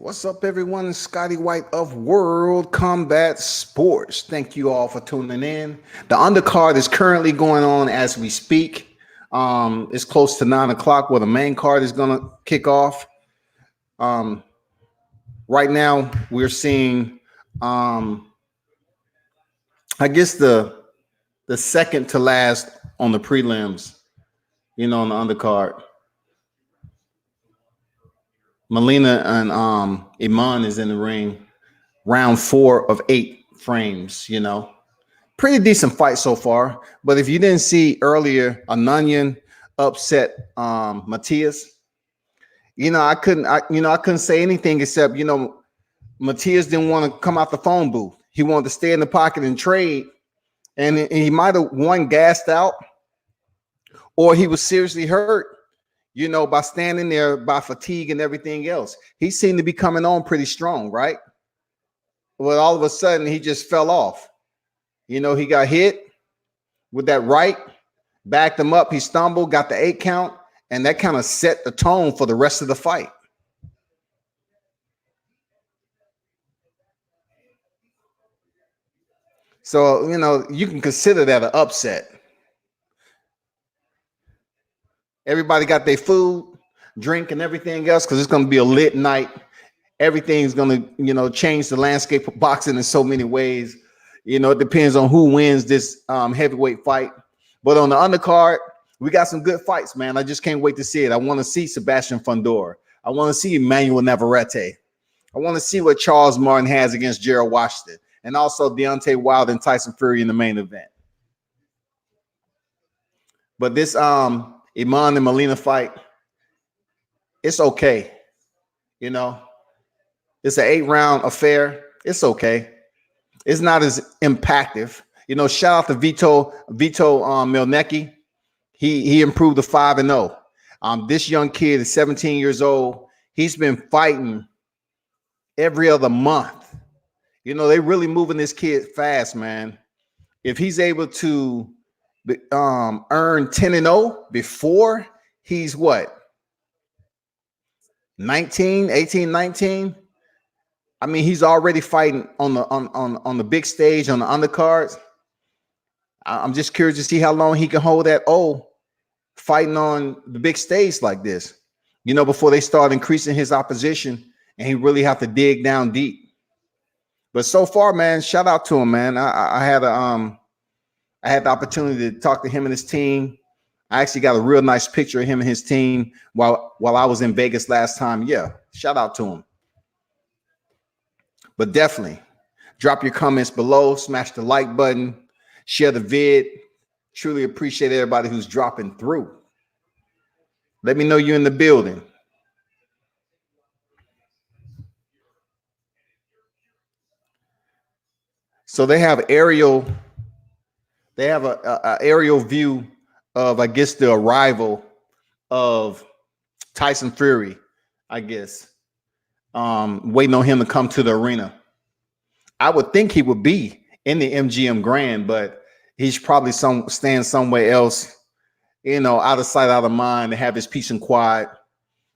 What's up, everyone? It's Scotty White of World Combat Sports. Thank you all for tuning in. The undercard is currently going on as we speak. It's close to 9 o'clock where the main card is going to kick off. Um, right now, we're seeing, um, I guess the second to last on the prelims. On the undercard, Molina and Iman is in the ring. Round 4 of 8 frames. Pretty decent fight so far. But if you didn't see earlier, Ananyan upset Matias. I couldn't say anything except Matias didn't want to come out the phone booth. He wanted to stay in the pocket and trade, and he might have one gassed out, or he was seriously hurt. By standing there, by fatigue and everything else. He seemed to be coming on pretty strong, right? Well, all of a sudden he just fell off. He got hit with that right, backed him up. He stumbled, got the 8 count, and that kind of set the tone for the rest of the fight. So, you can consider that an upset. Everybody got their food, drink, and everything else because it's going to be a lit night. Everything's going to, change the landscape of boxing in so many ways. It depends on who wins this heavyweight fight. But on the undercard, we got some good fights, man. I just can't wait to see it. I want to see Sebastian Fundora. I want to see Emmanuel Navarrete. I want to see what Charles Martin has against Gerald Washington. And also Deontay Wilder and Tyson Fury in the main event. But this Iman and Molina fight, it's okay. It's an 8-round affair. It's okay. It's not as impactful. Shout out to Vito Mielnicki. He improved to 5-0. This young kid is 17 years old. He's been fighting every other month. They really moving this kid fast, man. If he's able to earn 10-0 before he's what? 18, 19. I mean, he's already fighting on the big stage, on the undercards. I'm just curious to see how long he can hold that fighting on the big stage like this, before they start increasing his opposition and he really have to dig down deep. But so far, man, shout out to him, man. I had the opportunity to talk to him and his team. I actually got a real nice picture of him and his team while I was in Vegas last time. Yeah, shout out to him. But definitely drop your comments below, smash the like button, share the vid. Truly appreciate everybody who's dropping through. Let me know you're in the building. So they have a aerial view of, I guess, the arrival of Tyson Fury, I guess. Waiting on him to come to the arena. I would think he would be in the MGM Grand, but he's probably staying somewhere else, out of sight, out of mind, to have his peace and quiet.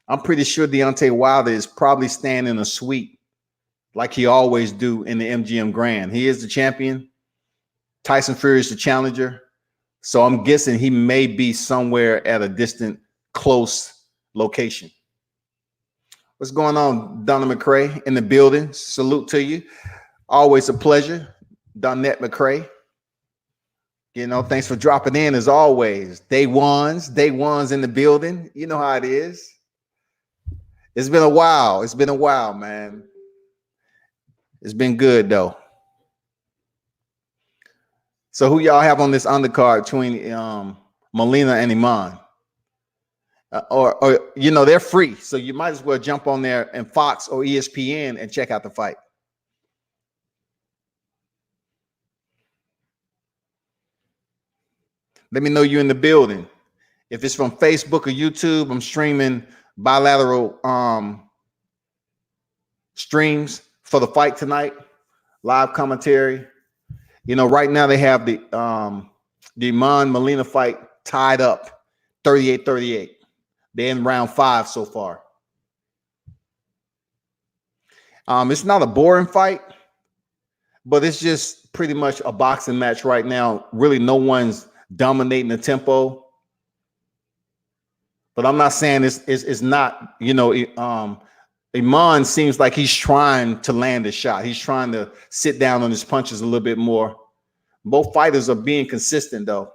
I'm pretty sure Deontay Wilder is probably staying in a suite like he always do in the MGM Grand. He is the champion. Tyson Fury is the challenger. So I'm guessing he may be somewhere at a distant, close location. What's going on, Donna McCray in the building? Salute to you. Always a pleasure. Donette McCray. Thanks for dropping in as always. Day ones in the building. You know how it is. It's been a while, man. It's been good though. So who y'all have on this undercard between Molina and Iman? Or they're free, so you might as well jump on there and Fox or ESPN and check out the fight. Let me know you're in the building. If it's from Facebook or YouTube, I'm streaming bilateral streams for the fight tonight, live commentary. Right now they have the Iman Molina fight tied up 38-38. They're in round 5 so far. It's not a boring fight, but it's just pretty much a boxing match right now. Really, no one's dominating the tempo. But I'm not saying it's not, Iman seems like he's trying to land a shot. He's trying to sit down on his punches a little bit more. Both fighters are being consistent, though.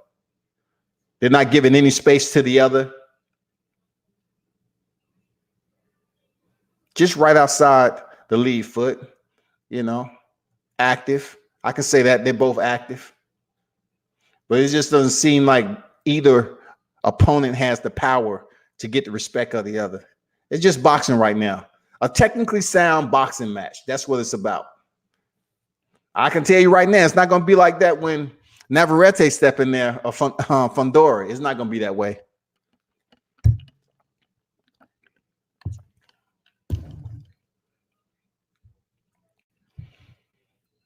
They're not giving any space to the other. Just right outside the lead foot, active. I can say that they're both active. But it just doesn't seem like either opponent has the power to get the respect of the other. It's just boxing right now. A technically sound boxing match. That's what it's about. I can tell you right now, it's not going to be like that when Navarrete step in there or Fundora. It's not going to be that way.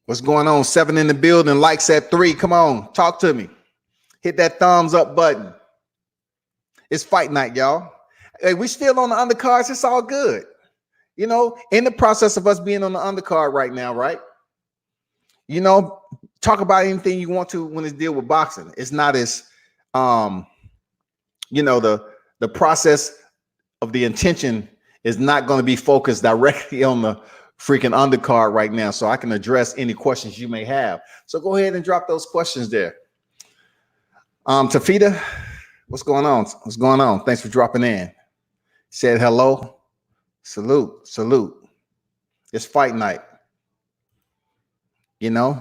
What's going on? 7 in the building. Likes at 3. Come on, talk to me. Hit that thumbs up button. It's fight night, y'all. Hey, we still on the undercards. It's all good. In the process of us being on the undercard right now, right? Talk about anything you want to when it's deal with boxing. It's not as, the process of the intention is not going to be focused directly on the freaking undercard right now. So I can address any questions you may have. So go ahead and drop those questions there. Tafita, what's going on? What's going on? Thanks for dropping in. Said hello. Salute. It's fight night.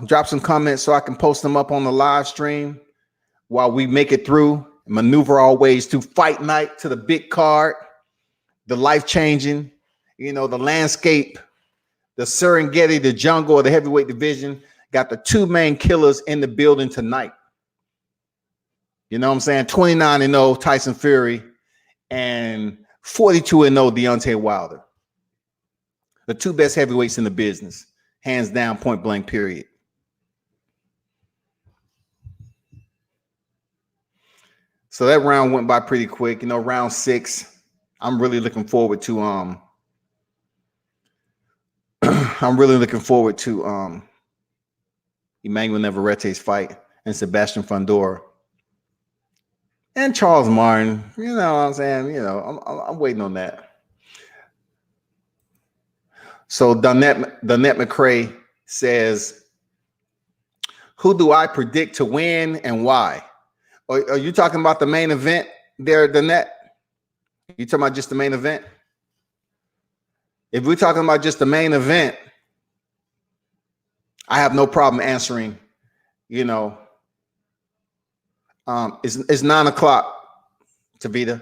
Drop some comments so I can post them up on the live stream while we make it through, maneuver our ways to fight night, to the big card, the life-changing, the landscape, the Serengeti, the jungle of the heavyweight division. Got the 2 main killers in the building tonight. You know what I'm saying? 29-0 Tyson Fury and 42-0 Deontay Wilder. The 2 best heavyweights in the business. Hands down, point blank, period. So that round went by pretty quick. Round 6. I'm really looking forward to Emmanuel Navarrete's fight and Sebastian Fundora. And Charles Martin, you know what I'm saying? I'm waiting on that. So Donette McCrae says, who do I predict to win and why? Are you talking about the main event there, Donette? You talking about just the main event? If we're talking about just the main event, I have no problem answering, it's 9 o'clock, Tavita.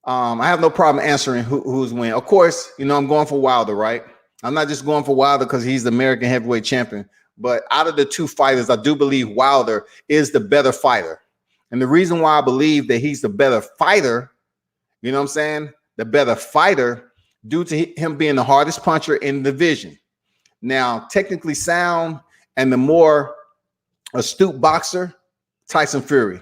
I have no problem answering who's winning. Of course, I'm going for Wilder, right? I'm not just going for Wilder because he's the American heavyweight champion. But out of the 2 fighters, I do believe Wilder is the better fighter. And the reason why I believe that he's the better fighter, the better fighter, due to him being the hardest puncher in the division. Now, technically sound and the more astute boxer, Tyson Fury,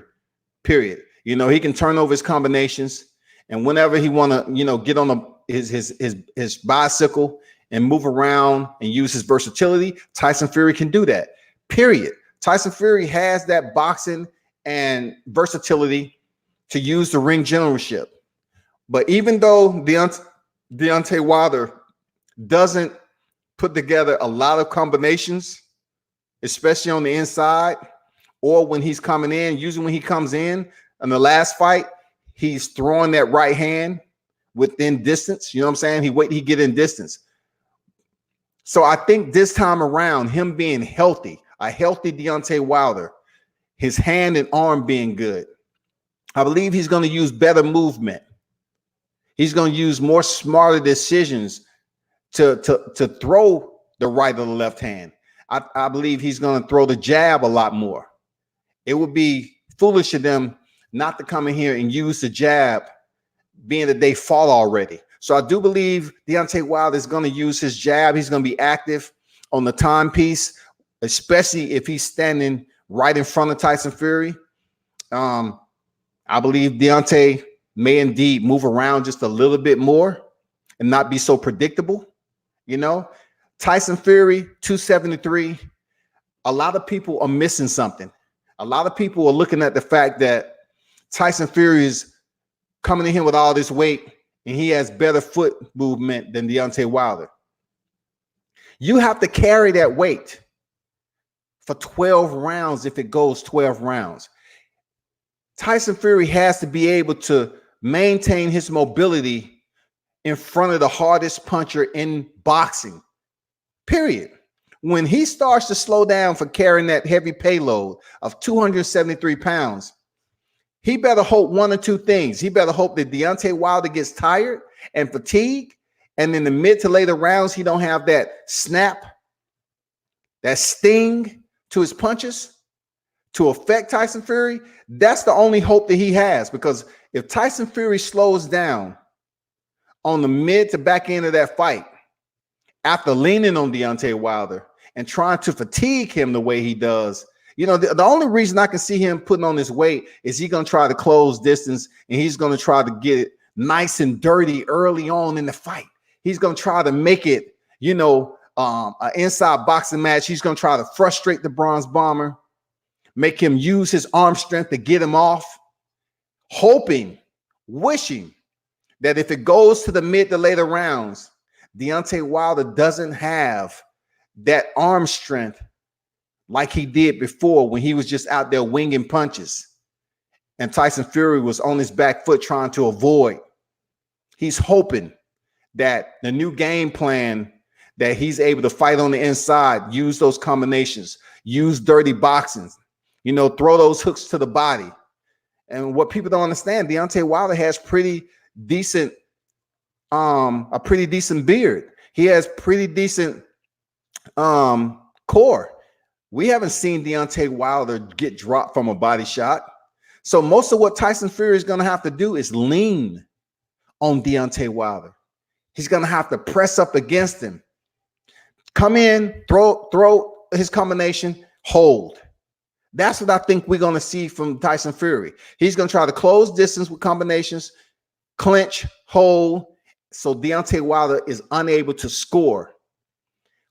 period. He can turn over his combinations. And whenever he want to, get on his bicycle and move around and use his versatility, Tyson Fury can do that, period. Tyson Fury has that boxing and versatility to use the ring generalship. But even though Deontay Wilder doesn't put together a lot of combinations, especially on the inside or when he's coming in, usually when he comes in the last fight, he's throwing that right hand within distance. You know what I'm saying? He get in distance. So I think this time around, him being healthy, a healthy Deontay Wilder, his hand and arm being good, I believe he's going to use better movement. He's going to use more smarter decisions to throw the right or the left hand. I believe he's going to throw the jab a lot more. It would be foolish of them not to come in here and use the jab, being that they fought already. So I do believe Deontay Wilder is going to use his jab. He's going to be active on the timepiece, especially if he's standing right in front of Tyson Fury. I believe Deontay may indeed move around just a little bit more and not be so predictable You know, Tyson Fury, 273. A lot of people are missing something. A lot of people are looking at the fact that Tyson Fury is coming in here with all this weight and he has better foot movement than Deontay Wilder. You have to carry that weight for 12 rounds if it goes 12 rounds. Tyson Fury has to be able to maintain his mobility in front of the hardest puncher in boxing, period. When he starts to slow down for carrying that heavy payload of 273 pounds, he better hope one or two things. He better hope that Deontay Wilder gets tired and fatigued, and in the mid to later rounds, he don't have that snap, that sting to his punches to affect Tyson Fury. That's the only hope that he has, because if Tyson Fury slows down on the mid to back end of that fight, after leaning on Deontay Wilder and trying to fatigue him the way he does, you know, the only reason I can see him putting on this weight is he's going to try to close distance, and he's going to try to get it nice and dirty early on in the fight. He's going to try to make it, you know, an inside boxing match. He's going to try to frustrate the Bronze Bomber, make him use his arm strength to get him off, hoping, wishing that if it goes to the mid to later rounds, Deontay Wilder doesn't have that arm strength like he did before when he was just out there winging punches and Tyson Fury was on his back foot trying to avoid. He's hoping that the new game plan, that he's able to fight on the inside, use those combinations, use dirty boxing, you know, throw those hooks to the body. And what people don't understand, Deontay Wilder has pretty decent, a pretty decent beard. He has pretty decent core. We haven't seen Deontay Wilder get dropped from a body shot. So most of what Tyson Fury is going to have to do is lean on Deontay Wilder. He's going to have to press up against him, come in, throw his combination, hold. That's what I think we're going to see from Tyson Fury. He's going to try to close distance with combinations, clinch, hold, so Deontay Wilder is unable to score.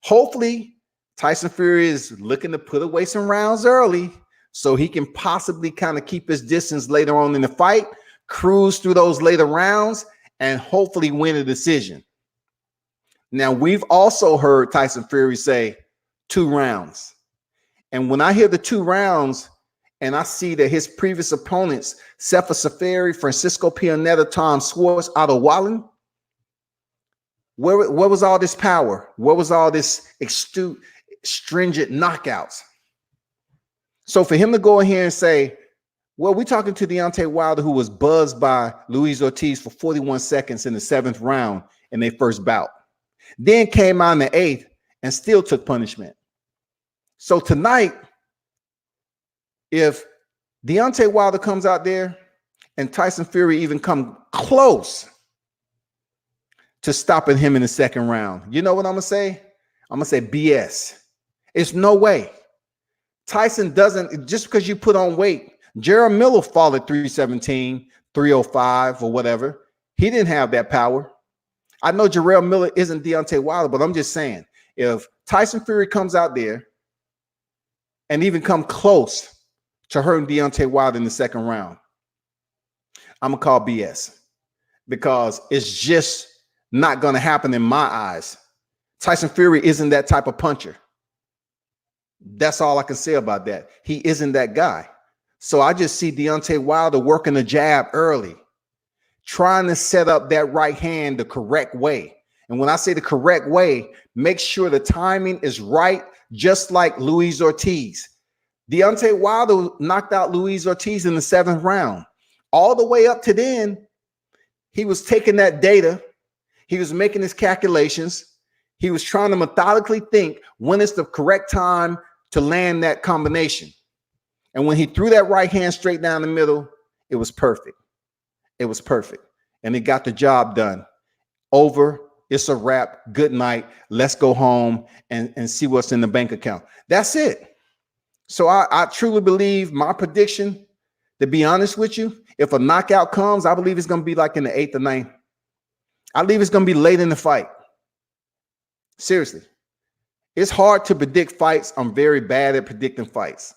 Hopefully, Tyson Fury is looking to put away some rounds early so he can possibly kind of keep his distance later on in the fight, cruise through those later rounds, and hopefully win a decision. Now, we've also heard Tyson Fury say 2 rounds. And when I hear the 2 rounds and I see that his previous opponents, Sefa Safari, Francisco Pianeta, Tom Schwartz, Otto Wallin, where was all this power? Where was all this astute, stringent knockouts? So for him to go in here and say, well, we're talking to Deontay Wilder, who was buzzed by Luis Ortiz for 41 seconds in the 7th round in their first bout, then came out in the 8th and still took punishment. So tonight, if Deontay Wilder comes out there and Tyson Fury even come close to stopping him in the 2nd round, you know what I'm going to say? I'm going to say BS. It's no way. Tyson doesn't, just because you put on weight, Jarrell Miller fought at 317, 305 or whatever. He didn't have that power. I know Jarrell Miller isn't Deontay Wilder, but I'm just saying, if Tyson Fury comes out there and even come close to hurting Deontay Wilder in the 2nd round, I'm going to call BS, because it's just not going to happen in my eyes. Tyson Fury isn't that type of puncher. That's all I can say about that. He isn't that guy. So I just see Deontay Wilder working the jab early, trying to set up that right hand the correct way. And when I say the correct way, make sure the timing is right, just like Luis Ortiz. Deontay Wilder knocked out Luis Ortiz in the 7th round. All the way up to then, he was taking that data. He was making his calculations. He was trying to methodically think when is the correct time to land that combination. And when he threw that right hand straight down the middle, it was perfect. It was perfect. And it got the job done. Over. It's a wrap. Good night. Let's go home and see what's in the bank account. That's it. So I truly believe my prediction, to be honest with you, if a knockout comes, I believe it's going to be like in the 8th or 9th. I believe it's going to be late in the fight. Seriously. It's hard to predict fights. I'm very bad at predicting fights.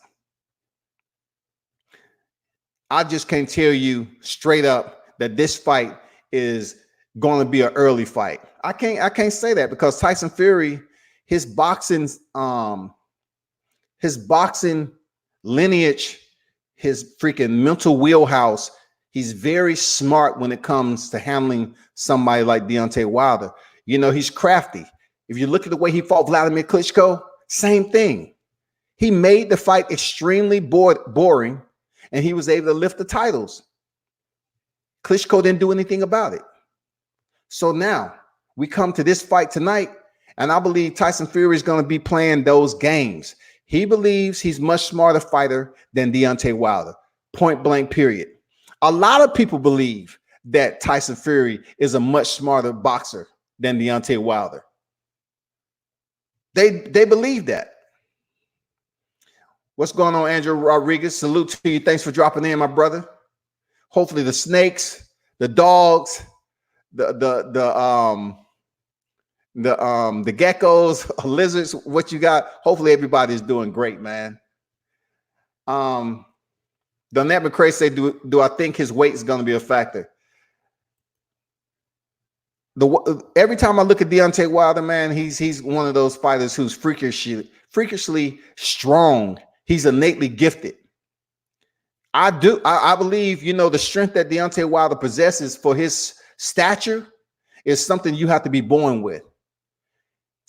I just can't tell you straight up that this fight is going to be an early fight. I can't say that because Tyson Fury, his boxing lineage, his freaking mental wheelhouse, he's very smart when it comes to handling somebody like Deontay Wilder. You know, he's crafty. If you look at the way he fought Vladimir Klitschko, same thing. He made the fight extremely boring, and he was able to lift the titles. Klitschko didn't do anything about it. So now we come to this fight tonight, and I believe Tyson Fury is going to be playing those games. He believes he's much smarter fighter than Deontay Wilder, point blank, period. A lot of people believe that Tyson Fury is a much smarter boxer than Deontay Wilder. They believe that. What's going on, Andrew Rodriguez? Salute to you. Thanks for dropping in, my brother. Hopefully the snakes, the dogs, the geckos, lizards, what you got? Hopefully everybody's doing great, man. Donette McCray say, do I think his weight is going to be a factor? Every time I look at Deontay Wilder, man, he's one of those fighters who's freakishly strong. He's innately gifted. I believe, you know, the strength that Deontay Wilder possesses for his stature is something you have to be born with.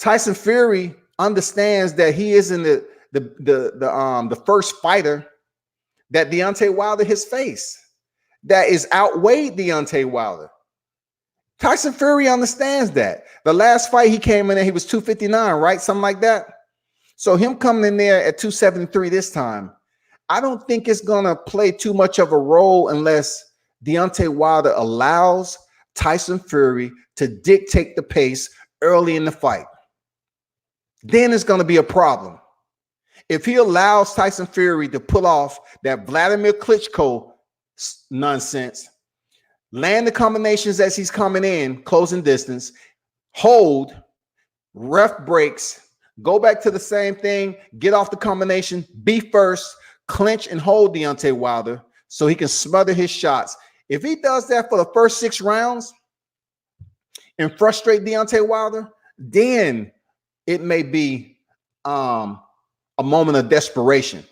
Tyson Fury understands that he isn't the first fighter that Deontay Wilder has faced that is outweighed Deontay Wilder. Tyson Fury understands that. The last fight he came in there, he was 259, right? Something like that. So him coming in there at 273 this time, I don't think it's going to play too much of a role unless Deontay Wilder allows Tyson Fury to dictate the pace early in the fight. Then it's going to be a problem. If he allows Tyson Fury to pull off that Vladimir Klitschko nonsense, land the combinations as he's coming in, closing distance, hold, ref breaks, go back to the same thing, get off the combination, be first, clinch and hold Deontay Wilder so he can smother his shots. If he does that for the first 6 rounds and frustrate Deontay Wilder, then it may be a moment of desperation.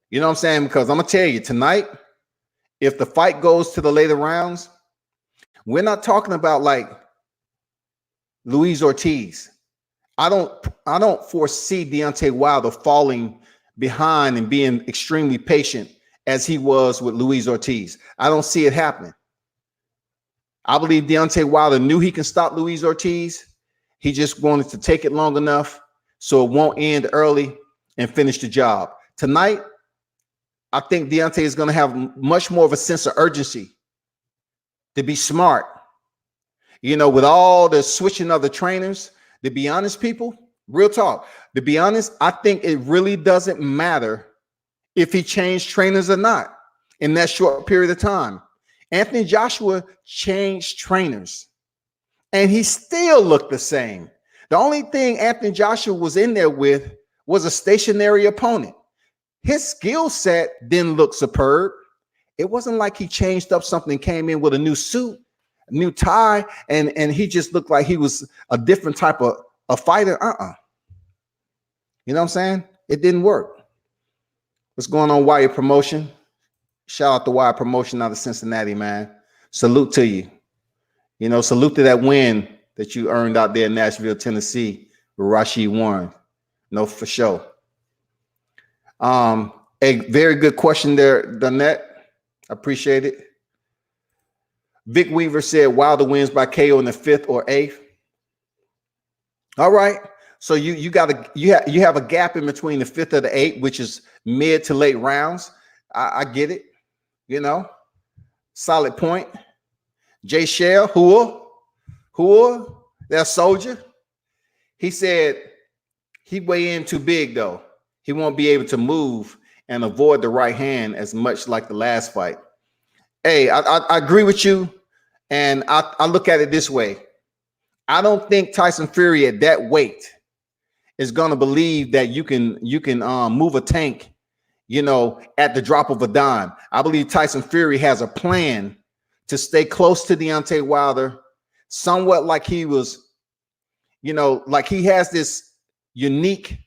You know what I'm saying? Because I'm going to tell you tonight, if the fight goes to the later rounds, we're not talking about like Luis Ortiz. I don't foresee Deontay Wilder falling behind and being extremely patient as he was with Luis Ortiz. I don't see it happening. I believe Deontay Wilder knew he can stop Luis Ortiz. He just wanted to take it long enough so it won't end early and finish the job. Tonight, I think Deontay is going to have much more of a sense of urgency to be smart. You know, with all the switching of the trainers, to be honest, people, real talk, to be honest, I think it really doesn't matter if he changed trainers or not in that short period of time. Anthony Joshua changed trainers and he still looked the same. The only thing Anthony Joshua was in there with was a stationary opponent. His skill set didn't look superb. It wasn't like he changed up something, came in with a new suit, a new tie, and he just looked like he was a different type of a fighter. You know what I'm saying? It didn't work. What's going on, Wire Promotion? Shout out to Wire Promotion out of Cincinnati, man. Salute to you. You know, salute to that win that you earned out there in Nashville, Tennessee with Rashid Warren. No, for sure. A very good question there, Donette. Appreciate it. Vic Weaver said Wilder wins by KO in the 5th or 8th. All right. So you have a gap in between the 5th or the 8th, which is mid to late rounds. I get it. You know, solid point. Jay Shell, who that soldier. He said he weigh in too big though. He won't be able to move and avoid the right hand as much like the last fight. Hey, I agree with you. And I look at it this way. I don't think Tyson Fury at that weight is going to believe that you can move a tank, at the drop of a dime. I believe Tyson Fury has a plan to stay close to Deontay Wilder, somewhat like he was, like he has this unique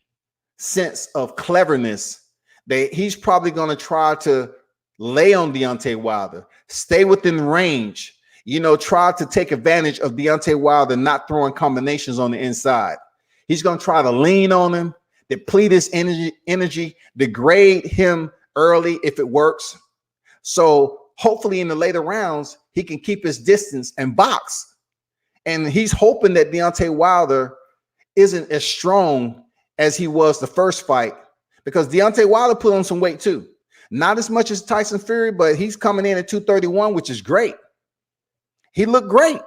sense of cleverness that he's probably going to try to lay on Deontay Wilder, stay within range, try to take advantage of Deontay Wilder not throwing combinations on the inside. He's going to try to lean on him, deplete his energy, degrade him early if it works. So hopefully in the later rounds, he can keep his distance and box. And he's hoping that Deontay Wilder isn't as strong as he was the first fight, because Deontay Wilder put on some weight too. Not as much as Tyson Fury, but he's coming in at 231, which is great. He looked great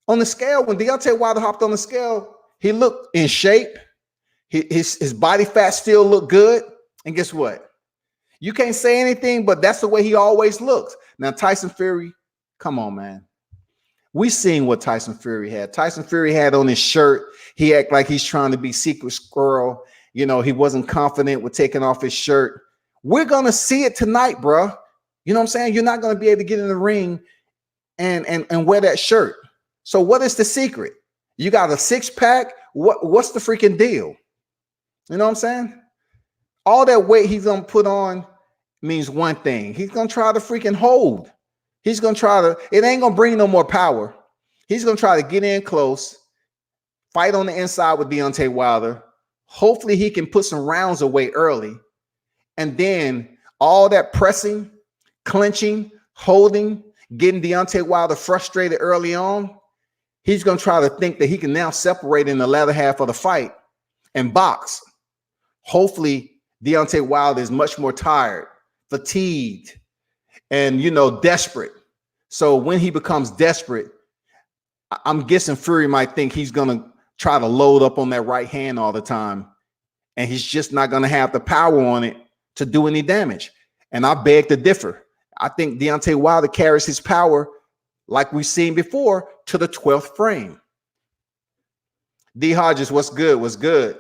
on the scale. When Deontay Wilder hopped on the scale, he looked in shape. His body fat still looked good. And guess what? You can't say anything, but that's the way he always looks. Now, Tyson Fury, come on, man. We seen what Tyson Fury had. Tyson Fury had on his shirt. He act like he's trying to be Secret Squirrel. He wasn't confident with taking off his shirt. We're going to see it tonight, bro. You know what I'm saying? You're not going to be able to get in the ring and wear that shirt. So what is the secret? You got a six-pack? What's the freaking deal? You know what I'm saying? All that weight he's going to put on means one thing. He's going to try to freaking hold. He's going to try to, it ain't going to bring no more power. He's going to try to get in close, fight on the inside with Deontay Wilder. Hopefully he can put some rounds away early. And then all that pressing, clinching, holding, getting Deontay Wilder frustrated early on, he's going to try to think that he can now separate in the latter half of the fight and box. Hopefully Deontay Wilder is much more tired, fatigued, and, desperate. So when he becomes desperate, I'm guessing Fury might think he's going to try to load up on that right hand all the time. And he's just not going to have the power on it to do any damage. And I beg to differ. I think Deontay Wilder carries his power, like we've seen before, to the 12th frame. D. Hodges, what's good? What's good?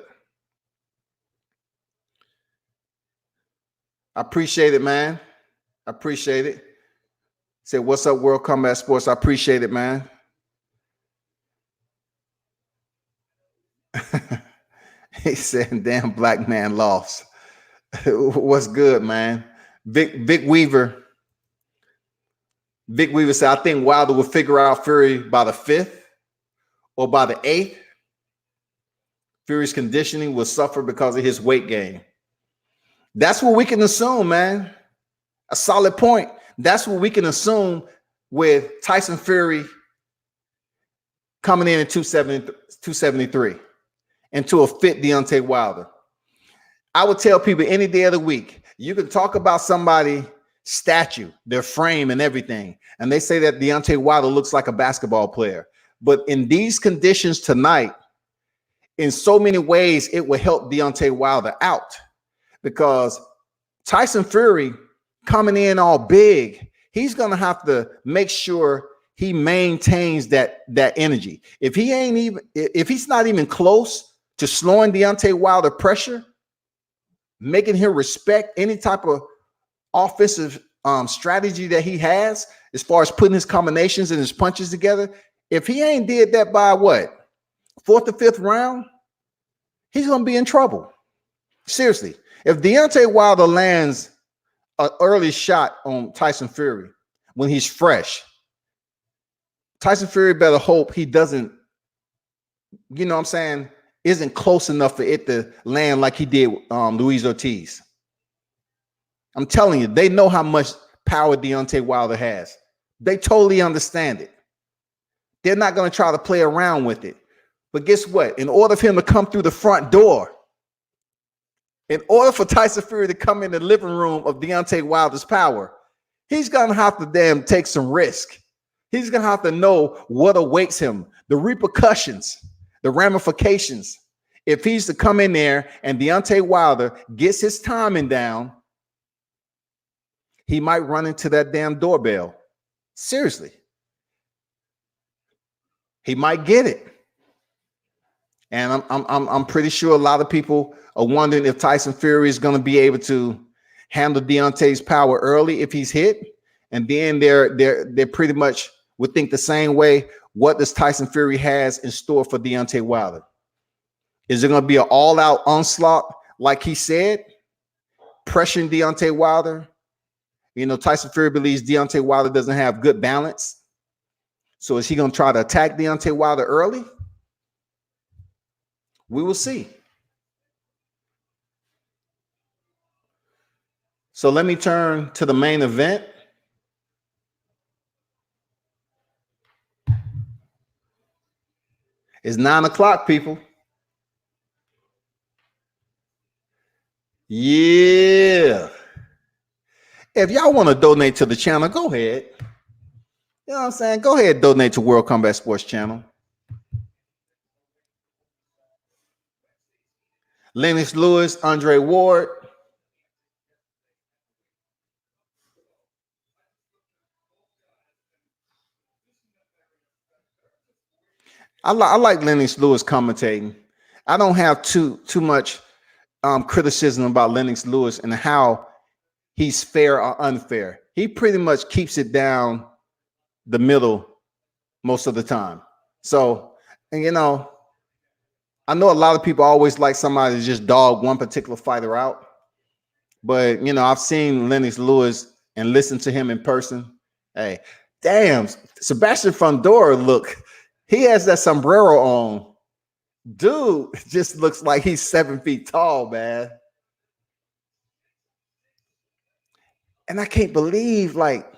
I appreciate it, man. I appreciate it. Said, what's up, World Combat Sports? I appreciate it, man. He said, damn, black man lost. What's good, man? Vic Weaver. Vic Weaver said, I think Wilder will figure out Fury by the 5th or by the 8th. Fury's conditioning will suffer because of his weight gain. That's what we can assume, man. A solid point. That's what we can assume with Tyson Fury coming in at 273 into a fit Deontay Wilder. I would tell people any day of the week, you can talk about somebody's statue, their frame and everything, and they say that Deontay Wilder looks like a basketball player. But in these conditions tonight, in so many ways, it will help Deontay Wilder out, because Tyson Fury coming in all big, he's going to have to make sure he maintains that energy. If he's not even close to slowing Deontay Wilder pressure, making him respect any type of offensive strategy that he has, as far as putting his combinations and his punches together, if he ain't did that by what, 4th or 5th round, he's going to be in trouble. Seriously. If Deontay Wilder lands an early shot on Tyson Fury when he's fresh, Tyson Fury better hope he doesn't, isn't close enough for it to land like he did Luis Ortiz. I'm telling you, they know how much power Deontay Wilder has. They totally understand it. They're not going to try to play around with it. But guess what? In order for him to come through the front door, in order for Tyson Fury to come in the living room of Deontay Wilder's power, he's going to have to take some risk. He's going to have to know what awaits him, the repercussions, the ramifications. If he's to come in there and Deontay Wilder gets his timing down, he might run into that damn doorbell. Seriously. He might get it. And I'm pretty sure a lot of people are wondering if Tyson Fury is going to be able to handle Deontay's power early if he's hit. And then they're pretty much would think the same way. What does Tyson Fury has in store for Deontay Wilder? Is it going to be an all-out onslaught like he said, pressuring Deontay Wilder? You know, Tyson Fury believes Deontay Wilder doesn't have good balance. So is he going to try to attack Deontay Wilder early? We will see. So let me turn to the main event. It's 9 o'clock, people. Yeah. If y'all want to donate to the channel, go ahead. You know what I'm saying? Go ahead, donate to World Combat Sports Channel. Lennox Lewis, Andre Ward. I like Lennox Lewis commentating. I don't have too much criticism about Lennox Lewis and how he's fair or unfair. He pretty much keeps it down the middle most of the time. So, and you know, I know a lot of people always like somebody to just dog one particular fighter out. But, you know, I've seen Lennox Lewis and listened to him in person. Hey, damn, Sebastian Fundora, look, he has that sombrero on. Dude just looks like he's 7 feet tall, man. And I can't believe, like,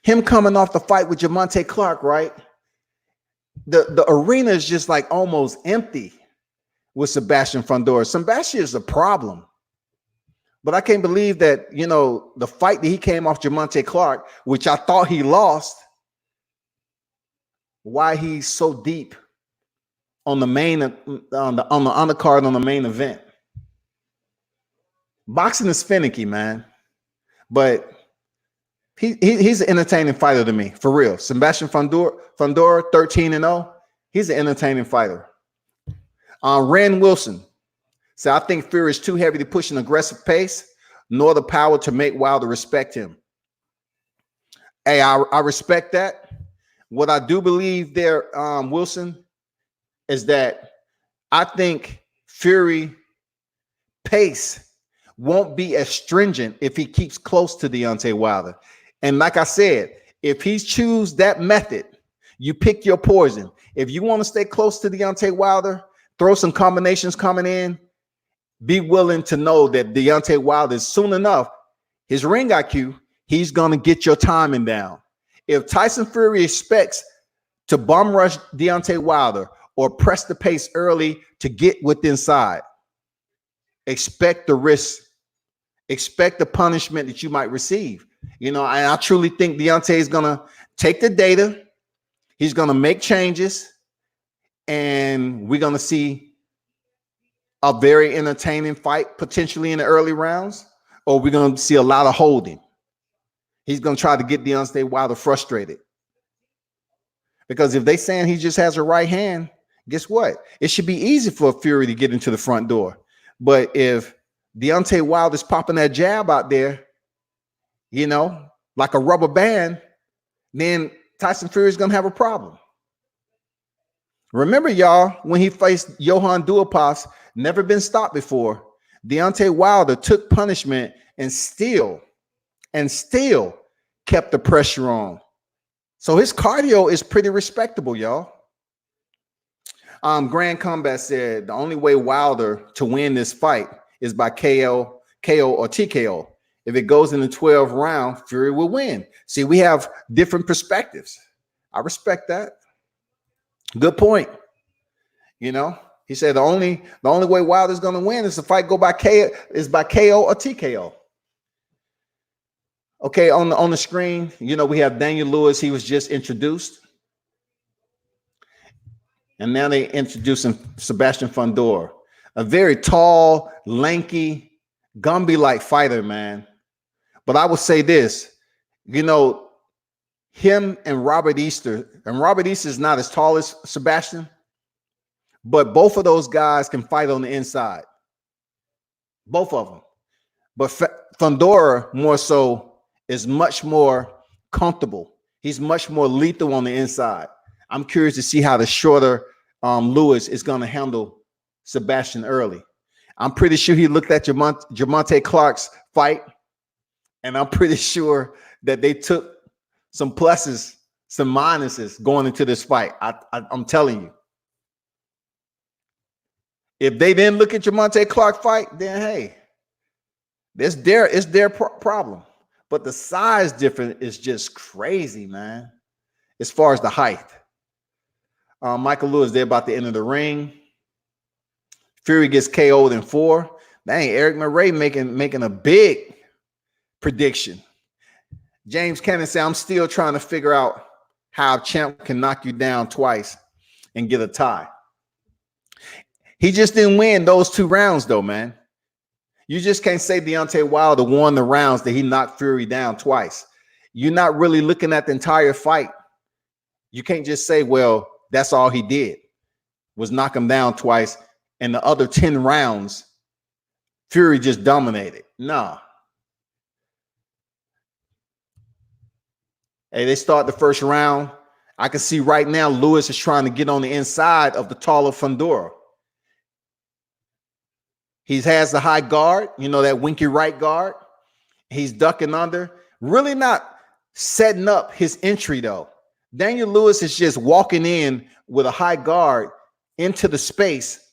him coming off the fight with Jamonte Clark, right? The arena is just like almost empty with Sebastian Fundora. Sebastian is a problem. But I can't believe that, you know, the fight that he came off Jamonte Clark, which I thought he lost, why he's so deep on the main on the undercard on the main event. Boxing is finicky, man. But he's an entertaining fighter to me, for real. Sebastian Fundora 13-0. He's an entertaining fighter. Ren Wilson. So I think Fury is too heavy to push an aggressive pace, nor the power to make Wilder respect him. Hey, I respect that. What I do believe there, Wilson, is that I think Fury pace won't be as stringent if he keeps close to Deontay Wilder. And like I said, if he chooses that method, you pick your poison. If you want to stay close to Deontay Wilder, throw some combinations coming in, be willing to know that Deontay Wilder is soon enough, his ring IQ, he's going to get your timing down. If Tyson Fury expects to bum rush Deontay Wilder or press the pace early to get within side, expect the risk, expect the punishment that you might receive. You know, and I truly think Deontay is going to take the data. He's going to make changes, and we're going to see a very entertaining fight potentially in the early rounds, or we're going to see a lot of holding. He's going to try to get Deontay Wilder frustrated. Because if they saying he just has a right hand, guess what? It should be easy for Fury to get into the front door. But if Deontay Wilder's popping that jab out there, you know, like a rubber band, then Tyson Fury is going to have a problem. Remember, y'all, when he faced Johann Duhaupas, never been stopped before, Deontay Wilder took punishment and still kept the pressure on. So his cardio is pretty respectable, y'all. Grand Combat said the only way Wilder to win this fight is by KO, or TKO. If it goes in the 12th round, Fury will win. See, we have different perspectives. I respect that. Good point. You know, he said the only way Wilder's going to win is the fight go by KO or TKO. Okay, on the screen, you know, we have Daniel Lewis. He was just introduced. And now they introducing Sebastian Fundora, a very tall, lanky, Gumby-like fighter, man. But I would say this, you know, him and Robert Easter, and Robert Easter is not as tall as Sebastian, but both of those guys can fight on the inside. Both of them. But Fundora more so is much more comfortable. He's much more lethal on the inside. I'm curious to see how the shorter Lewis is going to handle Sebastian Early. I'm pretty sure he looked at Jermonte Clark's fight, and I'm pretty sure that they took some pluses, some minuses going into this fight. I'm telling you. If they didn't look at Jermonte Clark fight, then hey, it's their problem. But the size difference is just crazy, man. As far as the height. Michael Lewis, they're about to enter the ring. Fury gets KO'd in 4. Dang, Eric Murray making a big prediction. James Cannon said, I'm still trying to figure out how a champ can knock you down twice and get a tie. He just didn't win those 2 rounds, though, man. You just can't say Deontay Wilder won the rounds that he knocked Fury down twice. You're not really looking at the entire fight. You can't just say, well, that's all he did was knock him down twice, and the other 10 rounds, Fury just dominated. Nah. Hey, they start the first round. I can see right now Lewis is trying to get on the inside of the taller Fundora. He has the high guard, you know, that winky right guard. He's ducking under, really not setting up his entry, though. Daniel Lewis is just walking in with a high guard into the space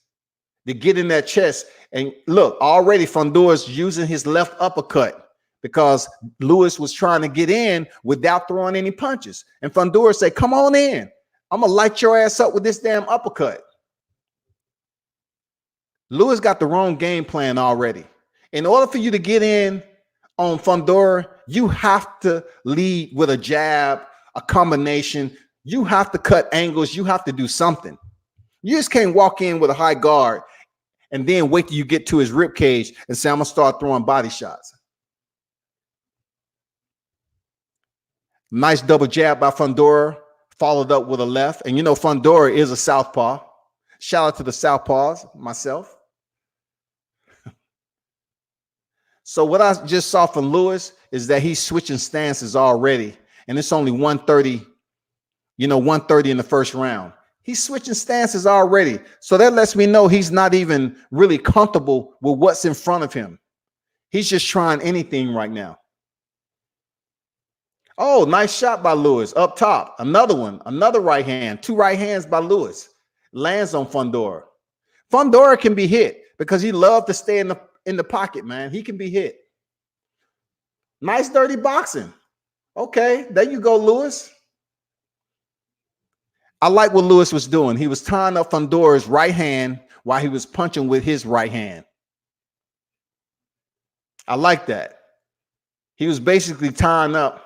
to get in that chest. And look, already Fundora's using his left uppercut because Lewis was trying to get in without throwing any punches. And Fundora said, come on in. I'm going to light your ass up with this damn uppercut. Lewis got the wrong game plan already. In order for you to get in on Fundora, you have to lead with a jab, a combination. You have to cut angles. You have to do something. You just can't walk in with a high guard and then wait till you get to his rib cage and say, I'm going to start throwing body shots. Nice double jab by Fundora, followed up with a left. And you know, Fundora is a southpaw. Shout out to the southpaws, myself. So what I just saw from Lewis is that he's switching stances already. And it's only 130, 130 in the first round. He's switching stances already. So that lets me know he's not even really comfortable with what's in front of him. He's just trying anything right now. Oh, nice shot by Lewis up top. Another one, another right hand, 2 right hands by Lewis. Lands on Fundora. Fundora can be hit because he loves to stay in the pocket, man. He can be hit. Nice dirty boxing. Okay, there you go, Lewis. I like what Lewis was doing. He was tying up Fundora's right hand while he was punching with his right hand. I like that. He was basically tying up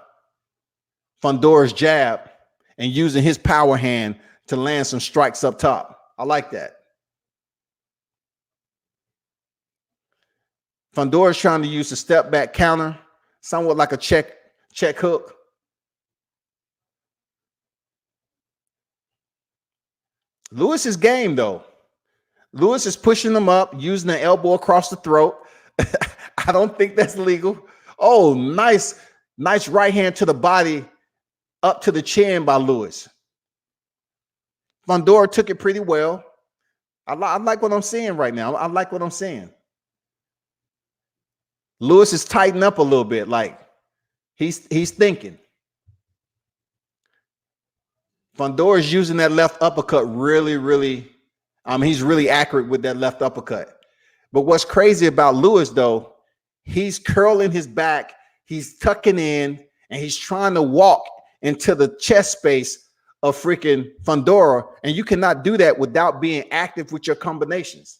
Fundora's jab and using his power hand to land some strikes up top. I like that. Fundora's trying to use the step back counter, somewhat like a check hook. Lewis is game, though. Lewis is pushing him up, using the elbow across the throat. I don't think that's legal. Oh, nice right hand to the body, up to the chin by Lewis. Fundora took it pretty well. I like what I'm seeing right now. I like what I'm seeing. Lewis is tightened up a little bit, like he's thinking. Fundora is using that left uppercut really, he's really accurate with that left uppercut. But what's crazy about Lewis, though, he's curling his back, he's tucking in, and he's trying to walk into the chest space of freaking Fundora, and you cannot do that without being active with your combinations.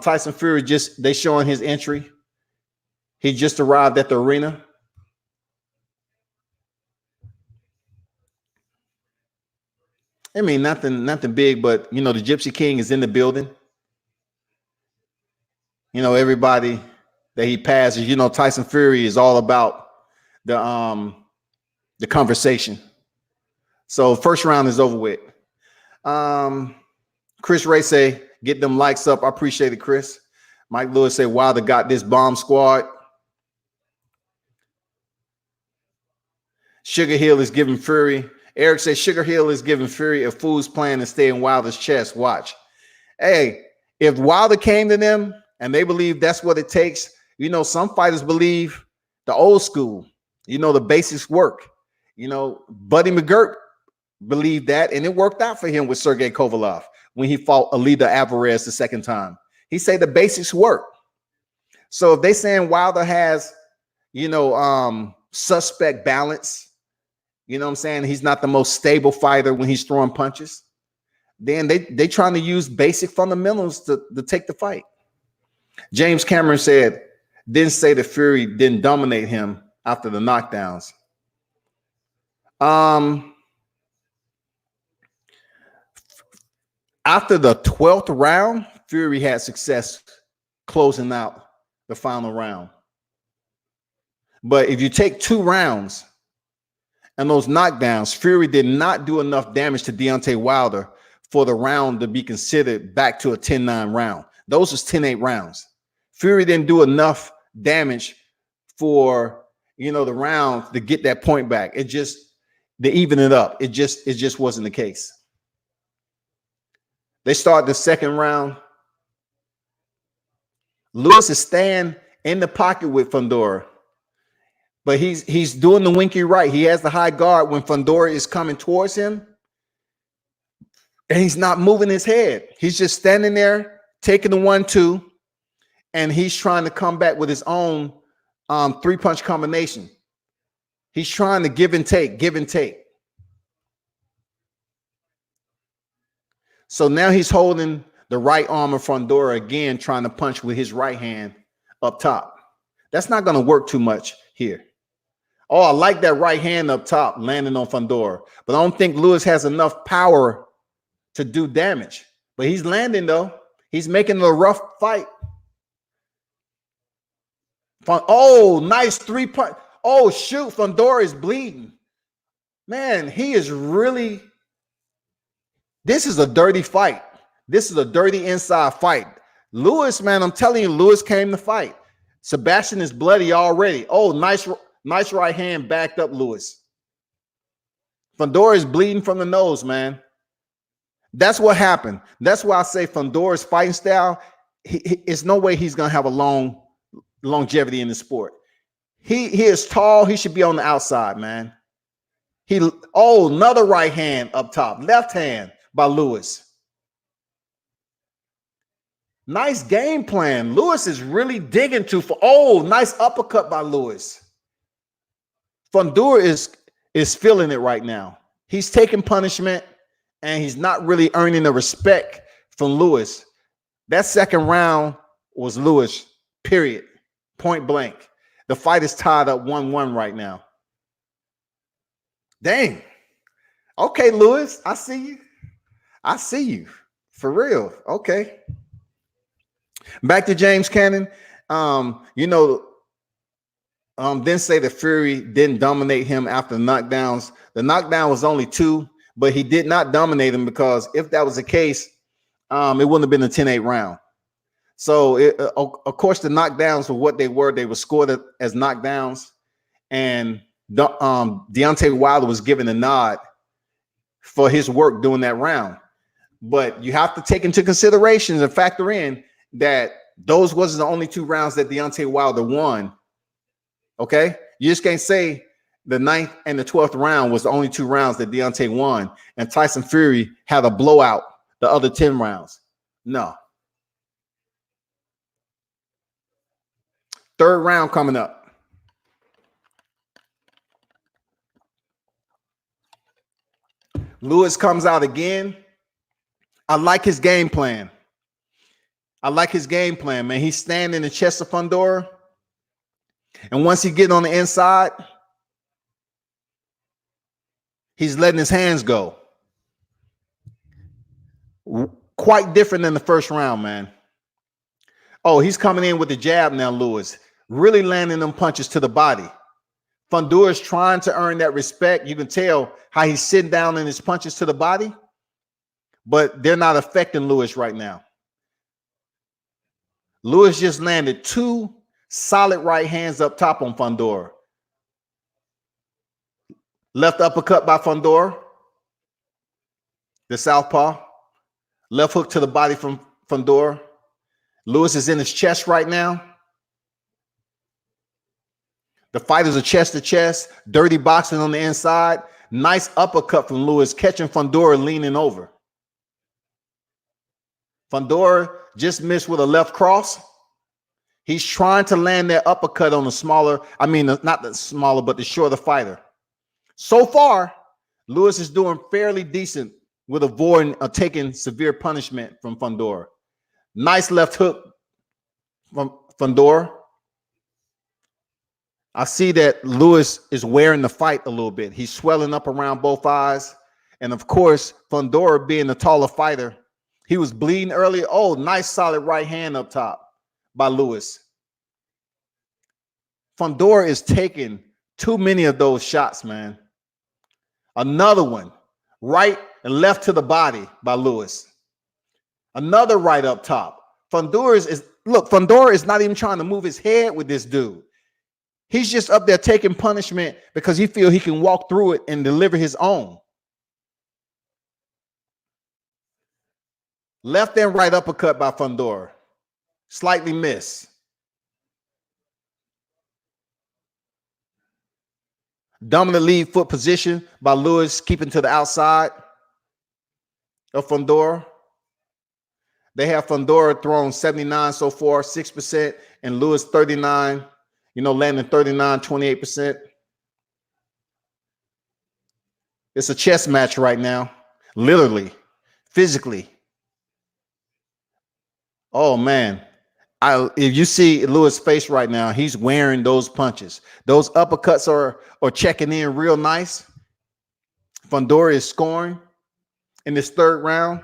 Tyson Fury they showing his entry. He just arrived at the arena. I mean, nothing big, but the Gypsy King is in the building. Everybody that he passes, Tyson Fury is all about the conversation. So first round is over with. Chris Ray say, get them likes up. I appreciate it, Chris. Mike Lewis say, Wilder got this bomb squad. Sugar Hill is giving Fury. Eric says Sugar Hill is giving Fury a fool's plan to stay in Wilder's chest. Watch. Hey, if Wilder came to them and they believe that's what it takes, you know, some fighters believe the old school, you know, the basics work. You know, Buddy McGirt believed that, and it worked out for him with Sergey Kovalev when he fought Alida Alvarez the second time. He said the basics work. So if they saying Wilder has, you know, suspect balance, you know what I'm saying, he's not the most stable fighter when he's throwing punches, then they trying to use basic fundamentals to take the fight. James Cameron said, didn't say that Fury didn't dominate him after the knockdowns. After the 12th round, Fury had success closing out the final round. But if you take 2 rounds and those knockdowns, Fury did not do enough damage to Deontay Wilder for the round to be considered back to a 10-9 round. Those was 10-8 rounds. Fury didn't do enough damage for, you know, the round to get that point back. It just, to even it up, it just wasn't the case. They start the second round. Lewis is staying in the pocket with Fundora, but he's doing the winky right. He has the high guard when Fundora is coming towards him, and he's not moving his head. He's just standing there, taking the 1-2, and he's trying to come back with his own 3-punch combination. He's trying to give and take, give and take. So now he's holding the right arm of Fundora again, trying to punch with his right hand up top. That's not going to work too much here. Oh, I like that right hand up top landing on Fundora, but I don't think Lewis has enough power to do damage. But he's landing, though. He's making a rough fight. Oh, nice 3-punch. Oh, shoot. Fundora is bleeding. Man, he is really... This is a dirty fight. This is a dirty inside fight. Lewis, man, I'm telling you, Lewis came to fight. Sebastian is bloody already. Oh, nice right hand backed up Lewis. Fundora is bleeding from the nose, man. That's what happened. That's why I say Fundora's fighting style, it's no way he's going to have a longevity in the sport. He is tall. He should be on the outside, man. Another right hand up top. Left hand by Lewis. Nice game plan. Lewis is really digging nice uppercut by Lewis. Fundora is feeling it right now. He's taking punishment, and he's not really earning the respect from Lewis. That second round was Lewis, period. Point blank. The fight is tied up 1-1 right now. Dang. Okay, Lewis, I see you. I see you. For real. Okay. Back to James Cannon. Didn't say that Fury didn't dominate him after the knockdowns. The knockdown was only 2, but he did not dominate him, because if that was the case, it wouldn't have been a 10-8 round. So, of course, the knockdowns were what they were. They were scored as knockdowns, and Deontay Wilder was given a nod for his work during that round. But you have to take into consideration and factor in that those wasn't the only 2 rounds that Deontay Wilder won. Okay? You just can't say the 9th and the 12th round was the only 2 rounds that Deontay won, and Tyson Fury had a blowout the other 10 rounds. No. 3rd round coming up. Lewis comes out again. I like his game plan. Man. He's standing in the chest of Fundora. And once he gets on the inside, he's letting his hands go. Quite different than the first round, man. Oh, he's coming in with the jab now, Lewis. Really landing them punches to the body. Fundora is trying to earn that respect. You can tell how he's sitting down in his punches to the body. but they're not affecting Lewis right now. Lewis just landed 2 solid right hands up top on Fundora. Left uppercut by Fundora, the southpaw. Left hook to the body from Fundora. Lewis is in his chest right now. The fighters are chest to chest, dirty boxing on the inside. Nice uppercut from Lewis, catching Fundora leaning over. Fundora just missed with a left cross. He's trying to land that uppercut on the smaller, not the smaller, but the shorter fighter. So far, Lewis is doing fairly decent with avoiding or taking severe punishment from Fundora. Nice left hook from Fundora. I see that Lewis is wearing the fight a little bit. He's swelling up around both eyes. And of course, Fundora being the taller fighter, he was bleeding earlier. Oh, nice solid right hand up top by Lewis. Fundora is taking too many of those shots, man. Another one, right and left to the body by Lewis. Another right up top. Fundora is not even trying to move his head with this dude. He's just up there taking punishment because he feels he can walk through it and deliver his own. Left and right uppercut by Fundora. Slightly missed. Dominant lead foot position by Lewis, keeping to the outside of Fundora. They have Fundora thrown 79 so far, 6%, and Lewis 39, landing 39, 28%. It's a chess match right now, literally, physically. Oh, man. If you see Lewis' face right now, he's wearing those punches. Those uppercuts are checking in real nice. Fundora is scoring in this third round.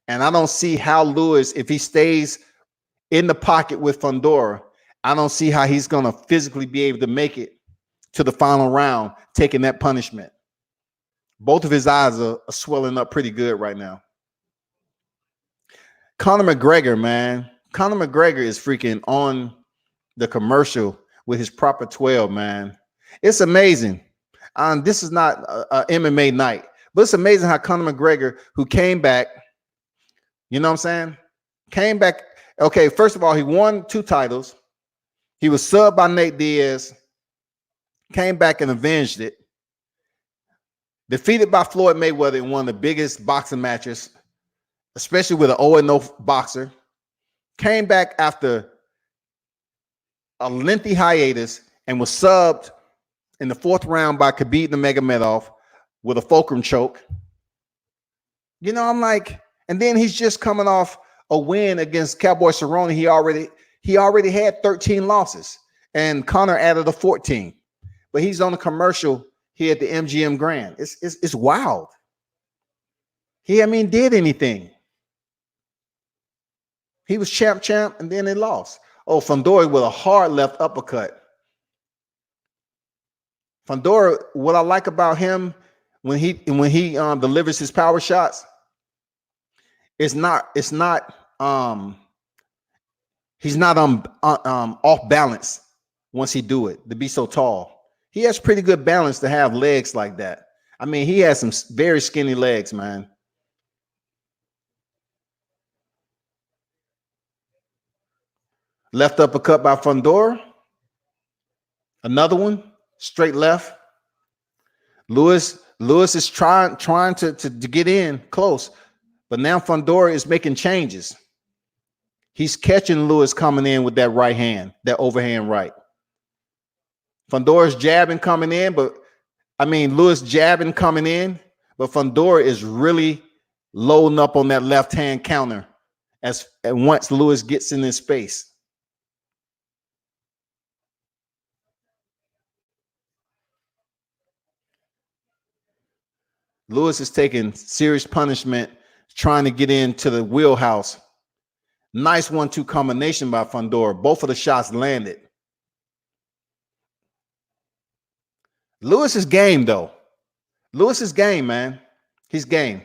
And I don't see how Lewis, if he stays in the pocket with Fundora, I don't see how he's going to physically be able to make it to the final round, taking that punishment. Both of his eyes are swelling up pretty good right now. Conor McGregor, man. Conor McGregor is freaking on the commercial with his proper 12, man. It's amazing. This is not a MMA night, but it's amazing how Conor McGregor, who came back, you know what I'm saying? Came back. Okay, first of all, he won 2 titles. He was subbed by Nate Diaz. Came back and avenged it. Defeated by Floyd Mayweather in one of the biggest boxing matches, especially with an 0-0 boxer. Came back after a lengthy hiatus and was subbed in the 4th round by Khabib Nurmagomedov with a fulcrum choke. I'm like, and then he's just coming off a win against Cowboy Cerrone. He already had 13 losses, and Conor added a 14. But he's on a commercial here at the MGM Grand. It's wild. He did anything. He was champ, and then they lost. Oh, Fundora with a hard left uppercut. Fundora, what I like about him when he delivers his power shots, he's not off balance once he do it, to be so tall. He has pretty good balance to have legs like that. He has some very skinny legs, man. Left uppercut by Fundora. Another one, straight left. Lewis is trying to get in close, but now Fundora is making changes. He's catching Lewis coming in with that right hand, that overhand right. Fundora's jabbing coming in, Lewis jabbing coming in, but Fundora is really loading up on that left hand counter and once Lewis gets in his space. Lewis is taking serious punishment, trying to get into the wheelhouse. Nice 1-2 combination by Fundora. Both of the shots landed. Lewis is game, though. Lewis is game, man. He's game.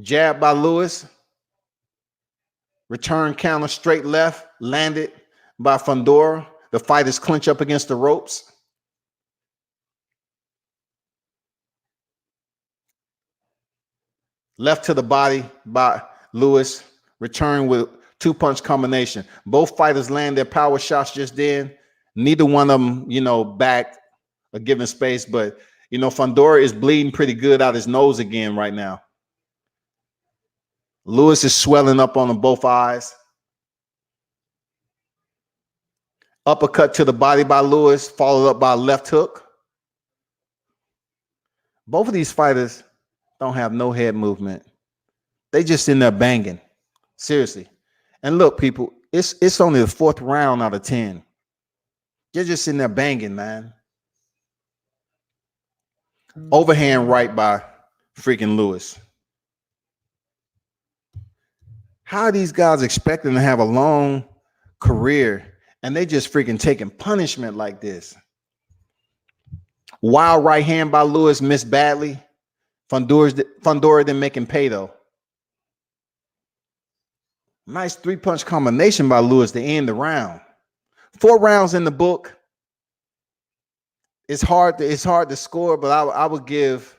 Jab by Lewis. Return counter straight left. Landed by Fundora. The fighters clinch up against the ropes. Left to the body by Lewis. Return with two-punch combination. Both fighters land their power shots just then. Neither one of them, back a given space. But, Fundora is bleeding pretty good out his nose again right now. Lewis is swelling up on both eyes. Uppercut to the body by Lewis, followed up by a left hook. Both of these fighters don't have no head movement. They just in there banging. Seriously. And look, people, it's only the 4th round out of 10. They're just in there banging, man. Overhand right by freaking Lewis. How are these guys expecting to have a long career and they just freaking taking punishment like this? Wild right hand by Lewis, missed badly. Fundora didn't make him pay though. Nice 3-punch combination by Lewis to end the round. 4 rounds in the book. It's hard to score, but I would give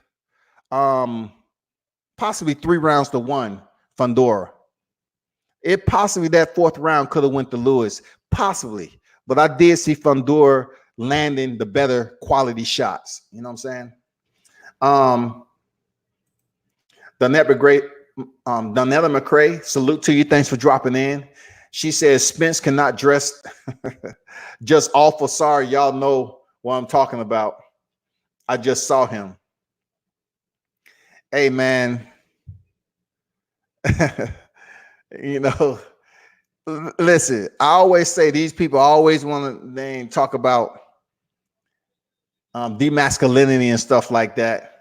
possibly 3 rounds to 1 Fundora. It possibly that 4th round could have went to Lewis, possibly, but I did see Fundora landing the better quality shots. You know what I'm saying? Donella McCrae, salute to you. Thanks for dropping in. She says Spence cannot dress just awful. Sorry, y'all know what I'm talking about. I just saw him. Hey, man. Listen, I always say these people always want to talk about demasculinity and stuff like that.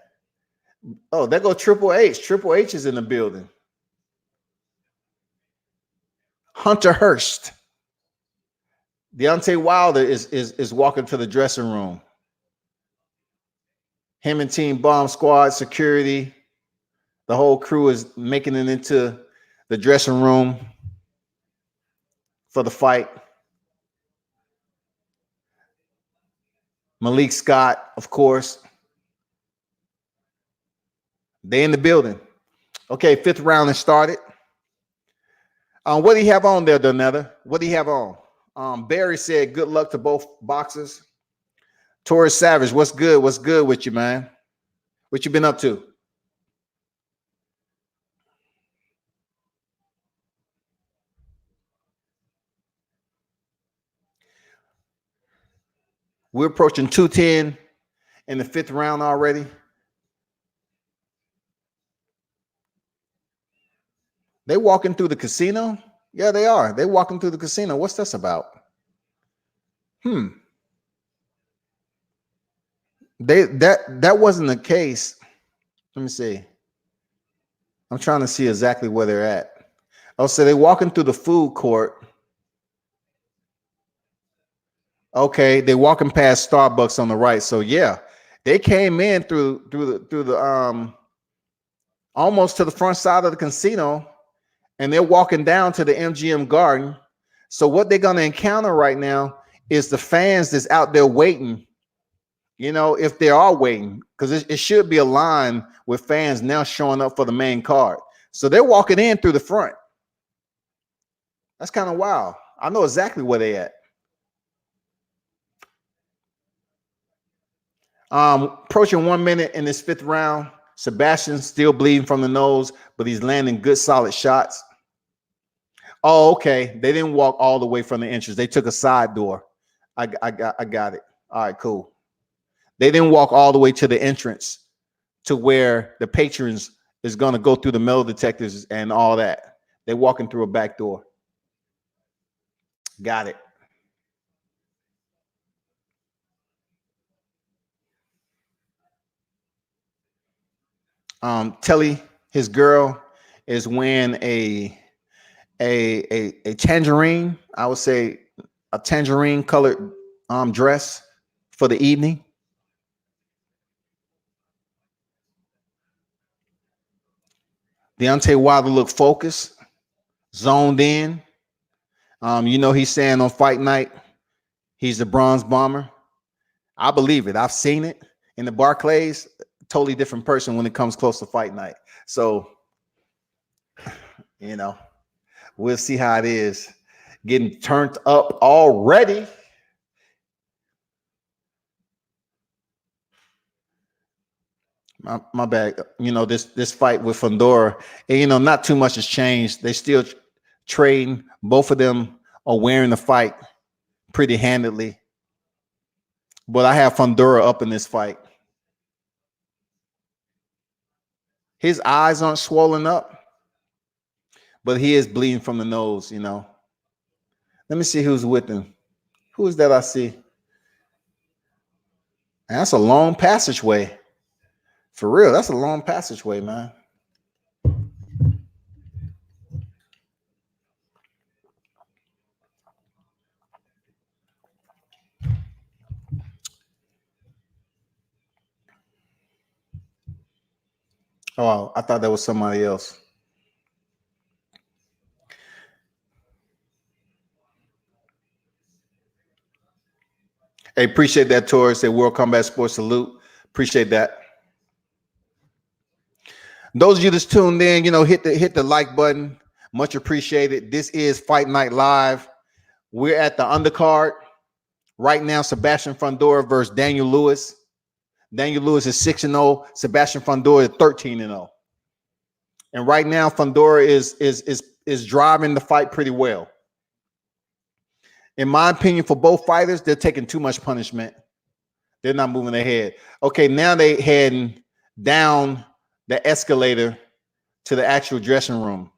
Oh, there go Triple H. Triple H is in the building. Hunter Hurst. Deontay Wilder is walking to the dressing room. Him and Team Bomb Squad, security, the whole crew is making it into the dressing room for the fight. Malik Scott, of course. They in the building. Okay, 5th round has started. What do you have on there, Donetta? What do you have on? Barry said, good luck to both boxers. Torres Savage, what's good? What's good with you, man? What you been up to? We're approaching 210 in the 5th round already. They walking through the casino? Yeah, they are. They walking through the casino. What's this about? That wasn't the case. Let me see. I'm trying to see exactly where they're at. Oh, so they're walking through the food court. Okay, they're walking past Starbucks on the right. So yeah, they came in through the almost to the front side of the casino, and they're walking down to the MGM Garden. So what they're gonna encounter right now is the fans that's out there waiting. If they are waiting, because it should be a line with fans now showing up for the main card. So they're walking in through the front. That's kind of wild. I know exactly where they at. Approaching 1 minute in this 5th round. Sebastian's still bleeding from the nose, but he's landing good solid shots. Oh, okay. They didn't walk all the way from the entrance. They took a side door. I got it. All right, cool. They didn't walk all the way to the entrance to where the patrons is going to go through the metal detectors and all that. They're walking through a back door. Got it. Telly, his girl, is wearing a tangerine, I would say a tangerine colored dress for the evening. Deontay Wilder looked focused, zoned in. He's saying on fight night, he's the bronze bomber. I believe it. I've seen it in the Barclays. Totally different person when it comes close to fight night. So, we'll see how it is. Getting turned up already. My bad. This fight with Fundora, and not too much has changed. They still trading. Both of them are wearing the fight pretty handedly. But I have Fundora up in this fight. His eyes aren't swollen up, but he is bleeding from the nose, Let me see who's with him. Who is that I see? And that's a long passageway. For real, that's a long passageway, man. Oh, I thought that was somebody else. Hey, appreciate that, Taurus. Say World Combat Sports salute. Appreciate that. Those of you that's tuned in, hit the like button. Much appreciated. This is Fight Night Live. We're at the undercard right now. Sebastian Fundora versus Daniel Lewis. Daniel Lewis is 6-0. Sebastian Fundora is 13-0. And right now, Fundora is driving the fight pretty well. In my opinion, for both fighters, they're taking too much punishment. They're not moving ahead. Okay, now they heading down the escalator to the actual dressing room.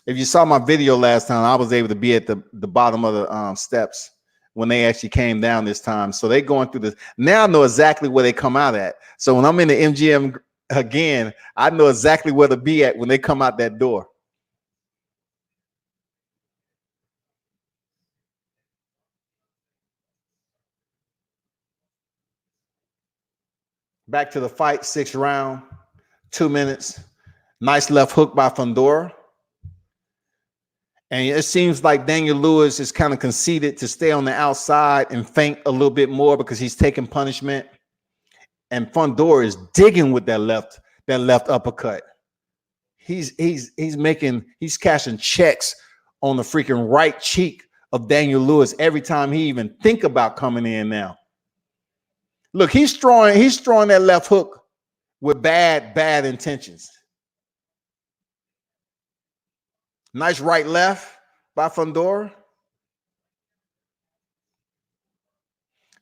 If you saw my video last time, I was able to be at the bottom of the steps when they actually came down this time. So they going through this. Now I know exactly where they come out at. So when I'm in the MGM again, I know exactly where to be at when they come out that door. Back to the fight, 6th round, 2 minutes. Nice left hook by Fundora. And it seems like Daniel Lewis is kind of conceded to stay on the outside and feint a little bit more because he's taking punishment. And Fundora is digging with that left uppercut. He's cashing checks on the freaking right cheek of Daniel Lewis every time he even think about coming in now. Look, he's throwing that left hook with bad intentions. Nice right left by Fundora.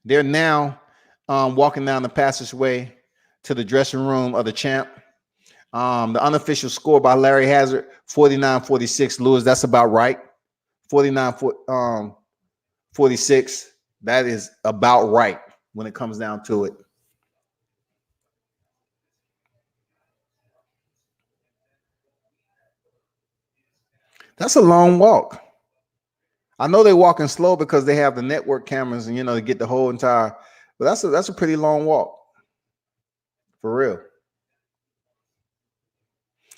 They're now walking down the passageway to the dressing room of the champ. The unofficial score by Larry Hazard, 49-46. Lewis, that's about right. 49-46. That is about right when it comes down to it. That's a long walk. I know they're walking slow because they have the network cameras and to get the whole entire, but that's a pretty long walk. For real.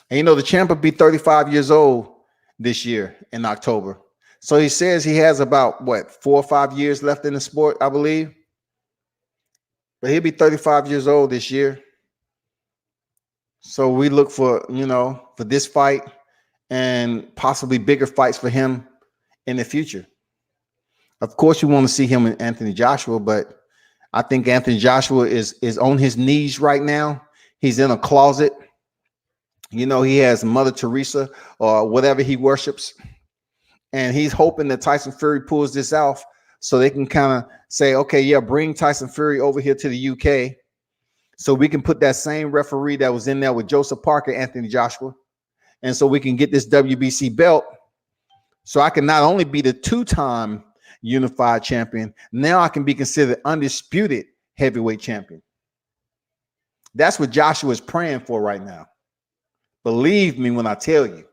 And the champ will be 35 years old this year in October. So he says he has about 4 or 5 years left in the sport, I believe. But he'll be 35 years old this year. So we look for, for this fight and possibly bigger fights for him in the future. Of course, you want to see him and Anthony Joshua, but I think Anthony Joshua is on his knees right now. He's in a closet. He has Mother Teresa or whatever he worships. And he's hoping that Tyson Fury pulls this off so they can kind of say, okay, yeah, bring Tyson Fury over here to the UK so we can put that same referee that was in there with Joseph Parker, Anthony Joshua. And so we can get this WBC belt so I can not only be the 2-time unified champion, now I can be considered undisputed heavyweight champion. That's what Joshua is praying for right now. Believe me when I tell you.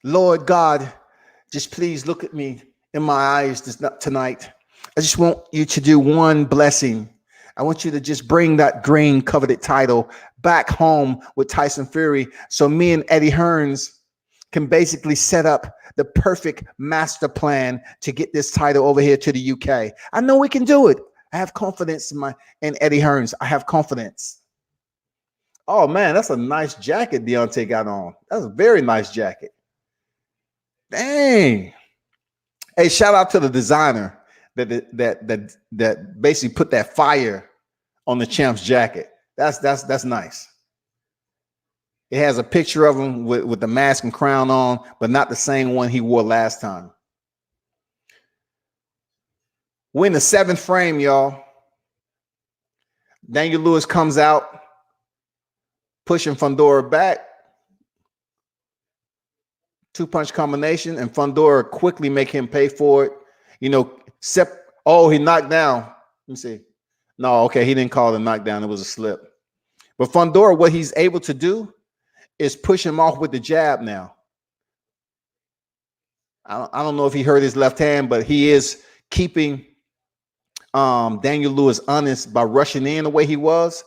Lord God, just please look at me in my eyes tonight. I just want you to do one blessing. I want you to just bring that green coveted title back home with Tyson Fury, so me and Eddie Hearns can basically set up the perfect master plan to get this title over here to the UK. I know we can do it. I have confidence in Eddie Hearns. I have confidence. Oh man, that's a nice jacket Deontay got on. That's a very nice jacket. Dang. Hey, shout out to the designer that basically put that fire on the champ's jacket. That's nice. It has a picture of him with the mask and crown on, but not the same one he wore last time. We're in the 7th frame, y'all. Daniel Lewis comes out, pushing Fundora back. 2-punch combination, and Fundora quickly make him pay for it. You know, he knocked down. Let me see. No, okay, he didn't call the knockdown. It was a slip. But Fundora, what he's able to do is push him off with the jab now. I don't know if he hurt his left hand, but he is keeping Daniel Lewis honest by rushing in the way he was,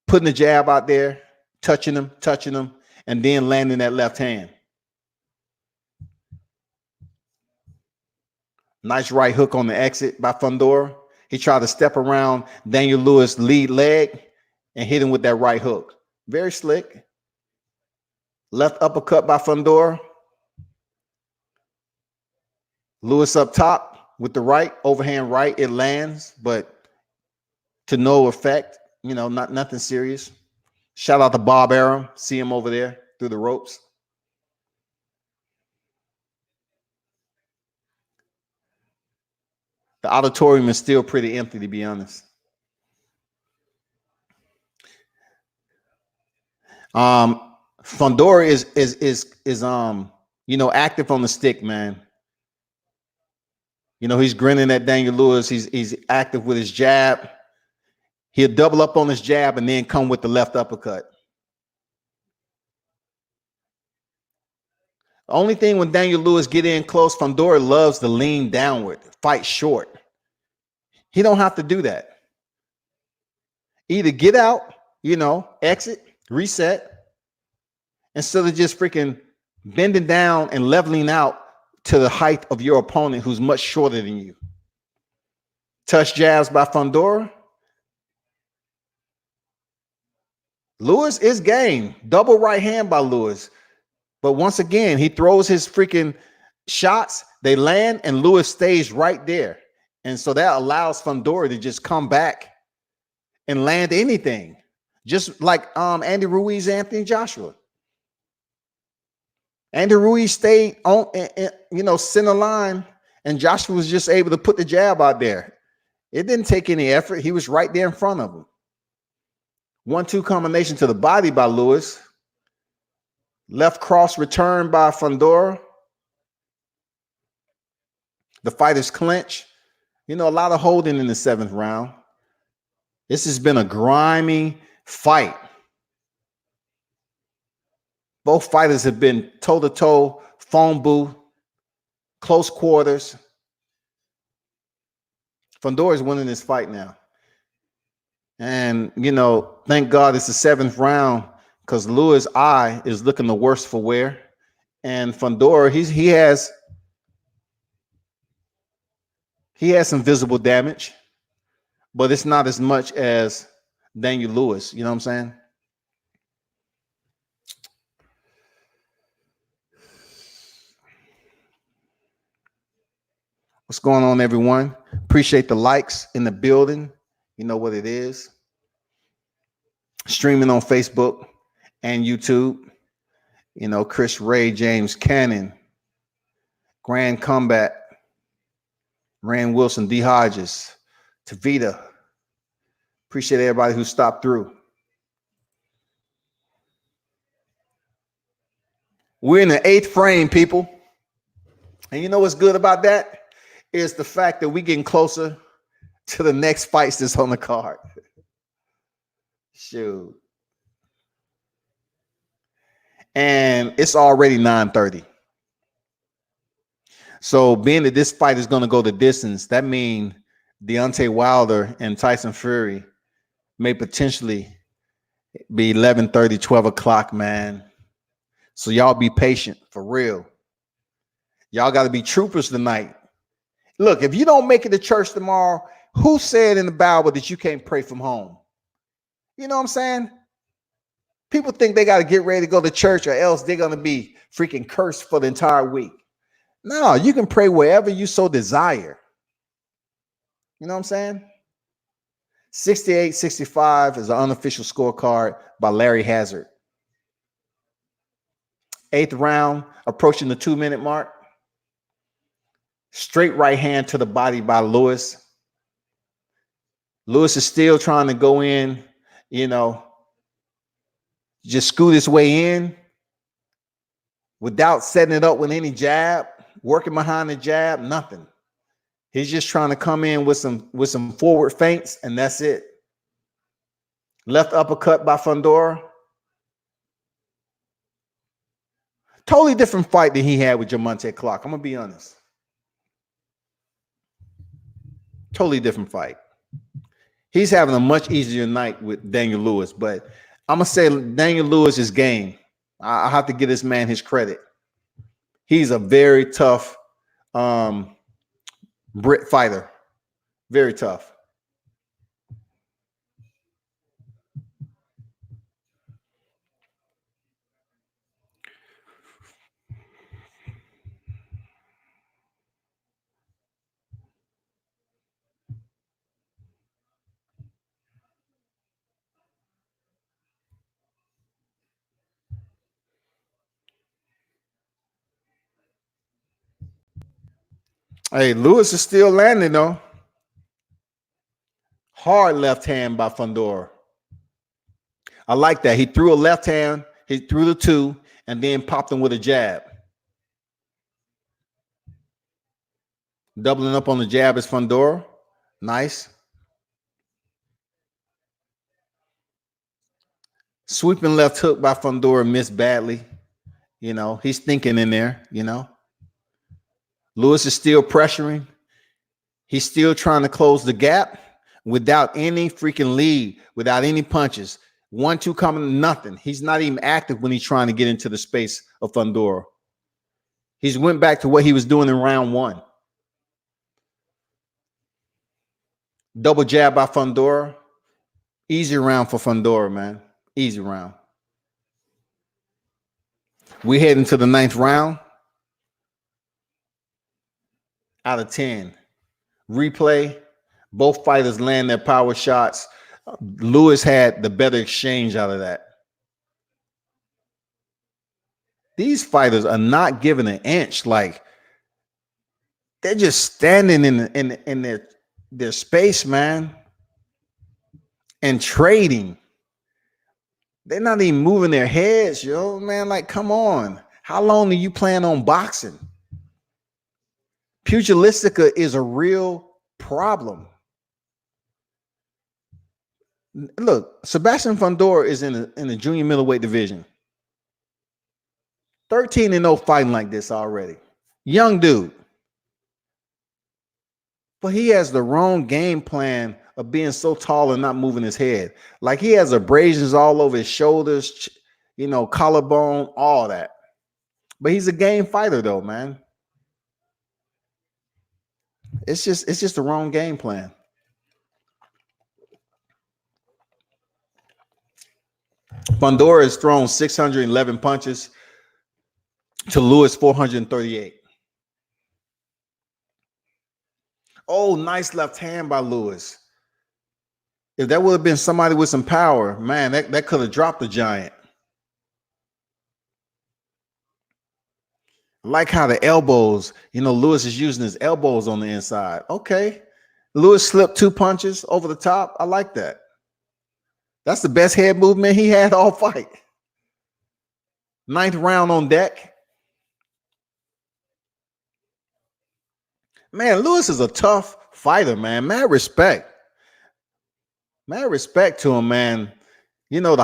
putting the jab out there, touching him, and then landing that left hand. Nice right hook on the exit by Fundora. He tried to step around Daniel Lewis' lead leg and hit him with that right hook. Very slick. Left uppercut by Fundora. Lewis up top with the right, overhand right. It lands, but to no effect. You know, nothing serious. Shout out to Bob Arum. See him over there through the ropes. The auditorium is still pretty empty, to be honest. Fundora is you know, active on the stick, man. You know, he's grinning at Daniel Lewis. He's active with his jab. He'll double up on his jab and then come with the left uppercut. The only thing when Daniel Lewis get in close, Fundora loves to lean downward, fight short. He don't have to do that. Either get out, you know, exit, reset, instead of just freaking bending down and leveling out to the height of your opponent who's much shorter than you. Touch jabs by Fundora. Lewis is game. Double right hand by Lewis. But once again, he throws his freaking shots. They land and Lewis stays right there. And so that allows Fundora to just come back and land anything. Just like Andy Ruiz, Anthony Joshua. Andy Ruiz stayed on, you know, center line, and Joshua was just able to put the jab out there. It didn't take any effort. He was right there in front of him. 1-2 combination to the body by Lewis. Left cross return by Fundora. The fighters clinch. You know, a lot of holding in the 7th round. This has been a grimy fight. Both fighters have been toe-to-toe, phone booth, close quarters. Fundora is winning this fight now. And, you know, thank God it's the 7th round, because Lewis' eye is looking the worse for wear. And Fundora, he has some visible damage, but it's not as much as Daniel Lewis. You know what I'm saying? What's going on, everyone? Appreciate the likes in the building. You know what it is. Streaming on Facebook and YouTube. You know, Chris Ray, James Cannon, Grand Combat, Rand Wilson, D. Hodges, Tavita. Appreciate everybody who stopped through. We're in the 8th frame, people. And you know what's good about that? Is the fact that we're getting closer to the next fights that's on the card. Shoot. And it's already 9:30. So being that this fight is going to go the distance, that means Deontay Wilder and Tyson Fury may potentially Be 11:30, 12 o'clock, man. So y'all be patient for real. Y'all got to be troopers tonight. Look, if you don't make it to church tomorrow, who said in the Bible that you can't pray from home? You know what I'm saying? People think they got to get ready to go to church or else they're going to be freaking cursed for the entire week. No, you can pray wherever you so desire. You know what I'm saying? 68-65 is an unofficial scorecard by Larry Hazard. 8th round, approaching the 2-minute mark. Straight right hand to the body by Lewis. Lewis is still trying to go in, just scoot his way in without setting it up with any jab, working behind the jab, nothing. He's just trying to come in with some forward feints, and that's it. Left uppercut by Fundora. Totally different fight than he had with Jamonte Clark. I'm going to be honest. Totally different fight. He's having a much easier night with Daniel Lewis, but I'm going to say Daniel Lewis is game. I have to give this man his credit. He's a very tough Brit fighter. Very tough. Hey, Lewis is still landing though. Hard left hand by Fundora. I like that. He threw a left hand, he threw the 2, and then popped him with a jab. Doubling up on the jab is Fundora. Nice. Sweeping left hook by Fundora missed badly. He's thinking in there, Lewis is still pressuring. He's still trying to close the gap without any freaking lead, without any punches. 1-2 coming, nothing. He's not even active when he's trying to get into the space of Fundora. He's went back to what he was doing in round 1. Double jab by Fundora. Easy round for Fundora, man. Easy round. We head into the 9th round. Out of 10. Replay. Both fighters land their power shots. Lewis had the better exchange out of that. These fighters are not giving an inch. Like, they're just standing in their space, man, and trading. They're not even moving their heads, yo, man. Like, come on. How long do you plan on boxing? Pugilistica is a real problem. Look, Sebastian Fundora is in the junior middleweight division. 13-0 fighting like this already. Young dude. But he has the wrong game plan of being so tall and not moving his head. Like, he has abrasions all over his shoulders, collarbone, all that. But he's a game fighter though, man. It's just the wrong game plan. Fundora has thrown 611 punches to Lewis 438. Oh, nice left hand by Lewis. If that would have been somebody with some power, man, that could have dropped the giant. I like how the elbows, Lewis is using his elbows on the inside. Okay. Lewis slipped 2 punches over the top. I like that. That's the best head movement he had all fight. 9th round on deck. Man, Lewis is a tough fighter, man. Mad respect. Mad respect to him, man. The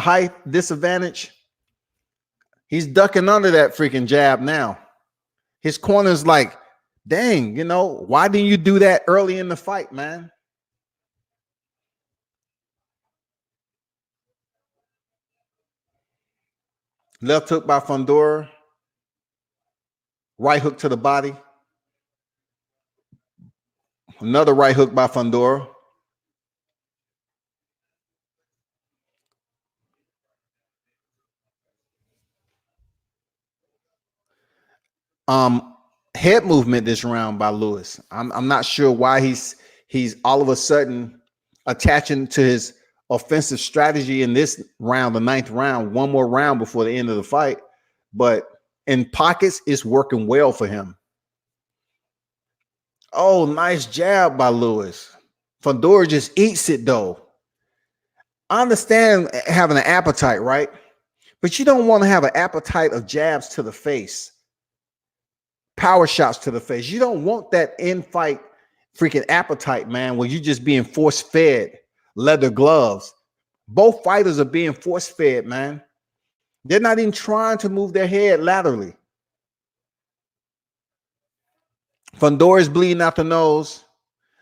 height disadvantage. He's ducking under that freaking jab now. His corner's like, dang, why didn't you do that early in the fight, man? Left hook by Fundora. Right hook to the body. Another right hook by Fundora. Head movement this round by Lewis. I'm not sure why he's all of a sudden attaching to his offensive strategy in this round, the 9th round, one more round before the end of the fight. But in pockets, it's working well for him. Oh, nice jab by Lewis. Fundora just eats it though. I understand having an appetite, right? But you don't want to have an appetite of jabs to the face, power shots to the face. You don't want that in-fight freaking appetite, man, where you just being force-fed leather gloves. Both fighters are being force-fed, man. They're not even trying to move their head laterally. Fundora is bleeding out the nose.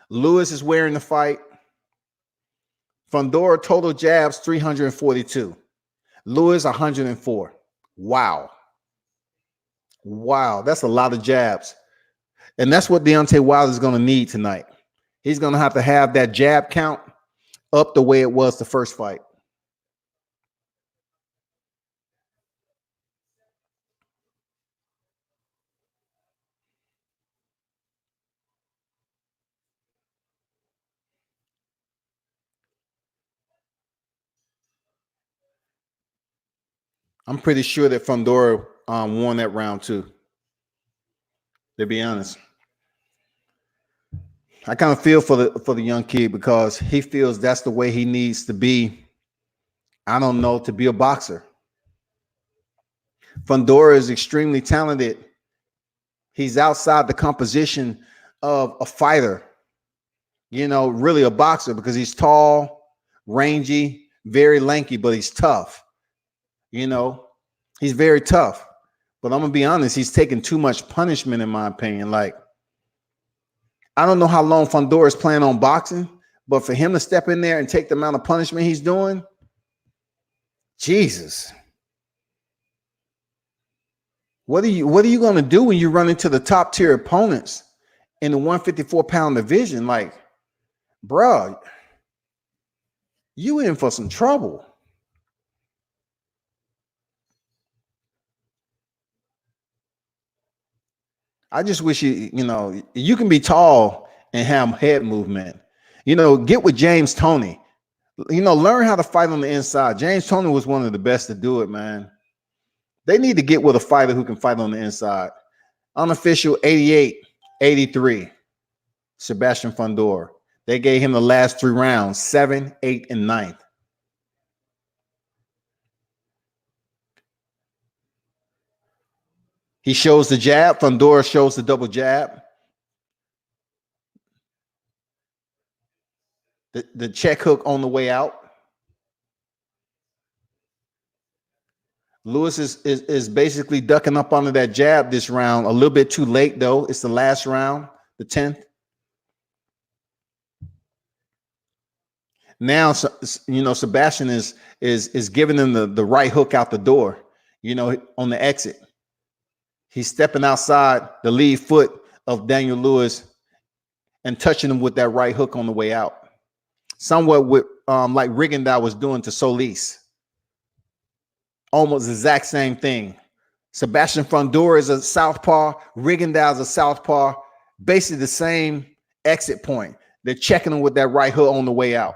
Lewis is wearing the fight. Fundora total jabs 342. Lewis 104. Wow. Wow, that's a lot of jabs. And that's what Deontay Wilder is going to need tonight. He's going to have that jab count up the way it was the first fight. I'm pretty sure that Fundora won that round too, to be honest. I kind of feel for the young kid because he feels that's the way he needs to be. I don't know, to be a boxer. Fundora is extremely talented. He's outside the composition of a fighter, you know, really a boxer, because he's tall, rangy, very lanky, but he's tough. You know, he's very tough. But I'm going to be honest, he's taking too much punishment, in my opinion. Like, I don't know how long Fundora is planning on boxing, but for him to step in there and take the amount of punishment he's doing, Jesus. What are you going to do when you run into the top tier opponents in the 154-pound division? Like, bro, you in for some trouble. I just wish you know, you can be tall and have head movement. You know, get with James Toney. You know, learn how to fight on the inside. James Toney was one of the best to do it, man. They need to get with a fighter who can fight on the inside. Unofficial 88-83, Sebastian Fundora. They gave him the last 3 rounds, 7, 8, and 9th. He shows the jab. Fundora shows the double jab. The check hook on the way out. Lewis is basically ducking up under that jab this round. A little bit too late, though. It's the last round, the 10th. Now, you know, Sebastian is giving him the right hook out the door, you know, on the exit. He's stepping outside the lead foot of Daniel Lewis and touching him with that right hook on the way out. Somewhat with like Rigondeaux was doing to Solis. Almost the exact same thing. Sebastian Fundora is a southpaw. Rigondeaux is a southpaw. Basically the same exit point. They're checking him with that right hook on the way out.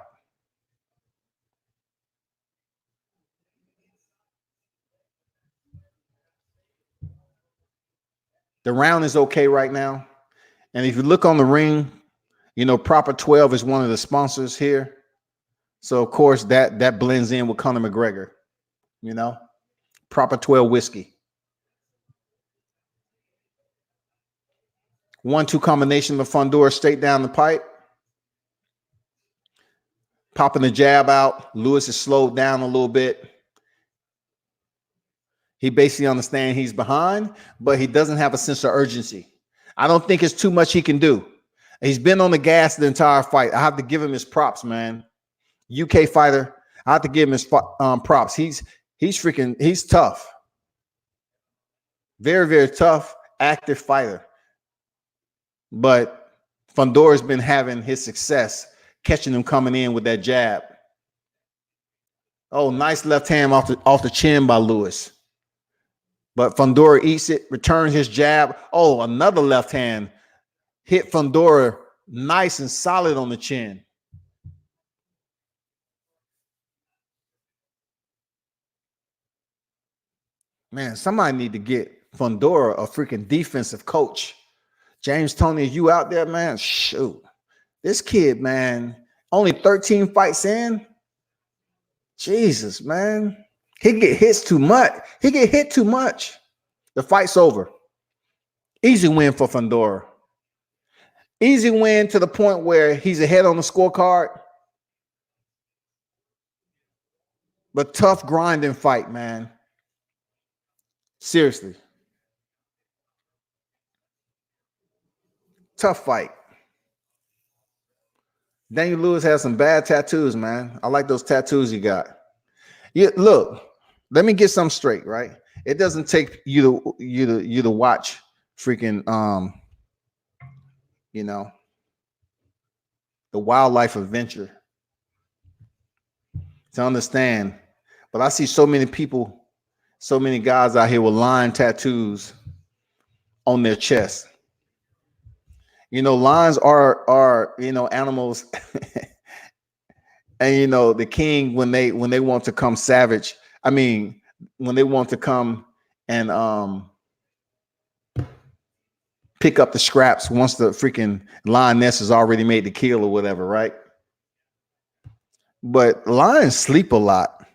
The round is okay right now. And if you look on the ring, you know, Proper 12 is one of the sponsors here. So, of course, that blends in with Conor McGregor, you know, Proper 12 whiskey. 1-2 combination of Fundora straight down the pipe. Popping the jab out. Lewis is slowed down a little bit. He basically understands he's behind, but he doesn't have a sense of urgency. I don't think it's too much he can do. He's been on the gas the entire fight. I have to give him his props, man. UK fighter. I have to give him his props. He's tough. Very, very tough, active fighter. But Fundora has been having his success, catching him coming in with that jab. Oh, nice left hand off the chin by Lewis. But Fundora eats it, returns his jab. Oh, another left hand hit Fundora nice and solid on the chin. Man, somebody need to get Fundora a freaking defensive coach. James Toney, you out there, man? Shoot. This kid, man, only 13 fights in. Jesus, man. He get hits too much. He get hit too much. The fight's over. Easy win for Fundora. Easy win to the point where he's ahead on the scorecard. But tough grinding fight, man. Seriously. Tough fight. Daniel Lewis has some bad tattoos, man. I like those tattoos you got. Look, let me get something straight, right? It doesn't take you to watch freaking the wildlife adventure to understand. But I see so many people, so many guys out here with lion tattoos on their chest. Lions are animals. And the king, when they want to come savage, when they want to come and pick up the scraps once the freaking lioness is already made to kill or whatever, right? But lions sleep a lot.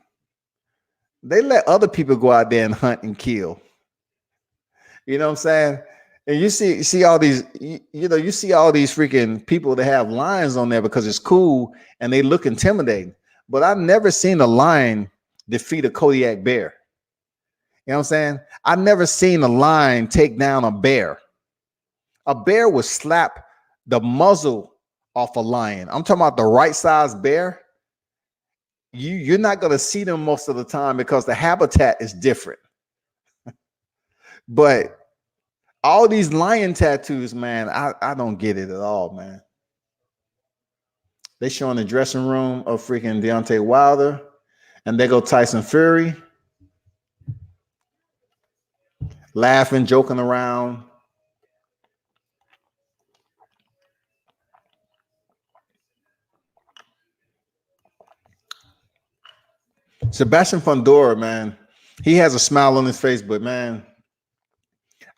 They let other people go out there and hunt and kill. You know what I'm saying? And you see all these, you see all these freaking people that have lions on there because it's cool and they look intimidating. But I've never seen a lion defeat a Kodiak bear. You know what I'm saying? I've never seen a lion take down a bear. A bear would slap the muzzle off a lion. I'm talking about the right size bear. You're not going to see them most of the time because the habitat is different. But all these lion tattoos, man, I don't get it at all, man. They show in the dressing room of freaking Deontay Wilder, and they go Tyson Fury, laughing, joking around. Sebastian Fundora, man, he has a smile on his face, but man,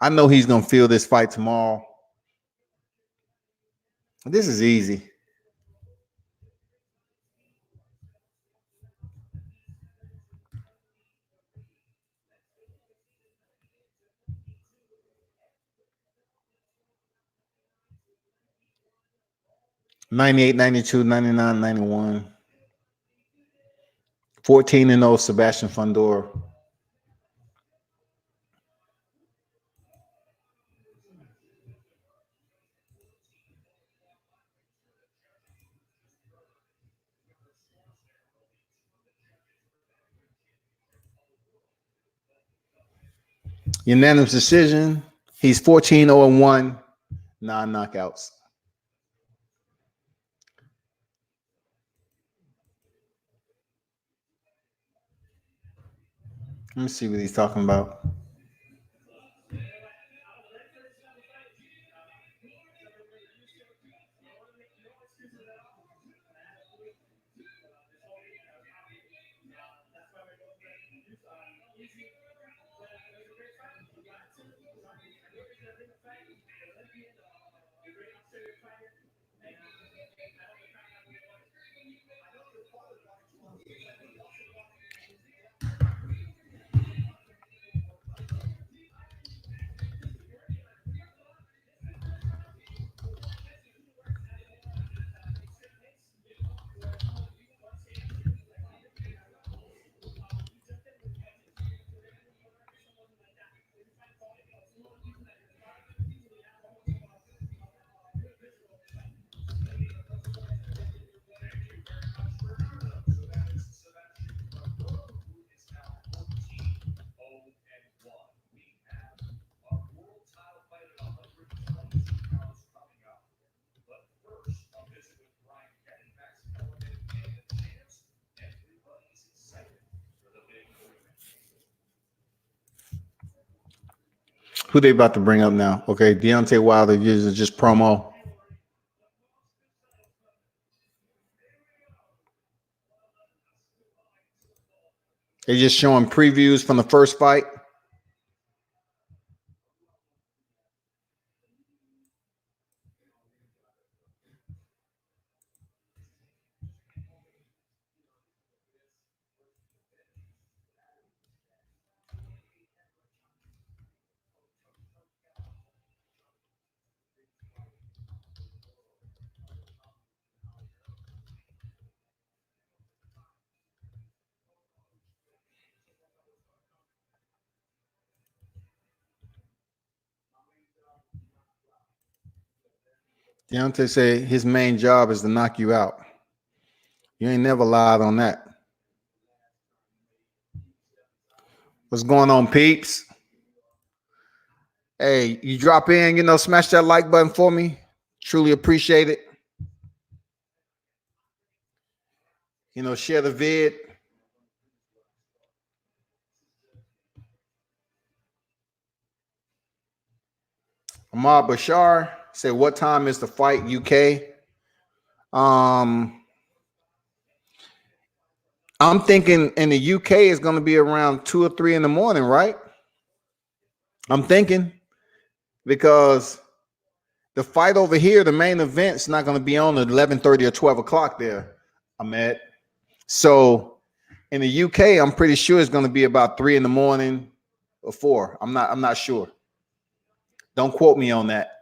I know he's gonna feel this fight tomorrow. This is easy. '98, '92, '99, '91. 14-0 Sebastian Fundora. Unanimous decision. He's 14-0-1, 9 knockouts. Let me see what he's talking about. Who they about to bring up now? Okay, Deontay Wilder uses just promo. They're just showing previews from the first fight. Deontay say his main job is to knock you out. You ain't never lied on that. What's going on, peeps? Hey, you drop in, smash that like button for me. Truly appreciate it. Share the vid. Ahmad Bashar said, what time is the fight, UK? I'm thinking in the UK is going to be around 2 or 3 in the morning, right? I'm thinking, because the fight over here, the main event's not going to be on at 11:30 or 12 o'clock there, Ahmed. So in the UK, I'm pretty sure it's going to be about 3 in the morning or 4. I'm not sure. Don't quote me on that.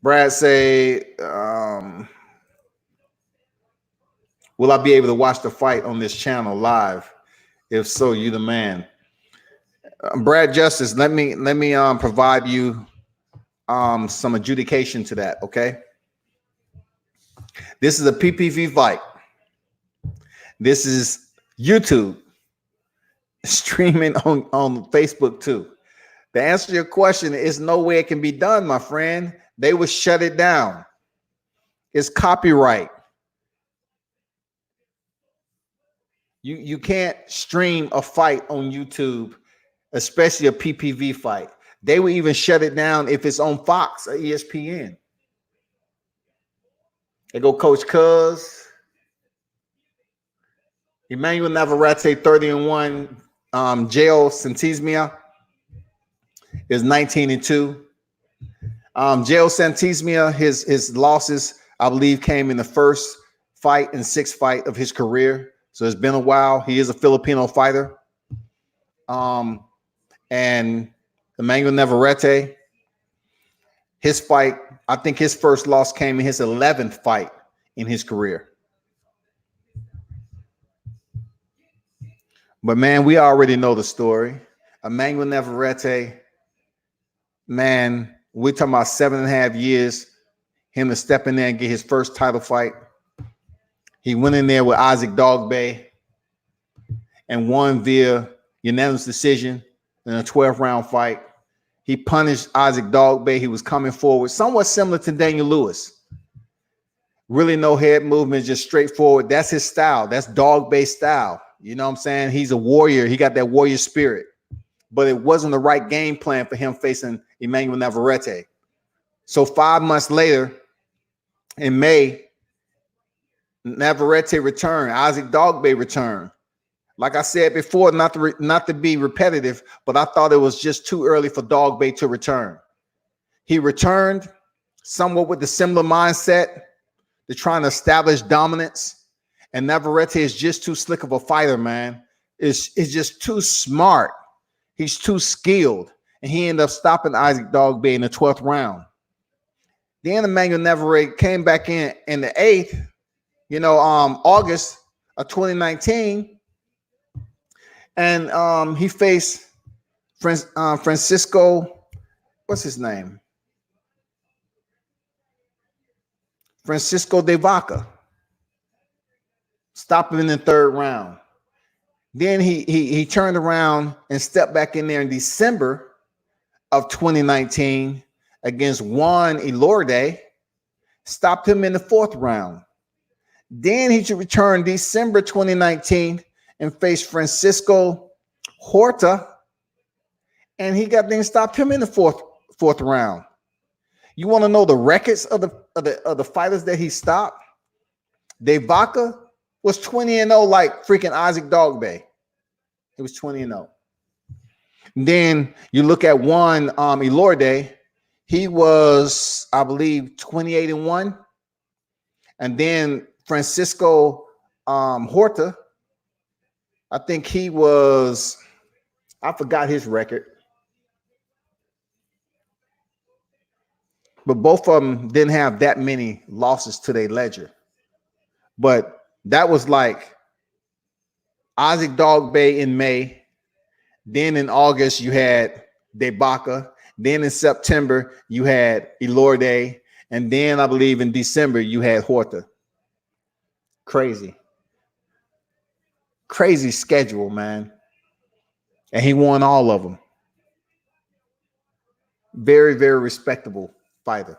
Brad say, will I be able to watch the fight on this channel live? If so, you the man. Brad Justice, let me provide you some adjudication to that, okay? This is a PPV fight. This is YouTube streaming on Facebook too. To answer your question, is no way it can be done, my friend. They will shut it down. It's copyright. You can't stream a fight on YouTube, especially a PPV fight. They will even shut it down if it's on Fox or ESPN. They go Coach Cuz. Emmanuel Navarrete, 30-1. Joel Santismia is 19-2. Joel Santismia, his losses, I believe, came in the first fight and 6th fight of his career. So it's been a while. He is a Filipino fighter. And Emmanuel Navarrete, his fight, I think his first loss came in his 11th fight in his career. But man, we already know the story. Emmanuel Navarrete, man, we're talking about 7.5 years, him to step in there and get his first title fight. He went in there with Isaac Dogboe and won via unanimous decision in a 12-round fight. He punished Isaac Dogboe. He was coming forward, somewhat similar to Daniel Lewis. Really no head movement, just straightforward. That's his style. That's Dogboe style. You know what I'm saying? He's a warrior. He got that warrior spirit. But it wasn't the right game plan for him facing Emmanuel Navarrete. So 5 months later, in May, Navarrete returned. Isaac Dogboe returned. Like I said before, not to be repetitive, but I thought it was just too early for Dogboe to return. He returned somewhat with the similar mindset. They're trying to establish dominance. And Navarrete is just too slick of a fighter, man. Is just too smart. He's too skilled. And he ended up stopping Isaac Dogboe in the 12th round. Then Emmanuel Navarrete came back in the 8th, August of 2019. And he faced Francisco, what's his name? Francisco de Vaca. Stopped him in the 3rd round. Then he turned around and stepped back in there in December of 2019 against Juan Elorde. Stopped him in the 4th round. Then he should return December 2019 and face Francisco Horta, and he got then stopped him in the fourth round. You want to know the records of the fighters that he stopped? Dave Vaca was 20-0 like freaking Isaac Dogboe. He was 20-0. Then you look at one Elorde, he was, I believe, 28-1. And then Francisco Horta, I think he was, I forgot his record. But both of them didn't have that many losses to their ledger. But that was like Isaac Dogboe in May. Then in August, you had Debaka. Then in September, you had Elorde. And then I believe in December, you had Horta. Crazy. Crazy schedule, man. And he won all of them. Very, very respectable fighter.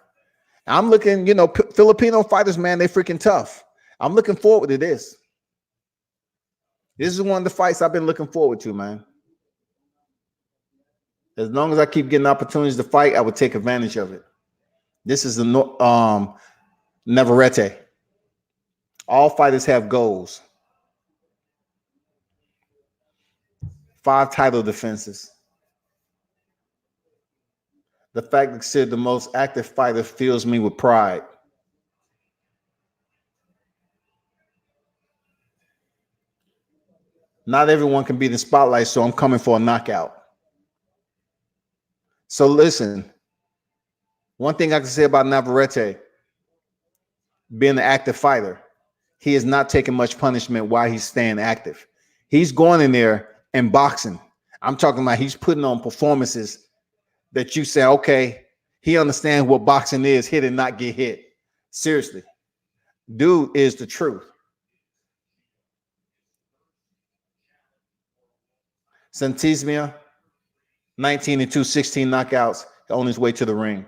I'm looking, Filipino fighters, man, they freaking tough. I'm looking forward to this. This is one of the fights I've been looking forward to, man. As long as I keep getting opportunities to fight, I would take advantage of it. This is the Navarrete. All fighters have goals. 5 title defenses. The fact that considered the most active fighter fills me with pride. Not everyone can be in the spotlight, so I'm coming for a knockout. So listen, one thing I can say about Navarrete, being an active fighter, he is not taking much punishment while he's staying active. He's going in there and boxing. I'm talking about he's putting on performances that you say, okay, he understands what boxing is, hit and not get hit. Seriously, dude is the truth. Santismia, 19-2, 16 knockouts on his way to the ring.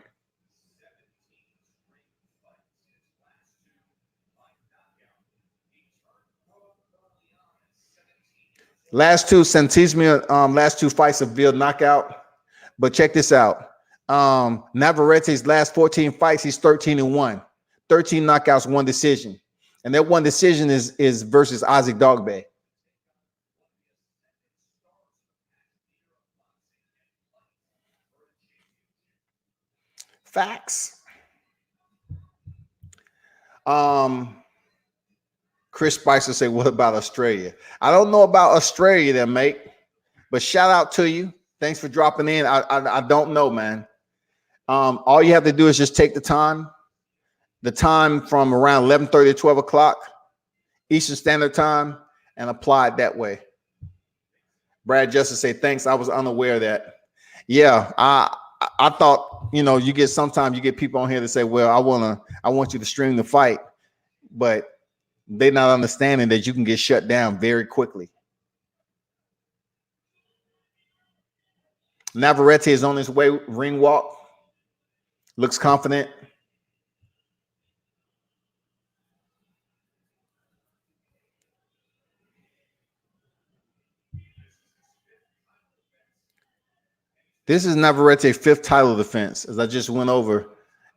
Last two Santismia, last 2 fights of via knockout. But check this out. Navarrete's last 14 fights, he's 13-1. 13 knockouts, 1 decision. And that 1 decision is versus Isaac Dogboe. Facts. Chris Spicer say, what about Australia? I don't know about Australia there, mate. But shout out to you. Thanks for dropping in. I don't know, man. All you have to do is just take the time from around 11:30 to 12 o'clock Eastern Standard Time and apply it that way. Brad Justice say, thanks. I was unaware of that. Yeah, I thought, sometimes you get people on here that say, well, I want you to stream the fight, but they're not understanding that you can get shut down very quickly. Navarrete is on his way, ring walk. Looks confident. This is Navarrete's 5th title defense. As I just went over,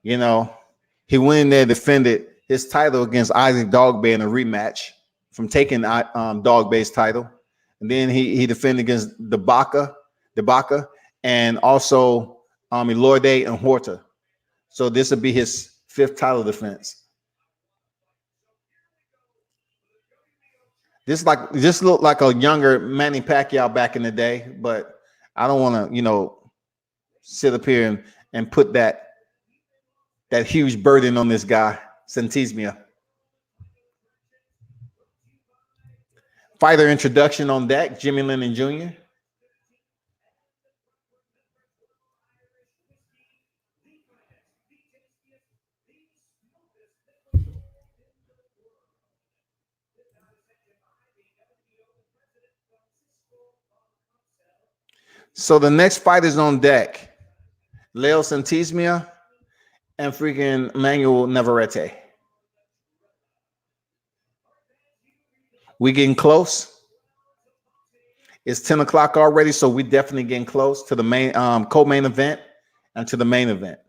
he went in there, defended his title against Isaac Dogboe in a rematch from taking Dogboe's title. And then he defended against Debaka, and also Elorde and Horta. So this would be his 5th title defense. This looked like a younger Manny Pacquiao back in the day, but I don't want to, sit up here and put that huge burden on this guy, Santismia. Fighter introduction on deck, Jimmy Lennon Jr. So the next fight is on deck. Leo Santismia and freaking Manuel Navarrete. We getting close. It's 10 o'clock already, so we definitely getting close to the main co-main event and to the main event.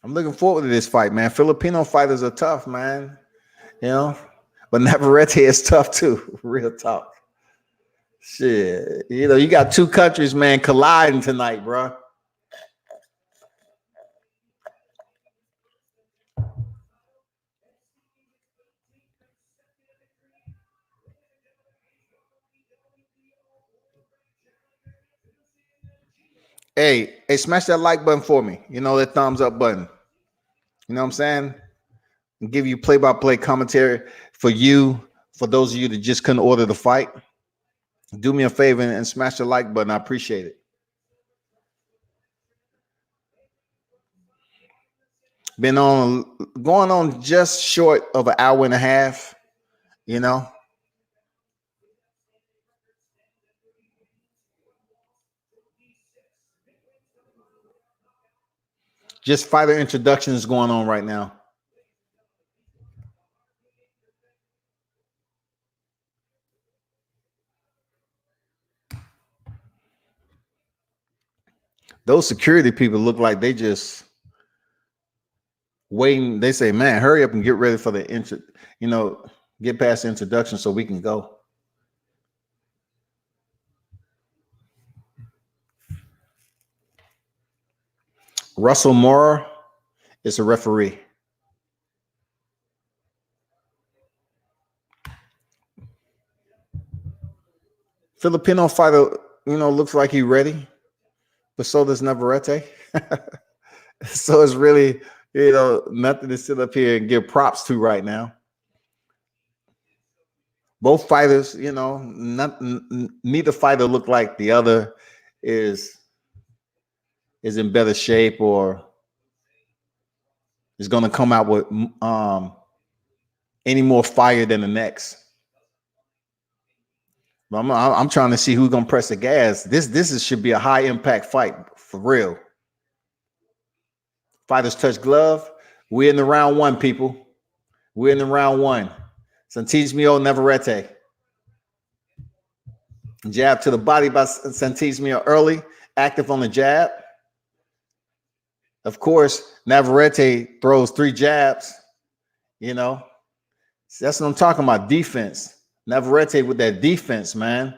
I'm looking forward to this fight, man. Filipino fighters are tough, man. You know, but Navarrete is tough too. Real talk. Shit, you got two countries, man, colliding tonight, bro. Hey, smash that like button for me. That thumbs up button. You know what I'm saying? And give you play-by-play commentary for you. For those of you that just couldn't order the fight, do me a favor and smash the like button. I appreciate it. Been going on just short of an hour and a half. You know, just fighter introductions going on right now. Those security people look like they just waiting. They say, "Man, hurry up and get ready for the intro. Get past the introduction so we can go." Russell Moore is a referee. Filipino fighter, looks like he's ready, but so does Navarrete. So it's really, nothing to sit up here and give props to right now. Both fighters, neither fighter look like the other is in better shape or is going to come out with any more fire than the next. I'm trying to see who's going to press the gas. This should be a high impact fight for real. Fighters touch glove. We're in the round one, people. We're in the round one. Santismio Navarrete. Jab to the body by Santismio early, active on the jab. Of course, Navarrete throws 3 jabs. That's what I'm talking about, defense. Navarrete with that defense, man.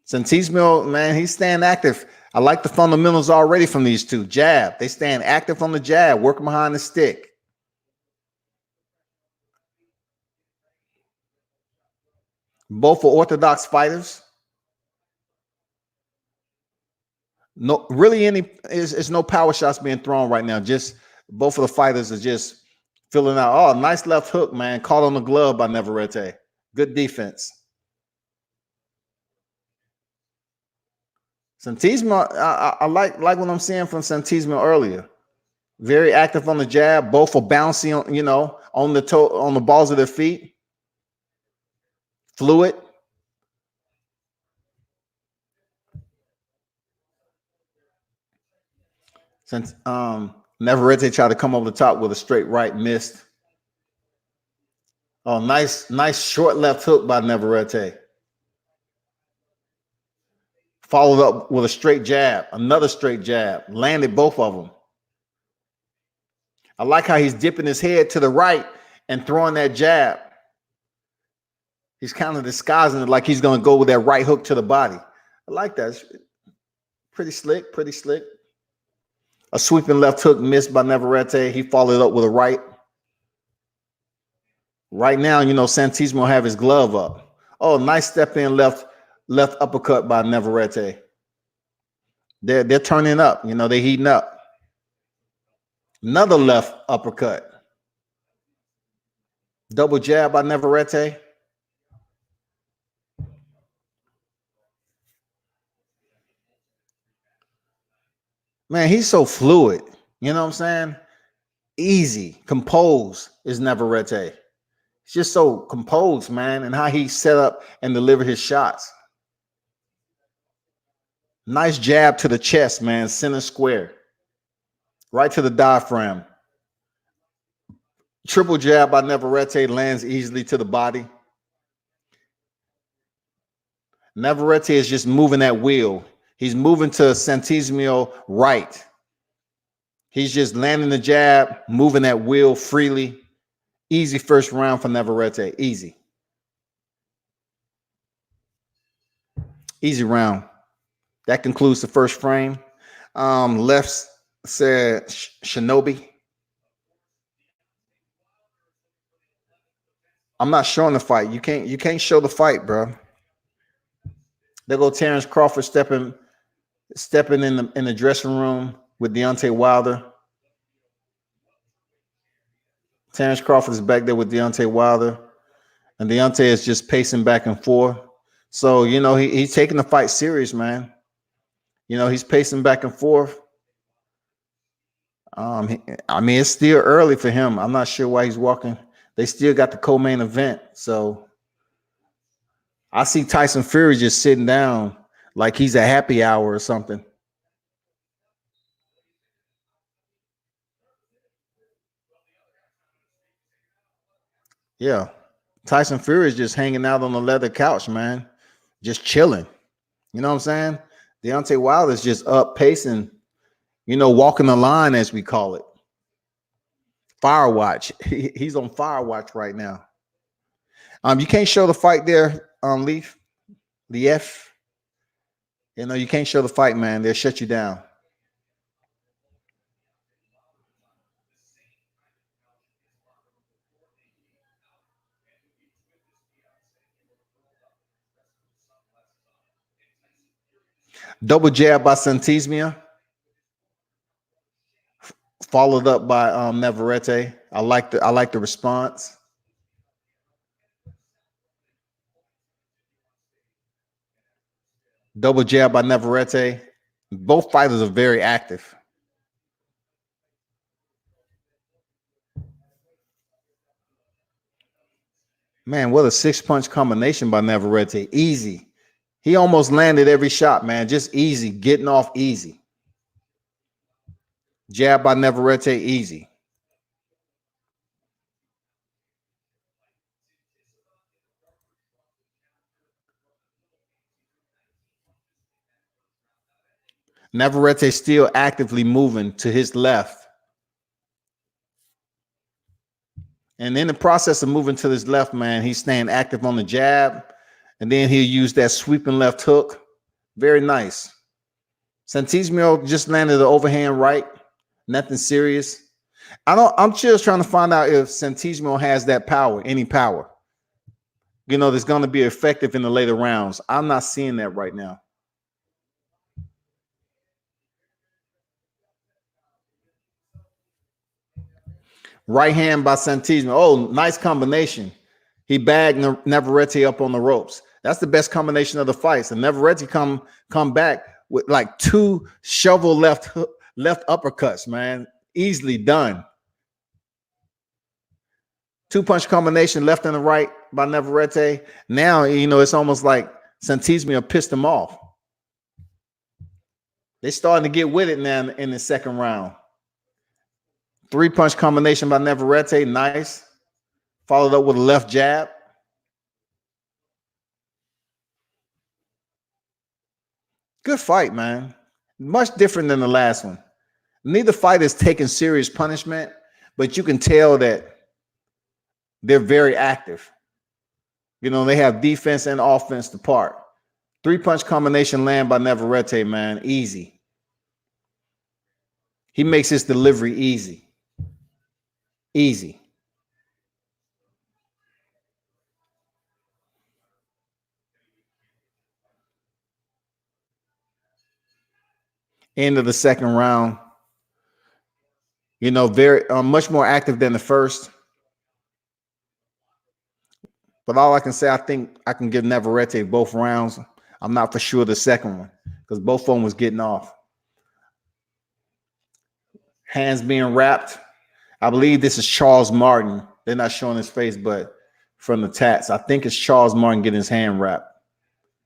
Santismio, man, he's staying active. I like the fundamentals already from these two. Jab. They stand active on the jab, working behind the stick. Both are orthodox fighters. No, really, is no power shots being thrown right now. Just both of the fighters are just filling out. Oh, nice left hook, man. Caught on the glove by Navarrete. Good defense. Santismio, I like what I'm seeing from Santismio earlier. Very active on the jab. Both are bouncing, on the toe, on the balls of their feet. Fluid. Since Navarrete tried to come over the top with a straight right, missed. Oh, nice short left hook by Navarrete. Followed up with a straight jab, another straight jab, landed both of them. I like how he's dipping his head to the right and throwing that jab. He's kind of disguising it like he's going to go with that right hook to the body. I like that. It's pretty slick, pretty slick. A sweeping left hook missed by Navarrete. He followed up with a right. Right now, Santismo have his glove up. Oh, nice step in left uppercut by Navarrete. They're turning up. They're heating up. Another left uppercut. Double jab by Navarrete. Man, he's so fluid. You know what I'm saying? Easy, composed is Navarrete. He's just so composed, man, and how he set up and delivered his shots. Nice jab to the chest, man. Center square. Right to the diaphragm. Triple jab by Navarrete lands easily to the body. Navarrete is just moving that wheel. He's moving to Santismio right. He's just landing the jab, moving that wheel freely. Easy first round for Navarrete. Easy. Easy round. That concludes the first frame. Left said Shinobi. I'm not showing the fight. You can't show the fight, bro. There go Terrence Crawford stepping in the dressing room with Deontay Wilder. Terrence Crawford is back there with Deontay Wilder, and Deontay is just pacing back and forth. So he's taking the fight serious, man. He's pacing back and forth. It's still early for him. I'm not sure why he's walking. They still got the co-main event, so I see Tyson Fury just sitting down like he's a happy hour or something. Yeah, Tyson Fury is just hanging out on the leather couch, man, just chilling. You know what I'm saying? Deontay Wilder is just up pacing, walking the line, as we call it. Fire watch. He's on fire watch right now. You can't show the fight there, Leaf. The F. You can't show the fight, man. They'll shut you down. Double jab by Santismia, followed up by Navarrete. I like the response. Double jab by Navarrete. Both fighters are very active. Man, what a 6-punch combination by Navarrete. Easy. He almost landed every shot, man. Just easy, getting off easy. Jab by Navarrete, easy. Navarrete still actively moving to his left. And in the process of moving to his left, man, he's staying active on the jab. And then he'll use that sweeping left hook. Very nice. Santismio just landed the overhand right. Nothing serious. I'm just trying to find out if Santismio has that power, any power. That's going to be effective in the later rounds. I'm not seeing that right now. Right hand by Santismio. Oh, nice combination. He bagged Navarrete up on the ropes. That's the best combination of the fights. And Navarrete come back with like 2 shovel left uppercuts, man. Easily done. 2-punch combination left and the right by Navarrete. Now, it's almost like Santismio pissed him off. They're starting to get with it now in the second round. 3-punch combination by Navarrete. Nice. Followed up with a left jab. Good fight, man. Much different than the last one. Neither fight is taking serious punishment, but you can tell that they're very active. They have defense and offense to part. 3-punch combination land by Navarrete, man. Easy. He makes his delivery easy. Easy. End of the second round. Very much more active than the first. But all I can say, I think I can give Navarrete both rounds. I'm not for sure the second one because both of them was getting off. Hands being wrapped. I believe this is Charles Martin. They're not showing his face, but from the tats, I think it's Charles Martin getting his hand wrapped.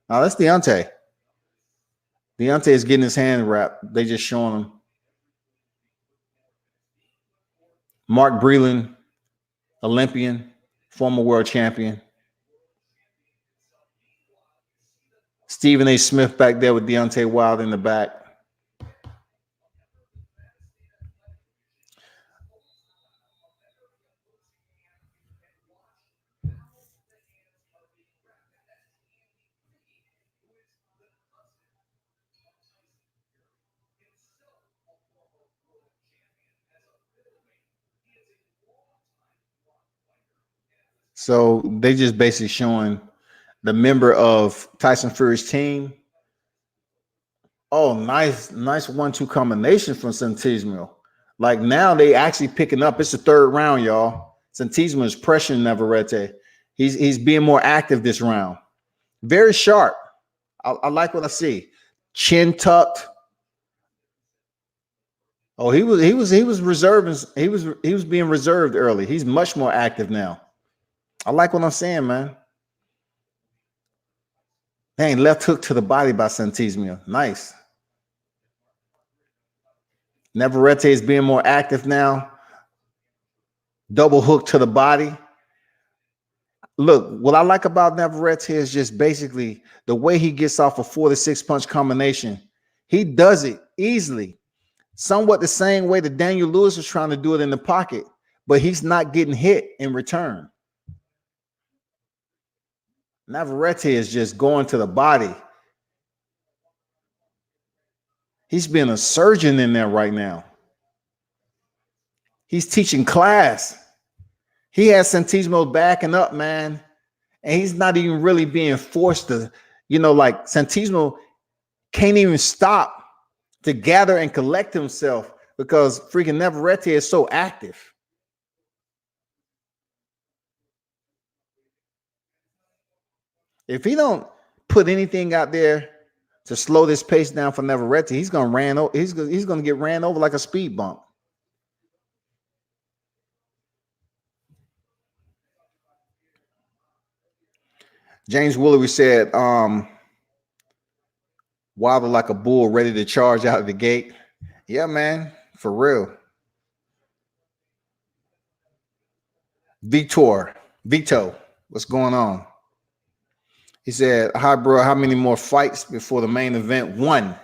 Now that's Deontay. Deontay is getting his hand wrapped. They just showing him. Mark Breland, Olympian, former world champion. Stephen A. Smith back there with Deontay Wilder in the back. So they just basically showing the member of Tyson Fury's team. Oh, nice 1-2 combination from Santisimo. Like now they actually picking up. It's the third round, y'all. Santisimo is pressuring Navarrete. He's being more active this round. Very sharp. I like what I see. Chin tucked. Oh, he was reserving. He was being reserved early. He's much more active now. I like what I'm saying, man. Dang, left hook to the body by Santisimo. Nice. Navarrete is being more active now. Double hook to the body. Look, what I like about Navarrete is just basically the way he gets off a 4 to 6 punch combination. He does it easily. Somewhat the same way that Daniel Lewis was trying to do it in the pocket, but he's not getting hit in return. Navarrete is just going to the body. He's being a surgeon in there right now. He's teaching class. He has Santisimo backing up, man. And he's not even really being forced to, like Santisimo can't even stop to gather and collect himself because freaking Navarrete is so active. If he don't put anything out there to slow this pace down for Navarrete, he's gonna get ran over like a speed bump. James Woolery said, Wilder like a bull ready to charge out of the gate. Yeah, man, for real. Vito, what's going on? He said, hi, bro, how many more fights before the main event? 1.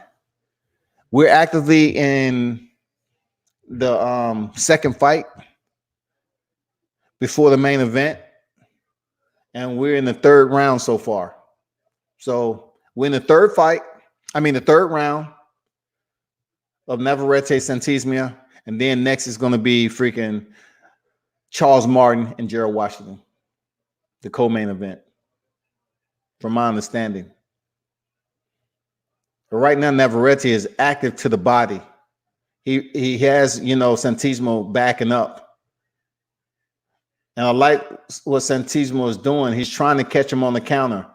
We're actively in the second fight before the main event, and we're in the third round so far. So we're in the third round of Navarrete Santisimo, and then next is going to be freaking Charles Martin and Gerald Washington, the co-main event, from my understanding. But right now, Navarrete is active to the body. He has, Santisimo backing up. And I like what Santisimo is doing. He's trying to catch him on the counter.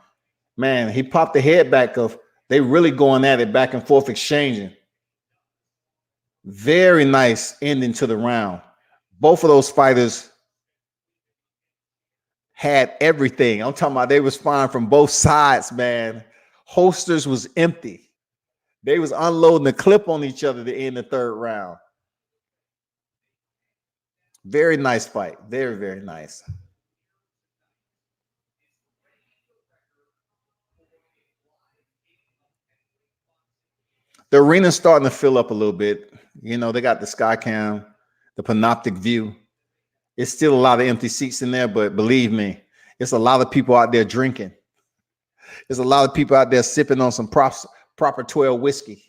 Man, he popped the head back of. They really going at it, back and forth, exchanging. Very nice ending to the round. Both of those fighters had everything. I'm talking about they was firing from both sides, man. Holsters was empty. They was unloading the clip on each other to end the third round. Very nice fight. Very, very nice. The arena's starting to fill up a little bit. They got the Skycam, the Panoptic View. It's still a lot of empty seats in there, but believe me, it's a lot of people out there drinking. There's a lot of people out there sipping on some proper 12 whiskey.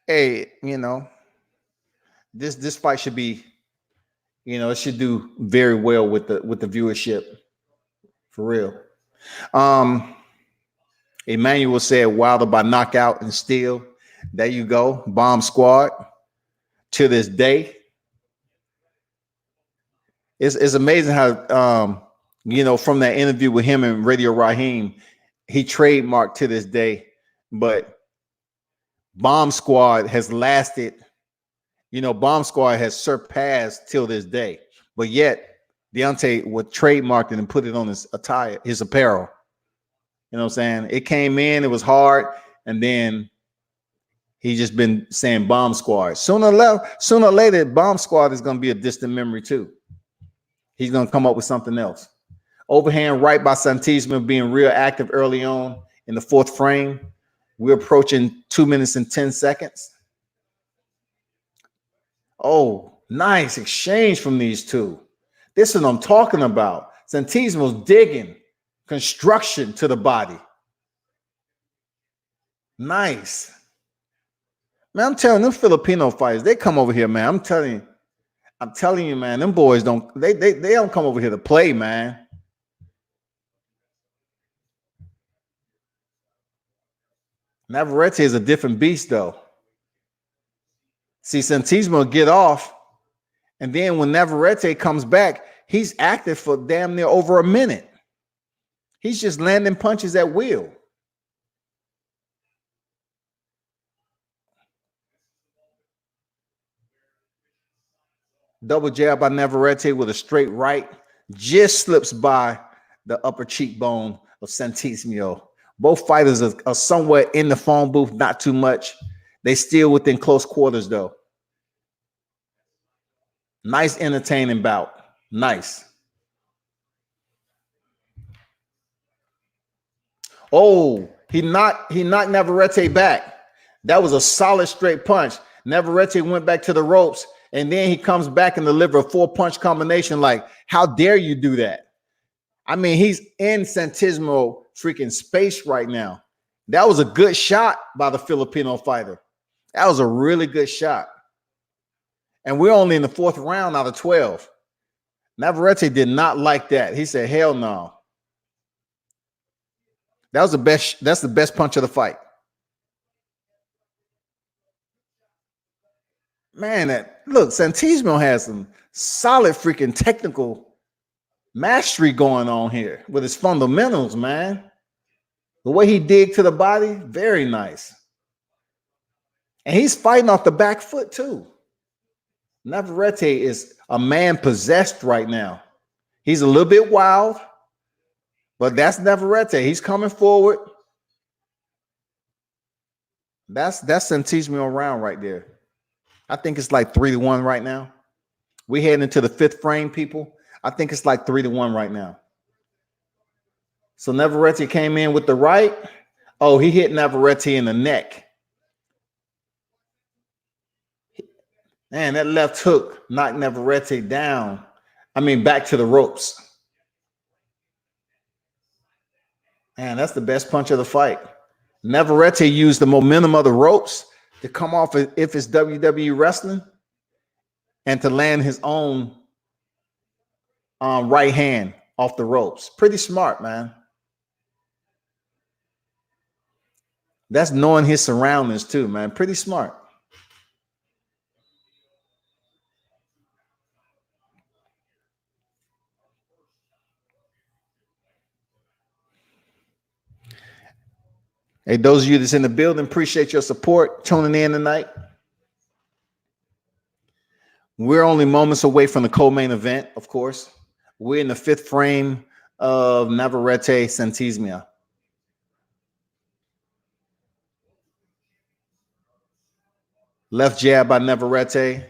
Hey, this fight should be, it should do very well with the viewership. For real. Emmanuel said Wilder by knockout and steal. There you go. Bomb Squad. To this day. It's amazing how from that interview with him and Radio Raheem, he trademarked to this day. But Bomb Squad has lasted. Bomb Squad has surpassed till this day. But yet Deontay would trademark it and put it on his attire, his apparel. You know what I'm saying? It came in, it was hard, and then he just been saying Bomb Squad. Sooner or later, Bomb Squad is going to be a distant memory too. He's going to come up with something else. Overhand right by Santisima being real active early on in the fourth frame. We're approaching 2 minutes and 10 seconds. Oh, nice exchange from these two. This is what I'm talking about. Santisima's digging construction to the body. Nice. Man, I'm telling them Filipino fighters, they come over here, man. I'm telling you, man, them boys don't come over here to play, man. Navarrete is a different beast, though. See, Santisima will get off, and then when Navarrete comes back, he's active for damn near over a minute. He's just landing punches at will. Double jab by Navarrete with a straight right. Just slips by the upper cheekbone of Santisima. Both fighters are somewhere in the phone booth, not too much. They still within close quarters, though. Nice, entertaining bout. Nice. Oh, he knocked Navarrete back. That was a solid straight punch. Navarrete went back to the ropes, and then he comes back and delivers a 4-punch combination. Like, how dare you do that? I mean, he's in Santisima freaking space right now. That was a good shot by the Filipino fighter. That was a really good shot. And we're only in the 4th round out of 12. Navarrete did not like that. He said, hell no. That's the best punch of the fight. Man, look, Santisima has some solid freaking technical mastery going on here with his fundamentals, man. The way he dig to the body, very nice. And he's fighting off the back foot too. Navarrete is a man possessed right now. He's a little bit wild, but that's Navarrete. He's coming forward. That's Santisima around right there. I think it's like 3-1 right now. We heading into the 5th frame, people. I think it's like 3-1 right now. So Navarrete came in with the right. Oh, he hit Navarrete in the neck. Man, that left hook knocked Navarrete down. I mean, back to the ropes. Man, that's the best punch of the fight. Navarrete used the momentum of the ropes to come off if it's WWE wrestling and to land his own right hand off the ropes. Pretty smart, man. That's knowing his surroundings too, man. Pretty smart. Hey, those of you that's in the building, appreciate your support, tuning in tonight. We're only moments away from the co-main event, of course. We're in the 5th frame of Navarrete Santisima. Left jab by Navarrete.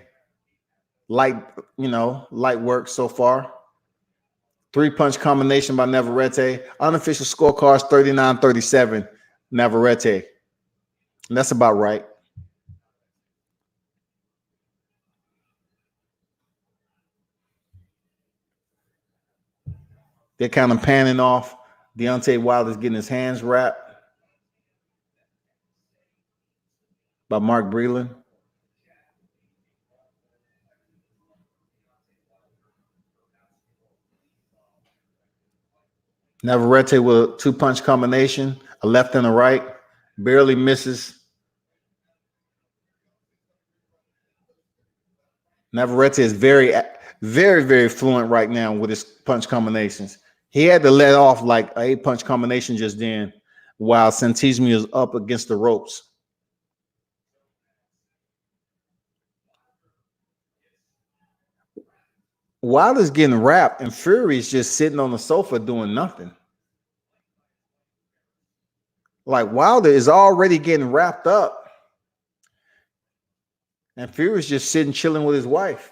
Light work so far. 3-punch combination by Navarrete. Unofficial scorecards 39-37. Navarrete. And that's about right. They're kind of panning off. Deontay Wilder's getting his hands wrapped by Mark Breland. Navarrete with a 2-punch combination, a left and a right, barely misses. Navarrete is very, very, very fluent right now with his punch combinations. He had to let off like an 8-punch combination just then while Santisima is up against the ropes. Wilder's getting wrapped and Fury's just sitting on the sofa doing nothing. Like Wilder is already getting wrapped up and Fury's just sitting chilling with his wife.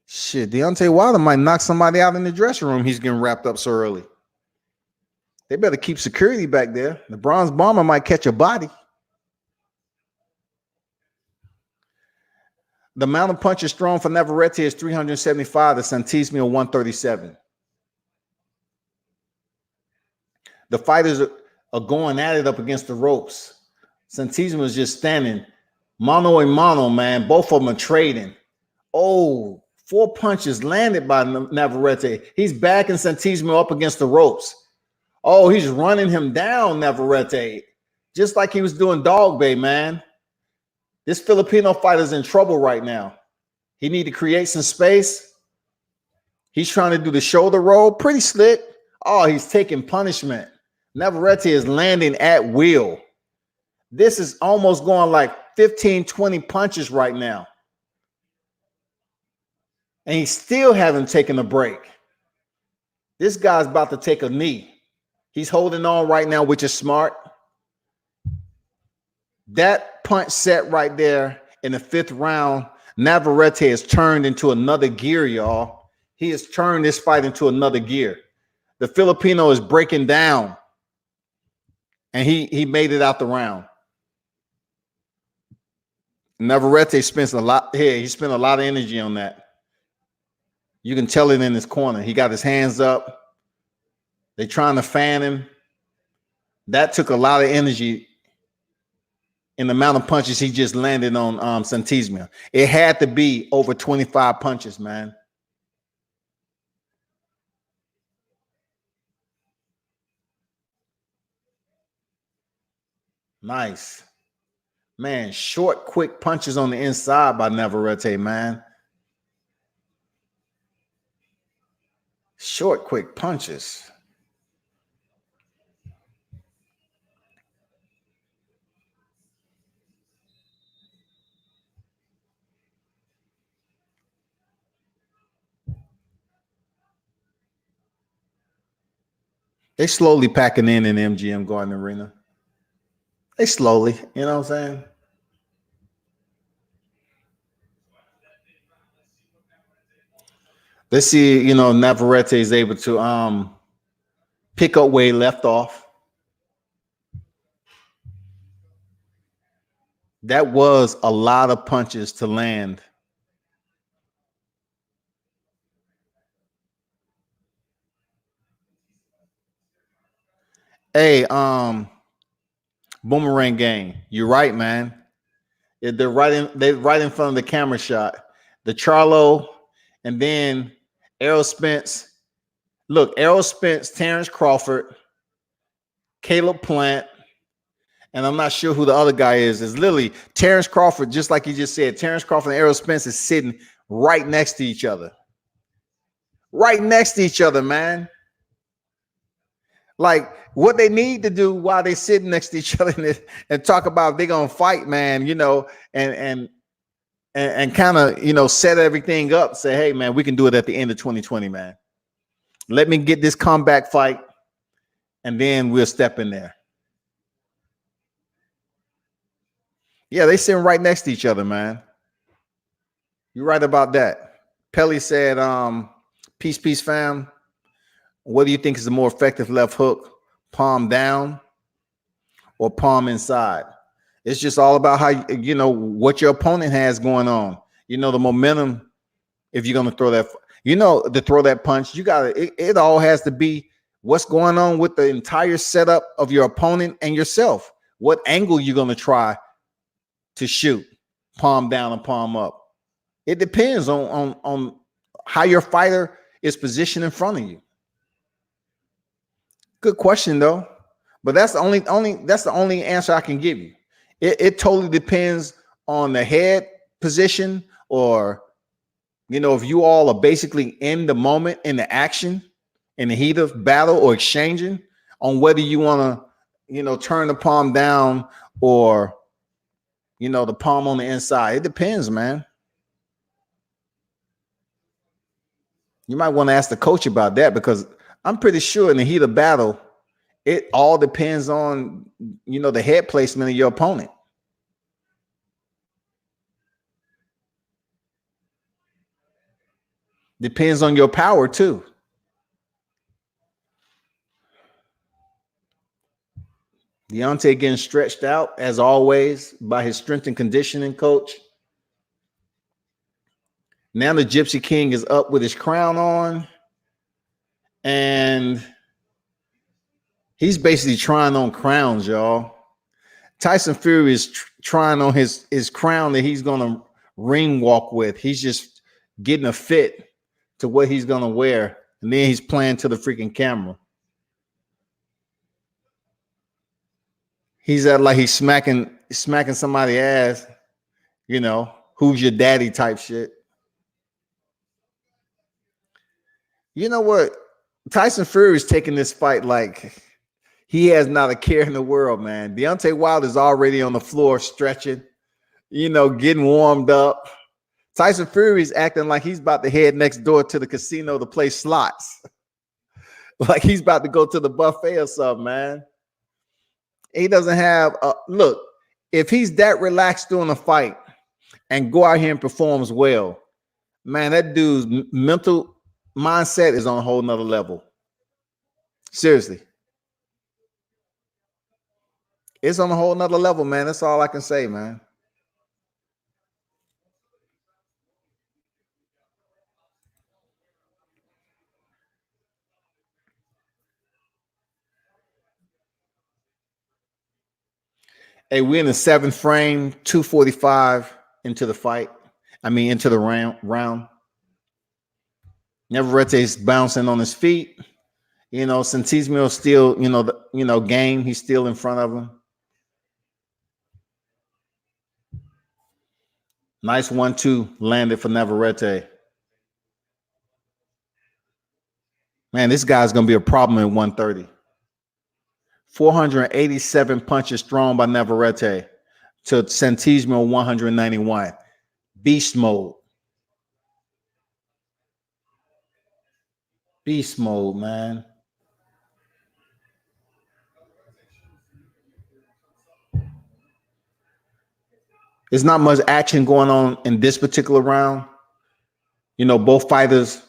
Shit, Deontay Wilder might knock somebody out in the dressing room. He's getting wrapped up so early. They better keep security back there. The Bronze Bomber might catch a body. The amount of punches thrown for Navarrete is 375 to Santismio 137. The fighters are going at it up against the ropes. Santismio is just standing mano a mano, man. Both of them are trading. Oh, 4 punches landed by Navarrete. He's backing Santismio up against the ropes. Oh, he's running him down, Navarrete. Just like he was doing Dog Bay, man. This Filipino fighter's in trouble right now. He need to create some space. He's trying to do the shoulder roll. Pretty slick. Oh, he's taking punishment. Navarrete is landing at will. This is almost going like 15, 20 punches right now. And he still haven't taken a break. This guy's about to take a knee. He's holding on right now, which is smart. That punch set right there in the 5th round, Navarrete has turned into another gear, y'all. He has turned this fight into another gear. The Filipino is breaking down, and he made it out the round. Navarrete spends a lot here. He spent a lot of energy on that. You can tell it in his corner. He got his hands up. They're trying to fan him. That took a lot of energy in the amount of punches he just landed on Santismio. It had to be over 25 punches, man. Nice. Man, short, quick punches on the inside by Navarrete, man. Short, quick punches. They slowly packing in MGM Garden Arena. They slowly, you know what I'm saying? Let's see, you know, Navarrete is able to pick up where he left off. That was a lot of punches to land. Hey, Boomerang Gang, you're right, man. They're right in front of the camera shot. The Charlo, and then Errol Spence. Look, Errol Spence, Terrence Crawford, Caleb Plant, and I'm not sure who the other guy is. It's literally Terrence Crawford, just like you just said. Terrence Crawford and Errol Spence is sitting right next to each other. Right next to each other, man. Like what they need to do while they sitting next to each other and talk about they're gonna fight, man, you know, and kind of, you know, set everything up. Say, hey, man, we can do it at the end of 2020, man. Let me get this comeback fight, and then we'll step in there. Yeah, they sitting right next to each other, man. You're right about that. Pelly said, peace, peace, fam. What do you think is the more effective left hook? Palm down or palm inside? It's just all about how, you know, what your opponent has going on. You know, the momentum, if you're going to throw that, you know, to throw that punch, you got to, it all has to be what's going on with the entire setup of your opponent and yourself. What angle you're going to try to shoot, palm down and palm up. It depends on how your fighter is positioned in front of you. Good question though, but that's the only answer I can give you. It totally depends on the head position, or you know, if you all are basically in the moment, in the action, in the heat of battle or exchanging, on whether you want to, you know, turn the palm down or, you know, the palm on the inside. It depends, man. You might want to ask the coach about that because I'm pretty sure in the heat of battle, it all depends on, the head placement of your opponent. Depends on your power too. Deontay getting stretched out as always by his strength and conditioning coach. Now the Gypsy King is up with his crown on, and he's basically trying on crowns, y'all. Tyson Fury is trying on his crown that he's going to ring walk with. He's just getting a fit to what he's going to wear, and then he's playing to the freaking camera. He's like he's smacking somebody's ass, who's your daddy type shit. You know what? Tyson Fury is taking this fight like he has not a care in the world, man. Deontay Wilder is already on the floor stretching, getting warmed up. Tyson Fury is acting like he's about to head next door to the casino to play slots. Like he's about to go to the buffet or something, man. He doesn't have look, if he's that relaxed during a fight and go out here and performs well, man, that dude's mental mindset is on a whole nother level. Seriously. It's on a whole nother level, man. That's all I can say, man. Hey, we're in the 7th frame, 2:45 into the fight. Into the round. Navarrete's bouncing on his feet. Santismio still, game. He's still in front of him. Nice 1-2 landed for Navarrete. Man, this guy's going to be a problem at 130. 487 punches thrown by Navarrete to Santismio 191. Beast mode. Beast mode, man. There's not much action going on in this particular round. Both fighters.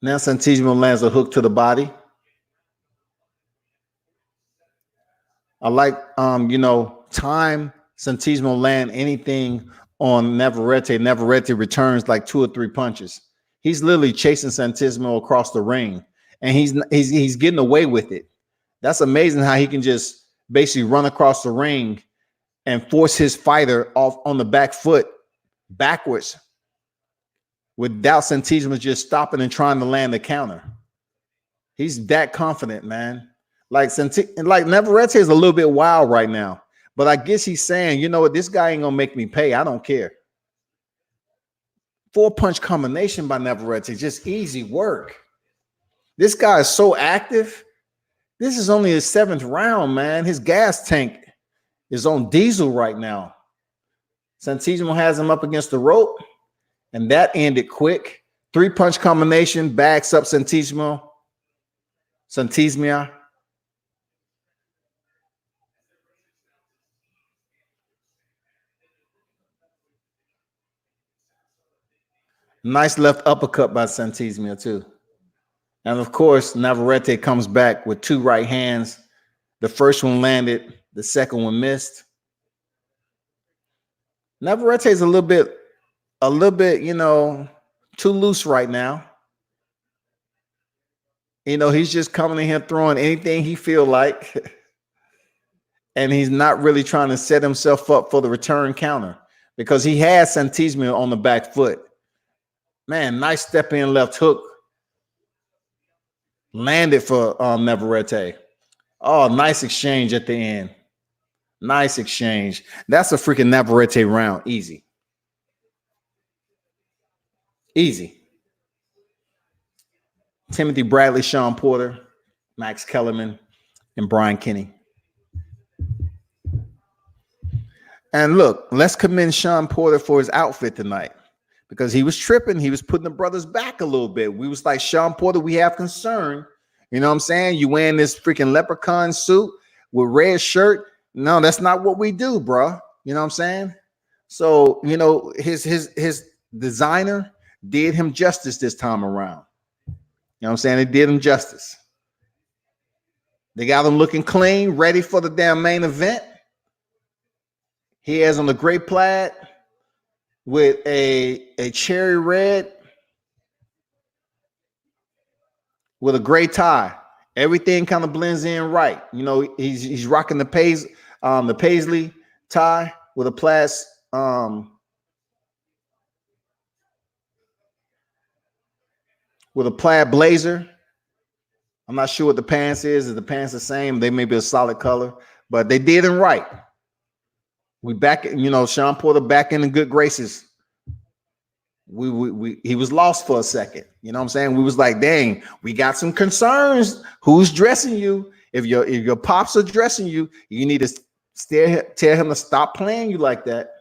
Now Santismio lands a hook to the body. I like, time Santismio land anything on Navarrete. Navarrete returns like 2 or 3 punches. He's literally chasing Santismio across the ring, and he's getting away with it. That's amazing how he can just basically run across the ring and force his fighter off on the back foot backwards without Santismio just stopping and trying to land the counter. He's that confident, man. Like Navarrete is a little bit wild right now, but I guess he's saying, you know what, this guy ain't gonna make me pay. I don't care. 4-punch combination by Navarrete, just easy work. This guy is so active. This is only his 7th round, man. His gas tank is on diesel right now. Santismio has him up against the rope, and that ended quick. 3-punch combination, backs up Santismio. Nice left uppercut by Santismio too. And of course, Navarrete comes back with 2 right hands. The first one landed, the second one missed. Navarrete is a little bit, too loose right now. He's just coming in here throwing anything he feel like. And he's not really trying to set himself up for the return counter because he has Santismio on the back foot. Man, nice step in left hook. Landed for Navarrete. Oh, nice exchange at the end. Nice exchange. That's a freaking Navarrete round. Easy. Timothy Bradley, Sean Porter, Max Kellerman, and Brian Kinney. And look, let's commend Sean Porter for his outfit tonight because he was tripping. He was putting the brothers back a little bit. We was like, Sean Porter, we have concern. You know what I'm saying? You wearing this freaking leprechaun suit with red shirt. No, that's not what we do, bro. You know what I'm saying? So, you know, his designer did him justice this time around. You know what I'm saying? They did him justice. They got him looking clean, ready for the damn main event. He has on the gray plaid with a cherry red with a gray tie. Everything kind of blends in right. You know, he's rocking the paisley tie with a plaid with a plaid blazer. I'm not sure what the pants is the pants the same? They may be a solid color, but they did him right. We back, you know, Sean Porter back in the good graces. He was lost for a second. You know what I'm saying? We was like, dang, we got some concerns. Who's dressing you? If your pops are dressing you, you need to tell him to stop playing you like that.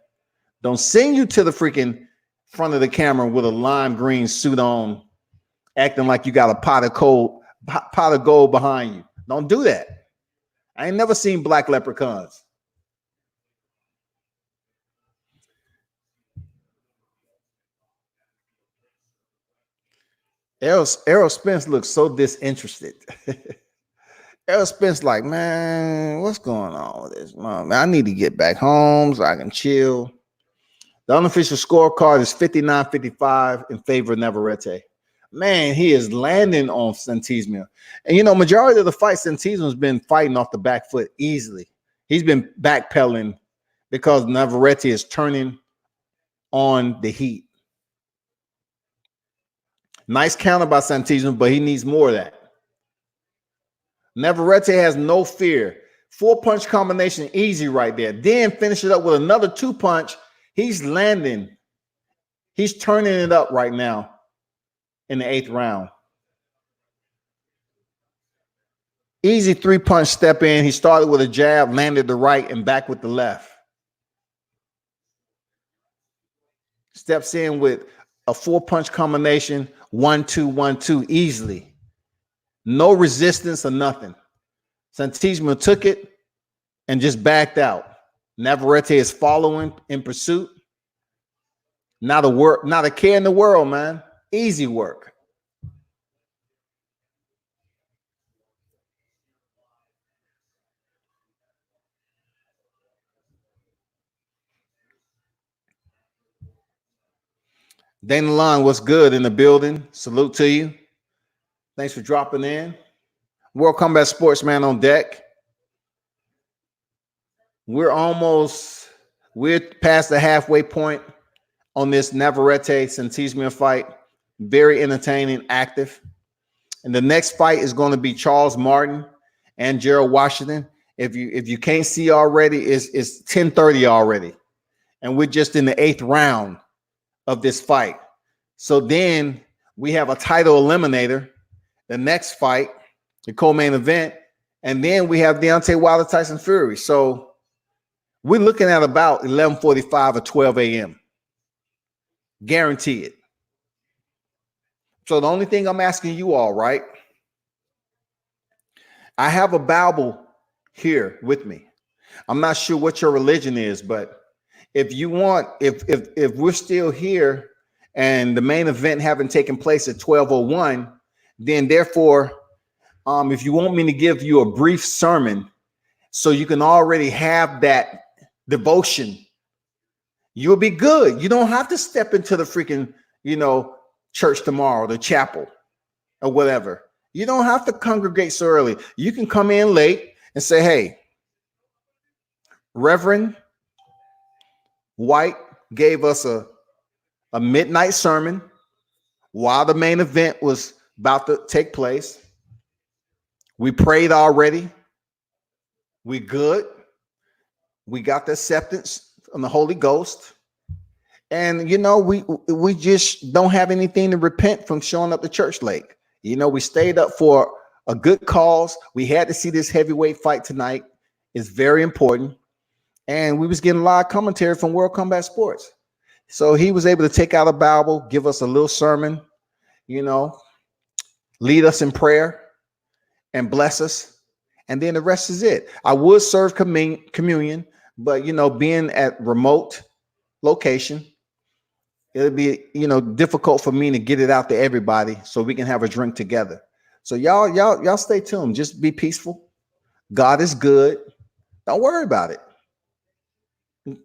Don't send you to the freaking front of the camera with a lime green suit on, acting like you got a pot of gold behind you. Don't do that. I ain't never seen black leprechauns. Errol Spence looks so disinterested. Errol Spence like, man, what's going on with this? Man, I need to get back home so I can chill. The unofficial scorecard is 59-55 in favor of Navarrete. Man, he is landing on Santismia. And, you know, majority of the fight, Santismia's been fighting off the back foot easily. He's been backpedaling because Navarrete is turning on the heat. Nice counter by Santismia, but he needs more of that. Navarrete has no fear. 4-punch combination, easy right there. Then finish it up with another 2-punch. He's landing. He's turning it up right now in the 8th round. Easy 3-punch step in. He started with a jab, landed the right, and back with the left. Steps in with a 4-punch combination, 1-2, 1-2, easily. No resistance or nothing. Santismia took it and just backed out. Navarrete is following in pursuit. Not a care in the world, man. Easy work. Dana Long, what's good in the building? Salute to you. Thanks for dropping in. World Combat Sportsman on deck. We're past the halfway point on this Navarrete Santismia fight. Very entertaining, active. And the next fight is going to be Charles Martin and Gerald Washington. If you can't see already, it's 10:30 already. And we're just in the 8th round of this fight. So then we have a title eliminator, the next fight, the co-main event, and then we have Deontay Wilder, Tyson Fury. So we're looking at about 11:45 or 12 a.m. Guaranteed. So the only thing I'm asking you all, right? I have a Bible here with me. I'm not sure what your religion is, but if you want, if we're still here and the main event haven't taken place at 12:01, then therefore, if you want me to give you a brief sermon so you can already have that devotion, you'll be good. You don't have to step into the freaking, church tomorrow, the chapel or whatever. You don't have to congregate so early. You can come in late and say, hey, Reverend White gave us a midnight sermon while the main event was about to take place. We prayed already. We good. We got the acceptance from the Holy Ghost. And, we just don't have anything to repent from showing up to church late. We stayed up for a good cause. We had to see this heavyweight fight tonight. It's very important. and we was getting live commentary from World Combat Sports. So he was able to take out a Bible, give us a little sermon, you know, lead us in prayer and bless us. And then the rest is it. I would serve communion, but being at remote location, it'll be, difficult for me to get it out to everybody so we can have a drink together. So y'all stay tuned. Just be peaceful. God is good. Don't worry about it.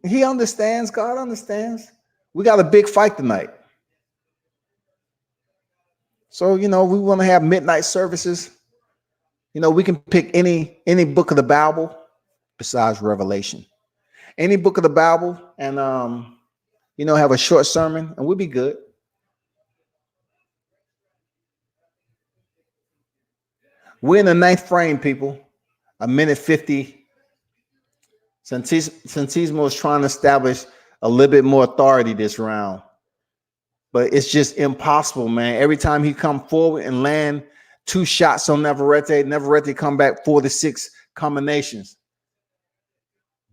He understands. God understands. We got a big fight tonight. So, we want to have midnight services. We can pick any book of the Bible besides Revelation. Any book of the Bible and have a short sermon and we'll be good. We're in the 9th frame, people. 1:50. Santismo is trying to establish a little bit more authority this round. But it's just impossible, man. Every time he come forward and land 2 shots on Navarrete come back 4 to 6 combinations.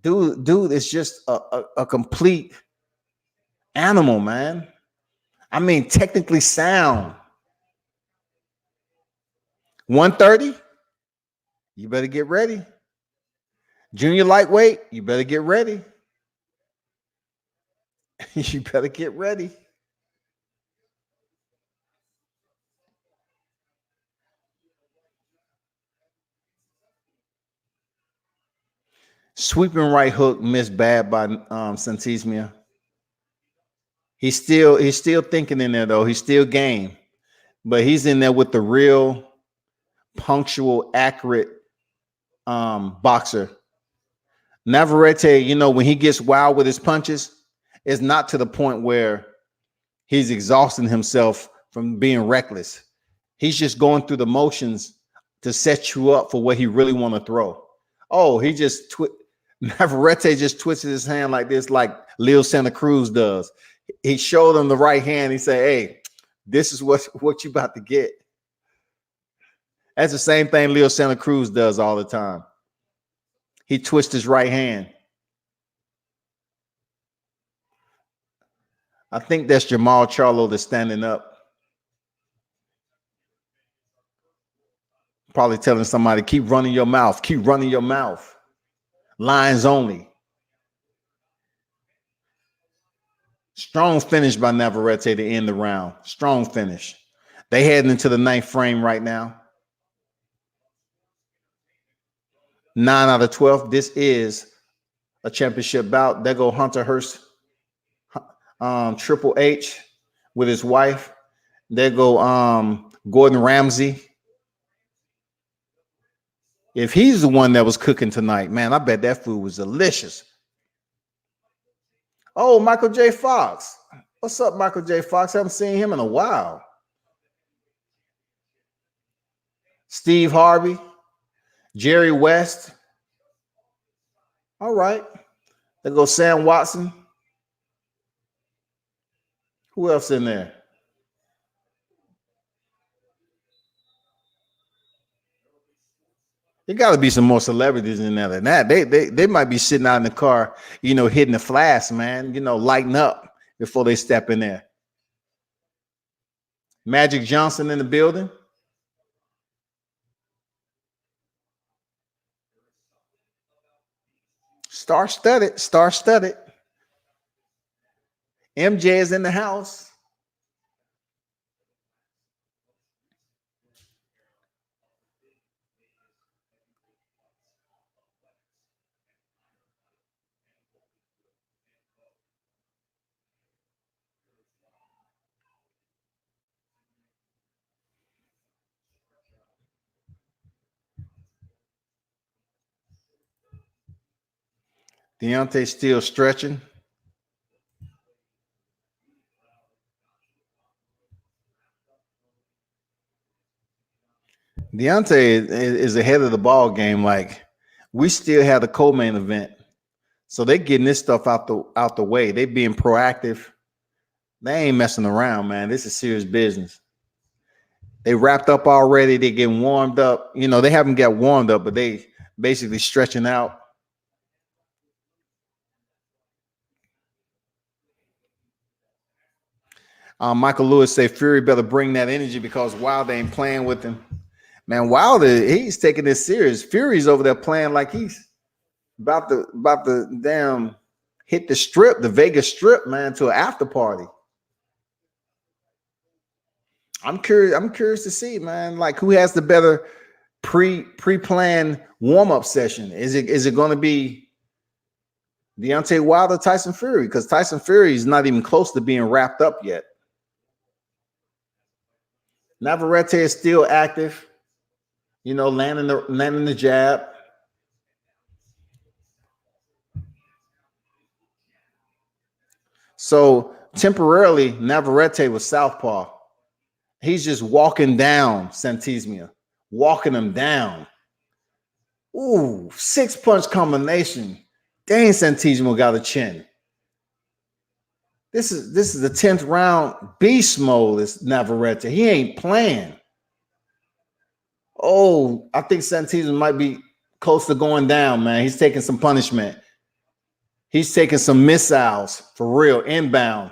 Dude is just a complete animal, man. I mean, technically sound. 130, you better get ready. Junior lightweight, you better get ready. You better get ready. Sweeping right hook missed bad by Santismia. He's still thinking in there though. He's still game, but he's in there with the real punctual, accurate boxer. Navarrete, when he gets wild with his punches, it's not to the point where he's exhausting himself from being reckless. He's just going through the motions to set you up for what he really want to throw. Oh, Navarrete just twisted his hand like this, like Leo Santa Cruz does. He showed him the right hand. He said, "Hey, this is what you about to get." That's the same thing Leo Santa Cruz does all the time. He twists his right hand. I think that's Jamal Charlo that's standing up. Probably telling somebody, keep running your mouth. Keep running your mouth. Lines only. Strong finish by Navarrete to end the round. Strong finish. They heading into the 9th frame right now. 9 out of 12. This is a championship bout. There go Hunter Hearst, Triple H with his wife. There go Gordon Ramsay. If he's the one that was cooking tonight, man, I bet that food was delicious. Oh, Michael J. Fox. What's up, Michael J. Fox? Haven't seen him in a while. Steve Harvey, Jerry West. All right. There goes Sam Watson. Who else in there? There got to be some more celebrities in there than that. They might be sitting out in the car, hitting the flash, man, lighting up before they step in there. Magic Johnson in the building. Star-studded. MJ is in the house. Deontay still stretching. Deontay is ahead of the ball game. Like, we still have the co-main event, so they're getting this stuff out the way. They being proactive. They ain't messing around, man. This is serious business. They wrapped up already. They getting warmed up. They haven't got warmed up, but they basically stretching out. Michael Lewis say Fury better bring that energy because Wilder ain't playing with him. Man, Wilder, he's taking this serious. Fury's over there playing like he's about to damn hit the strip, the Vegas strip, man, to an after party. I'm curious to see, man, like who has the better pre-planned warm-up session. Is it going to be Deontay Wilder, Tyson Fury? Because Tyson Fury is not even close to being wrapped up yet. Navarrete is still active, landing the jab. So temporarily, Navarrete was southpaw. He's just walking down Santismia, walking him down. Ooh, 6-punch combination. Dang, Santismia got a chin. This is the 10th round beast mode. Is Navarrete. He ain't playing. Oh, I think Santismia might be close to going down, man. He's taking some punishment. He's taking some missiles for real, inbound.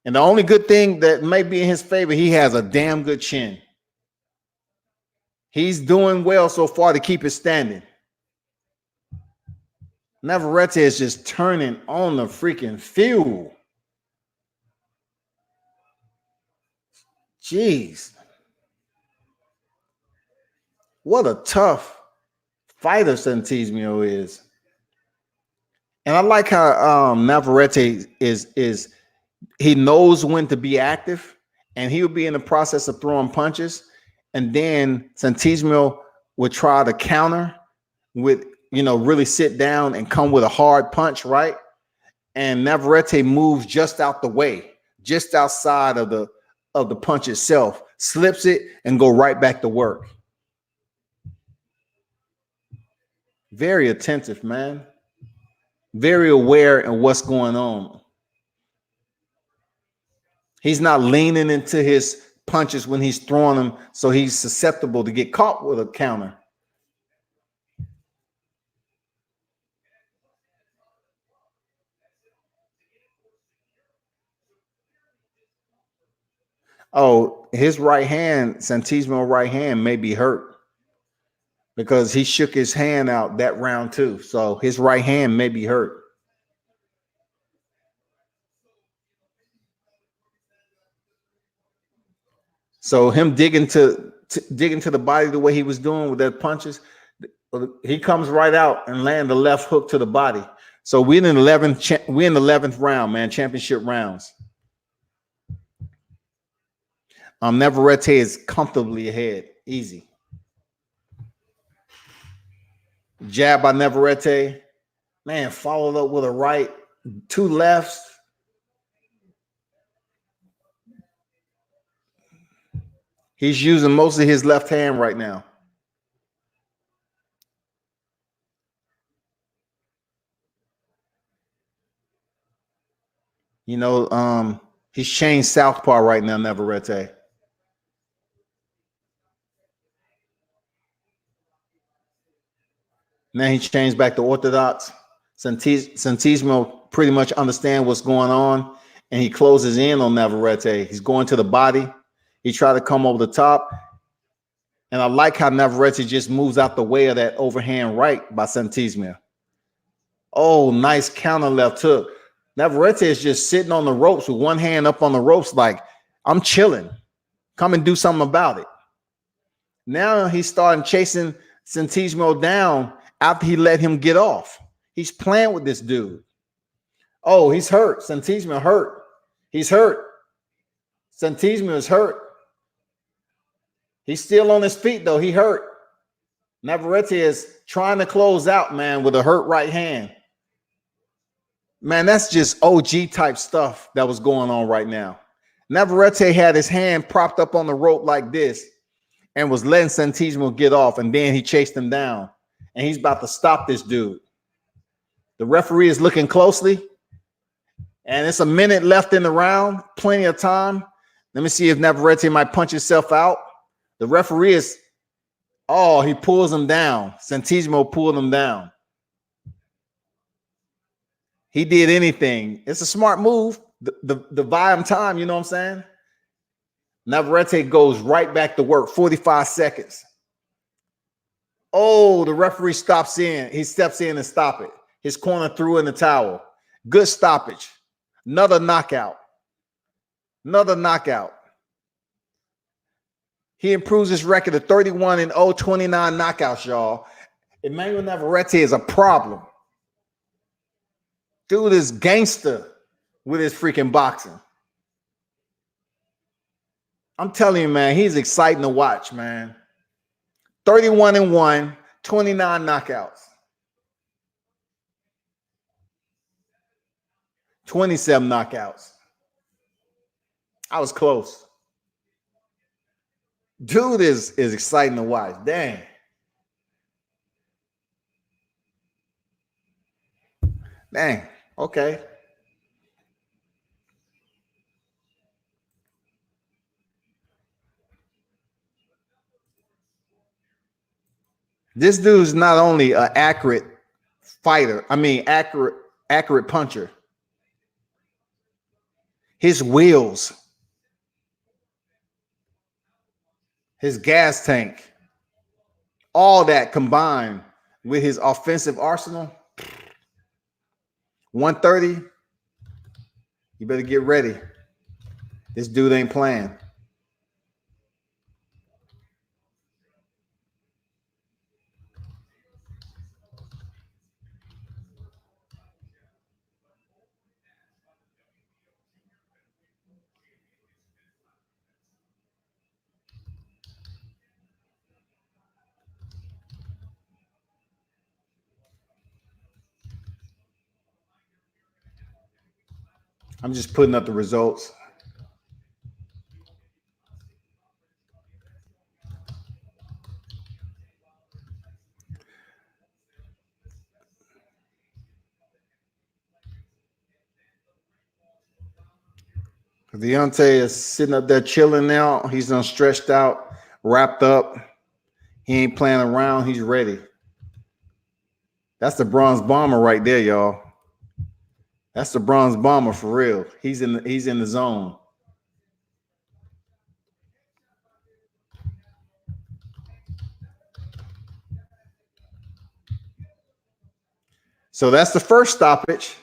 And the only good thing that may be in his favor, he has a damn good chin. He's doing well so far to keep it standing. Navarrete is just turning on the freaking field. Jeez. What a tough fighter Santismio is. And I like how Navarrete is he knows when to be active, and he'll be in the process of throwing punches. And then Santismio would try to counter with, really sit down and come with a hard punch, right? And Navarrete moves just out the way, just outside of the punch itself, slips it and go right back to work. Very attentive, man. Very aware of what's going on. He's not leaning into his punches when he's throwing them, so he's susceptible to get caught with a counter. Oh, his right hand, Santismio right hand may be hurt because he shook his hand out that round too. So his right hand may be hurt. So him digging to the body the way he was doing with that punches, he comes right out and land the left hook to the body. So we're in the 11th round, man, championship rounds. Navarrete is comfortably ahead, easy. Jab by Navarrete, man, followed up with a right, 2 lefts. He's using most of his left hand right now. He's changed southpaw right now, Navarrete. Now he changed back to orthodox. Santismio pretty much understand what's going on, and he closes in on Navarrete. He's going to the body. He tried to come over the top. And I like how Navarrete just moves out the way of that overhand right by Santismio. Oh, nice counter left hook. Navarrete is just sitting on the ropes with one hand up on the ropes like, I'm chilling. Come and do something about it. Now he's starting chasing Santismio down after he let him get off. He's playing with this dude. Oh, he's hurt. Santismio hurt. He's hurt. Santismio is hurt. He's still on his feet, though. He hurt. Navarrete is trying to close out, man, with a hurt right hand. Man, that's just OG type stuff that was going on right now. Navarrete had his hand propped up on the rope like this and was letting Santismio get off, and then he chased him down, and he's about to stop this dude. The referee is looking closely, and it's a minute left in the round, plenty of time. Let me see if Navarrete might punch himself out. The referee is, he pulls him down. Santismio pulled him down. He did anything. It's a smart move. the volume time, you know what I'm saying? Navarrete goes right back to work, 45 seconds. Oh, the referee stops in. He steps in and stop it. His corner threw in the towel. Good stoppage. Another knockout. Another knockout. He improves his record to 31-0, 29 knockouts, y'all. Emmanuel Navarrete is a problem. Dude is gangster with his freaking boxing. I'm telling you, man, he's exciting to watch, man. 31-1, 29 knockouts. 27 knockouts. I was close. Dude is exciting to watch. Dang. Dang. Okay. This dude's not only an accurate fighter, accurate puncher. His wheels, his gas tank, all that combined with his offensive arsenal. 130, you better get ready. This dude ain't playing. I'm just putting up the results. Deontay is sitting up there chilling now. He's done stretched out, wrapped up. He ain't playing around. He's ready. That's the Bronze Bomber right there, y'all. That's the Bronze Bomber for real. He's in the zone. So that's the first stoppage.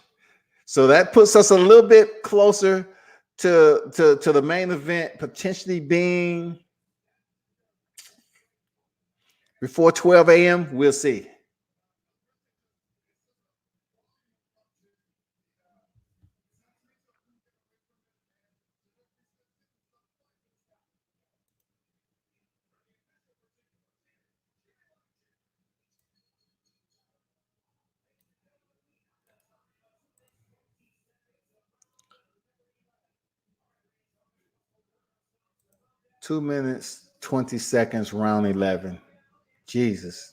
So that puts us a little bit closer to the main event potentially being before 12 a.m. We'll see. Two minutes, 20 seconds, round 11. Jesus.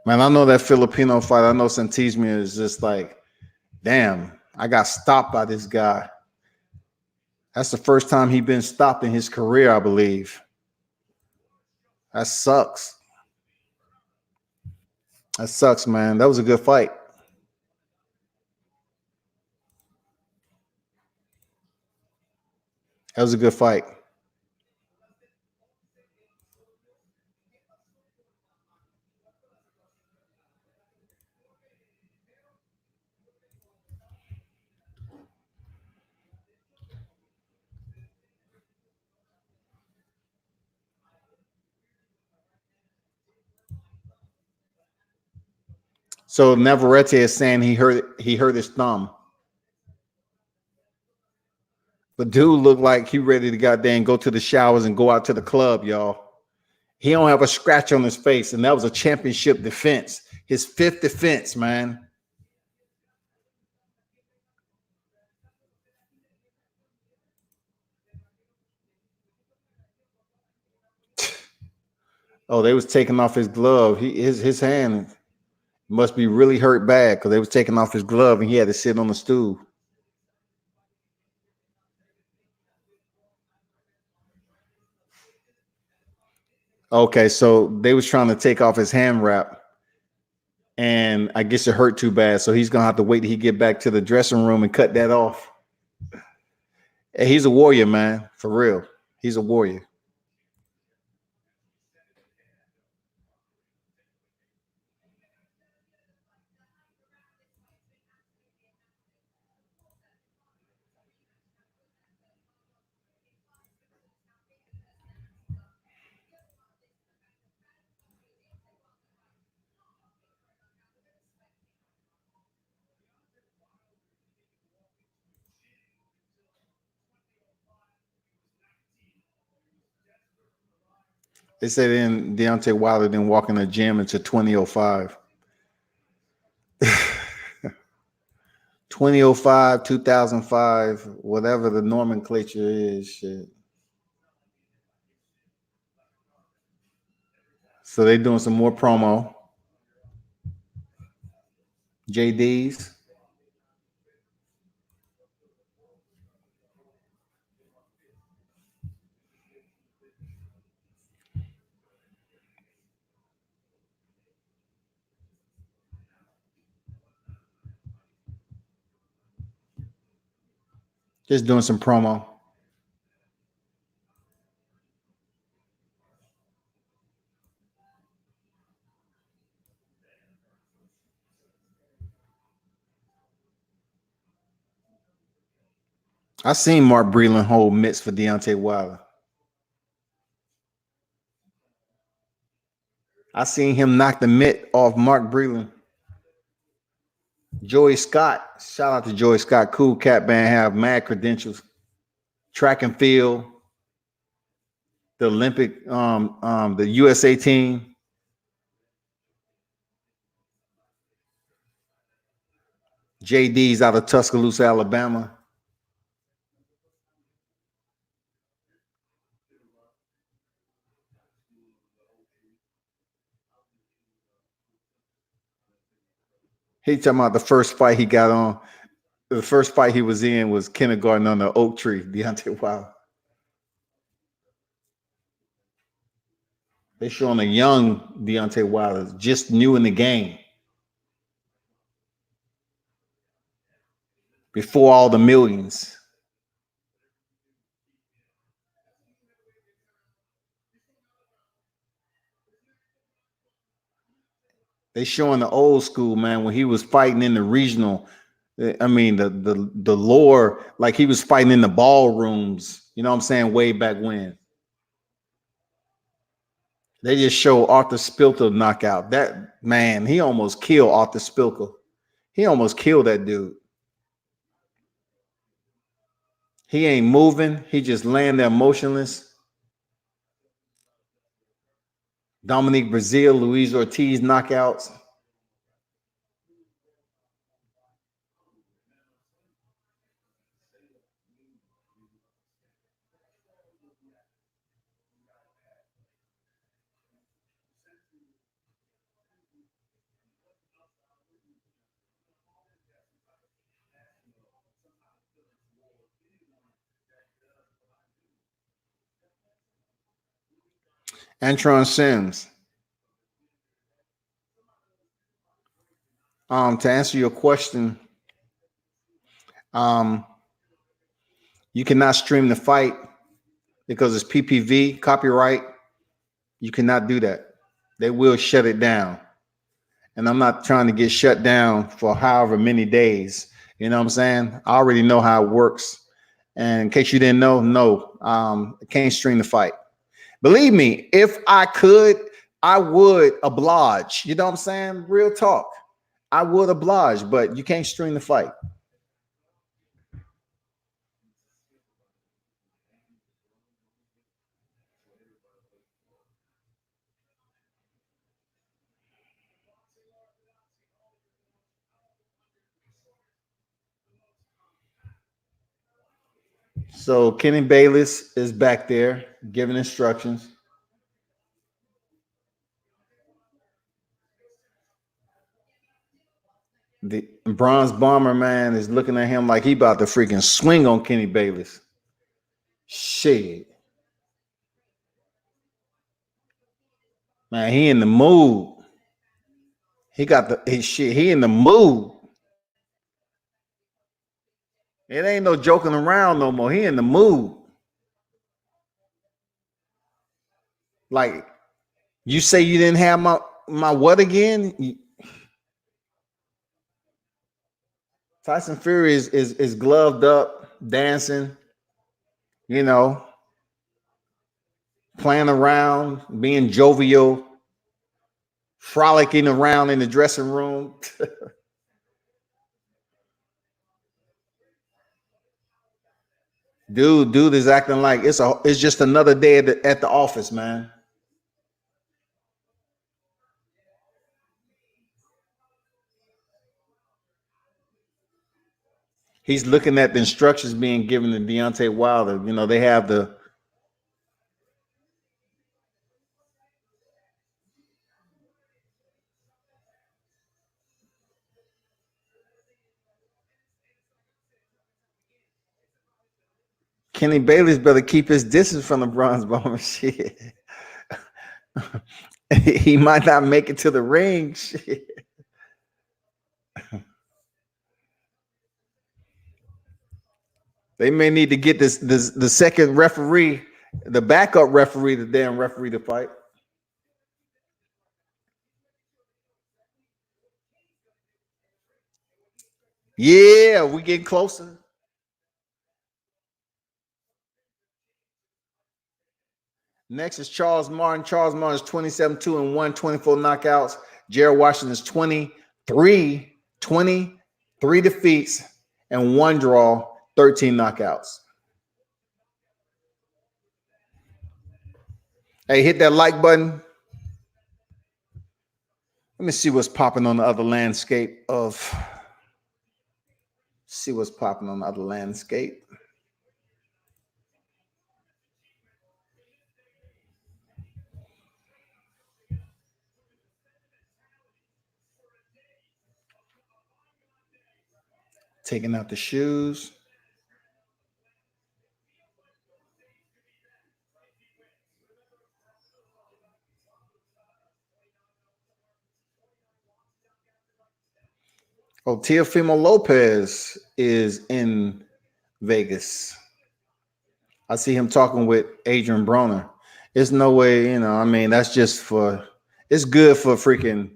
Man, I know that Filipino fight. I know Santismia is just like, damn, I got stopped by this guy. That's the first time he's been stopped in his career, I believe. That sucks. That sucks, man. That was a good fight. That was a good fight. So Navarrete is saying he hurt his thumb. But dude looked like he ready to goddamn go to the showers and go out to the club, y'all. He don't have a scratch on his face, and that was a championship defense. His 5th defense, man. Oh, they was taking off his glove. His hand must be really hurt bad because they was taking off his glove and he had to sit on the stool. Okay, so they was trying to take off his hand wrap, and I guess it hurt too bad. So he's gonna have to wait till he get back to the dressing room and cut that off. And he's a warrior, man, for real. He's a warrior. They said then Deontay Wilder didn't walk in the gym until 2005. 2005, 2005, whatever the nomenclature is, shit. So they doing some more promo. JD's. Just doing some promo. I seen Mark Breland hold mitts for Deontay Wilder. I seen him knock the mitt off Mark Breland. Joey Scott, shout out to Joey Scott, cool cat man, have mad credentials, track and field, the Olympic, the USA team. JD's out of Tuscaloosa, Alabama. He talking about the first fight he got on. The first fight he was in was kindergarten on the oak tree, Deontay Wilder. They showing a young Deontay Wilder, just new in the game. Before all the millions. They showing the old school, man, when he was fighting in the regional. I mean, the lore, like he was fighting in the ballrooms, you know what I'm saying, way back when. They just show Arthur Spilker knockout. That man, he almost killed Arthur Spilker. He almost killed that dude. He ain't moving. He just laying there motionless. Dominique Brazil, Luis Ortiz knockouts. Antron Sims. To answer your question, you cannot stream the fight because it's PPV copyright. You cannot do that. They will shut it down. And I'm not trying to get shut down for however many days. You know what I'm saying? I already know how it works. And in case you didn't know, no, I can't stream the fight. Believe me, if I could, I would oblige. You know what I'm saying? Real talk. I would oblige, but you can't stream the fight. So Kenny Bayless is back there giving instructions. The Bronze Bomber man is looking at him like he about to freaking swing on Kenny Bayless. Shit. Man, he in the mood. He got his shit. He in the mood. It ain't no joking around no more. He in the mood. Like you say, you didn't have my what again? Tyson Fury is gloved up, dancing. You know, playing around, being jovial, frolicking around in the dressing room. Dude is acting like it's just another day at the office, man. He's looking at the instructions being given to Deontay Wilder. You know, they have the Kenny Bailey's better keep his distance from the bronze bomber. Shit. He might not make it to the ring. Shit. They may need to get this the second referee, the backup referee, the damn referee to fight. Yeah, we getting closer. Next is Charles Martin. Charles Martin is 27-2 and 1, 24 knockouts. Jared Washington is 23 defeats and 1 draw, 13 knockouts. Hey, hit that like button. Let me see what's popping on the other landscape of. See what's popping on the other landscape. Taking out the shoes. Oh, Teofimo Lopez is in Vegas. I see him talking with Adrian Broner. There's no way, I mean, that's just it's good for freaking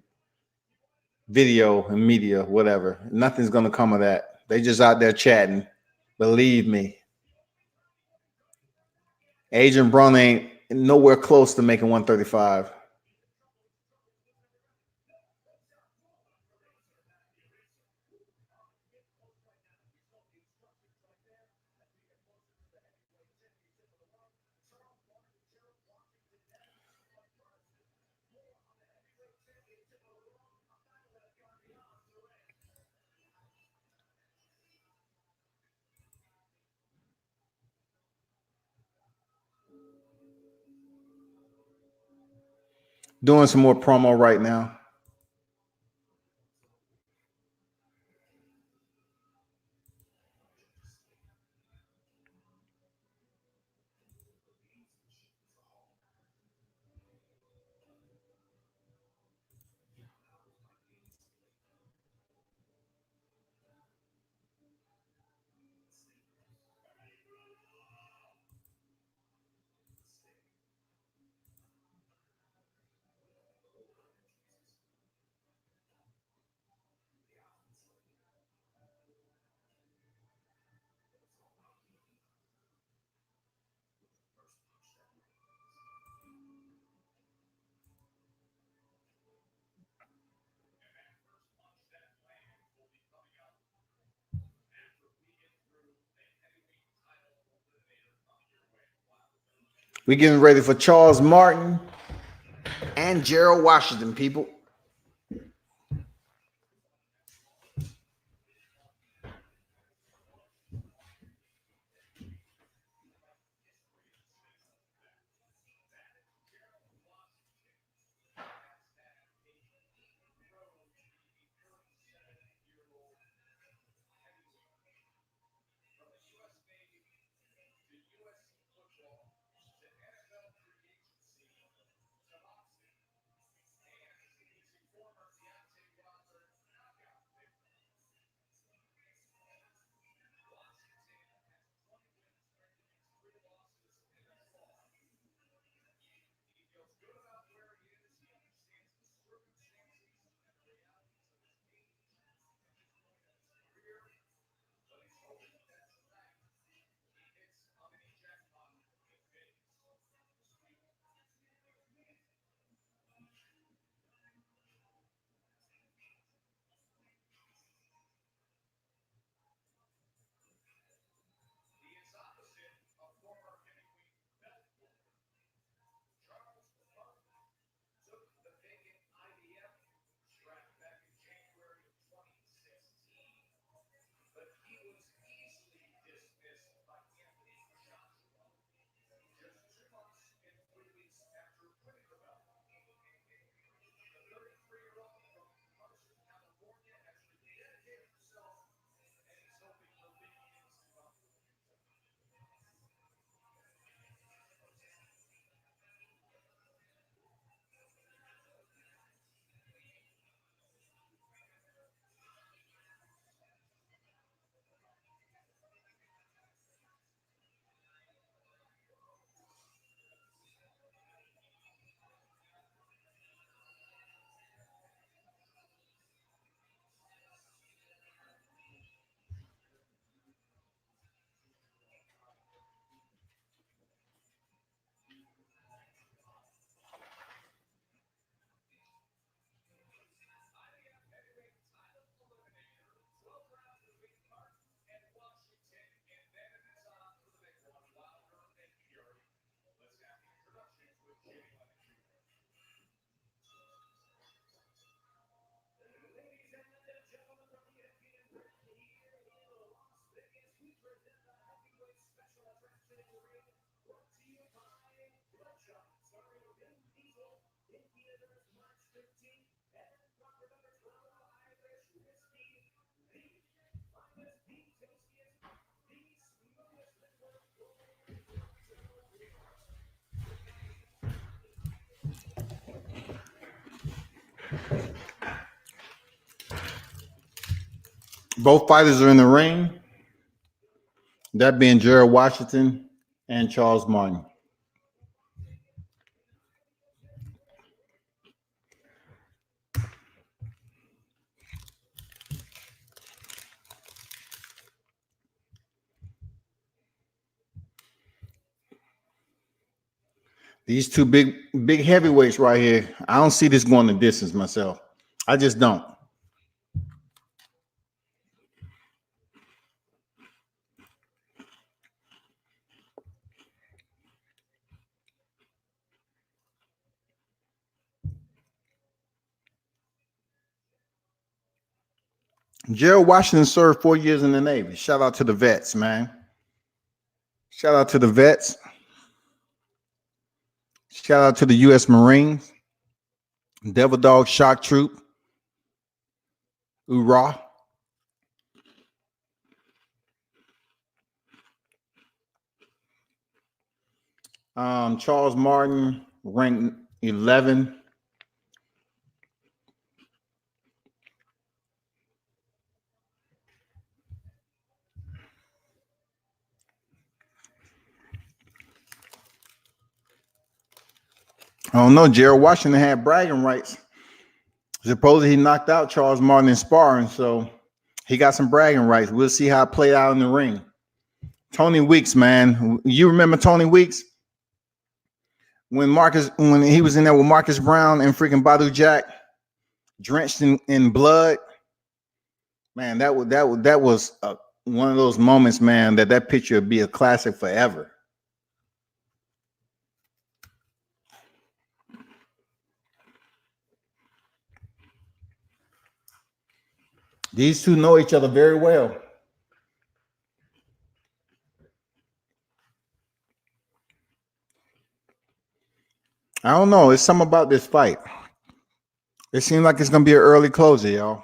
video and media, whatever. Nothing's going to come of that. They just out there chatting. Believe me. Adrian Broner ain't nowhere close to making 135. Doing some more promo right now. We're getting ready for Charles Martin and Gerald Washington, people. Both fighters are in the ring. That being Gerald Washington and Charles Martin. These two big heavyweights right here. I don't see this going the distance myself. I just don't. Gerald Washington served 4 years in the Navy. Shout out to the vets, man. Shout out to the vets. Shout out to the U.S. Marines. Devil Dog Shock Troop. Hoorah. Charles Martin ranked 11. I don't know. Gerald Washington had bragging rights. Supposedly he knocked out Charles Martin in sparring, so he got some bragging rights. We'll see how it played out in the ring. Tony Weeks, man. You remember Tony Weeks? When he was in there with Marcus Brown and freaking Badu Jack, drenched in blood. Man, that was one of those moments, man, that picture would be a classic forever. These two know each other very well. I don't know. It's something about this fight. It seems like it's going to be an early closer, y'all.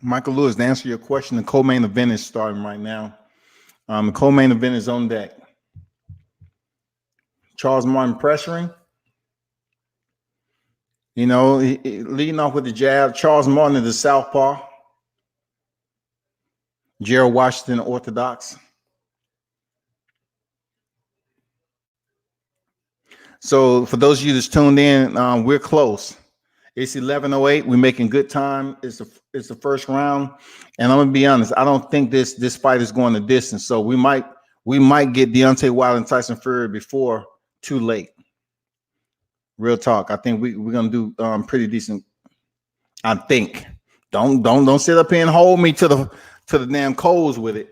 Michael Lewis, to answer your question, the co-main event is starting right now. The co-main event is on deck. Charles Martin pressuring. You know, leading off with the jab. Charles Martin is the southpaw. Gerald Washington, orthodox. So for those of you that's tuned in, we're close. It's 11:08. We're making good time. It's the first round, and I'm gonna be honest. I don't think this fight is going the distance. So we might get Deontay Wilder and Tyson Fury before too late. Real talk. I think we're gonna do pretty decent. I think. Don't sit up here and hold me to the damn coals with it.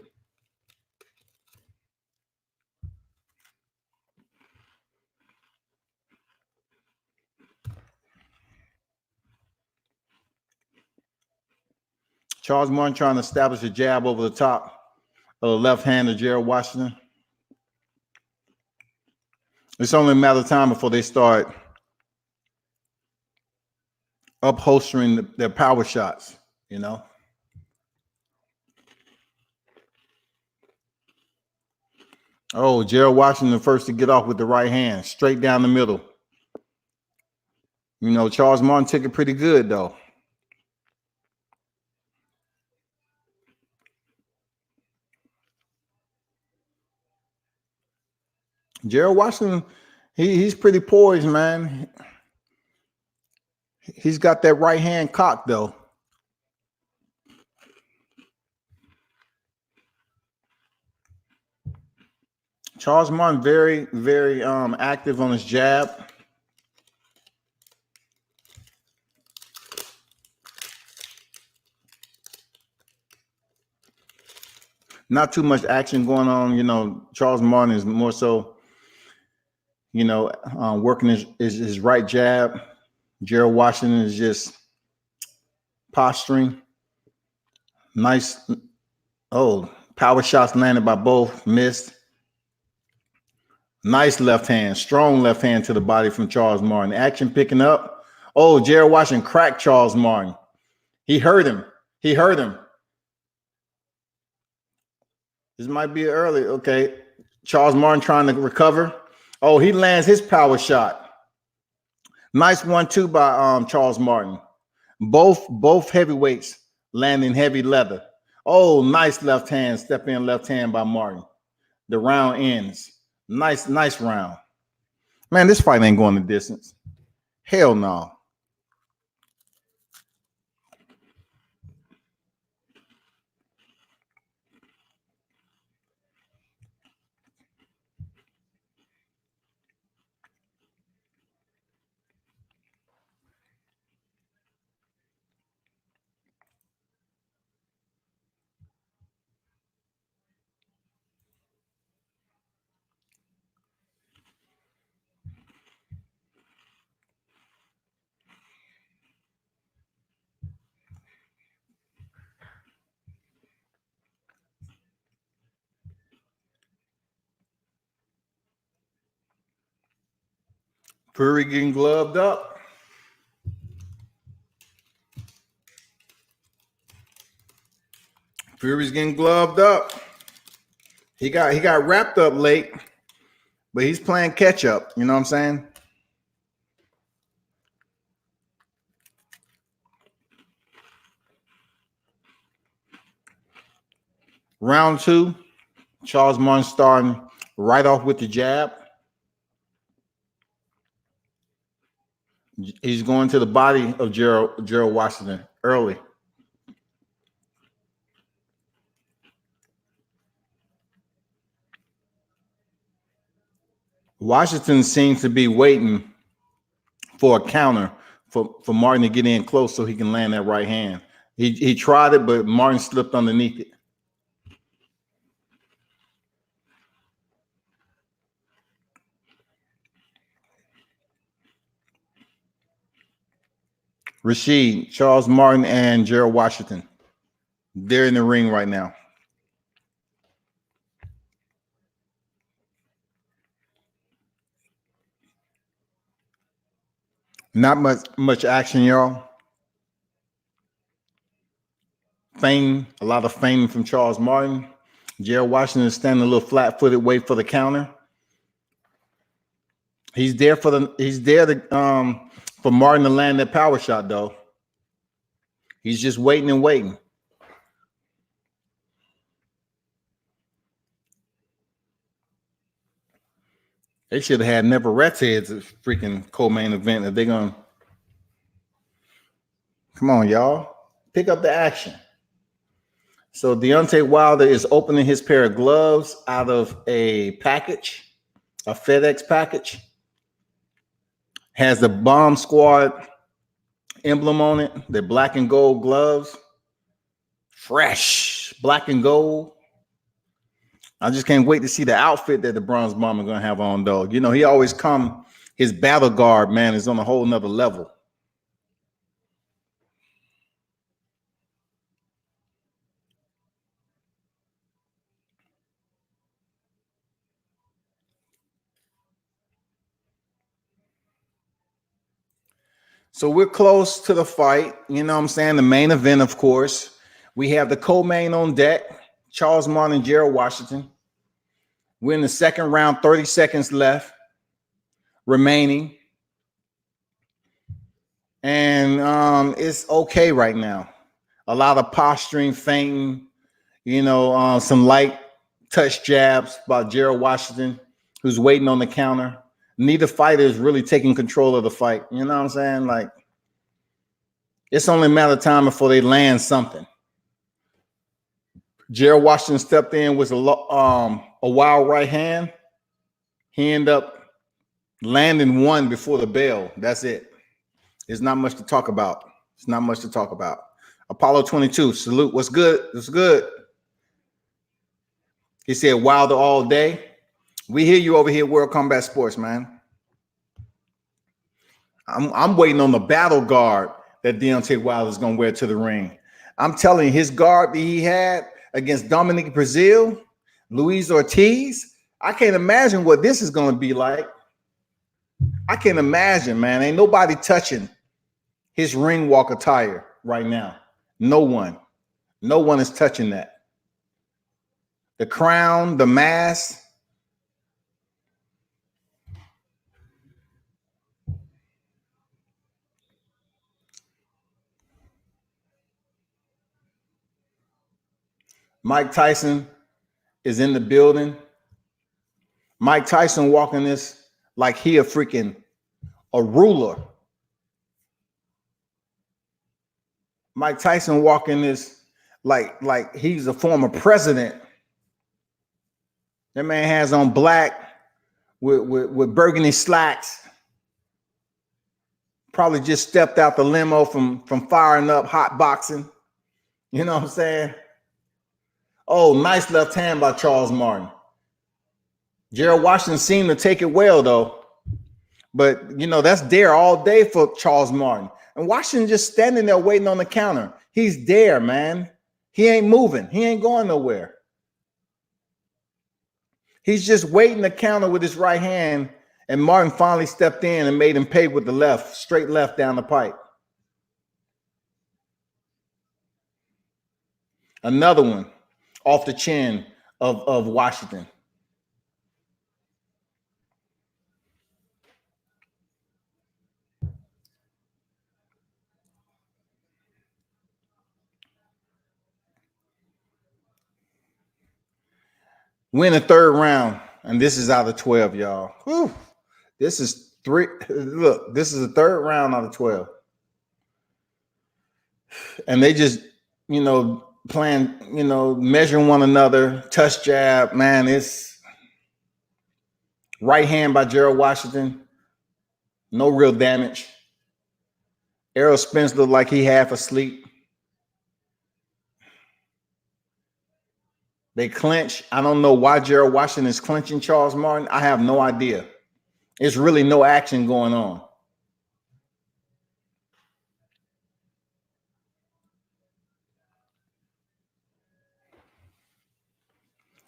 Charles Martin trying to establish a jab over the top of the left hand of Gerald Washington. It's only a matter of time before they start upholstering their power shots, you know. Oh, Gerald Washington first to get off with the right hand, straight down the middle. You know, Charles Martin took it pretty good, though. Gerald Washington, he's pretty poised, man. He's got that right hand cocked, though. Charles Martin very, very active on his jab. Not too much action going on. You know, Charles Martin is more so, you know, working his right jab. Gerald Washington is just posturing. Nice. Oh, power shots landed by both. Missed. Nice left hand. Strong left hand to the body from Charles Martin. Action picking up. Oh, Gerald Washington cracked Charles Martin. He hurt him. He hurt him. This might be early. Okay. Charles Martin trying to recover. Oh, he lands his power shot. Nice 1-2 by Charles Martin. Both heavyweights landing heavy leather. Oh, nice left hand, step in left hand by Martin. The round ends. Nice round. Man, this fight ain't going the distance. Hell no. Fury getting gloved up. Fury's getting gloved up. He got wrapped up late, but he's playing catch up. You know what I'm saying? Round 2, Charles Martin starting right off with the jab. He's going to the body of Gerald Washington early. Washington seems to be waiting for a counter for Martin to get in close so he can land that right hand. He tried it, but Martin slipped underneath it. Rashid, Charles Martin, and Gerald Washington. They're in the ring right now. Not much action, y'all. Feign, a lot of feigning from Charles Martin. Gerald Washington is standing a little flat-footed, wait for the counter. He's there for Martin to land that power shot, though. He's just waiting and waiting. They should have had Never-Rats-Heads at freaking co-main event if they're gonna. Come on, y'all. Pick up the action. So Deontay Wilder is opening his pair of gloves out of a package, a FedEx package. Has the Bomb Squad emblem on it. The black and gold gloves. Fresh black and gold. I just can't wait to see the outfit that the Bronze Bomber gonna have on, though. You know, he always come, his battle guard, man, is on a whole nother level. So we're close to the fight. You know what I'm saying? The main event, of course. We have the co-main on deck, Charles Martin and Gerald Washington. We're in the second round, 30 seconds left remaining. And it's okay right now. A lot of posturing, feinting, you know, some light touch jabs by Gerald Washington, who's waiting on the counter. Neither fighter is really taking control of the fight. You know what I'm saying? Like, it's only a matter of time before they land something. Gerald Washington stepped in with a wild right hand. He ended up landing one before the bell. That's it. There's not much to talk about. It's not much to talk about. Apollo 22, salute. What's good? What's good? He said Wilder all day. We hear you over here, World Combat Sports, man. I'm waiting on the battle guard, that Deontay Wilder is going to wear to the ring. I'm telling you, his guard that he had against Dominic Brazil, Luis Ortiz, I can't imagine what this is going to be like. I can't imagine, man. Ain't nobody touching his ring walk attire right now. No one. No one is touching that. The crown, the mask. Mike Tyson is in the building. Mike Tyson walking this like he a freaking a ruler. Mike Tyson walking this like he's a former president. That man has on black with burgundy slacks. Probably just stepped out the limo from firing up hot boxing. You know what I'm saying? Oh, nice left hand by Charles Martin. Gerald Washington seemed to take it well, though. But, you know, that's there all day for Charles Martin. And Washington just standing there waiting on the counter. He's there, man. He ain't moving. He ain't going nowhere. He's just waiting to counter with his right hand. And Martin finally stepped in and made him pay with the left, straight left down the pipe. Another one off the chin of Washington. Win the third round, and this is out of 12, y'all. Whew. This is three. Look, this is the third round out of 12. And they just, you know, playing, you know, measuring one another, touch jab. Man, it's right hand by Gerald Washington. No real damage. Errol Spence looked like he half asleep. They clinch. I don't know why Gerald Washington is clinching Charles Martin. I have no idea. There's really no action going on.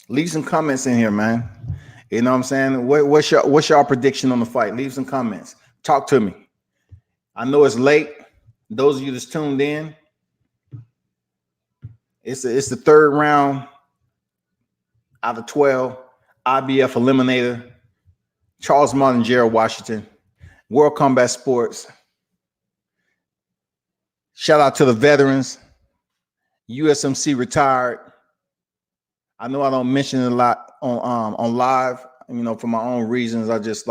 Leave some comments in here, man. You know what I'm saying? What's your prediction on the fight? Leave some comments. Talk to me. I know it's late. Those of you that's tuned in, it's the third round out of 12. IBF eliminator. Charles Martin, Gerald Washington. World Combat Sports. Shout out to the veterans. USMC retired. I know I don't mention it a lot on live, you know, for my own reasons. I just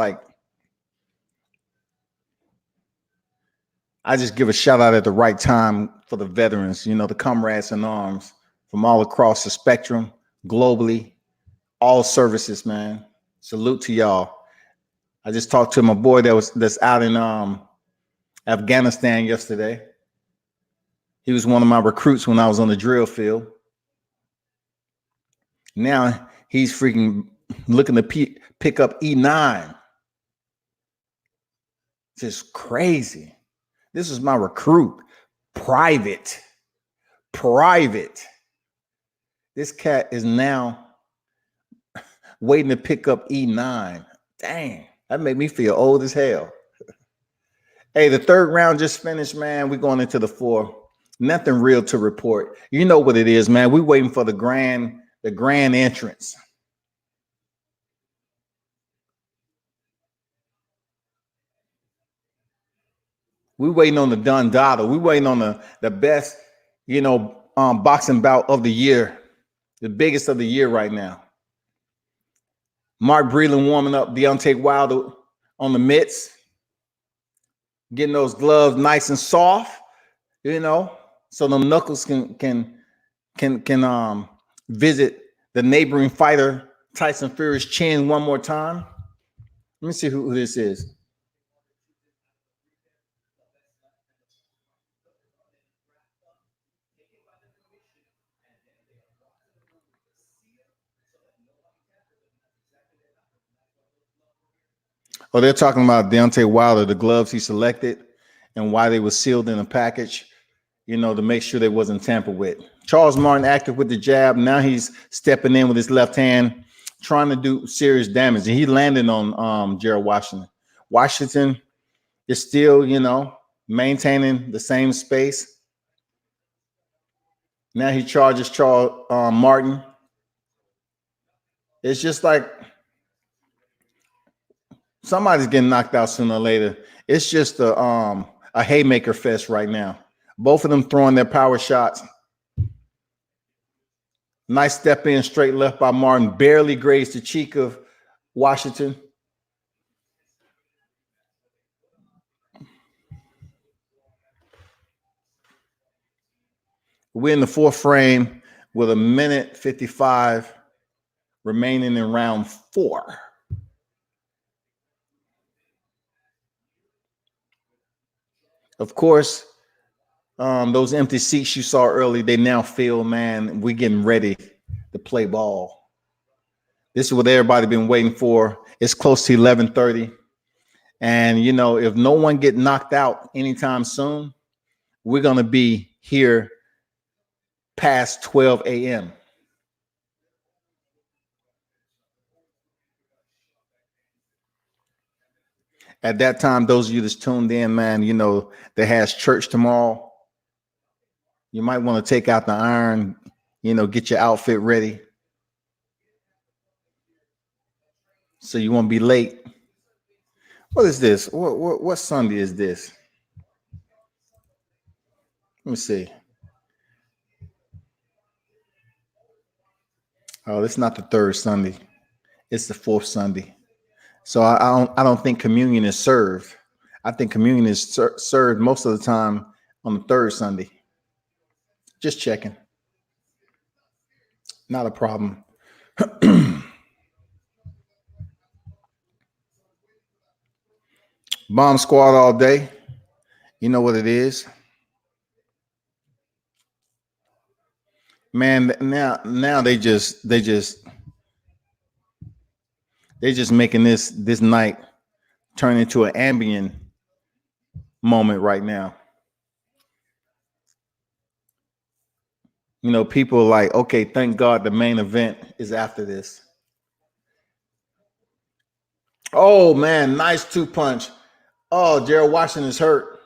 give a shout out at the right time for the veterans, you know, the comrades in arms from all across the spectrum, globally, all services, man. Salute to y'all. I just talked to my boy that's out in Afghanistan yesterday. He was one of my recruits when I was on the drill field. Now he's freaking looking to pick up E9. Just crazy. This is my recruit. Private. This cat is now waiting to pick up E9. Dang, that made me feel old as hell. Hey, the third round just finished, man. We're going into the fourth. Nothing real to report. You know what it is, man. We're waiting for the grand entrance. We're waiting on the Don Dada. We're waiting on the best, you know, boxing bout of the year, the biggest of the year right now. Mark Breland warming up Deontay Wilder on the mitts, getting those gloves nice and soft, you know, so them knuckles can visit the neighboring fighter Tyson Fury's chin one more time. Let me see who this is. Oh, they're talking about Deontay Wilder, the gloves he selected. and why they were sealed in a package, to make sure they wasn't tampered with. Charles Martin active with the jab. Now he's stepping in with his left hand, trying to do serious damage. And he landed on Gerald Washington. Washington is still, maintaining the same space. Now he charges Charles Martin. It's just like somebody's getting knocked out sooner or later. It's just a haymaker fest right now. Both of them throwing their power shots. Nice step in, straight left by Martin. Barely grazed the cheek of Washington. We're in the fourth frame with 1:55 remaining in round 4. Of course, those empty seats you saw early, they now feel, man, we're getting ready to play ball. This is what everybody been waiting for. It's close to 11:30. And, if no one get knocked out anytime soon, we're going to be here past 12 a.m. At that time, those of you that's tuned in, man, that has church tomorrow, you might want to take out the iron, get your outfit ready so you won't be late. What is this? What Sunday is this? Let me see. Oh, it's not the third Sunday. It's the fourth Sunday. So I don't think communion is served. I think communion is served most of the time on the third Sunday. Just checking. Not a problem. Bomb squad all day. You know what it is. Man, now they just making this night turn into an Ambien moment right now. People are like, okay, thank God the main event is after this. Oh man, nice 2-punch. Oh, Gerald Washington is hurt.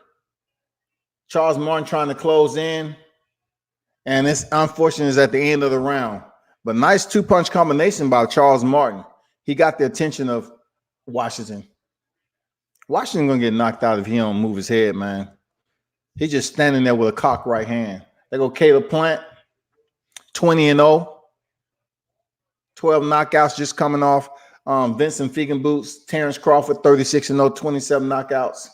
Charles Martin trying to close in. And it's unfortunate it's at the end of the round. But nice 2-punch combination by Charles Martin. He got the attention of Washington. Washington gonna get knocked out if he don't move his head, man. He's just standing there with a cocked right hand. There go Caleb Plant, 20-0. 12 knockouts just coming off. Vincent Feigenboots, Terrence Crawford, 36-0, 27 knockouts.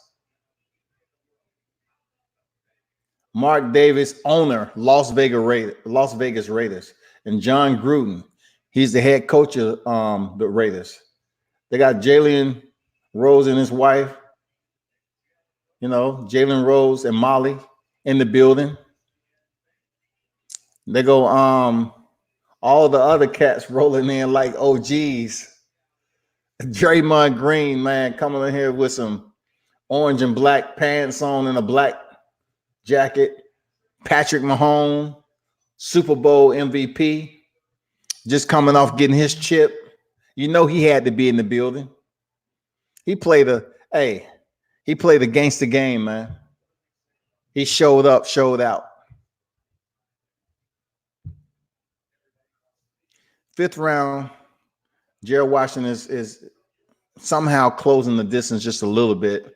Mark Davis, owner, Las Vegas Raiders, and John Gruden. He's the head coach of the Raiders. They got Jalen Rose and his wife, Jalen Rose and Molly in the building. They go all the other cats rolling in like OGs. Draymond Green, man, coming in here with some orange and black pants on and a black jacket. Patrick Mahomes, Super Bowl MVP, just coming off getting his chip. He had to be in the building. He played a gangster game, man. He showed up, showed out. Fifth round, Gerald Washington is somehow closing the distance just a little bit.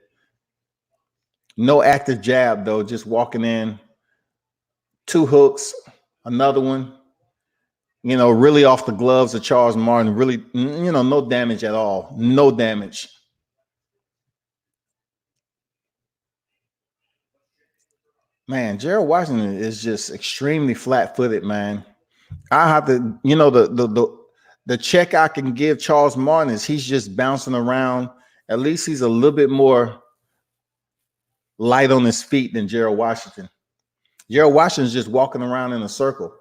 No active jab, though, just walking in. 2 hooks, another one, really off the gloves of Charles Martin. Really, no damage at all. No damage. Man, Gerald Washington is just extremely flat-footed, man. I have to, the check I can give Charles Martin is he's just bouncing around. At least he's a little bit more light on his feet than Gerald Washington. Gerald Washington's just walking around in a circle.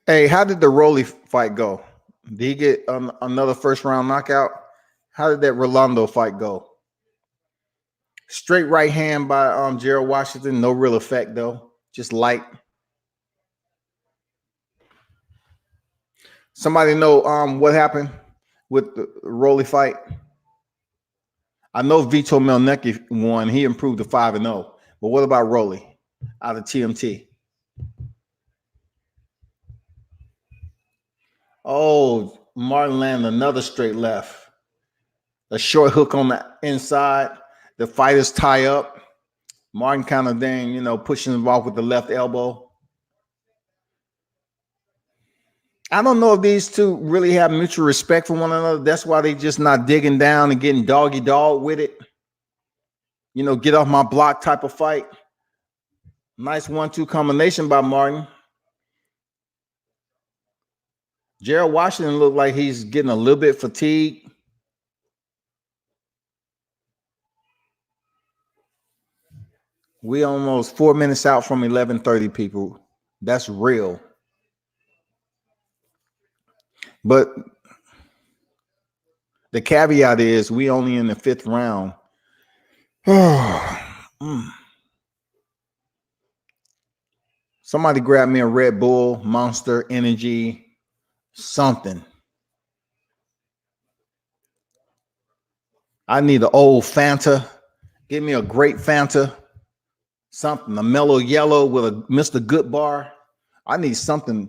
Hey, how did the Rolly fight go? Did he get another first round knockout? How did that Rolando fight go? Straight right hand by Gerald Washington. No real effect though. Just light. Somebody know what happened with the Rolly fight? I know Vito Melnecki won. He improved to 5-0. But what about Rolly out of TMT? Oh, Martin landed another straight left. A short hook on the inside. The fighters tie up. Martin kind of pushing him off with the left elbow. I don't know if these two really have mutual respect for one another. That's why they just not digging down and getting doggy dog with it. Get off my block type of fight. Nice 1-2 combination by Martin. Gerald Washington looked like he's getting a little bit fatigued. We almost 4 minutes out from 11:30, people. That's real. But the caveat is we only in the 5th round. Somebody grab me a Red Bull, Monster Energy, something. I need an old Fanta. Give me a great Fanta. Something, a mellow yellow with a Mr. Good bar. I need something.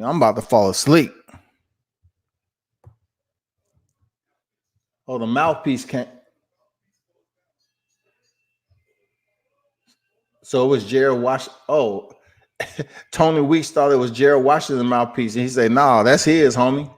I'm about to fall asleep. Oh, the mouthpiece can't. So it was Gerald Washington. Oh, Tony Weeks thought it was Gerald Washington's mouthpiece. And he said, "No, that's his, homie."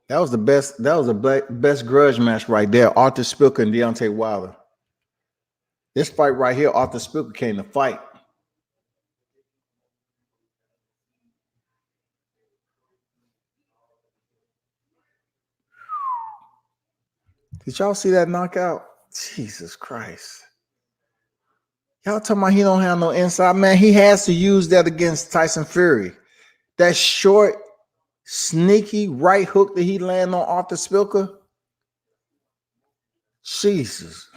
That was the best. That was the best grudge match right there. Arthur Spilker and Deontay Wilder. This fight right here, Arthur Spilker came to fight. Did y'all see that knockout? Jesus Christ. Y'all talking about he don't have no inside? Man, he has to use that against Tyson Fury. That short, sneaky right hook that he landed on Arthur Spilker. Jesus.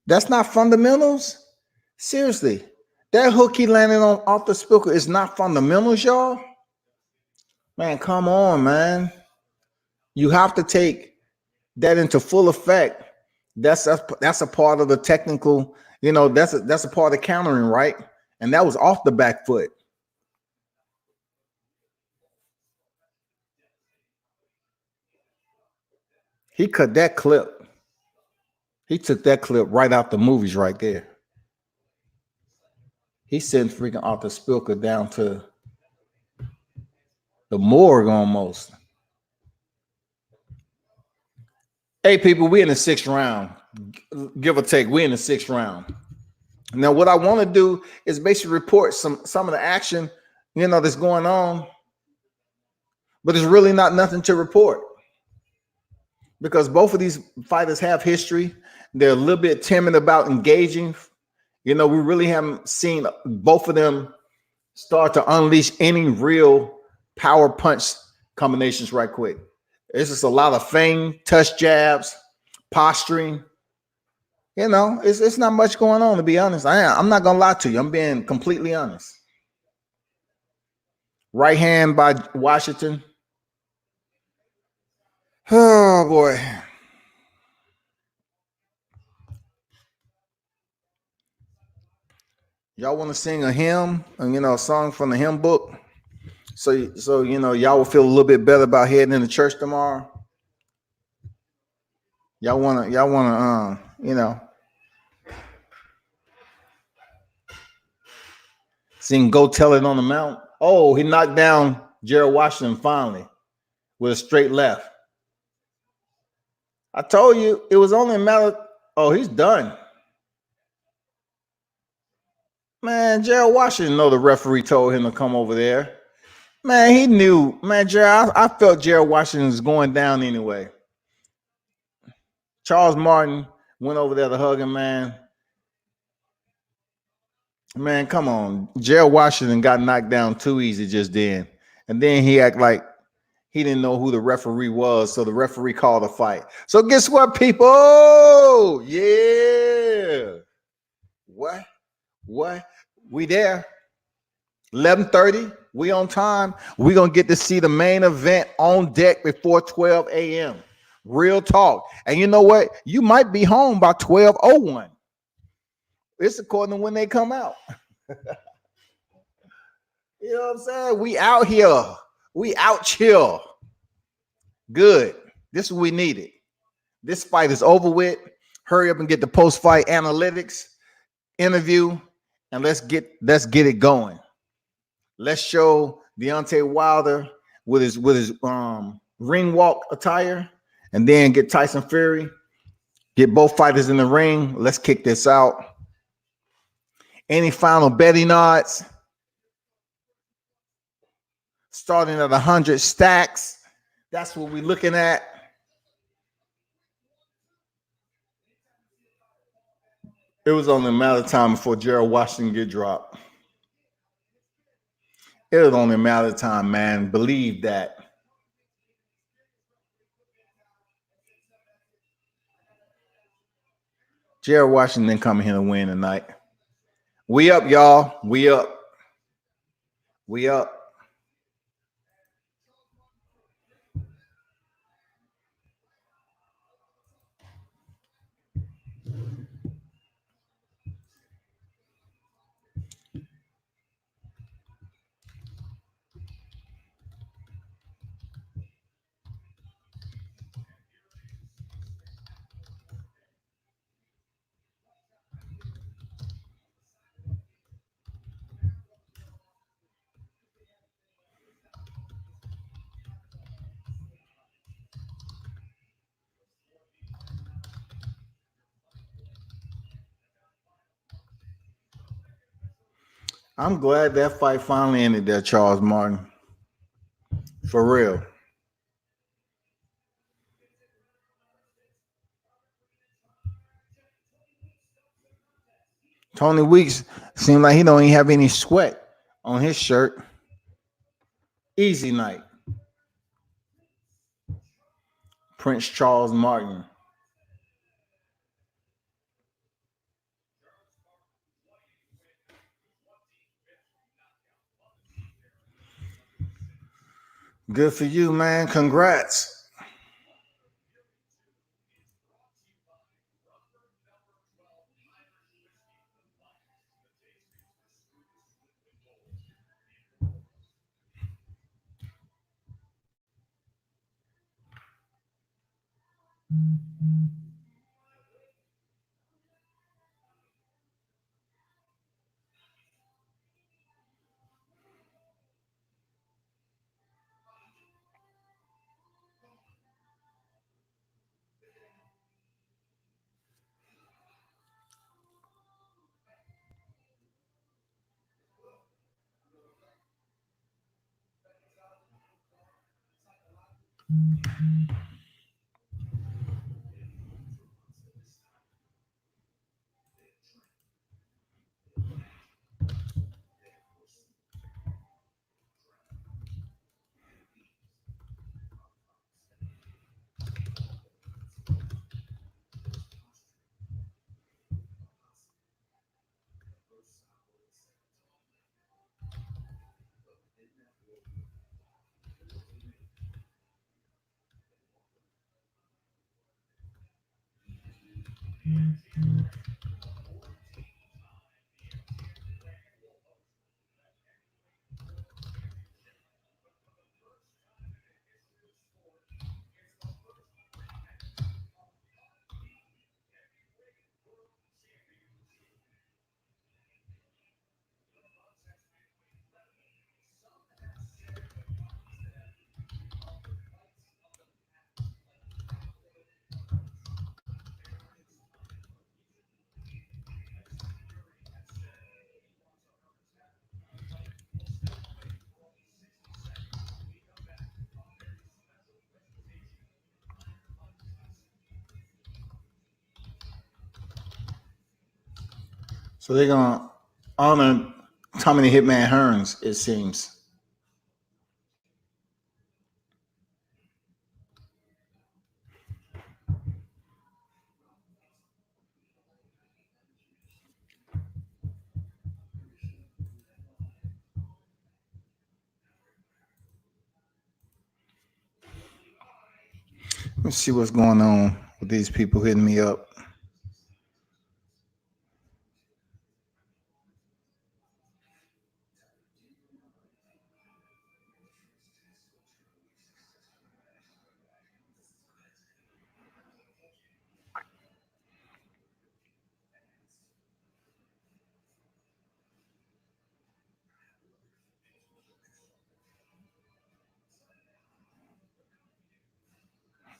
That's not fundamentals? Seriously. That hook he landed on Arthur Spilker is not fundamentals, y'all? Man, come on, man. You have to take that into full effect. That's a part of the technical, that's a part of countering, right? And that was off the back foot. He cut that clip. He took that clip right out the movies right there. He sent freaking Arthur Spilker down to the morgue almost. Hey, people, we in the 6th round. Give or take, we in the 6th round. Now, what I want to do is basically report some of the action, that's going on. But there's really not nothing to report. Because both of these fighters have history. They're a little bit timid about engaging. We really haven't seen both of them start to unleash any real power punch combinations right quick. It's just a lot of feint, touch jabs, posturing. It's not much going on, to be honest. I'm not going to lie to you. I'm being completely honest. Right hand by Washington. Oh, boy. Y'all want to sing a hymn, a song from the hymn book? So y'all will feel a little bit better about heading into church tomorrow. Y'all wanna sing "Go Tell It on the Mount." Oh, he knocked down Gerald Washington finally with a straight left. I told you it was only a matter. Oh, he's done. Man, Gerald Washington know the referee told him to come over there. Man, he knew. Man, Gerald, I felt Gerald Washington was going down anyway. Charles Martin went over there to hug him, man. Man, come on. Gerald Washington got knocked down too easy just then. And then he act like he didn't know who the referee was, so the referee called a fight. So guess what, people? Yeah. What? What? We there. 11:30. We on time. We gonna get to see the main event on deck before 12 a.m. Real talk. And you know what? You might be home by 12:01. It's according to when they come out. You know what I'm saying? We out here. We out chill. Good. This is what we needed. This fight is over with. Hurry up and get the post-fight analytics interview, and let's get it going. Let's show Deontay Wilder with his ring walk attire, and then get Tyson Fury. Get both fighters in the ring. Let's kick this out. Any final betting odds? Starting at 100 stacks. That's what we're looking at. It was only a matter of time before Gerald Washington get dropped. It was only a matter of time, man. Believe that. Gerald Washington coming here to win tonight. We up, y'all. We up. We up. I'm glad that fight finally ended there, Charles Martin. For real. Tony Weeks seemed like he don't even have any sweat on his shirt. Easy night. Prince Charles Martin. Good for you, man. Congrats. So they're gonna honor Tommy the Hitman Hearns, it seems. Let's see what's going on with these people hitting me up.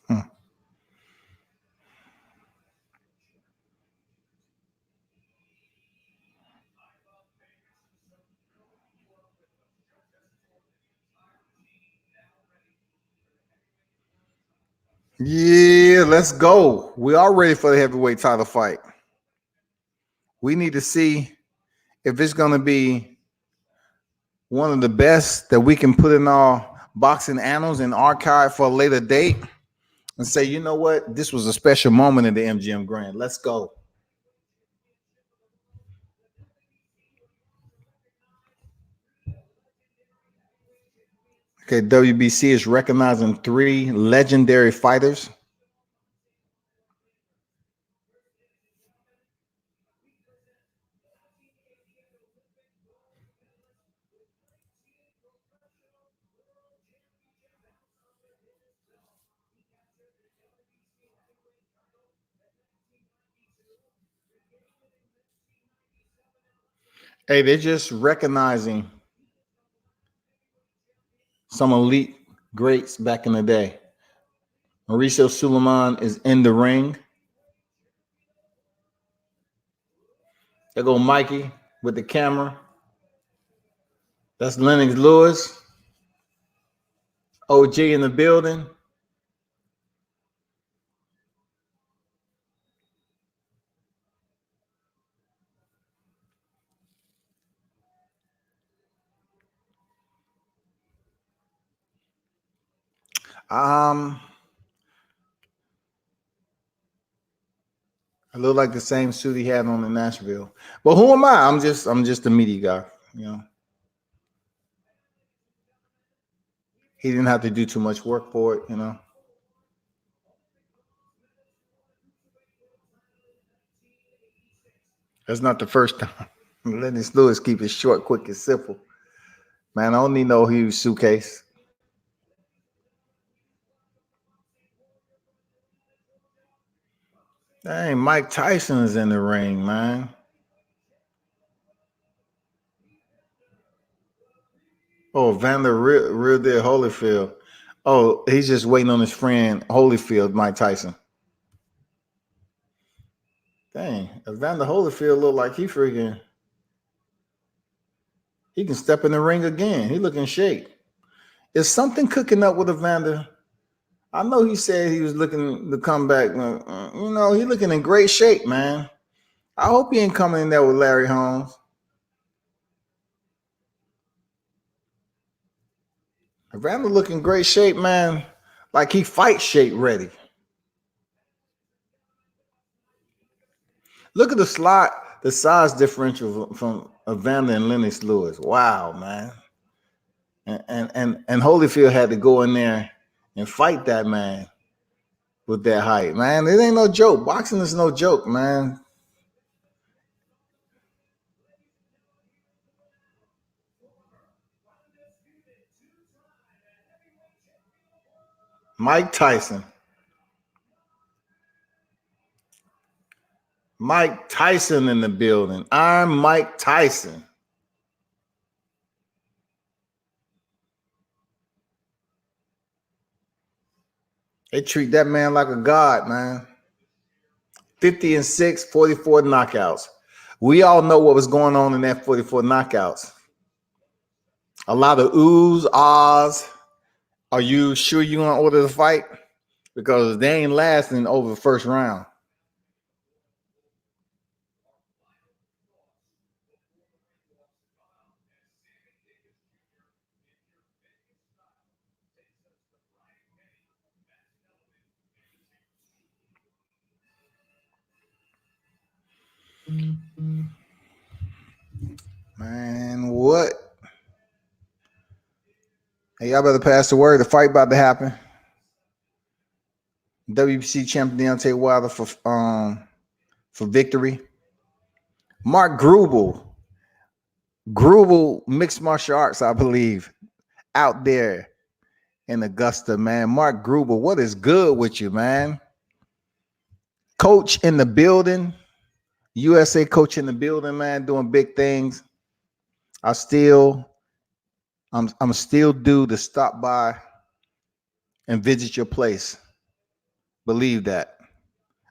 Hmm. Yeah, let's go. We are ready for the heavyweight title fight. We need to see if it's going to be one of the best that we can put in our boxing annals and archive for a later date and say, you know what, this was a special moment in the MGM Grand. Let's go. Okay, WBC is recognizing 3 legendary fighters. Hey, they're just recognizing some elite greats back in the day. Mauricio Suleiman is in the ring. There go Mikey with the camera. That's Lennox Lewis. OG in the building. I look like the same suit he had on in Nashville. But who am I? I'm just a media guy, you know. He didn't have to do too much work for it, you know. That's not the first time. Lennox Lewis keep it short, quick, and simple. Man, I don't need no huge suitcase. Dang, Mike Tyson is in the ring, man. Oh, Vander Real Deal Holyfield. Oh, he's just waiting on his friend Holyfield, Mike Tyson. Dang, Evander Holyfield look like he can step in the ring again. He looking shape. Is something cooking up with Evander? I know he said he was looking to come back. You know, he looking in great shape, man. I hope he ain't coming in there with Larry Holmes. Evander looking great shape, man. Like he fight shape ready. Look at the size differential from Evander and Lennox Lewis. Wow, man. And Holyfield had to go in there and fight that man with that height, man. It ain't no joke. Boxing is no joke, man. Mike Tyson. Mike Tyson in the building. I'm Mike Tyson. They treat that man like a god, man. 50-6, 44 knockouts. We all know what was going on in that 44 knockouts. A lot of oohs, ahs. Are you sure you want to order the fight? Because they ain't lasting over the first round. Man, what? Hey, y'all better pass the word. The fight about to happen. WBC champion Deontay Wilder for victory. Mark Grubel mixed martial arts, I believe, out there in Augusta, man. Mark Grubel, what is good with you, man? Coach in the building, USA coach in the building, man, doing big things. I'm still due to stop by and visit your place. Believe that.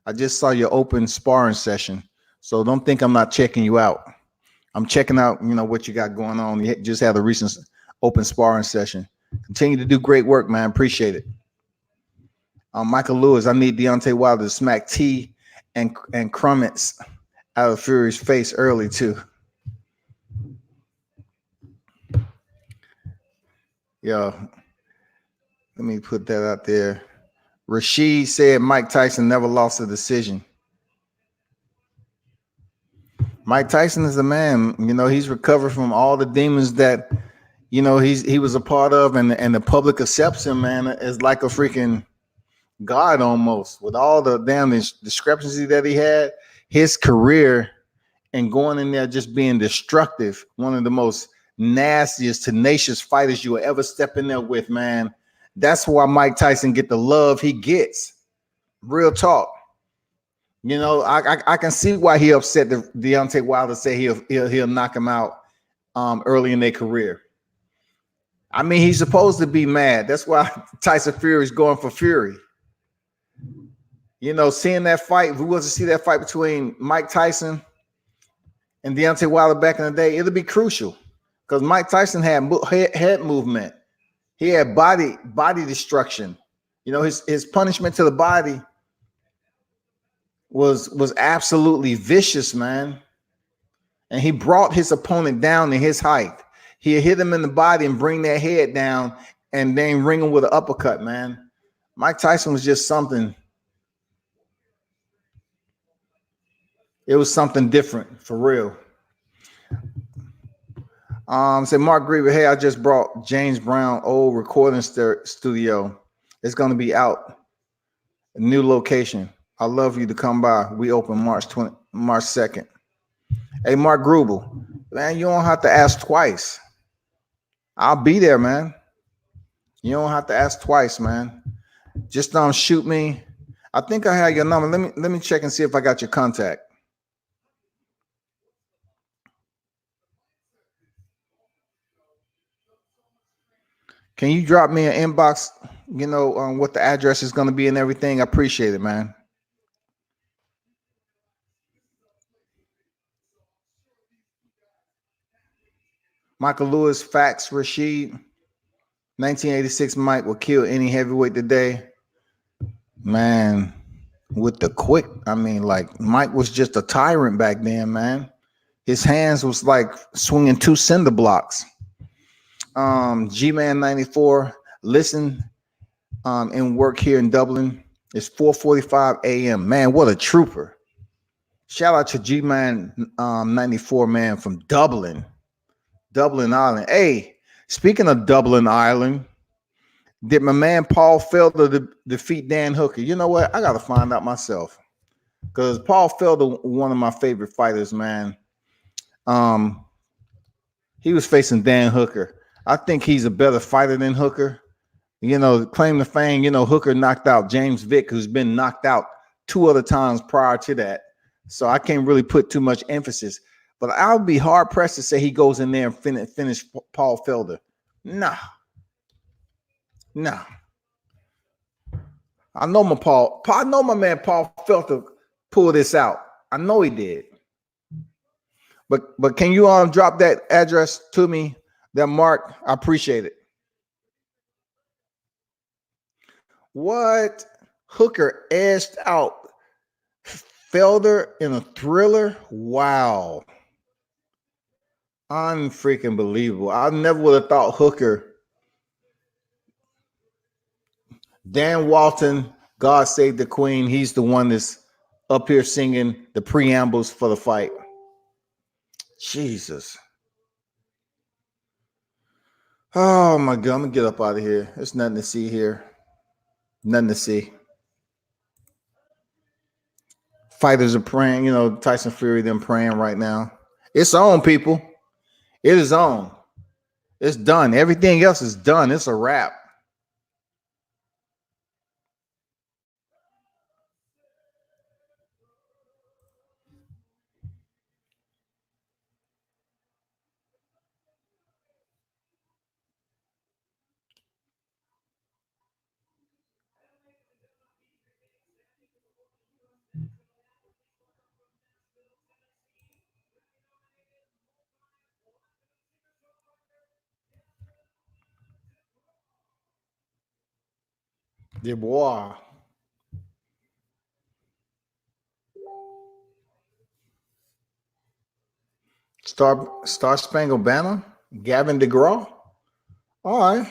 I just saw your open sparring session, so don't think I'm not checking you out. I'm checking out, what you got going on. You just had a recent open sparring session. Continue to do great work, man. Appreciate it. Michael Lewis, I need Deontay Wilder to smack T and Crummets out of Fury's face early too. Yeah, let me put that out there. Rashid said Mike Tyson never lost a decision. Mike Tyson is a man. He's recovered from all the demons that he was a part of, and the public accepts him, man, as like a freaking God almost. With all the damn discrepancy that he had, his career and going in there just being destructive, one of the most nastiest, tenacious fighters you will ever step in there with, man. That's why Mike Tyson get the love he gets. Real talk. I can see why he upset Deontay Wilder, say he'll knock him out early in their career. I mean, he's supposed to be mad. That's why Tyson Fury is going for Fury. Seeing that fight, if we was to see that fight between Mike Tyson and Deontay Wilder back in the day, it'll be crucial because Mike Tyson had head movement. He had body destruction. His punishment to the body was absolutely vicious, man. And he brought his opponent down to his height. He hit him in the body and bring their head down and then ring him with an uppercut, man. Mike Tyson was just something. It was something different, for real. Say Mark Griever, hey, I just brought James Brown old recording studio. It's going to be out. A new location. I'd love you to come by. We open March 2nd. Hey, Mark Grubel, man, you don't have to ask twice. I'll be there, man. You don't have to ask twice, man. Just shoot me. I think I have your number. Let me check and see if I got your contact. Can you drop me an inbox, what the address is going to be and everything? I appreciate it, man. Michael Lewis, facts, Rashid. 1986 Mike will kill any heavyweight today. Man, with the quick, Mike was just a tyrant back then, man. His hands was like swinging 2 cinder blocks. G-Man 94, listen in work here in Dublin. It's 4:45 a.m. Man, what a trooper. Shout out to G-Man 94, man, from Dublin, Ireland. Hey, speaking of Dublin, Ireland, did my man Paul Felder defeat Dan Hooker? You know what? I got to find out myself because Paul Felder, one of my favorite fighters, man. He was facing Dan Hooker. I think he's a better fighter than Hooker. Claim to fame, Hooker knocked out James Vick, who's been knocked out 2 other times prior to that. So I can't really put too much emphasis. But I would be hard pressed to say he goes in there and finish Paul Felder. Nah. I know my man Paul Felder pulled this out. I know he did. But can you drop that address to me? That Mark, I appreciate it. What? Hooker edged out Felder in a thriller? Wow. Unfreaking believable. I never would have thought Hooker. Dan Walton, God Save the Queen. He's the one that's up here singing the preambles for the fight. Jesus. Oh my God, I'm gonna get up out of here. There's nothing to see here. Nothing to see. Fighters are praying, Tyson Fury, them praying right now. It's on, people. It is on. It's done. Everything else is done. It's a wrap. Dubois. Star Spangled Banner. Gavin DeGraw. All right.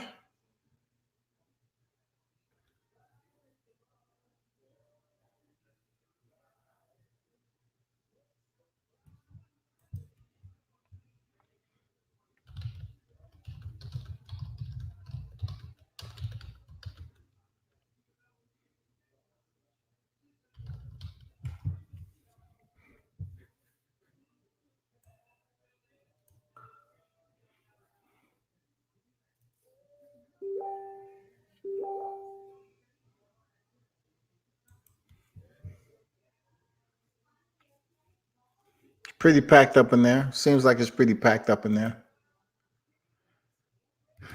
Pretty packed up in there. Seems like it's pretty packed up in there.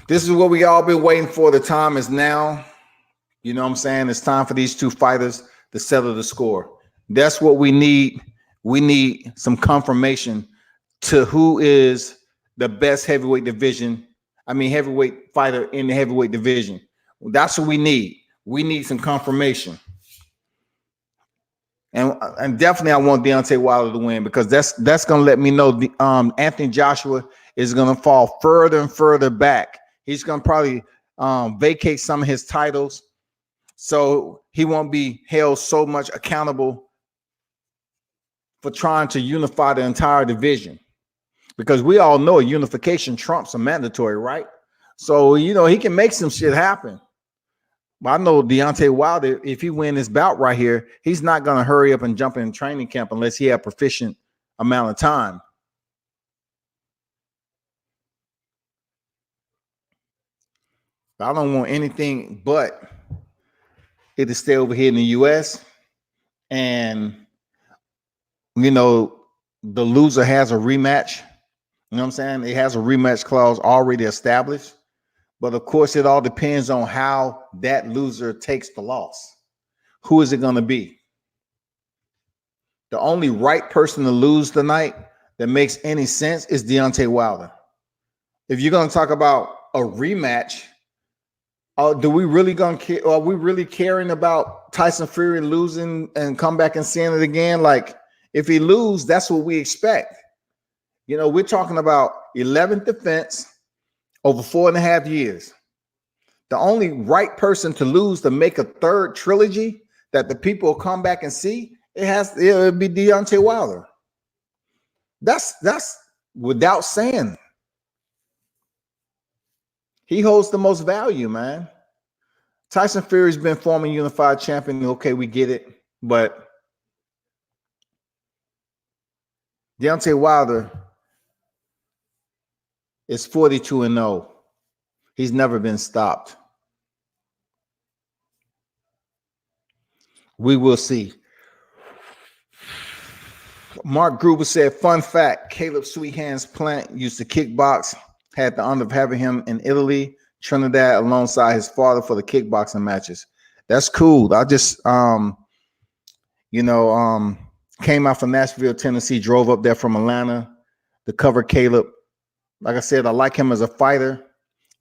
This is what we all been waiting for. The time is now. You know what I'm saying? It's time for these two fighters to settle the score. That's what we need. We need some confirmation to who is the best heavyweight fighter in the heavyweight division. That's what we need. We need some confirmation. And definitely I want Deontay Wilder to win, because that's going to let me know Anthony Joshua is going to fall further and further back. He's going to probably vacate some of his titles, so he won't be held so much accountable for trying to unify the entire division, because we all know unification trumps are mandatory, right? So, he can make some shit happen. But I know Deontay Wilder, if he win this bout right here, he's not going to hurry up and jump in training camp unless he has proficient amount of time. I don't want anything but it to stay over here in the U.S. And, the loser has a rematch. You know what I'm saying? It has a rematch clause already established. But of course, it all depends on how that loser takes the loss. Who is it going to be? The only right person to lose tonight that makes any sense is Deontay Wilder. If you're going to talk about a rematch, are we really caring about Tyson Fury losing and come back and seeing it again? Like, if he loses, that's what we expect. We're talking about 11th defense over 4.5 years. The only right person to lose to make a third trilogy that the people will come back and see, it'll be Deontay Wilder. That's without saying. He holds the most value, man. Tyson Fury's been former unified champion. Okay, we get it. But Deontay Wilder is 42-0. He's never been stopped. We will see. Mark Gruber said, fun fact, Caleb Sweethand's Plant used to kickbox, had the honor of having him in Italy, Trinidad, alongside his father for the kickboxing matches. That's cool. I just, came out from Nashville, Tennessee, drove up there from Atlanta to cover Caleb. Like I said, I like him as a fighter,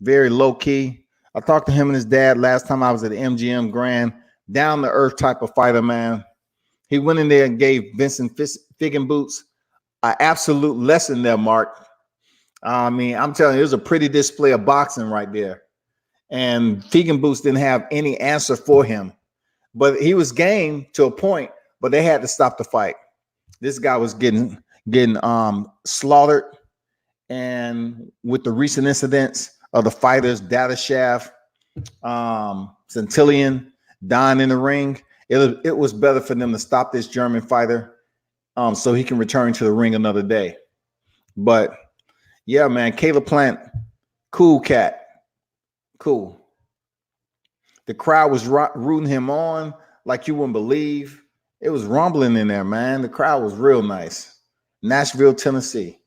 very low key. I talked to him and his dad last time I was at the MGM Grand, down to earth type of fighter, man. He went in there and gave Vincent Feigenbutz an absolute lesson there, Mark. I mean, I'm telling you, it was a pretty display of boxing right there. And Feigenbutz didn't have any answer for him, but he was game to a point. but they had to stop the fight. This guy was getting slaughtered, and with the recent incidents of the fighters, Dadashev, Centillion dying in the ring, it was better for them to stop this German fighter, so he can return to the ring another day. But yeah, man, Caleb Plant, cool cat, cool. The crowd was rooting him on like you wouldn't believe. It was rumbling in there, man. The crowd was real nice. Nashville, Tennessee.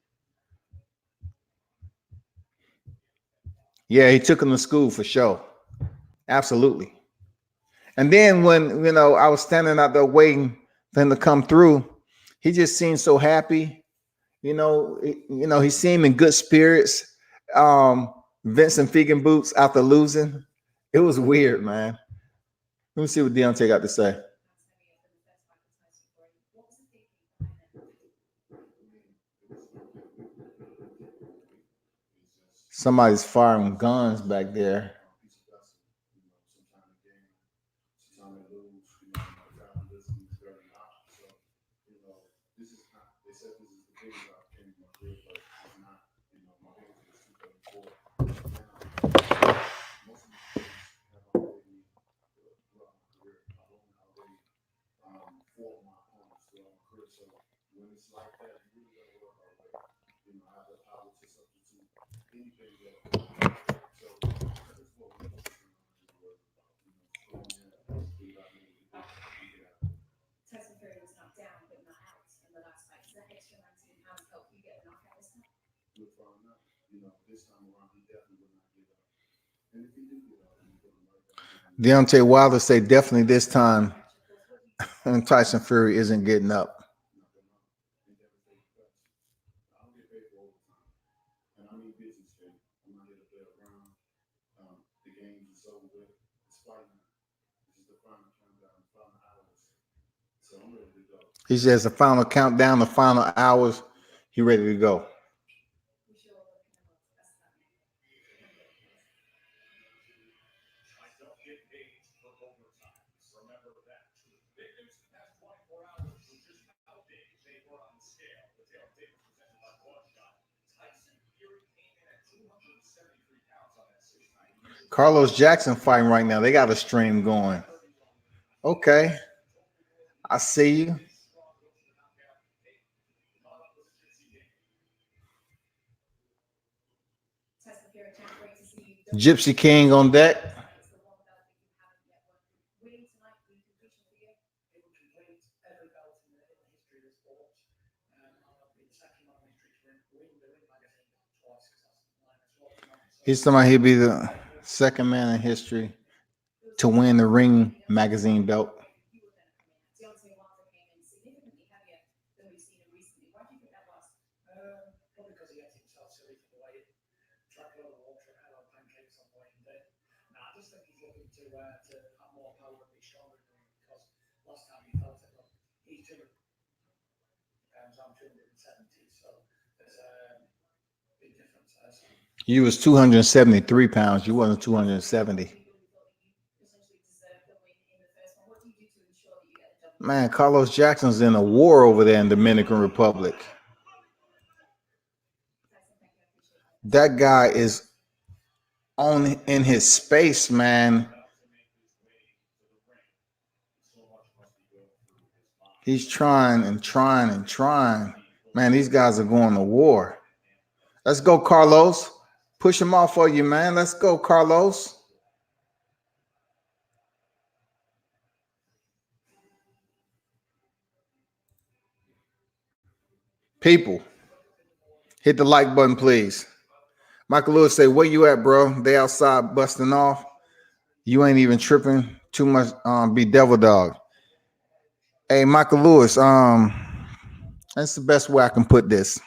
Yeah, he took him to school for sure. Absolutely. And then when, I was standing out there waiting for him to come through, he just seemed so happy. He seemed in good spirits. Vincent Fegan boots after losing. It was weird, man. Let me see what Deontay got to say. Somebody's firing guns back there. Deontay Wilder say definitely this time Tyson Fury isn't getting up. He says the final countdown, the final hours, he ready to go. Carlos Jackson fighting right now. They got a stream going. Okay. I see you. Gypsy King on deck. He's talking about he'll be the second man in history to win the Ring magazine belt. You was 273 pounds. You wasn't 270. Man, Carlos Jackson's in a war over there in Dominican Republic. That guy is in his space, man. He's trying and trying and trying. Man, these guys are going to war. Let's go, Carlos. Push him off for you, man. Let's go, Carlos. People, hit the like button, please. Michael Lewis say, where you at, bro? They outside busting off. You ain't even tripping too much. Be devil dog. Hey, Michael Lewis, that's the best way I can put this.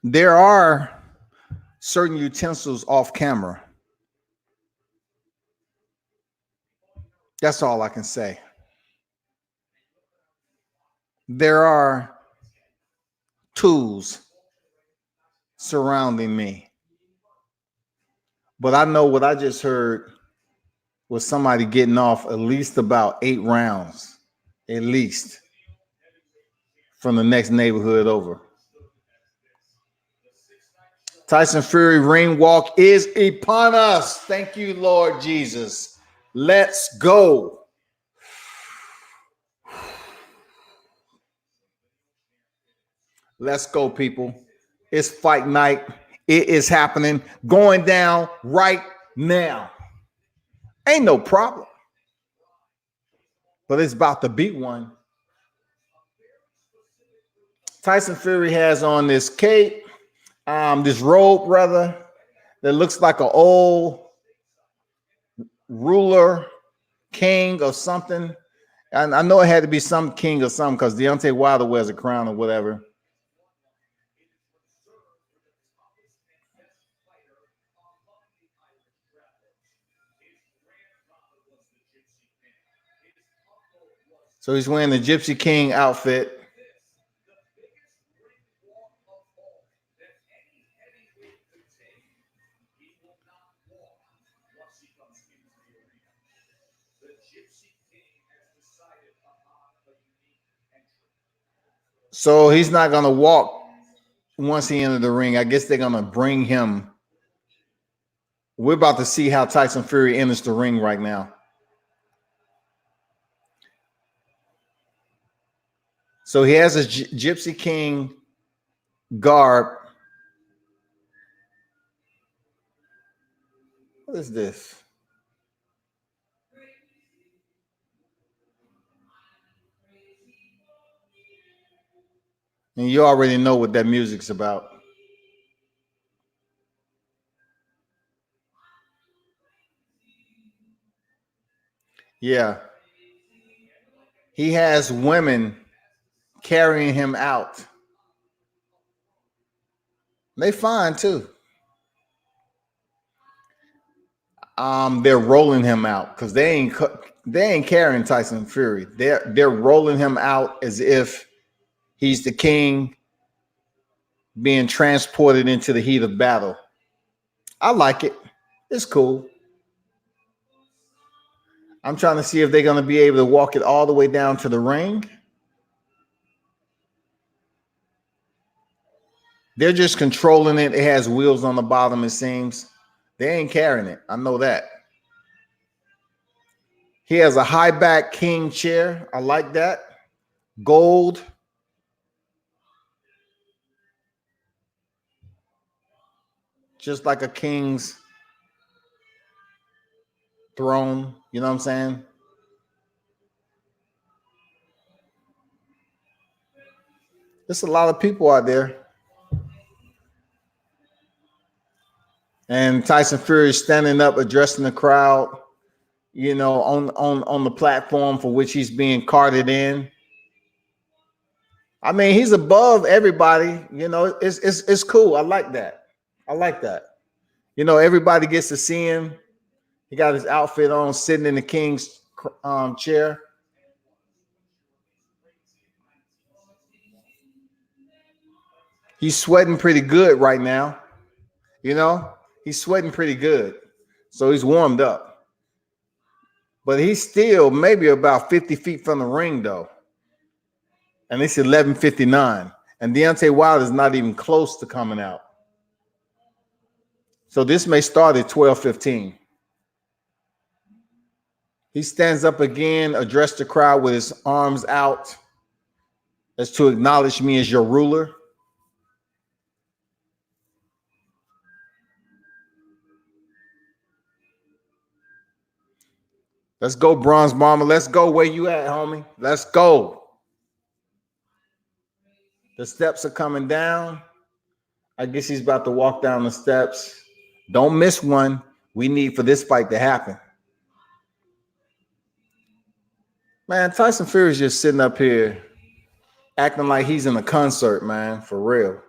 There are certain utensils off camera. That's all I can say. There are tools surrounding me. But I know what I just heard with somebody getting off at least about 8 rounds, at least from the next neighborhood over. Tyson Fury ring walk is upon us. Thank you, Lord Jesus. Let's go. Let's go, people. It's fight night. It is happening, going down right now. Ain't no problem. But it's about to beat one. Tyson Fury has on this cape, this robe, rather, that looks like an old ruler, king or something. And I know it had to be some king or something because Deontay Wilder wears a crown or whatever. So he's wearing the Gypsy King outfit. So he's not going to walk once he entered the ring. I guess they're going to bring him. We're about to see how Tyson Fury enters the ring right now. So he has a Gypsy King garb. What is this? And you already know what that music's about. Yeah. He has women carrying him out. They fine too. They're rolling him out because they ain't carrying Tyson Fury. They're rolling him out as if he's the king being transported into the heat of battle. I like it. It's cool. I'm trying to see if they're going to be able to walk it all the way down to the ring. They're just controlling it. It has wheels on the bottom, it seems. They ain't carrying it. I know that. He has a high back king chair. I like that. Gold. Just like a king's throne. You know what I'm saying? There's a lot of people out there. And Tyson Fury is standing up, addressing the crowd, you know, on the platform for which he's being carted in. I mean, he's above everybody. You know, it's cool. I like that. I like that. You know, everybody gets to see him. He got his outfit on, sitting in the king's chair. He's sweating pretty good right now. You know, he's sweating pretty good. So he's warmed up. But he's still maybe about 50 feet from the ring, though. And it's 11:59. And Deontay Wilder is not even close to coming out. So this may start at 12:15. He stands up again, addressed the crowd with his arms out as to acknowledge me as your ruler. Let's go, Bronze Bomber. Let's go. Where you at, homie? Let's go. The steps are coming down. I guess he's about to walk down the steps. Don't miss one. We need for this fight to happen. Man, Tyson Fury is just sitting up here acting like he's in a concert, man, for real.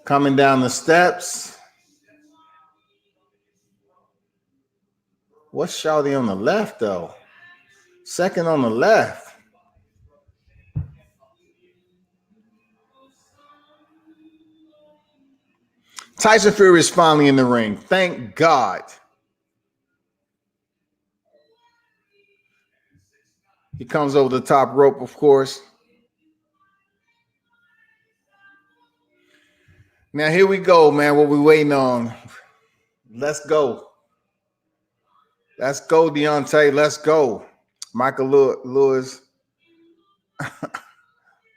Coming down the steps. What's Shawty on the left, though? Second on the left. Tyson Fury is finally in the ring. Thank God. He comes over the top rope, of course. Now here we go, man. What we waiting on? Let's go. Let's go, Deontay. Let's go. Michael Lewis.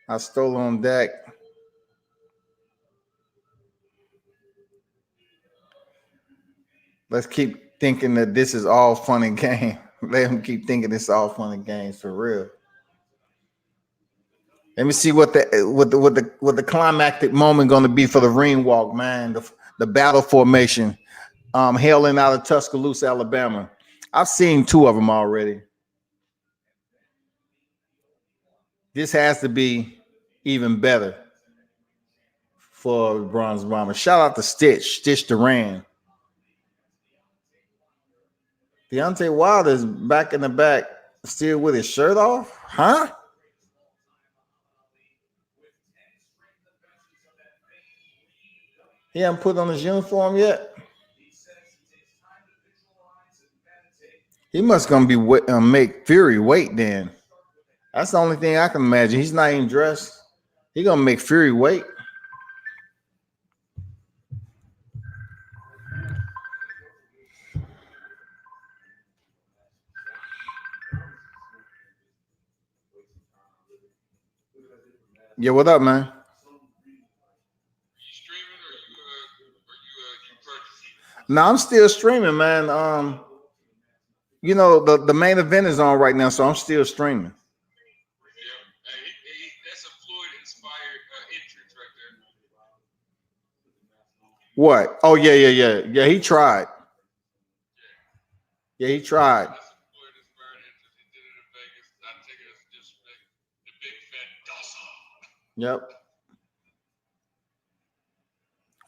I stole on deck. Let's keep thinking that this is all fun and game. Let him keep thinking it's all fun and games for real. Let me see what the climactic moment going to be for the ring walk, man. The battle formation, hailing out of Tuscaloosa, Alabama. I've seen 2 of them already. This has to be even better for Bronze Bomber. Shout out to Stitch Duran. Deontay Wilder's back in the back, still with his shirt off, huh? He hasn't put on his uniform yet. He must gonna be make Fury wait then. That's the only thing I can imagine. He's not even dressed. He gonna make Fury wait. Yeah, what up, man? No, I'm still streaming, man. You know, the main event is on right now, so I'm still streaming. That's a Floyd-inspired entrance right there. What? Oh, yeah. He tried. Yeah, he tried. Yep.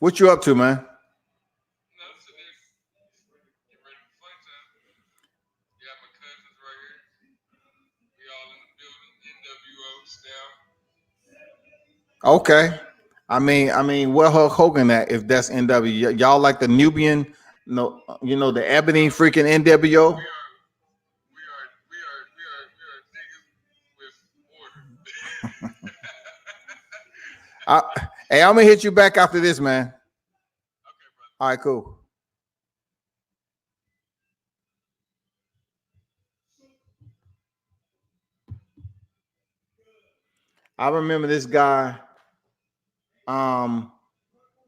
What you up to, man? Okay. I mean, where Hulk Hogan at if that's NW? Y'all like the Nubian, no, you know, the Ebony freaking NWO? Hey, I'm gonna hit you back after this, man. All right, cool. I remember this guy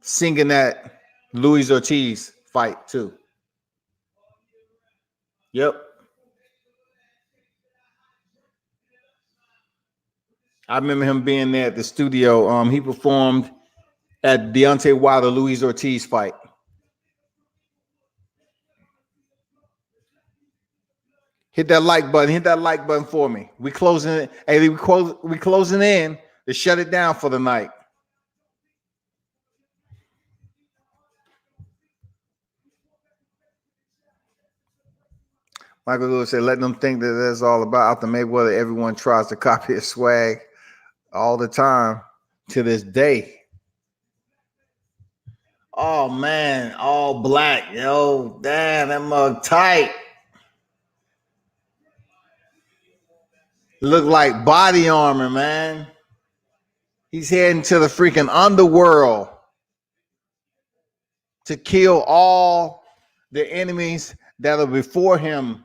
singing that Luis Ortiz fight too. Yep. I remember him being there at the studio. He performed at Deontay Wilder Luis Ortiz fight. Hit that like button. Hit that like button for me. We closing it. Hey, we closing in to shut it down for the night. Michael Lewis said, let them think that that's all about. After Mayweather, everyone tries to copy his swag all the time to this day. Oh, man. All black. Yo, damn, that mug tight. Look like body armor, man. He's heading to the freaking underworld to kill all the enemies that are before him.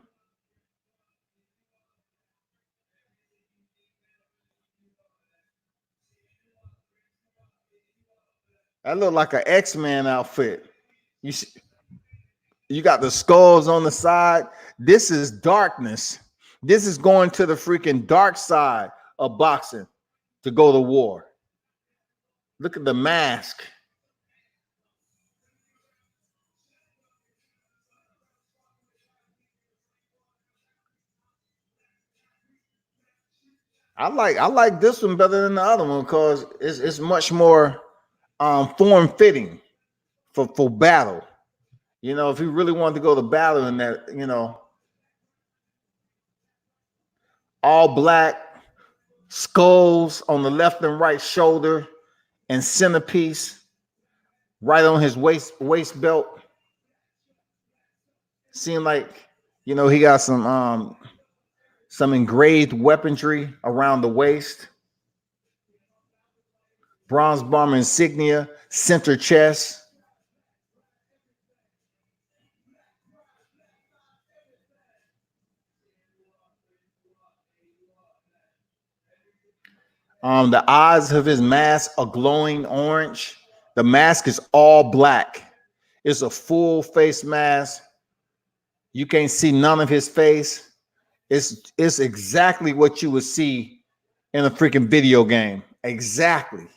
That look like an X-Men outfit. You see, you got the skulls on the side. This is darkness. This is going to the freaking dark side of boxing to go to war. Look at the mask. I like this one better than the other one because it's much more form fitting for battle. You know, if he really wanted to go to battle in that, you know, all black, skulls on the left and right shoulder and centerpiece, right on his waist belt. Seemed like, he got some engraved weaponry around the waist. Bronze bomber insignia, center chest. The eyes of his mask are glowing orange. The mask is all black. It's a full face mask. You can't see none of his face. It's exactly what you would see in a freaking video game. Exactly.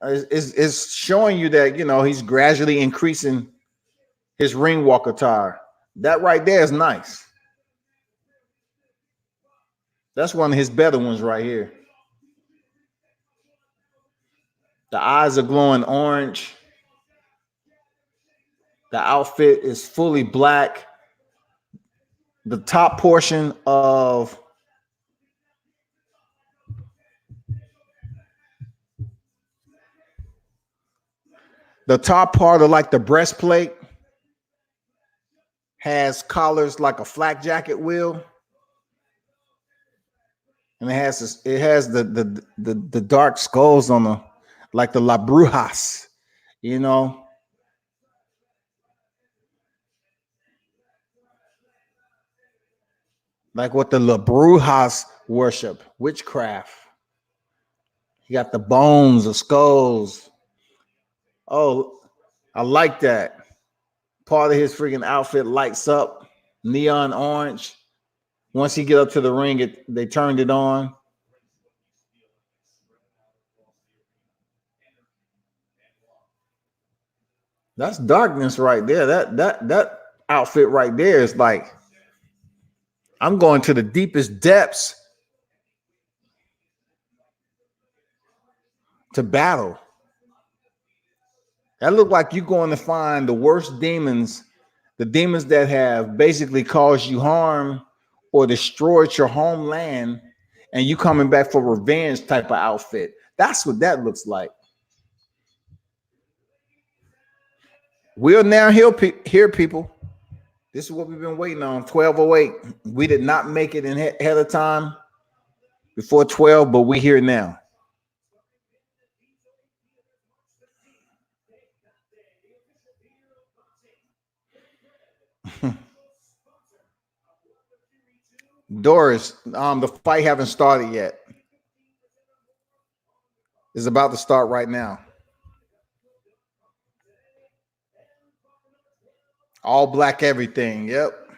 It's showing you that, he's gradually increasing his ring walk attire. That right there is nice. That's one of his better ones right here. The eyes are glowing orange. The outfit is fully black. The top portion of the top part of like the breastplate has collars like a flak jacket will. And it has the dark skulls on the, like the La Brujas, like what the La Brujas worship, witchcraft. You got the bones, the skulls. Oh, I like that. Part of his freaking outfit lights up, neon orange. Once he get up to the ring, they turned it on. That's darkness right there. That outfit right there is like, I'm going to the deepest depths to battle. That look like you're going to find the worst demons, the demons that have basically caused you harm or destroyed your homeland, and you coming back for revenge type of outfit. That's what that looks like. We're now here, people. This is what we've been waiting on. 12:08. We did not make it in ahead of time before 12, but we're here now. Doris, the fight haven't started yet. It's about to start right now. All black everything. Yep.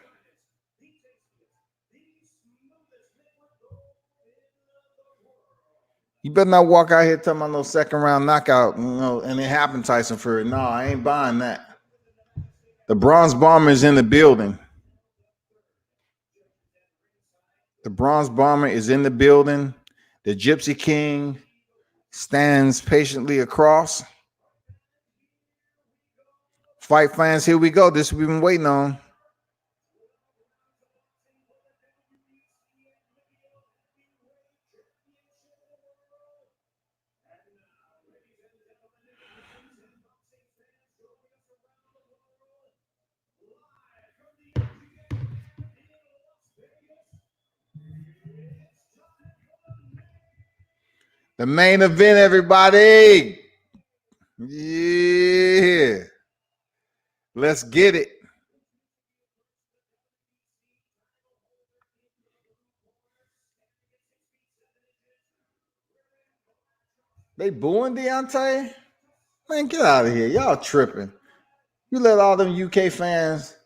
You better not walk out here talking about no second round knockout, and it happened, Tyson Fury. No, I ain't buying that. The Bronze Bomber is in the building. The Bronze Bomber is in the building. The Gypsy King stands patiently across. Fight fans, here we go. This we've been waiting on. The main event, everybody. Yeah. Let's get it. They booing Deontay? Man, get out of here. Y'all tripping. You let all them UK fans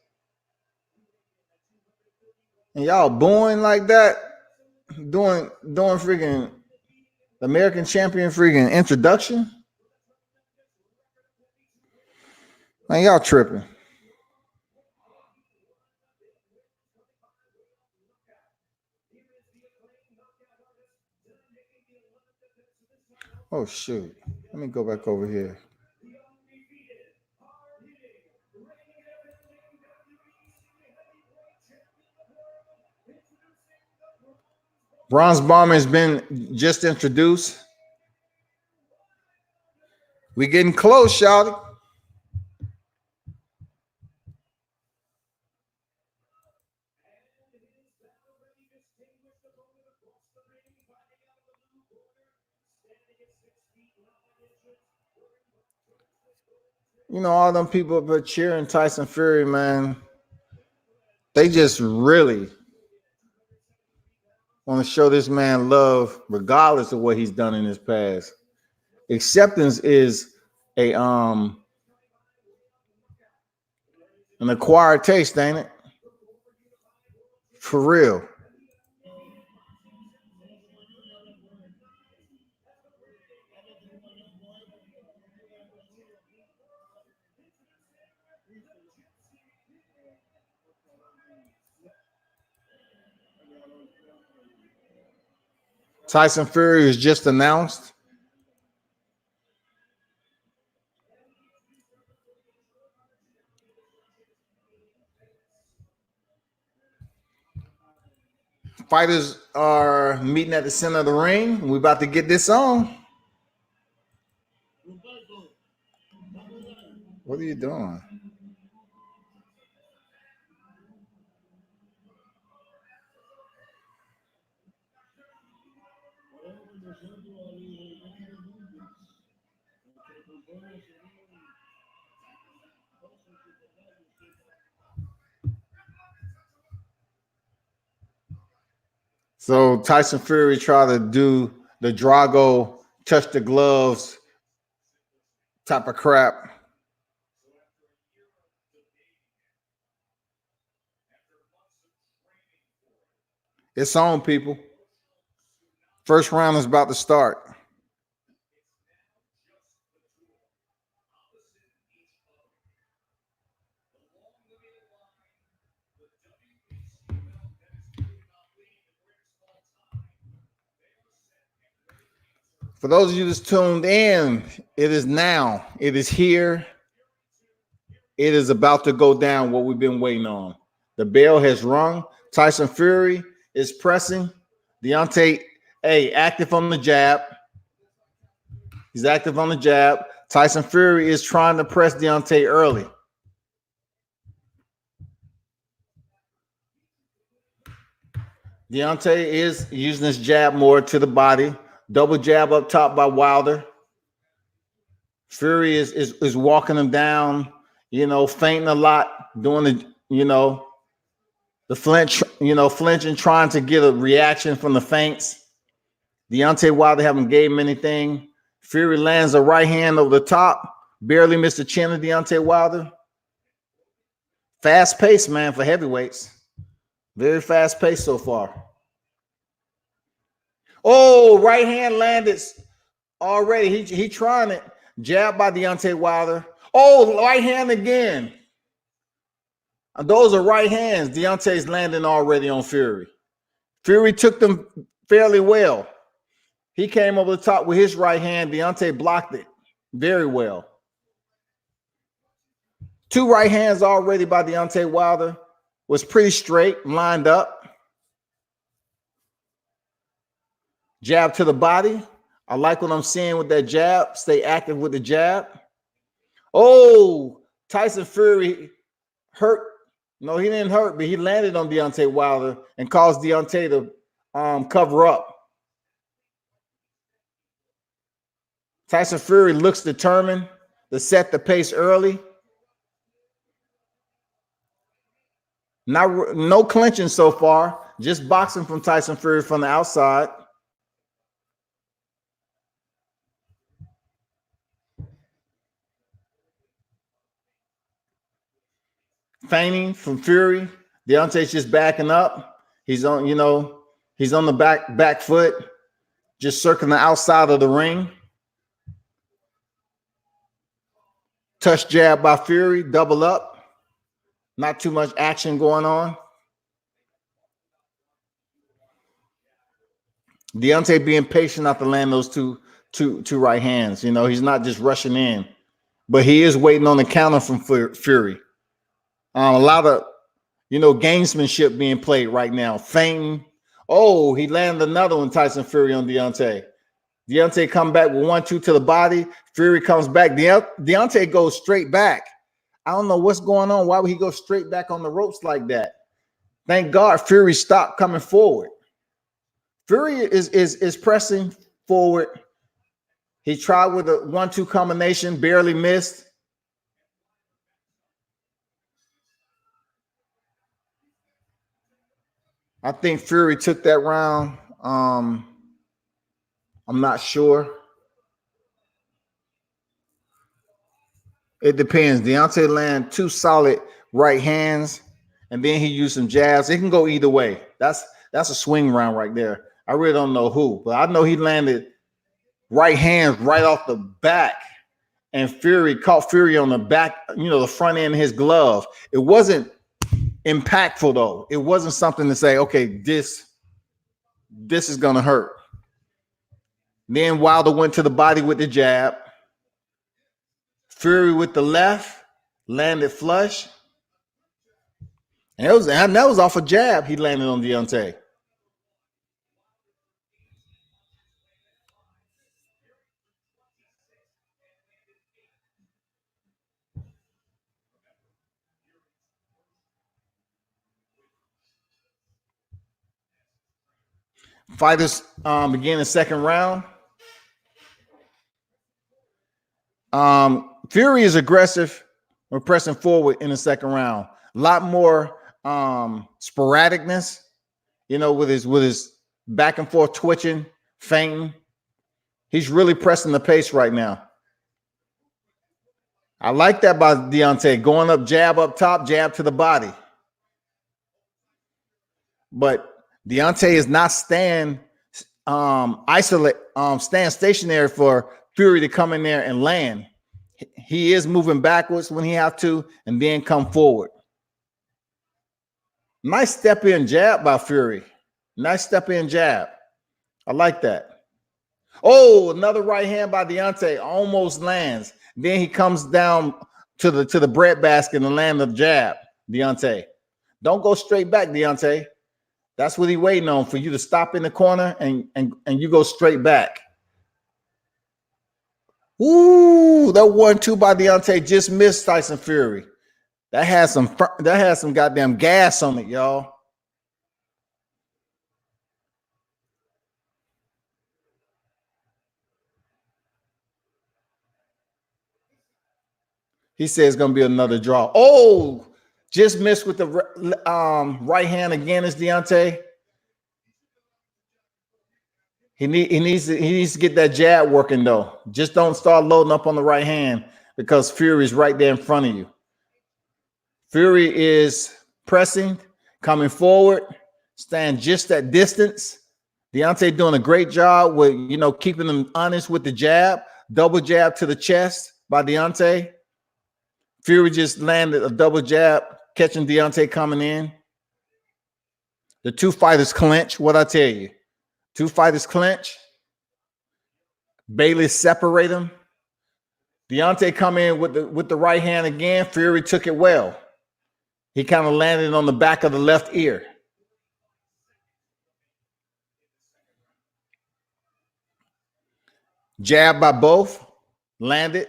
and y'all booing like that, doing freaking American champion freaking introduction. Man, y'all tripping. Oh shoot. Let me go back over here. Bronze Bomber has been just introduced. We getting close, Shawty. You know, all them people up there cheering Tyson Fury, man. They just really want to show this man love, regardless of what he's done in his past. Acceptance is a an acquired taste, ain't it? For real. Tyson Fury is just announced. Fighters are meeting at the center of the ring. We're about to get this on. What are you doing? So Tyson Fury tried to do the Drago touch the gloves type of crap. It's on, people. First round is about to start. For those of you that's tuned in, it is now. It is here. It is about to go down what we've been waiting on. The bell has rung. Tyson Fury is pressing. Deontay, active on the jab. He's active on the jab. Tyson Fury is trying to press Deontay early. Deontay is using his jab more to the body. Double jab up top by Wilder. Fury is walking him down, feinting a lot, doing the flinch, flinching, trying to get a reaction from the feints. Deontay Wilder haven't gave him anything. Fury lands a right hand over the top, barely missed the chin of Deontay Wilder. Fast pace, man, for heavyweights. Very fast pace so far. Oh, right hand landed already. He trying it. Jab by Deontay Wilder. Oh, right hand again. And those are right hands. Deontay's landing already on Fury. Fury took them fairly well. He came over the top with his right hand. Deontay blocked it very well. Two right hands already by Deontay Wilder. Was pretty straight, lined up. Jab to the body. I like what I'm seeing with that jab. Stay active with the jab. Oh, Tyson Fury hurt. No, he didn't hurt, but he landed on Deontay Wilder and caused Deontay to cover up. Tyson Fury looks determined to set the pace early. No clinching so far. Just boxing from Tyson Fury from the outside. Feigning from Fury. Deontay's just backing up. He's on, he's on the back foot, just circling the outside of the ring. Touch jab by Fury, double up. Not too much action going on. Deontay being patient not to land those two right hands. He's not just rushing in, but he is waiting on the counter from Fury. A lot of, gamesmanship being played right now. Feinting. Oh, he landed another one, Tyson Fury on Deontay. Deontay come back with 1-2 to the body. Fury comes back. Deontay goes straight back. I don't know what's going on. Why would he go straight back on the ropes like that? Thank God Fury stopped coming forward. Fury is pressing forward. He tried with a 1-2 combination, barely missed. I think Fury took that round. I'm not sure. It depends. Deontay landed 2 solid right hands, and then he used some jabs. It can go either way. That's a swing round right there. I really don't know who, but I know he landed right hands right off the back, and Fury caught Fury on the back, the front end of his glove. It wasn't impactful though. It wasn't something to say, okay, this is gonna hurt. Then Wilder went to the body with the jab. Fury with the left landed flush, and that was off a jab he landed on Deontay. Fighters begin the second round. Fury is aggressive or pressing forward in the second round. A lot more sporadicness, with his back and forth twitching, feinting. He's really pressing the pace right now. I like that by Deontay, going up, jab up top, jab to the body. But Deontay is not stand stationary for Fury to come in there and land. He is moving backwards when he have to, and then come forward. Nice step in jab by Fury. Nice step in jab. I like that. Oh, another right hand by Deontay almost lands. Then he comes down to the breadbasket and land the jab. Deontay, don't go straight back, Deontay. That's what he's waiting on, for you to stop in the corner and you go straight back. Ooh, that 1-2 by Deontay just missed Tyson Fury. That has some goddamn gas on it, y'all. He says it's gonna be another draw. Oh, just missed with the right hand again. Is Deontay? He needs to get that jab working though. Just don't start loading up on the right hand, because Fury is right there in front of you. Fury is pressing, coming forward, stand just at distance. Deontay doing a great job with keeping them honest with the jab, double jab to the chest by Deontay. Fury just landed a double jab, catching Deontay coming in. The two fighters clinch. What I tell you, two fighters clinch. Bailey separate them. Deontay come in with the right hand again. Fury took it well. He kind of landed on the back of the left ear. Jab by both, landed.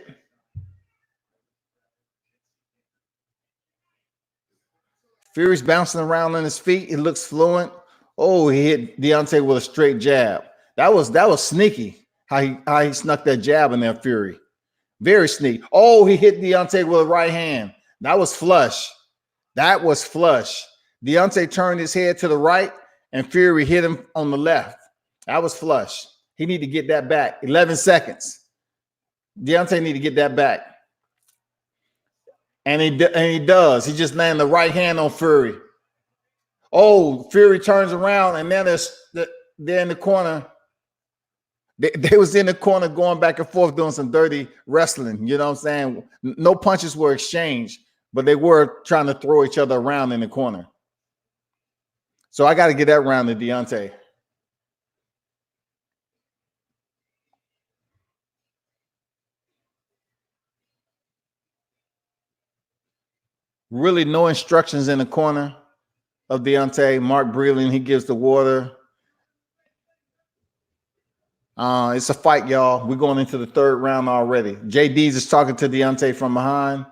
Fury's bouncing around on his feet. It looks fluent. Oh, he hit Deontay with a straight jab. That was sneaky how he snuck that jab in there, Fury. Very sneaky. Oh, he hit Deontay with a right hand. That was flush. That was flush. Deontay turned his head to the right, and Fury hit him on the left. That was flush. He need to get that back. 11 seconds. Deontay need to get that back. And he does. He just landed the right hand on Fury. Oh, Fury turns around, and then they're in the corner. They was in the corner going back and forth doing some dirty wrestling. You know what I'm saying? No punches were exchanged, but they were trying to throw each other around in the corner. So I got to get that round to Deontay. Really no instructions in the corner of Deontay. Mark Breland, he gives the water. It's a fight, y'all. We're going into the third round already. JD's is talking to Deontay from behind.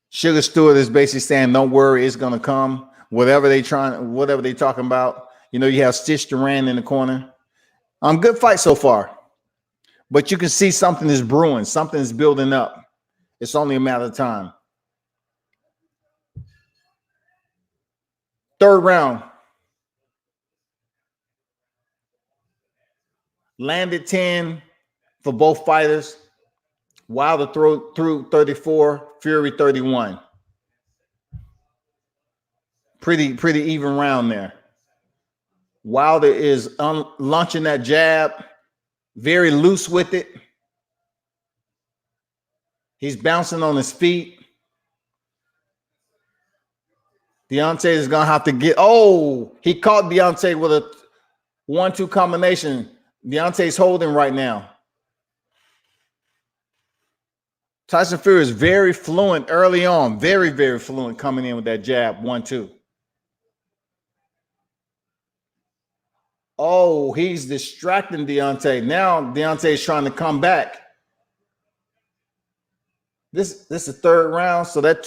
Sugar Stewart is basically saying, "Don't worry, it's gonna come." Whatever they talking about. You know, you have Stitch Duran in the corner. Good fight so far, but you can see something is brewing. Something is building up. It's only a matter of time. Third round. Landed 10 for both fighters. Wilder threw 34, Fury 31. Pretty even round there. Wilder is launching that jab, very loose with it. He's bouncing on his feet. Deontay is going to have to get, he caught Deontay with a 1-2 combination. Deontay's holding right now. Tyson Fury is very fluent early on. Very, very fluent coming in with that jab, 1-2. Oh, he's distracting Deontay. Now Deontay is trying to come back. This is the third round, so that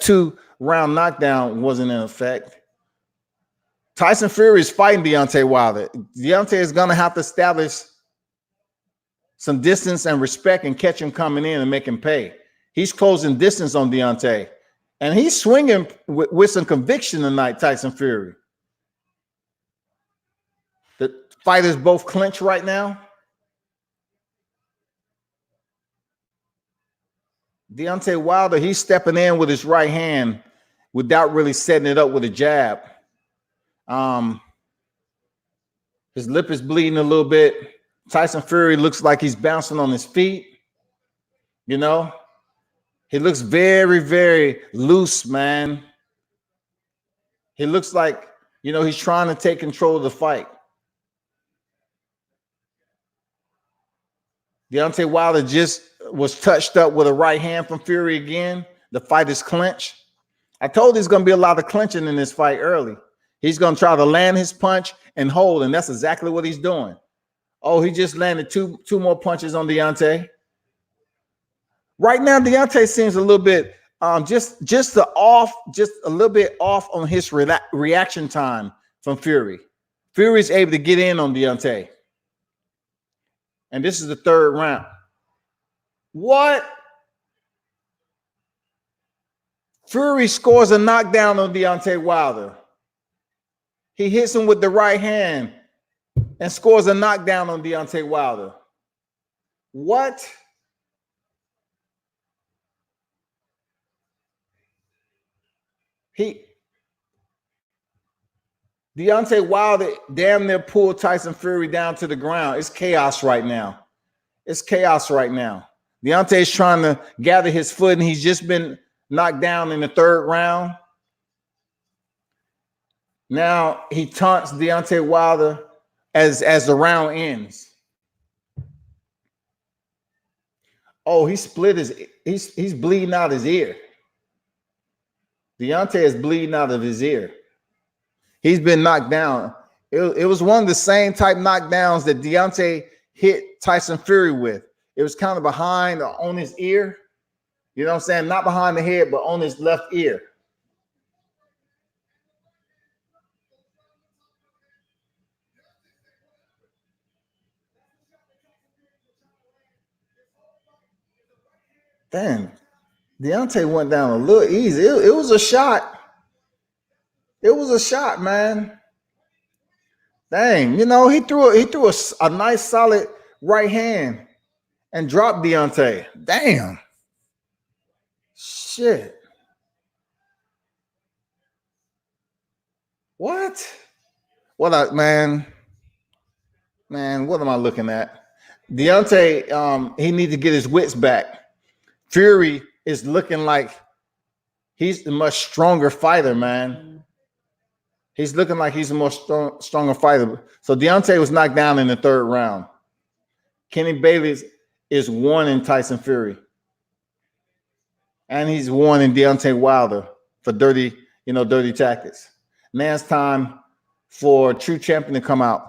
two round knockdown wasn't in effect. Tyson Fury is fighting Deontay Wilder. Deontay is going to have to establish some distance and respect and catch him coming in and make him pay. He's closing distance on Deontay, and he's swinging with some conviction tonight, Tyson Fury. The fighters both clinch right now. Deontay Wilder, he's stepping in with his right hand without really setting it up with a jab. His lip is bleeding a little bit. Tyson Fury looks like he's bouncing on his feet. You know, he looks very, very loose, man. He looks like, you know, he's trying to take control of the fight. Deontay Wilder just was touched up with a right hand from Fury again. The fight is clinch. I told there's going to be a lot of clinching in this fight early. He's going to try to land his punch and hold, and that's exactly what he's doing. Oh, he just landed two more punches on Deontay. Right now, Deontay seems a little bit just a little bit off on his reaction time from Fury. Fury's able to get in on Deontay. And this is the third round. What? Fury scores a knockdown on Deontay Wilder. He hits him with the right hand and scores a knockdown on Deontay Wilder. What? Deontay Wilder damn near pulled Tyson Fury down to the ground. It's chaos right now. It's chaos right now. Deontay's trying to gather his foot, and he's just been knocked down in the third round. Now he taunts Deontay Wilder as the round ends. Oh, he split he's bleeding out his ear. Deontay is bleeding out of his ear. He's been knocked down. It was one of the same type knockdowns that Deontay hit Tyson Fury with. It was kind of behind or on his ear. You know what I'm saying? Not behind the head, but on his left ear. Damn, Deontay went down a little easy. It was a shot. It was a shot, man. Dang, you know, he threw a nice solid right hand and dropped Deontay. Damn. Shit. What? Man, what am I looking at? Deontay, he needs to get his wits back. Fury is looking like he's the much stronger fighter, man. He's looking like he's a more stronger fighter. So Deontay was knocked down in the third round. Kenny Bailey is warning Tyson Fury. And he's warning Deontay Wilder for dirty tactics. Now it's time for true champion to come out.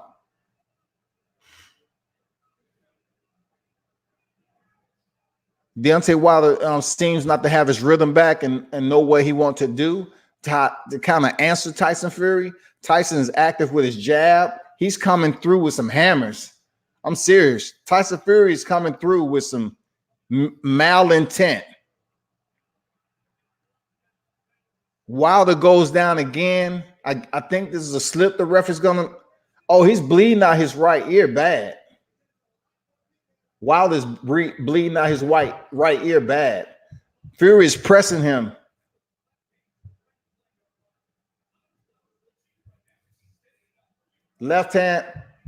Deontay Wilder seems not to have his rhythm back and know what he wants to do to kind of answer Tyson Fury. Tyson is active with his jab. He's coming through with some hammers. I'm serious. Tyson Fury is coming through with some malintent. Wilder goes down again. I think this is a slip the ref is gonna. Oh, he's bleeding out his right ear bad. Wilder's bleeding out his right ear bad. Fury is pressing him. Left hand,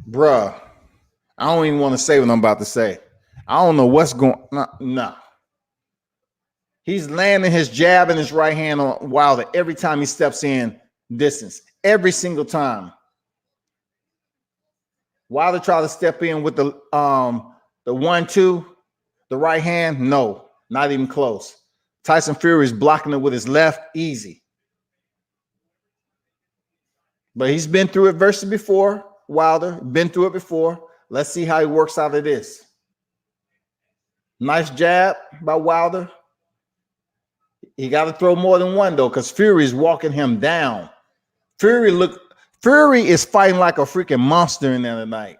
bruh. I don't even want to say what I'm about to say. I don't know what's going on. No. He's landing his jab and his right hand on Wilder every time he steps in distance. Every single time. Wilder tried to step in with the 1-2, the right hand. No, not even close. Tyson Fury is blocking it with his left, easy. But he's been through adversity before, Wilder. Been through it before. Let's see how he works out of this. Nice jab by Wilder. He got to throw more than one, though, because Fury is walking him down. Fury is fighting like a freaking monster in there tonight.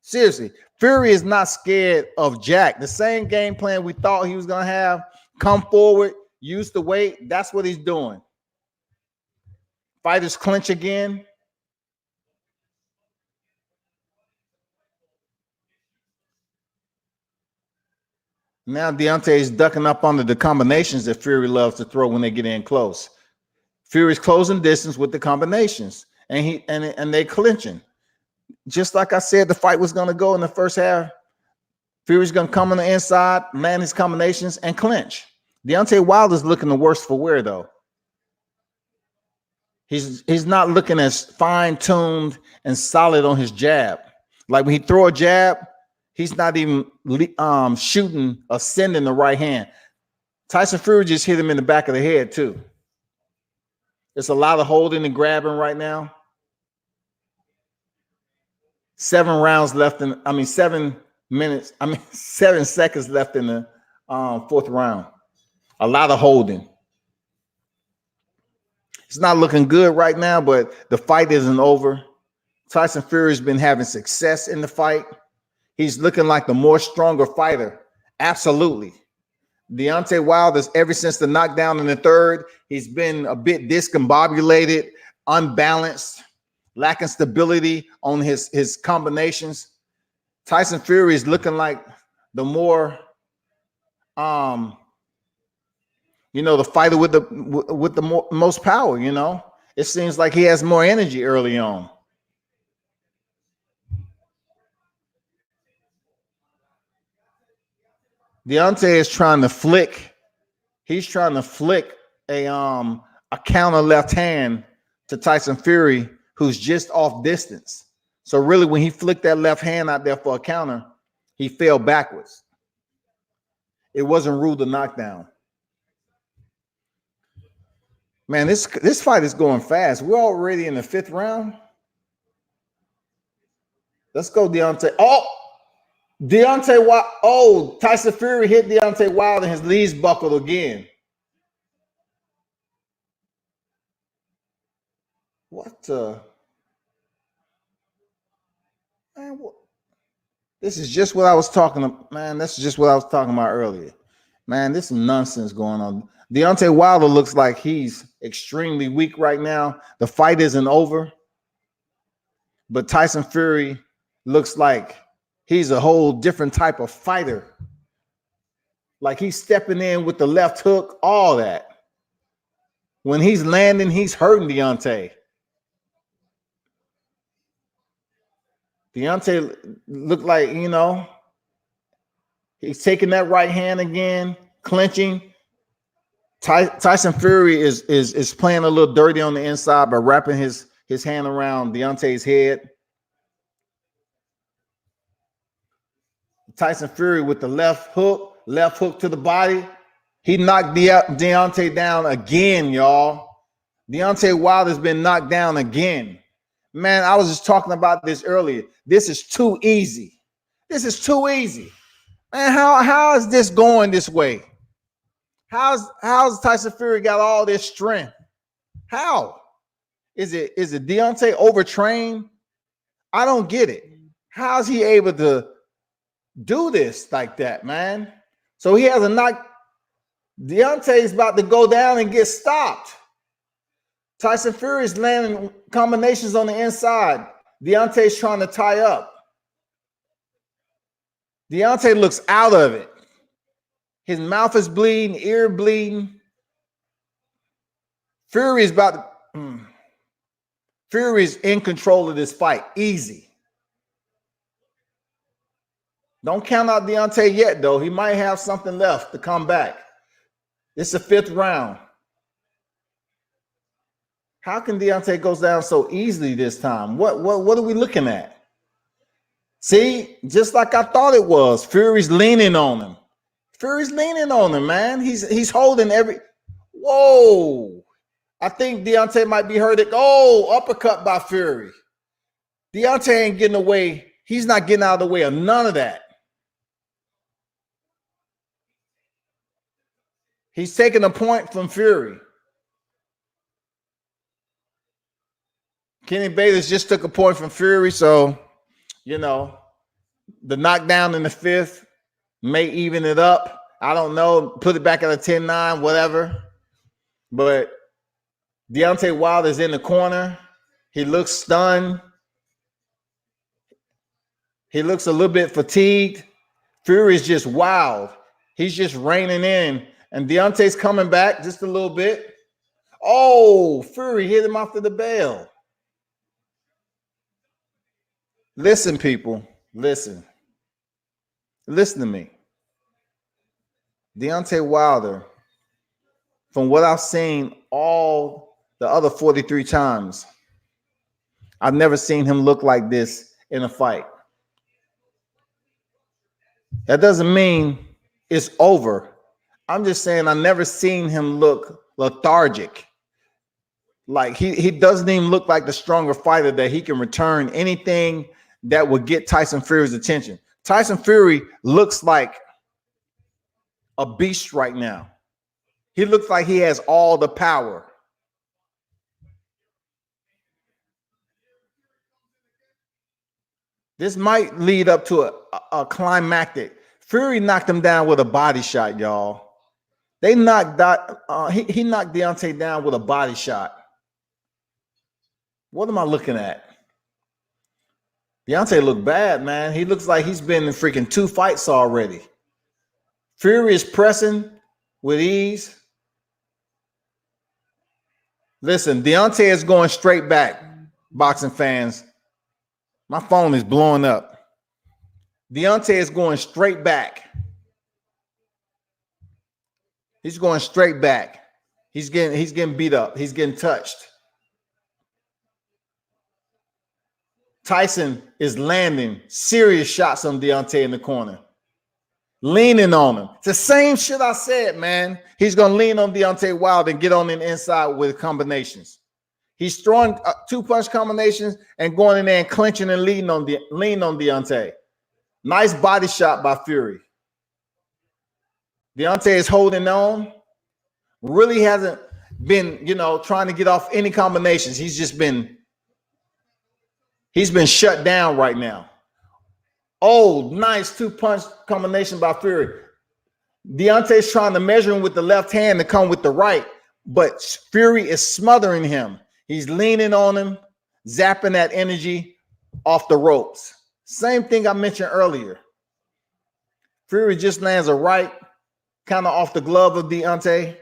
Seriously, Fury is not scared of Jack. The same game plan we thought he was going to have, come forward, use the weight, that's what he's doing. Fighters clinch again. Now Deontay is ducking up under the combinations that Fury loves to throw when they get in close. Fury's closing distance with the combinations, and they clinching. Just like I said, the fight was going to go in the first half. Fury's going to come on the inside, land his combinations, and clinch. Deontay Wilder's looking the worst for wear, though. He's not looking as fine-tuned and solid on his jab. Like when he throw a jab, he's not even shooting or sending the right hand. Tyson Fury just hit him in the back of the head, too. There's a lot of holding and grabbing right now. 7 rounds left in, 7 minutes, 7 seconds left in the 4th round. A lot of holding. It's not looking good right now, but the fight isn't over. Tyson Fury's been having success in the fight. He's looking like the more stronger fighter. Absolutely. Deontay Wilder, ever since the knockdown in the 3rd, he's been a bit discombobulated, unbalanced, lacking stability on his combinations. Tyson Fury is looking like the more, the fighter with the most power. It seems like he has more energy early on. Deontay is trying to flick. He's trying to flick a counter left hand to Tyson Fury, who's just off distance. So really, when he flicked that left hand out there for a counter, he fell backwards. It wasn't ruled a knockdown. Man, this fight is going fast. We're already in the 5th round. Let's go, Deontay. Deontay Wilder. Oh, Tyson Fury hit Deontay Wilder and his knees buckled again. What? Man, what? This is just what I was talking about. Man, this is just what I was talking about earlier. Man, this is nonsense going on. Deontay Wilder looks like he's extremely weak right now. The fight isn't over. But Tyson Fury looks like he's a whole different type of fighter. Like he's stepping in with the left hook, all that. When he's landing, he's hurting Deontay. Deontay looked like, he's taking that right hand again, clinching. Tyson Fury is playing a little dirty on the inside by wrapping his hand around Deontay's head. Tyson Fury with the left hook to the body. He knocked Deontay down again, y'all. Deontay Wilder's been knocked down again. Man, I was just talking about this earlier. This is too easy. This is too easy. Man, how is this going this way? How's Tyson Fury got all this strength? How? Is it Deontay overtrained? I don't get it. How's he able to do this like that, man? So he has a knock. Deontay's about to go down and get stopped. Tyson Fury's landing combinations on the inside. Deontay's trying to tie up. Deontay looks out of it. His mouth is bleeding, ear bleeding. Fury's in control of this fight. Easy. Don't count out Deontay yet, though. He might have something left to come back. It's the 5th round. How can Deontay goes down so easily this time? What are we looking at? See, just like I thought it was. Fury's leaning on him. Fury's leaning on him, man. He's holding every. Whoa! I think Deontay might be hurt. Oh, uppercut by Fury. Deontay ain't getting away. He's not getting out of the way of none of that. He's taking a point from Fury. Kenny Bayless just took a point from Fury, so, you know, the knockdown in the 5th may even it up. I don't know. Put it back at a 10-9, whatever. But Deontay Wilder's in the corner. He looks stunned. He looks a little bit fatigued. Fury's just wild. He's just reining in. And Deontay's coming back just a little bit. Oh, Fury hit him after the bell. Listen, people. Listen. Listen to me. Deontay Wilder, from what I've seen all the other 43 times, I've never seen him look like this in a fight. That doesn't mean it's over. I'm just saying I've never seen him look lethargic. Like he doesn't even look like the stronger fighter that he can return anything that would get Tyson Fury's attention. Tyson Fury looks like a beast right now. He looks like he has all the power. This might lead up to a climactic. Fury knocked him down with a body shot, y'all. They knocked that. He knocked Deontay down with a body shot. What am I looking at? Deontay looked bad, man. He looks like he's been in freaking 2 fights already. Fury is pressing with ease. Listen, Deontay is going straight back, boxing fans. My phone is blowing up. Deontay is going straight back. He's going straight back. He's getting beat up. He's getting touched. Tyson is landing serious shots on Deontay in the corner. Leaning on him. It's the same shit I said, man. He's going to lean on Deontay Wilder and get on the inside with combinations. He's throwing 2-punch combinations and going in there and clinching and leaning on Deontay. Nice body shot by Fury. Deontay is holding on. Really hasn't been, trying to get off any combinations. He's been shut down right now. Oh, nice 2-punch combination by Fury. Deontay's trying to measure him with the left hand to come with the right, but Fury is smothering him. He's leaning on him, zapping that energy off the ropes. Same thing I mentioned earlier. Fury just lands a right, kind of off the glove of Deontay.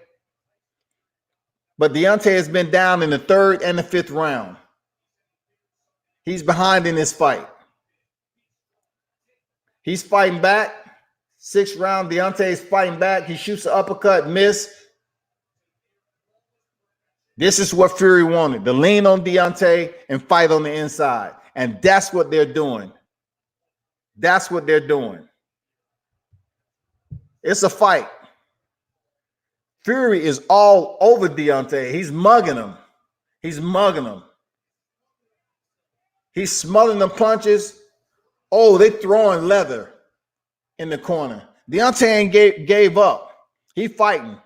But Deontay has been down in the 3rd and the 5th round. He's behind in this fight. He's fighting back. 6th round, Deontay is fighting back. He shoots an uppercut, miss. This is what Fury wanted, to lean on Deontay and fight on the inside. And that's what they're doing. That's what they're doing. It's a fight. Fury is all over Deontay. He's mugging him. He's mugging him. He's smothering the punches. Oh, they throwing leather in the corner. Deontay ain't gave up. He fighting.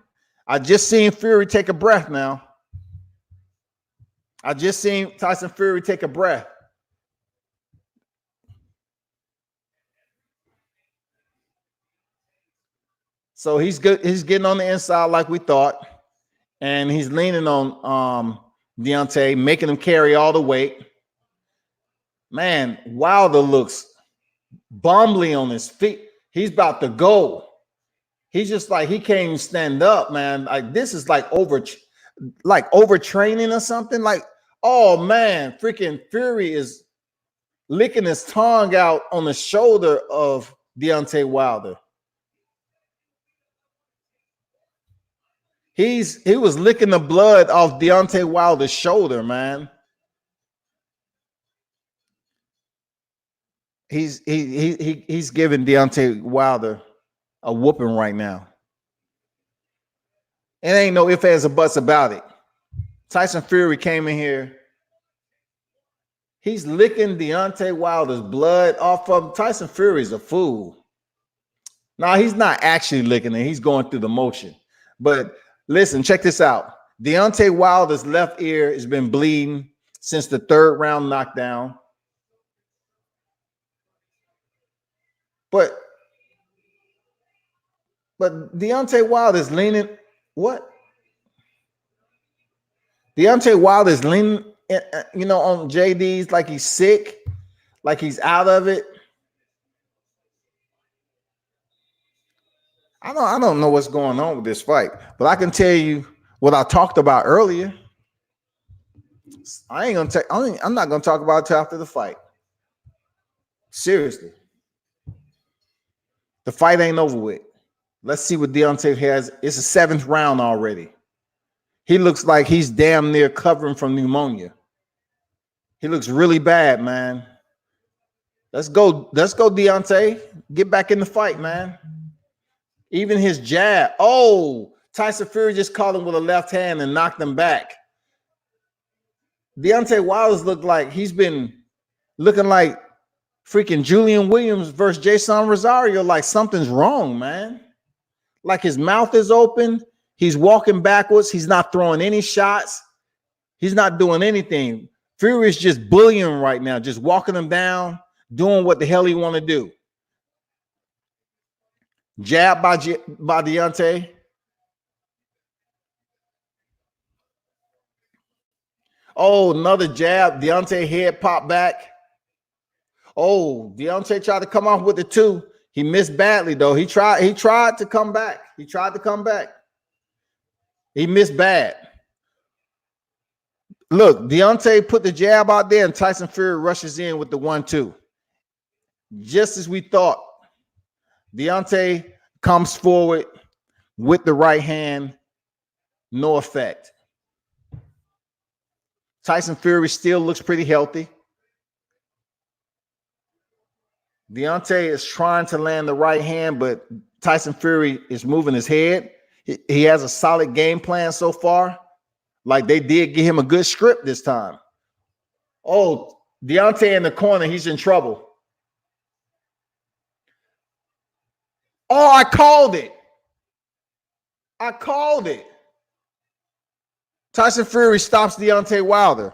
I just seen Fury take a breath now. I just seen Tyson Fury take a breath. So he's good. He's getting on the inside like we thought. And he's leaning on Deontay, making him carry all the weight. Man, Wilder looks bumbly on his feet. He's about to go. He's just like, he can't even stand up, man. Like, this is like overtraining or something. Like, oh man, freaking Fury is licking his tongue out on the shoulder of Deontay Wilder. He was licking the blood off Deontay Wilder's shoulder, man. He's giving Deontay Wilder a whooping right now. It ain't no ifs, ands, or buts about it. Tyson Fury came in here. He's licking Deontay Wilder's blood off of him. Tyson Fury's a fool. Now, he's not actually licking it. He's going through the motion. But listen, check this out. Deontay Wilder's left ear has been bleeding since the third round knockdown. But Deontay Wilder is leaning. What? Deontay Wilder is leaning, on JD's like he's sick, like he's out of it. I don't know what's going on with this fight, but I can tell you what I talked about earlier. I'm not gonna talk about it till after the fight. Seriously. The fight ain't over with. Let's see what Deontay has. It's the 7th round already. He looks like he's damn near covering from pneumonia. He looks really bad, man. Let's go, Deontay. Get back in the fight, man. Even his jab. Oh, Tyson Fury just caught him with a left hand and knocked him back. Deontay Wilder's looked like he's been looking like freaking Julian Williams versus Jason Rosario. Like something's wrong, man. Like his mouth is open. He's walking backwards. He's not throwing any shots. He's not doing anything. Fury is just bullying right now, just walking him down, doing what the hell he want to do. Jab by Deontay. Oh, another jab. Deontay head popped back. Oh, Deontay tried to come off with the 2. He missed badly, though. He tried to come back. He missed bad. Look, Deontay put the jab out there, and Tyson Fury rushes in with the 1-2. Just as we thought. Deontay comes forward with the right hand. No effect. Tyson Fury still looks pretty healthy. Deontay is trying to land the right hand, but Tyson Fury is moving his head. He has a solid game plan so far. Like they did give him a good script this time. Oh, Deontay in the corner. He's in trouble. Oh, I called it. Tyson Fury stops Deontay Wilder.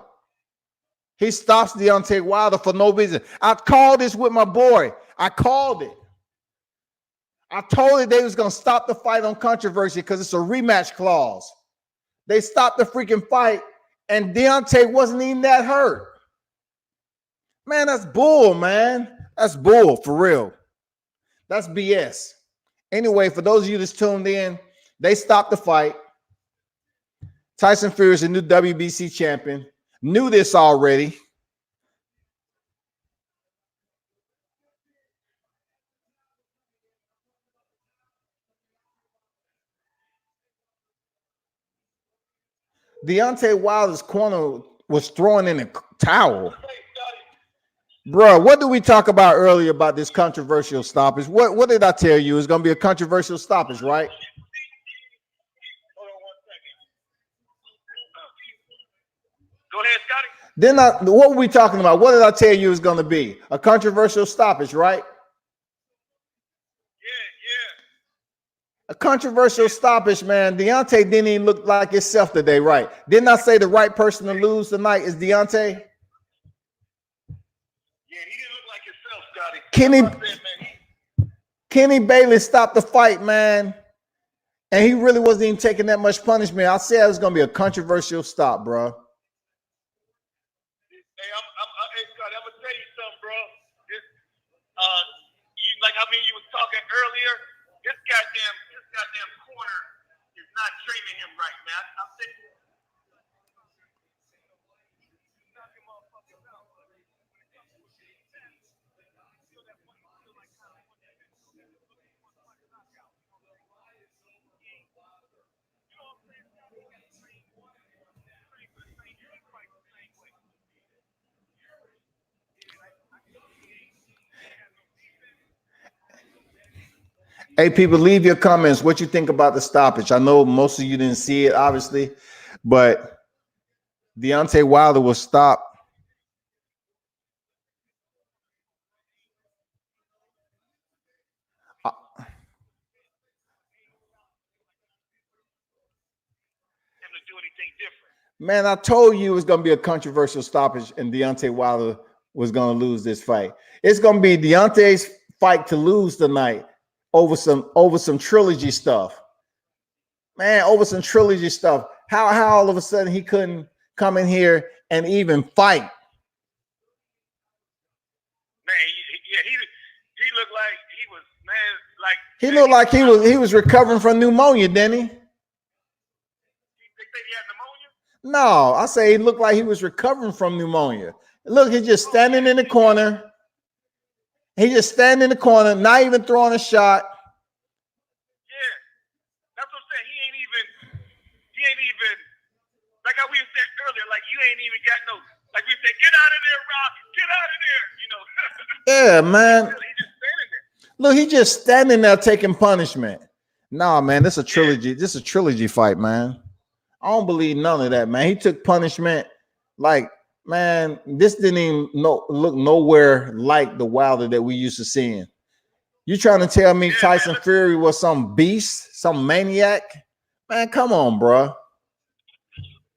He stops Deontay Wilder for no reason. I called this with my boy. I called it. I told you they was going to stop the fight on controversy because it's a rematch clause. They stopped the freaking fight, and Deontay wasn't even that hurt. Man, that's bull, man. That's bull, for real. That's BS. Anyway, for those of you that's tuned in, they stopped the fight. Tyson Fury is the new WBC champion. Knew this already. Deontay Wilder's corner was throwing in a towel. Bro, what did we talk about earlier about this controversial stoppage? What did I tell you? It's going to be a controversial stoppage, right? Then what were we talking about? What did I tell you it was going to be? A controversial stoppage, right? A controversial stoppage, man. Deontay didn't even look like himself today, right? Didn't I say the right person to lose tonight is Deontay? Yeah, he didn't look like himself, Scotty. Kenny Bailey stopped the fight, man. And he really wasn't even taking that much punishment. I said it was going to be a controversial stop, bro. Hey, Scotty, I'm going to tell you something, bro. Like I mean, you was talking earlier, this goddamn corner is not training him right, man. I'm thinking. Hey, people, leave your comments. What you think about the stoppage? I know most of you didn't see it, obviously, but Deontay Wilder was stopped. Man, I told you it was going to be a controversial stoppage, and Deontay Wilder was going to lose this fight. It's going to be Deontay's fight to lose tonight over some trilogy stuff. Man, over some trilogy stuff. How all of a sudden he couldn't come in here and even fight? Man, he looked like he was, man, like he looked like he was recovering from pneumonia, didn't he? You think he had pneumonia? No, I say he looked like he was recovering from pneumonia. Look, he's just standing in the corner. He just standing in the corner, not even throwing a shot. Yeah, that's what I'm saying. He ain't even like how we said earlier. Like you ain't even got no. Like we said, get out of there, Rock. Get out of there. You know. Yeah, man. He just standing there. Look, he just standing there taking punishment. Nah, man, this is a trilogy. Yeah. This is a trilogy fight, man. I don't believe none of that, man. He took punishment. Like, man, this didn't even look nowhere like the Wilder that we used to seeing. You trying to tell me Tyson Fury was some beast, some maniac? Man, come on, bro.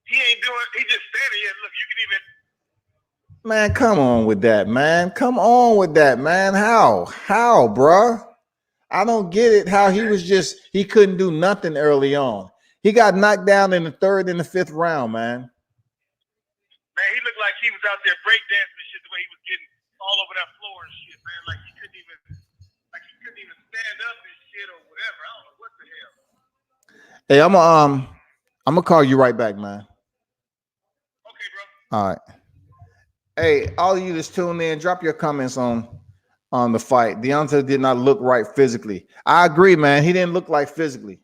He ain't doing. He just standing here. Look, you can even. Man, come on with that, man. Come on with that, man. How, bro? I don't get it. How he couldn't do nothing early on. He got knocked down in the third and the fifth round, man. Man, he looked like he was out there breakdancing and shit. The way he was getting all over that floor and shit, man. Like he couldn't even stand up and shit or whatever. I don't know what the hell. Hey, I'm gonna call you right back, man. Okay, bro. All right. Hey, all of you that's tuned in, drop your comments on the fight. Deontay did not look right physically. I agree, man. He didn't look like physically.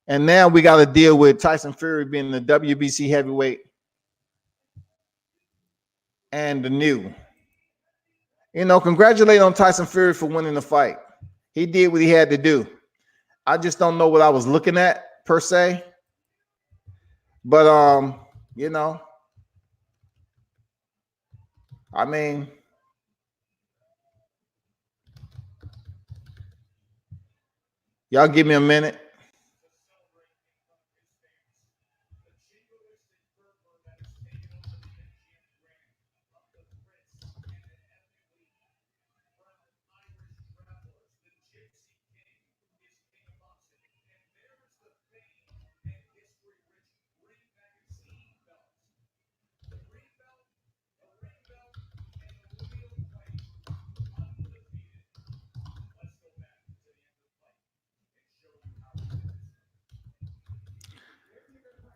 And now we got to deal with Tyson Fury being the WBC heavyweight and the new. You know, congratulate on Tyson Fury for winning the fight. He did what he had to do. I just don't know what I was looking at per se. But you know, I mean, y'all give me a minute.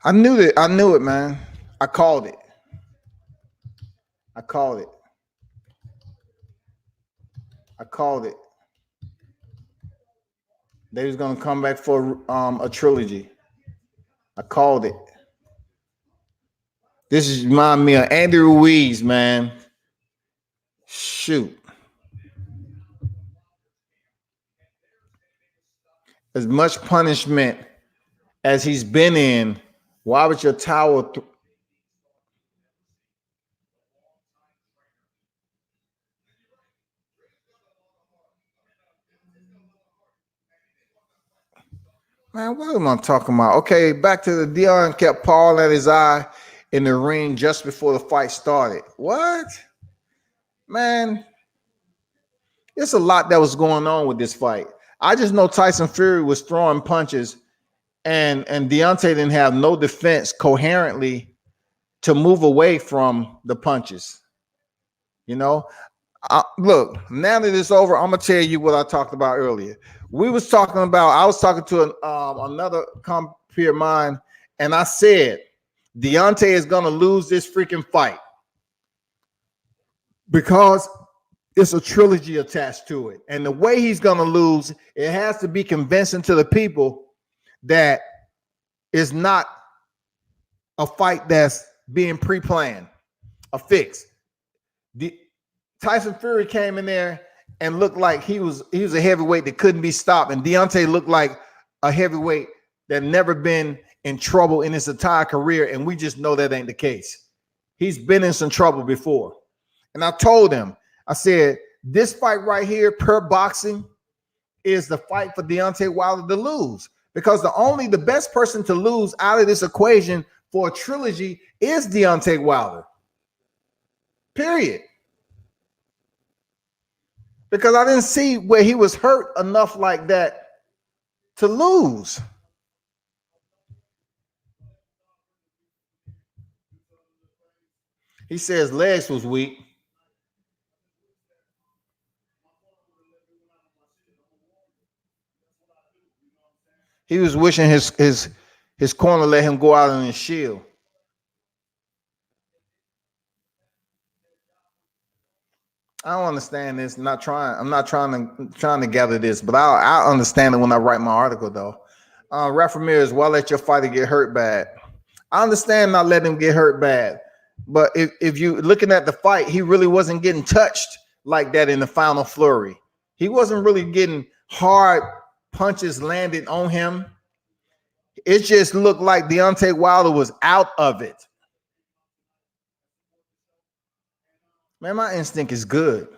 I knew it, man. I called it. They was gonna come back for a trilogy. I called it. This is remind me of Andy Ruiz, man. Shoot. As much punishment as he's been in, why would your tower Man, what am I talking about? Okay, back to the Dion kept Paul at his eye in the ring just before the fight started. What? Man, there's a lot that was going on with this fight. I just know Tyson Fury was throwing punches and Deontay didn't have no defense coherently to move away from the punches. You know, look, now that it's over, I'm gonna tell you what I talked about earlier. I was talking to another compeer of mine, and I said Deontay is gonna lose this freaking fight because it's a trilogy attached to it, and the way he's gonna lose, it has to be convincing to the people that it's not a fight that's being pre-planned, a fix. Tyson Fury came in there and looked like he was a heavyweight that couldn't be stopped, and Deontay looked like a heavyweight that never been in trouble in his entire career, and we just know that ain't the case. He's been in some trouble before, and I told him, I said, this fight right here, per boxing, is the fight for Deontay Wilder to lose, because the best person to lose out of this equation for a trilogy is Deontay Wilder. Period. Because I didn't see where he was hurt enough like that to lose. He says legs was weak. He was wishing his corner let him go out on his shield. I don't understand this. I'm not trying to gather this, but I'll understand it when I write my article though. Raf Ramirez, why let your fighter get hurt bad? I understand not letting him get hurt bad, but if you looking at the fight, he really wasn't getting touched like that in the final flurry. He wasn't really getting hard punches landed on him. It just looked like Deontay Wilder was out of it. Man, my instinct is good.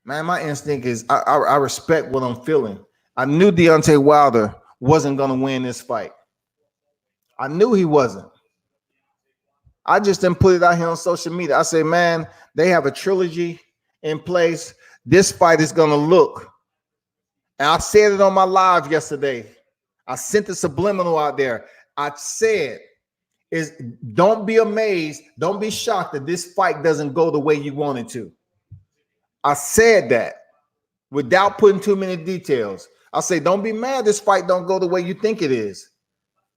Man, my instinct is I respect what I'm feeling. I knew Deontay Wilder wasn't going to win this fight. I knew he wasn't. I just didn't put it out here on social media. I say, man, they have a trilogy in place. This fight is going to look. And I said it on my live yesterday. I sent the subliminal out there. I said, don't be amazed. Don't be shocked that this fight doesn't go the way you want it to. I said that without putting too many details. I say, don't be mad this fight don't go the way you think it is.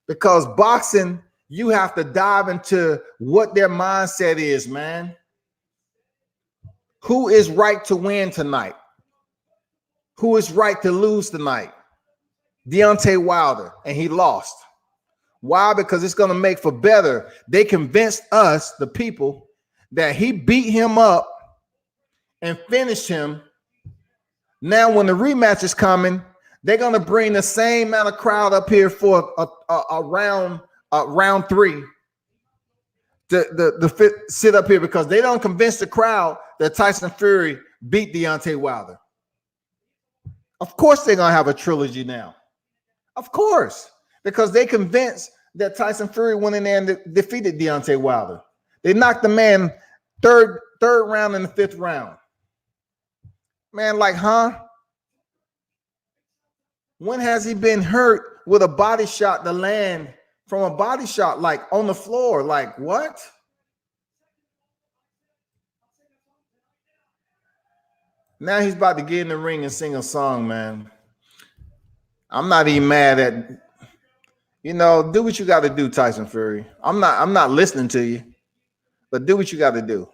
Because boxing, you have to dive into what their mindset is, man. Who is right to win tonight? Who is right to lose tonight? Deontay Wilder, and he lost. Why? Because it's going to make for better. They convinced us, the people, that he beat him up and finished him. Now, when the rematch is coming, they're going to bring the same amount of crowd up here for a round three to sit up here because they don't convince the crowd that Tyson Fury beat Deontay Wilder. Of course, they're going to have a trilogy now. Of course, because they convinced that Tyson Fury went in there and defeated Deontay Wilder. They knocked the man third round and the fifth round. Man, like, huh? When has he been hurt with a body shot to land from a body shot, like on the floor? Like, what? Now he's about to get in the ring and sing a song, man. I'm not even mad at, do what you got to do, Tyson Fury. I'm not listening to you, but do what you got to do.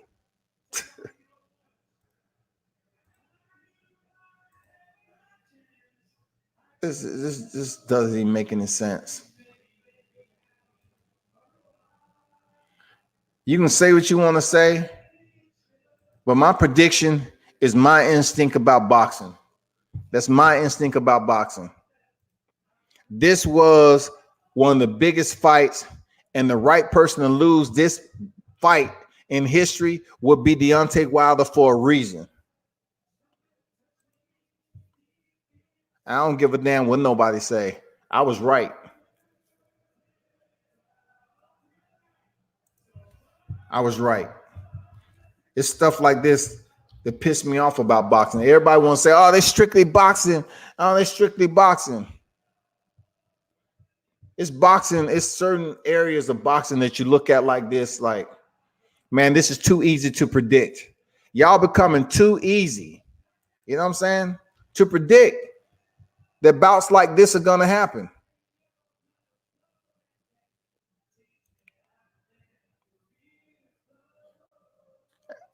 This doesn't even make any sense. You can say what you want to say, but my prediction is my instinct about boxing. That's my instinct about boxing. This was one of the biggest fights, and the right person to lose this fight in history would be Deontay Wilder for a reason. I don't give a damn what nobody say. I was right. I was right. It's stuff like this that pissed me off about boxing. Everybody wants to say, oh, they strictly boxing. Oh, they strictly boxing. It's boxing. It's certain areas of boxing that you look at like this, like, man, this is too easy to predict. Y'all becoming too easy. You know what I'm saying? To predict that bouts like this are going to happen.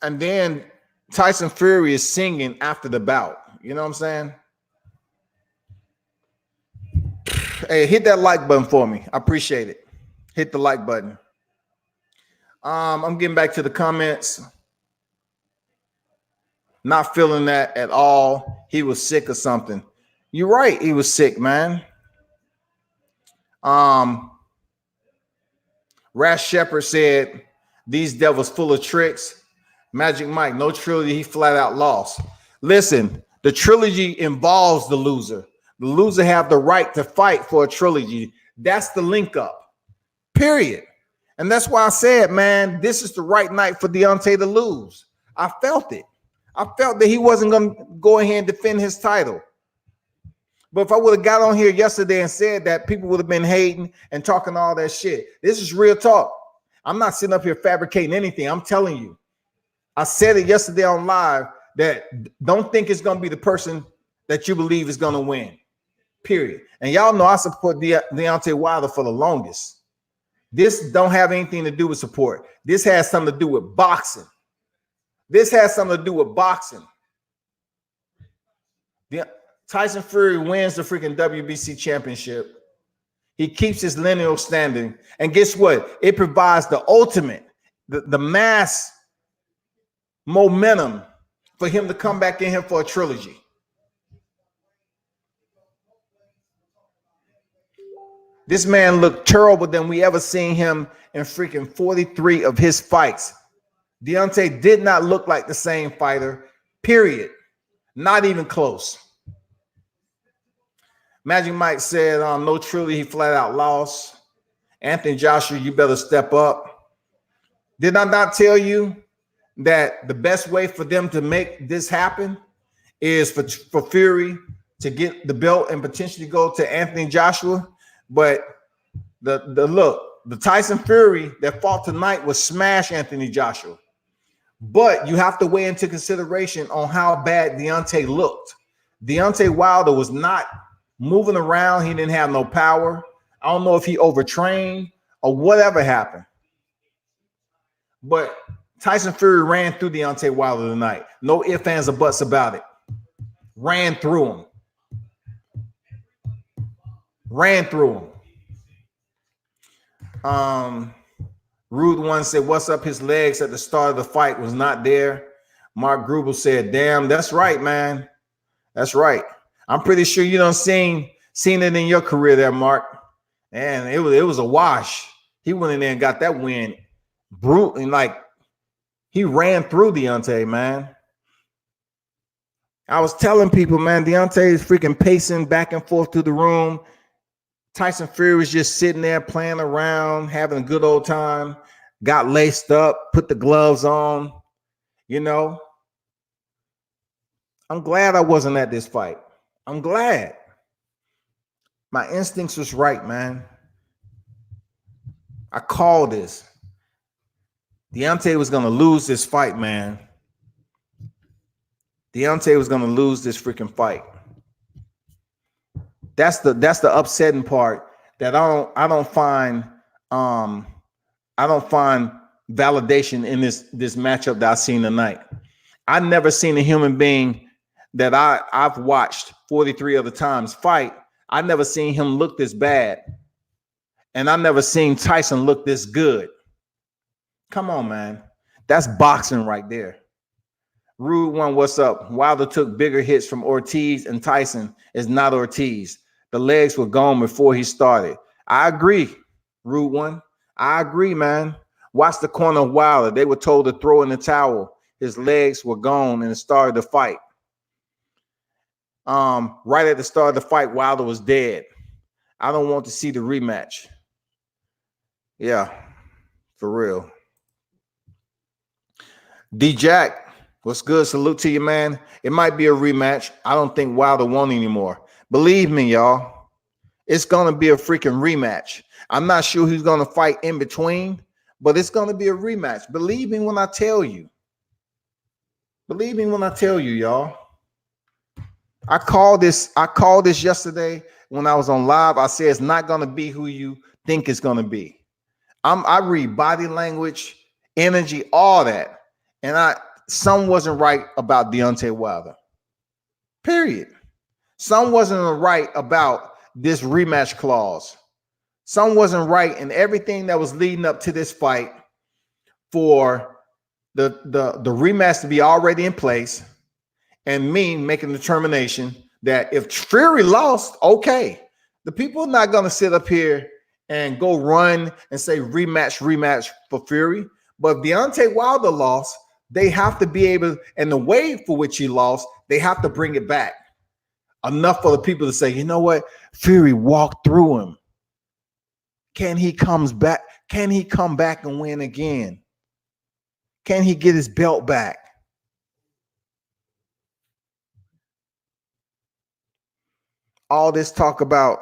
And then Tyson Fury is singing after the bout. You know what I'm saying? Hey, hit that like button for me. I appreciate it. Hit the like button. I'm getting back to the comments. Not feeling that at all. He was sick or something. You're right. He was sick, man. Rash Shepard said, these devils full of tricks. Magic Mike, no trilogy. He flat out lost. Listen, the trilogy involves the loser. The loser have the right to fight for a trilogy. That's the link up. Period. And that's why I said, man, this is the right night for Deontay to lose. I felt it. I felt that he wasn't going to go ahead and defend his title. But if I would have got on here yesterday and said that, people would have been hating and talking all that shit. This is real talk. I'm not sitting up here fabricating anything. I'm telling you. I said it yesterday on live that don't think it's going to be the person that you believe is going to win. Period. And y'all know I support Deontay Wilder for the longest. This don't have anything to do with support. This has something to do with boxing. This has something to do with boxing. Tyson Fury wins the freaking WBC championship. He keeps his lineal standing. And guess what? It provides the ultimate, the mass momentum for him to come back in here for a trilogy. This man looked terrible than we ever seen him in freaking 43 of his fights. Deontay did not look like the same fighter, period. Not even close. Magic Mike said, no trilogy, he flat out lost. Anthony Joshua, you better step up. Did I not tell you that the best way for them to make this happen is for Fury to get the belt and potentially go to Anthony Joshua? But the Tyson Fury that fought tonight was smash Anthony Joshua. But you have to weigh into consideration on how bad Deontay looked. Deontay Wilder was not moving around. He didn't have no power. I don't know if he overtrained or whatever happened. But Tyson Fury ran through Deontay Wilder tonight. No ifs, ands, or buts about it. Ran through him. Ran through him. Rude One said, what's up? His legs at the start of the fight was not there. Mark Grubel said, damn, that's right, man. That's right. I'm pretty sure you done seen it in your career there, Mark. And it was a wash. He went in there and got that win. Brute, and like he ran through Deontay, man. I was telling people, man, Deontay is freaking pacing back and forth through the room. Tyson Fury was just sitting there playing around, having a good old time, got laced up, put the gloves on, you know. I'm glad I wasn't at this fight. I'm glad. My instincts was right, man. I called this. Deontay was going to lose this fight, man. Deontay was going to lose this freaking fight. That's the upsetting part that I don't find validation in this matchup that I seen tonight. I never seen a human being that I've watched 43 other times fight. I never seen him look this bad. And I never seen Tyson look this good. Come on, man. That's boxing right there. Rude One, what's up? Wilder took bigger hits from Ortiz, and Tyson is not Ortiz. The legs were gone before he started. I agree, Rude One. I agree, man. Watch the corner of Wilder. They were told to throw in the towel. His legs were gone and it started the fight. Right at the start of the fight, Wilder was dead. I don't want to see the rematch. Yeah, for real. D-Jack, what's good? Salute to you, man. It might be a rematch. I don't think Wilder won anymore. Believe me, y'all. It's going to be a freaking rematch. I'm not sure who's going to fight in between, but it's going to be a rematch. Believe me when I tell you. Believe me when I tell you, y'all. I called this yesterday when I was on live. I said it's not going to be who you think it's going to be. I read body language, energy, all that. And some wasn't right about Deontay Wilder. Period. Some wasn't right about this rematch clause. Some wasn't right in everything that was leading up to this fight for the rematch to be already in place and me making the determination that if Fury lost, okay. The people are not going to sit up here and go run and say rematch for Fury. But if Deontay Wilder lost, they have to be able, and the way for which he lost, they have to bring it back. Enough for the people to say, you know what? Fury walked through him. Can he come back? Can he come back and win again? Can he get his belt back? All this talk about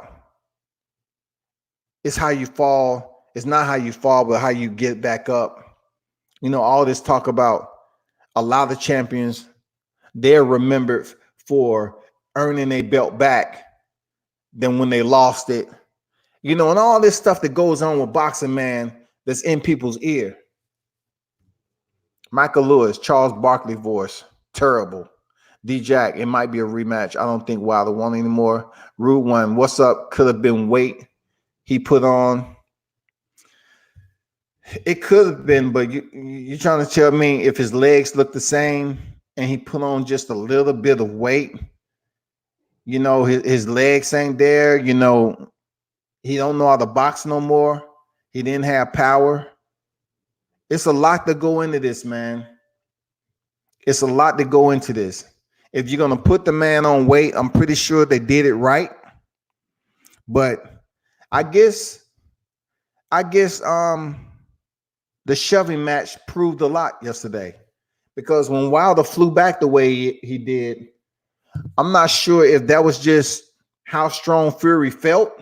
is how you fall. It's not how you fall, but how you get back up. You know, all this talk about a lot of champions, they're remembered for earning a belt back than when they lost it. You know, and all this stuff that goes on with boxing, man, that's in people's ear. Michael Lewis, Charles Barkley voice, terrible. D-Jack, it might be a rematch. I don't think Wilder won anymore. Rude One, what's up? Could have been weight he put on. It could have been, but you're trying to tell me if his legs look the same and he put on just a little bit of weight, you know, his legs ain't there, you know, he don't know how to box no more. He didn't have power. It's a lot to go into this, man. It's a lot to go into this. If you're going to put the man on weight, I'm pretty sure they did it right. But I guess the shoving match proved a lot yesterday, because when Wilder flew back the way he did, I'm not sure if that was just how strong Fury felt,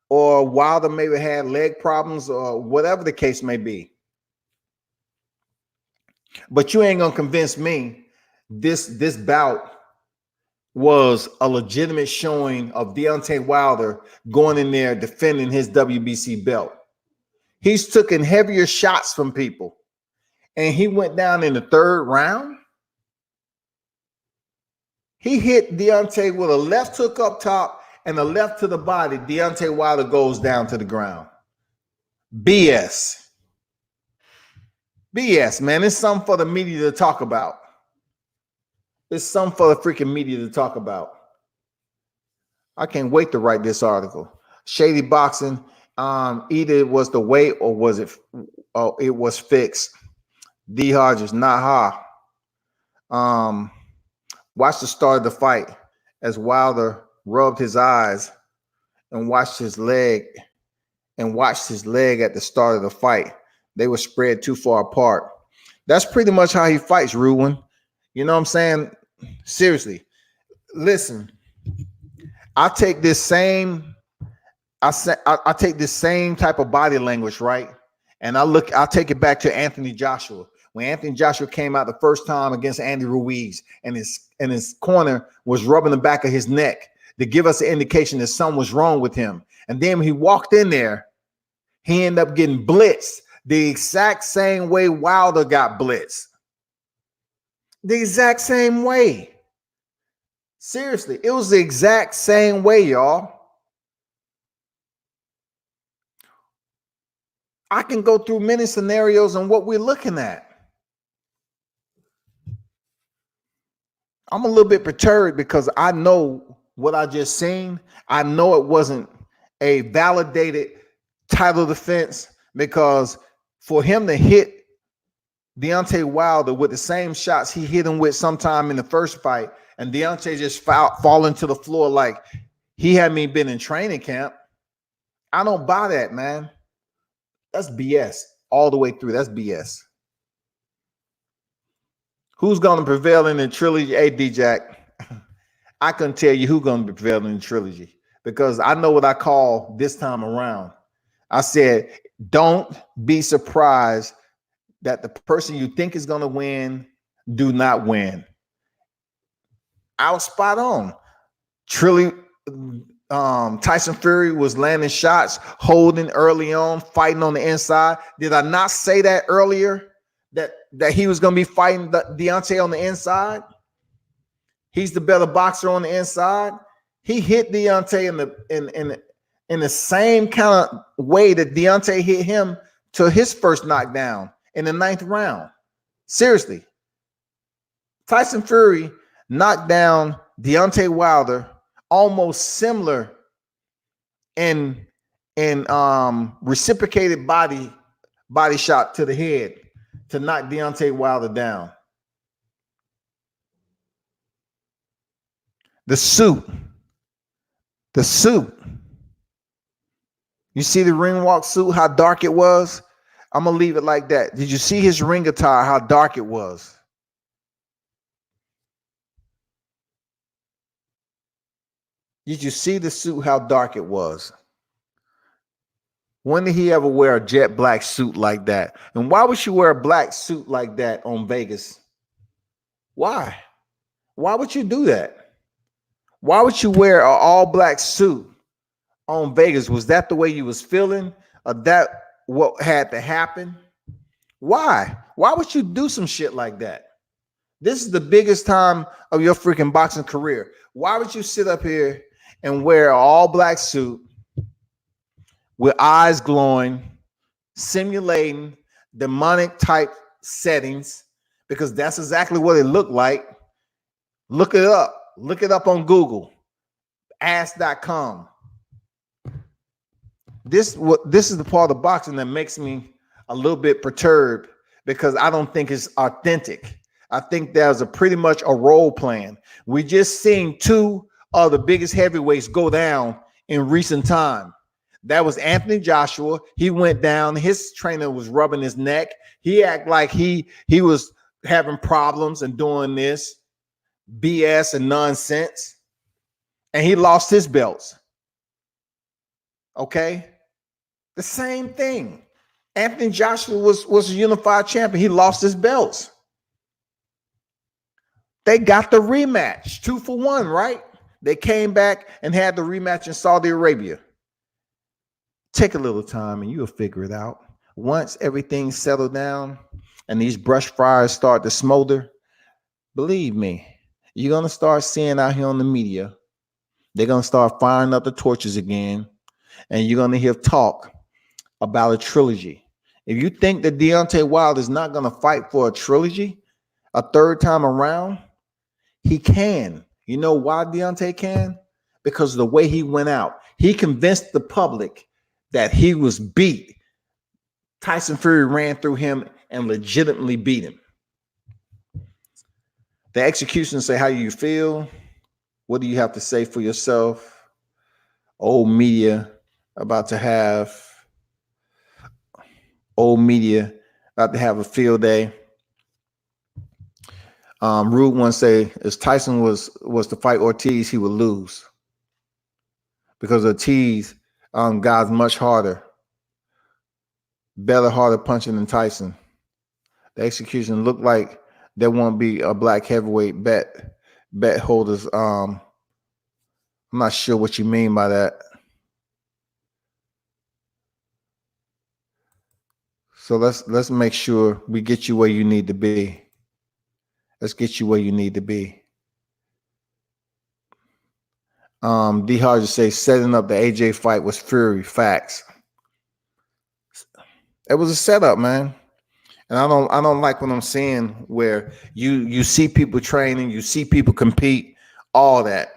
or Wilder maybe had leg problems, or whatever the case may be. But you ain't gonna convince me this bout was a legitimate showing of Deontay Wilder going in there defending his WBC belt. He's taken heavier shots from people, and he went down in the third round. He hit Deontay with a left hook up top and a left to the body. Deontay Wilder goes down to the ground. BS. BS, man. It's something for the media to talk about. It's something for the freaking media to talk about. I can't wait to write this article. Shady boxing. Either it was the weight or was it? Oh, it was fixed. D Hodges, not ha. Watch the start of the fight as Wilder rubbed his eyes and watched his leg at the start of the fight. They were spread too far apart. That's pretty much how he fights, Ruin. You know what I'm saying? Seriously. Listen, I take this same type of body language, right? And I'll take it back to Anthony Joshua. When Anthony Joshua came out the first time against Andy Ruiz, and his corner was rubbing the back of his neck to give us an indication that something was wrong with him. And then when he walked in there, he ended up getting blitzed the exact same way Wilder got blitzed. The exact same way. Seriously, it was the exact same way, y'all. I can go through many scenarios on what we're looking at. I'm a little bit perturbed because I know what I just seen. I know it wasn't a validated title defense, because for him to hit Deontay Wilder with the same shots he hit him with sometime in the first fight, and Deontay just falling to the floor like he hadn't even been in training camp, I don't buy that, man. That's BS all the way through. That's BS. Who's going to prevail in the trilogy? Hey, D-Jack, I couldn't tell you who's going to prevail in the trilogy because I know what I call this time around. I said, don't be surprised that the person you think is going to win do not win. I was spot on. Tyson Fury was landing shots, holding early on, fighting on the inside. Did I not say that earlier? That he was going to be fighting Deontay on the inside? He's the better boxer on the inside. He hit Deontay in the same kind of way that Deontay hit him to his first knockdown in the 9th round. Seriously. Tyson Fury knocked down Deontay Wilder almost similar in reciprocated body shot to the head to knock Deontay Wilder down. The suit. You see the ring walk suit, how dark it was? I'm going to leave it like that. Did you see his ring attire, how dark it was? Did you see the suit, how dark it was? When did he ever wear a jet black suit like that? And why would you wear a black suit like that on Vegas? Why? Why would you do that? Why would you wear an all black suit on Vegas? Was that the way you was feeling? Or that what had to happen? Why? Why would you do some shit like that? This is the biggest time of your freaking boxing career. Why would you sit up here and wear an all black suit with eyes glowing, simulating demonic type settings? Because that's exactly what it looked like. Look it up. Look it up on Google. Ask.com. This is the part of boxing that makes me a little bit perturbed because I don't think it's authentic. I think there's pretty much a role plan. We just seen two of the biggest heavyweights go down in recent time. That was Anthony Joshua. He went down. His trainer was rubbing his neck. He acted like he was having problems and doing this BS and nonsense. And he lost his belts. Okay? The same thing. Anthony Joshua was a unified champion. He lost his belts. They got the rematch, 2-for-1, right? They came back and had the rematch in Saudi Arabia. Take a little time and you'll figure it out. Once everything's settled down and these brush fires start to smolder, believe me, you're going to start seeing out here on the media, they're going to start firing up the torches again, and you're going to hear talk about a trilogy. If you think that Deontay Wilder is not going to fight for a trilogy a third time around, he can. You know why Deontay can? Because of the way he went out. He convinced the public that he was beat. Tyson Fury ran through him and legitimately beat him. The execution say, how you feel? What do you have to say for yourself? Old media about to have a field day. Rude one say, if Tyson was to fight Ortiz, he would lose. Because Ortiz guy's much harder. Better, harder punching than Tyson. The execution looked like there won't be a black heavyweight bet holders. I'm not sure what you mean by that. So let's make sure we get you where you need to be. Let's get you where you need to be. D Hard just say setting up the AJ fight was Fury. Facts. It was a setup, man. And I don't like what I'm seeing where you see people training, you see people compete, all that.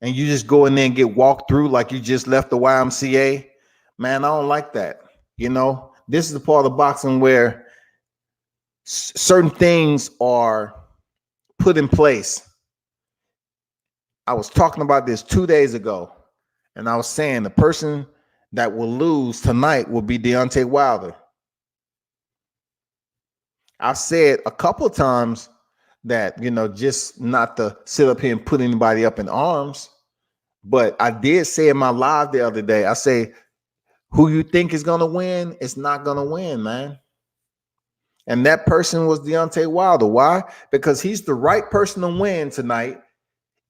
And you just go in there and get walked through like you just left the YMCA. Man, I don't like that. You know, this is the part of boxing where certain things are put in place. I was talking about this 2 days ago, and I was saying the person that will lose tonight will be Deontay Wilder. I've said a couple of times that, just not to sit up here and put anybody up in arms, but I did say in my live the other day, I say, who you think is going to win is not going to win, man. And that person was Deontay Wilder. Why? Because he's the right person to win tonight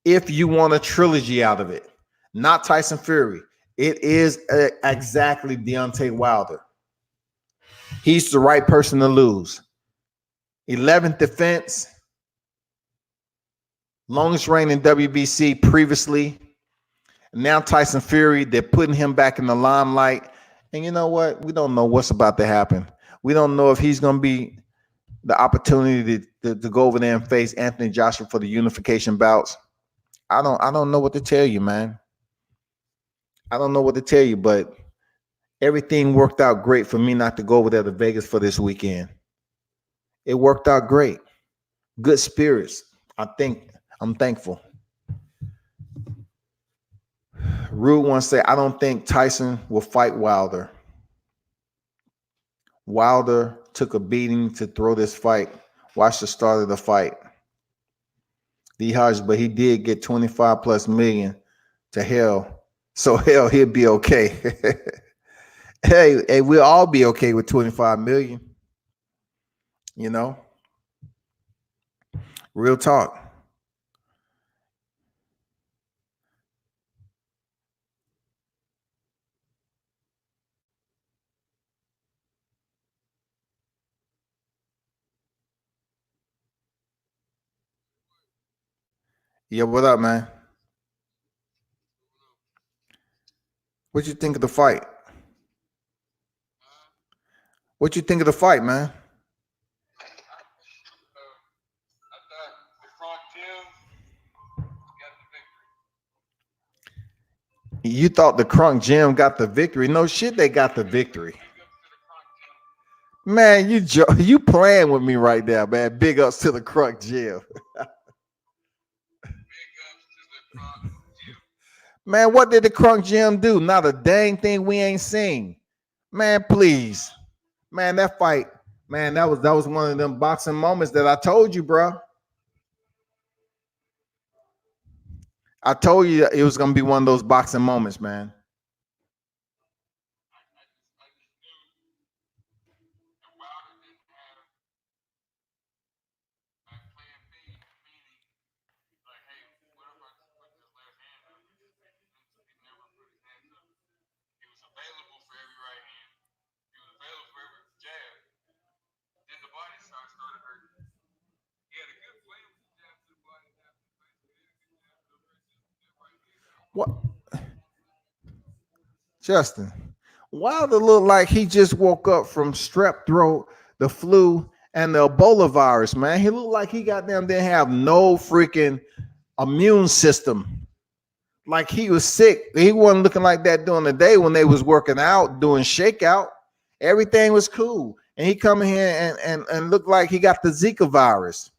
if you want a trilogy out of it. Not Tyson Fury. It is exactly Deontay Wilder. He's the right person to lose. 11th defense. Longest reign in WBC previously. Now Tyson Fury, they're putting him back in the limelight. And you know what? We don't know what's about to happen. We don't know if he's going to be the opportunity to go over there and face Anthony Joshua for the unification bouts. I don't know what to tell you, man. I don't know what to tell you, but everything worked out great for me not to go over there to Vegas for this weekend. It worked out great. Good spirits. I'm thankful. Rude once said, I don't think Tyson will fight Wilder. Wilder took a beating to throw this fight. Watch the start of the fight. D Hodge, but he did get 25 plus million to hell. So hell, he'll be okay. Hey, we'll all be okay with 25 million. Real talk. Yeah, what up, man? What you think of the fight? What you think of the fight, man? You thought the Crunk Gym got the victory? No shit, they got the victory. Man, you playing with me right there, man. Big ups to the Crunk Gym. Man, what did the Crunk Gym do? Not a dang thing we ain't seen. Man, please. Man, that fight, man, that was one of them boxing moments that I told you, bro. I told you it was gonna be one of those boxing moments, man. What, Justin? Wilder looked like he just woke up from strep throat, the flu, and the Ebola virus, man. He looked like he got them didn't have no freaking immune system. Like he was sick. He wasn't looking like that during the day when they was working out, doing shakeout. Everything was cool. And he come in here and looked like he got the Zika virus.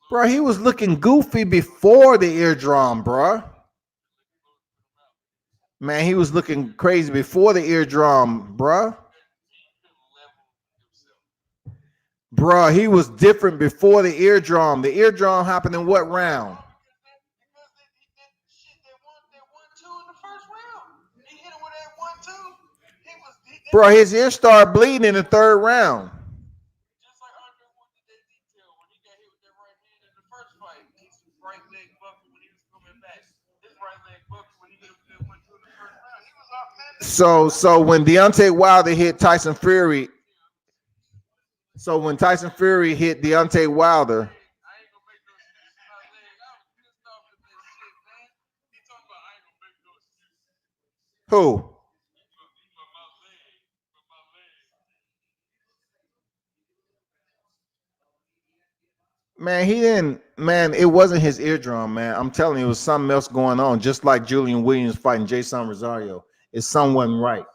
Bro, he was looking goofy before the eardrum, bro. Man, he was looking crazy before the eardrum, bro. Bro, he was different before the eardrum. The eardrum happened in what round? Bro, his ear started bleeding in the third round. So when Deontay Wilder hit Tyson Fury, so when Tyson Fury hit Deontay Wilder, who? Man, he didn't. Man, it wasn't his eardrum, man. I'm telling you, it was something else going on. Just like Julian Williams fighting Jason Rosario, it's someone right.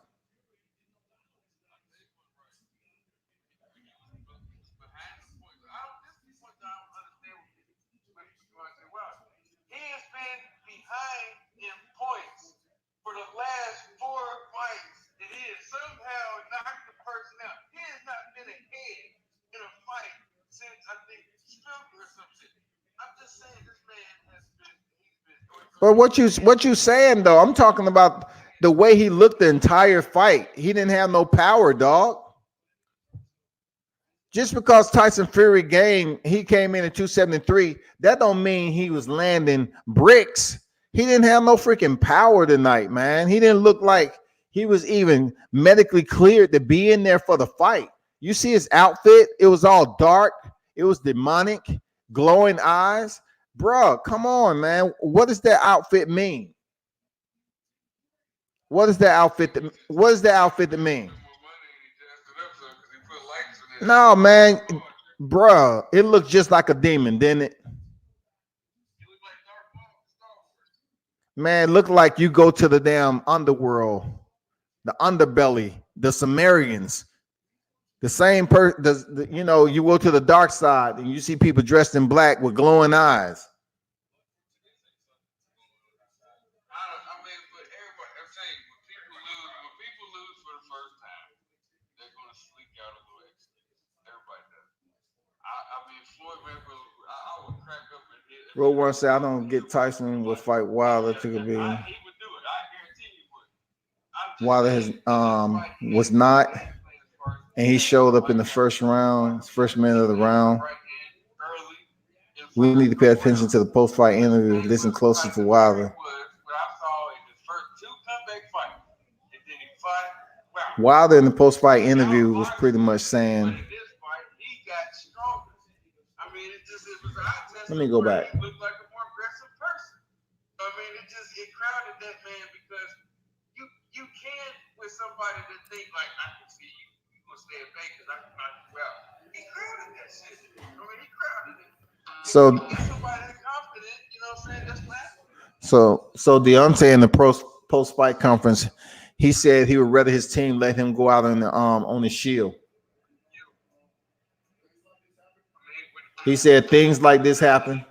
But what you saying though? I'm talking about the way he looked the entire fight. He didn't have no power, dog. Just because Tyson Fury he came in at 273, that don't mean he was landing bricks. He didn't have no freaking power tonight, man. He didn't look like he was even medically cleared to be in there for the fight. You see his outfit, it was all dark, it was demonic, glowing eyes. Bruh, come on, man. What does that outfit mean? What does that outfit mean? No, man, bruh, it looked just like a demon, didn't it? Man, it looked like you go to the damn underworld, the underbelly, the Sumerians, the same you know, you go to the dark side and you see people dressed in black with glowing eyes. Road One said, I don't get Tyson will fight Wilder to be. Wilder has was not, and he showed up in the first round, first minute of the round. We need to pay attention to the post-fight interview. Listen closely to Wilder. Wilder in the post-fight interview was pretty much saying, let me go back. You can't with somebody that think like I can see you gonna stay at bay because I can knock you out. He crowded that shit. I mean, he crowded it. So somebody that confident, you know what I'm saying? That's laughing. So Deontay in the post fight conference, he said he would rather his team let him go out on the shield. He said things like this happen.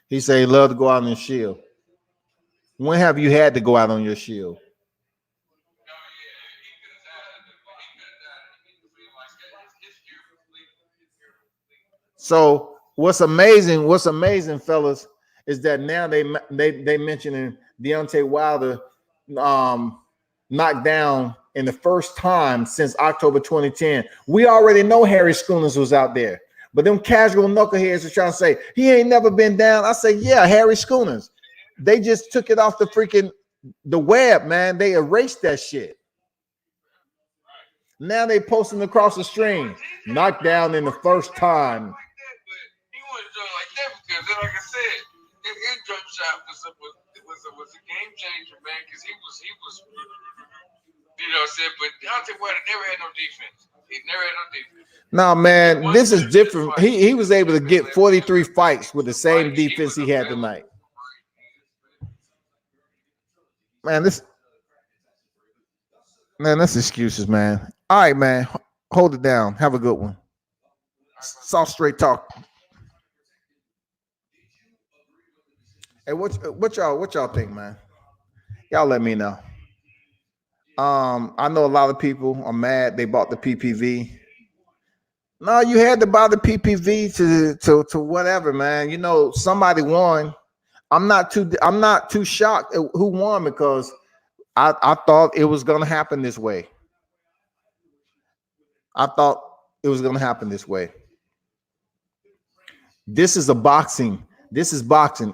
He said he loved to go out on the shield. When have you had to go out on your shield? So what's amazing, fellas, is that now they mentioning Deontay Wilder knocked down in the first time since October 2010. We already know Harry Schooners was out there, but them casual knuckleheads are trying to say he ain't never been down. I say, yeah, Harry Schooners. They just took it off the web, man. They erased that shit. Now they posting across the stream, knocked down in the first time. Like I said, his jump shot was a game changer, man. Because he was, you know what I'm saying. But Deontay Wilder never had no defense. He never had no defense. No, man, this is different. He was able to get 43 fights with the same defense he had tonight. Man, that's excuses, man. All right, man, hold it down. Have a good one. Soft straight talk. Hey, what y'all think, man? Y'all let me know. I know a lot of people are mad they bought the PPV. No, you had to buy the PPV to whatever, man. You know, somebody won. I'm not too shocked at who won because I thought it was gonna happen this way. I thought it was gonna happen this way. This is boxing.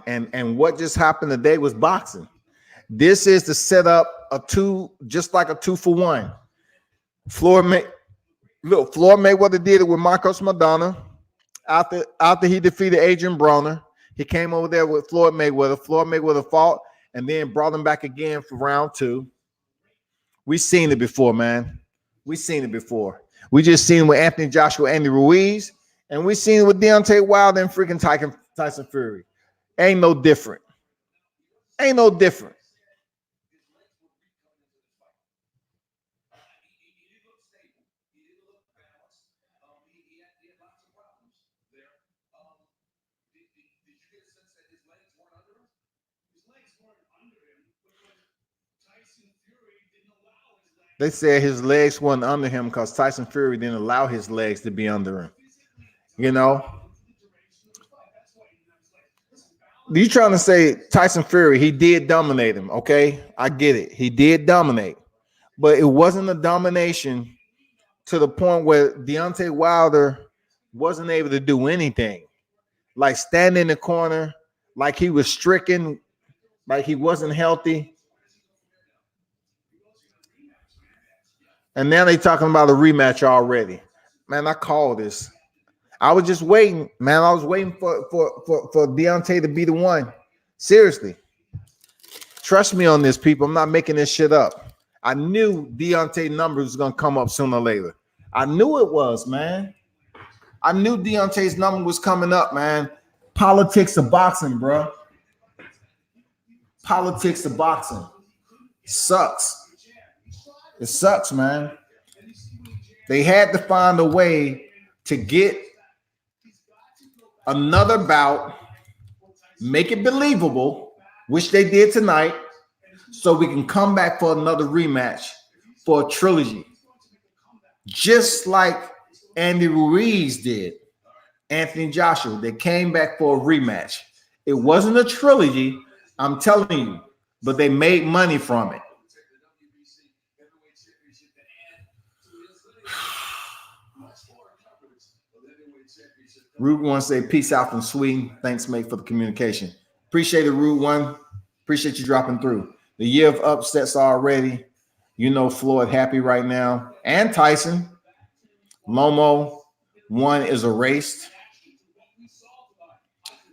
And what just happened today was boxing. This is to set up just like a 2-for-1. Floyd Mayweather did it with Marcos Maidana after he defeated Adrian Broner. He came over there with Floyd Mayweather. Floyd Mayweather fought and then brought him back again for round 2. We've seen it before, man. We've seen it before. We just seen it with Anthony Joshua, Andy Ruiz, and we seen it with Deontay Wilder and freaking Tyson Fury. Ain't no different. Ain't no different. They said his legs weren't under him because Tyson Fury didn't allow his legs to be under him. You know, you trying to say Tyson Fury, he did dominate him. Okay, I get it. He did dominate, but it wasn't a domination to the point where Deontay Wilder wasn't able to do anything. Like stand in the corner, like he was stricken, like he wasn't healthy. And now they talking about a rematch already. Man, I called this. I was just waiting, man. I was waiting for Deontay to be the one. Seriously. Trust me on this, people. I'm not making this shit up. I knew Deontay numbers was gonna come up sooner or later. I knew it was, man. I knew Deontay's number was coming up, man. Politics of boxing, bro. Politics of boxing. Sucks. It sucks, man. They had to find a way to get another bout, make it believable, which they did tonight, so we can come back for another rematch for a trilogy. Just like Andy Ruiz did, Anthony Joshua. They came back for a rematch. It wasn't a trilogy, I'm telling you, but they made money from it. Rude One say peace out from Sweden. Thanks, mate, for the communication. Appreciate it, Rude One. Appreciate you dropping through. The year of upsets already. You know Floyd happy right now. And Tyson. Lomo, one is erased.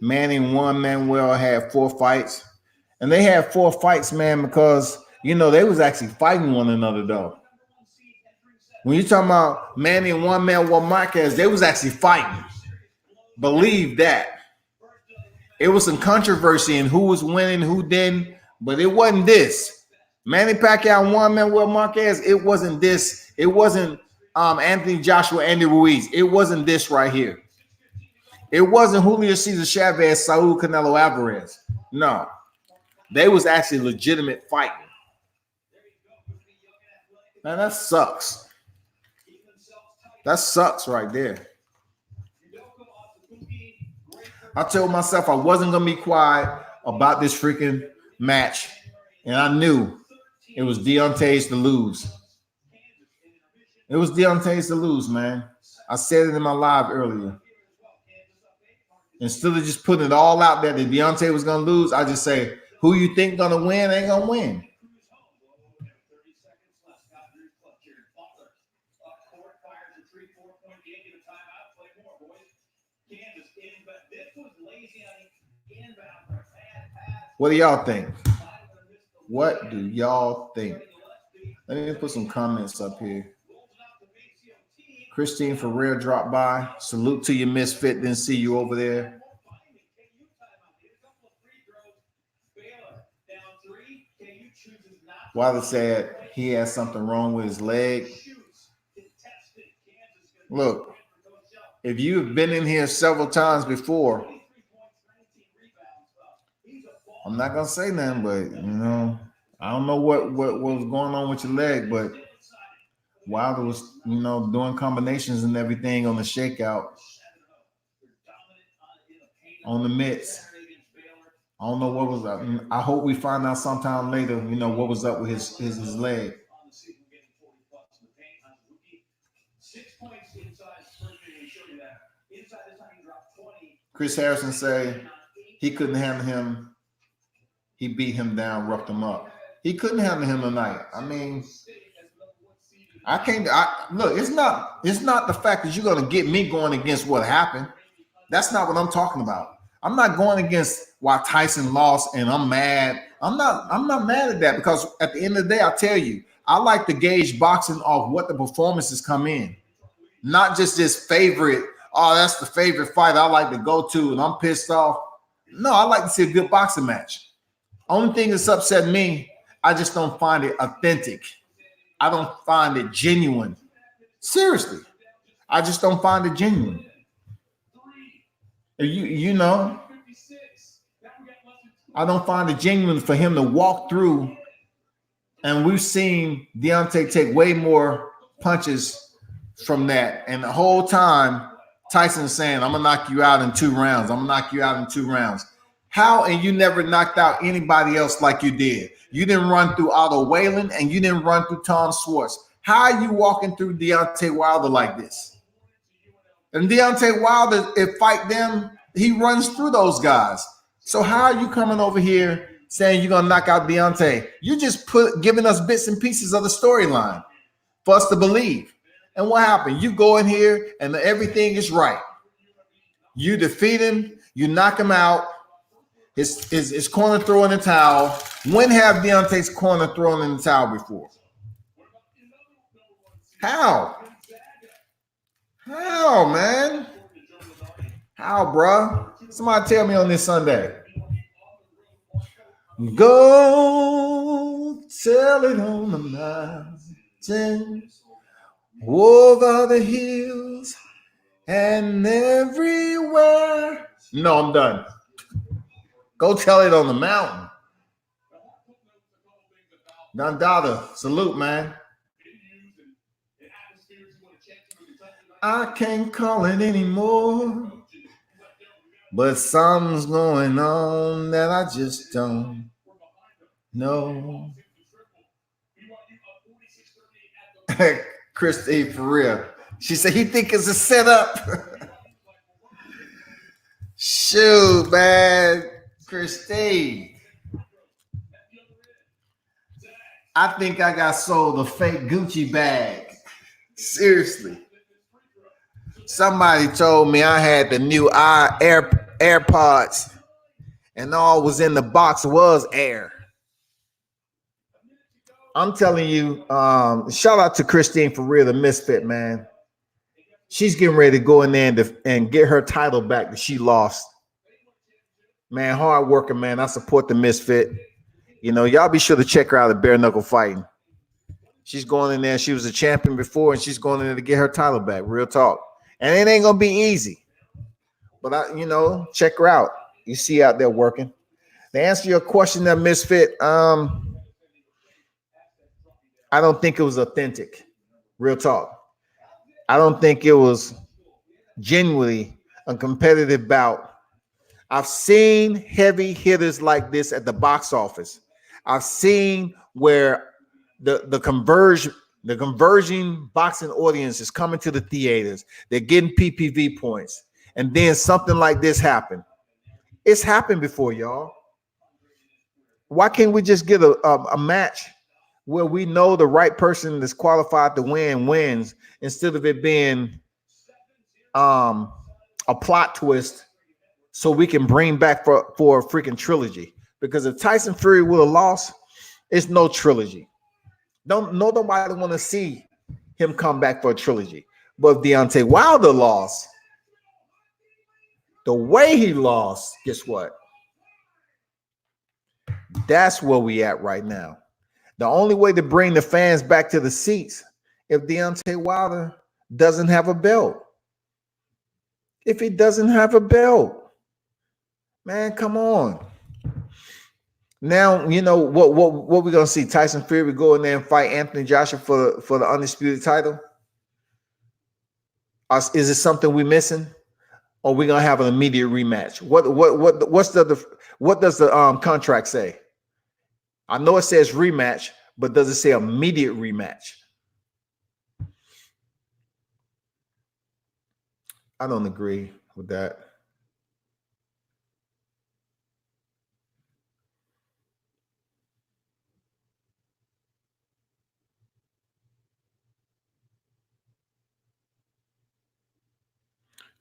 Manning won. Manuel had 4 fights. And they had 4 fights, man, because, you know, they was actually fighting one another, though. When you're talking about Manning one, Manuel Marquez, they was actually fighting. Believe that. It was some controversy in who was winning, who didn't, but it wasn't this. Manny Pacquiao won Manuel Marquez. It wasn't this. It wasn't Anthony Joshua, Andy Ruiz. It wasn't this right here. It wasn't Julio Cesar Chavez, Saul Canelo Alvarez. No. They was actually legitimate fighting. Man, that sucks. That sucks right there. I told myself I wasn't going to be quiet about this freaking match. And I knew it was Deontay's to lose. It was Deontay's to lose, man. I said it in my live earlier. Instead of just putting it all out there that Deontay was going to lose, I just say, who you think going to win ain't going to win. What do y'all think? What do y'all think? Let me put some comments up here. Christine Ferrer dropped by. Salute to you, Misfit. Didn't see you over there. Wilder said he has something wrong with his leg. Look, if you've been in here several times before, I'm not gonna say nothing, but you know, I don't know what was going on with your leg, but Wilder was, you know, doing combinations and everything on the shakeout, on the mitts. I don't know what was up. I hope we find out sometime later, you know, what was up with his leg. Chris Harrison say he couldn't handle him. He beat him down, roughed him up. He couldn't handle him tonight. I mean, look, it's not the fact that you're going to get me going against what happened. That's not what I'm talking about. I'm not going against why Tyson lost and I'm mad. I'm not mad at that, because at the end of the day, I tell you, I like to gauge boxing off what the performances come in. Not just this favorite, oh, that's the favorite fight I like to go to and I'm pissed off. No, I like to see a good boxing match. Only thing that's upset me, I just don't find it authentic. I don't find it genuine. Seriously, I just don't find it genuine. You know, I don't find it genuine for him to walk through And we've seen Deontay take way more punches from that. And the whole time, Tyson's saying, I'm going to knock you out in 2 rounds. I'm going to knock you out in 2 rounds. How? And you never knocked out anybody else like you did. You didn't run through Otto Whalen and you didn't run through Tom Schwartz. How are you walking through Deontay Wilder like this? And Deontay Wilder, if fight them, he runs through those guys. So how are you coming over here saying you're going to knock out Deontay? You just giving us bits and pieces of the storyline for us to believe. And what happened? You go in here and everything is right. You defeat him. You knock him out. His corner throw in the towel. When have Deontay's corner thrown in the towel before? How? How, man? How, bruh? Somebody tell me on this Sunday. Go tell it on the mountain, over the hills and everywhere. No, I'm done. Go tell it on the mountain. Dandada, salute, man. I can't call it anymore, but something's going on that I just don't know. Christy, for real. She said he think it's a setup. Shoot, man. Christy. I think I got sold a fake Gucci bag. Seriously. Somebody told me I had the new AirPods and all was in the box was air. I'm telling you, shout out to Christine for real, the misfit, man. She's getting ready to go in there and get her title back that she lost. Man, hard working, man. I support the misfit. You know, y'all be sure to check her out at Bare Knuckle Fighting. She's going in there. She was a champion before, and she's going in there to get her title back. Real talk. And it ain't gonna be easy. But check her out. You see out there working. To answer your question, that misfit, I don't think it was authentic. Real talk. I don't think it was genuinely a competitive bout. I've seen heavy hitters like this at the box office. I've seen where the converging boxing audience is coming to the theaters. They're getting PPV points. And then something like this happened. It's happened before, y'all. Why can't we just get a match where we know the right person that's qualified to win wins instead of it being a plot twist so we can bring back for a freaking trilogy? Because if Tyson Fury would have lost, it's no trilogy. Nobody want to see him come back for a trilogy. But if Deontay Wilder lost, the way he lost, guess what? That's where we at right now. The only way to bring the fans back to the seats if Deontay Wilder doesn't have a belt. If he doesn't have a belt, man, come on. Now, you know what we're gonna see. Tyson Fury go in there and fight Anthony Joshua for the undisputed title. Is it something we're missing, or we gonna have an immediate rematch? What does the contract say? I know it says rematch, but does it say immediate rematch? I don't agree with that.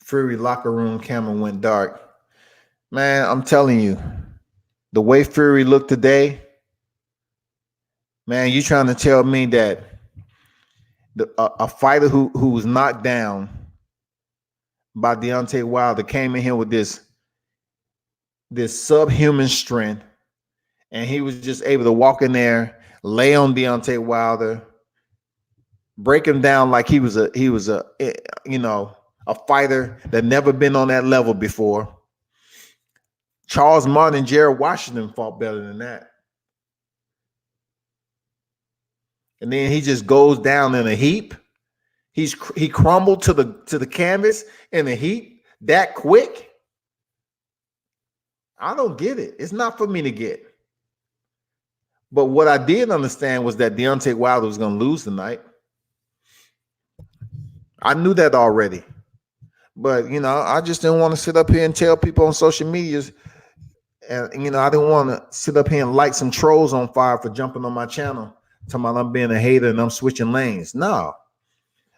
Fury locker room camera went dark. Man, I'm telling you, the way Fury looked today, man, you trying to tell me that a fighter who was knocked down by Deontay Wilder came in here with this subhuman strength, and he was just able to walk in there, lay on Deontay Wilder, break him down like he was a fighter that never been on that level before. Charles Martin and Jared Washington fought better than that. and then he just goes down in a heap. He crumbled to the canvas in a heap that quick. I don't get it. It's not for me to get. But what I did understand was that Deontay Wilder was going to lose tonight. I knew that already. But, you know, I just didn't want to sit up here and tell people on social media. And, you know, I didn't want to sit up here and light some trolls on fire for jumping on my channel, talking about I'm being a hater and I'm switching lanes. No.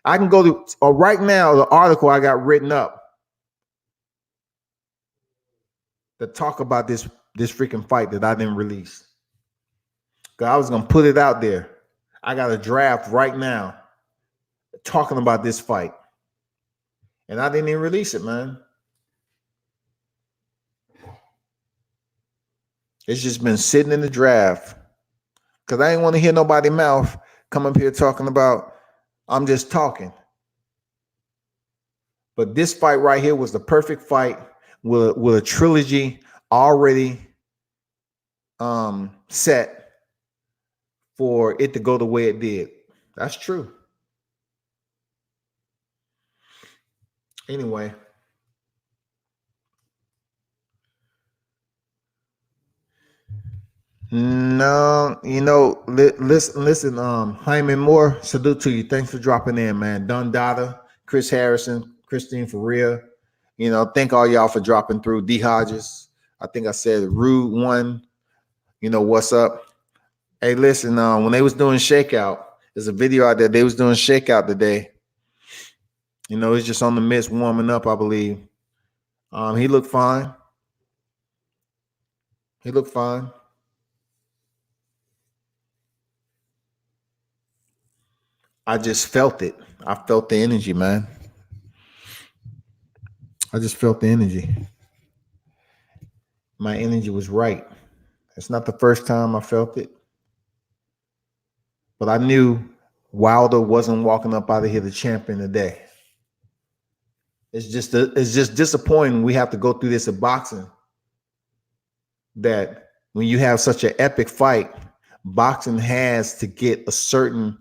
I can go to right now, the article I got written up to talk about this freaking fight that I didn't release. Because I was going to put it out there. I got a draft right now talking about this fight. And I didn't even release it, man. It's just been sitting in the draft. Because I didn't want to hear nobody's mouth come up here talking about I'm just talking. But this fight right here was the perfect fight with a trilogy already set for it to go the way it did. That's true. Anyway. No, you know, listen, Hyman Moore, salute to you. Thanks for dropping in, man. Don Dada, Chris Harrison, Christine Faria, you know, thank all y'all for dropping through. D Hodges, I think I said Rude One, you know, what's up? Hey, listen, when they was doing Shakeout, there's a video out there. They was doing Shakeout today. You know, he's just on the mist warming up, I believe. He looked fine. He looked fine. I just felt it. I felt the energy, man. I just felt the energy. My energy was right. It's not the first time I felt it. But I knew Wilder wasn't walking up out of here the champion today. It's just disappointing we have to go through this in boxing. That when you have such an epic fight, boxing has to get a certain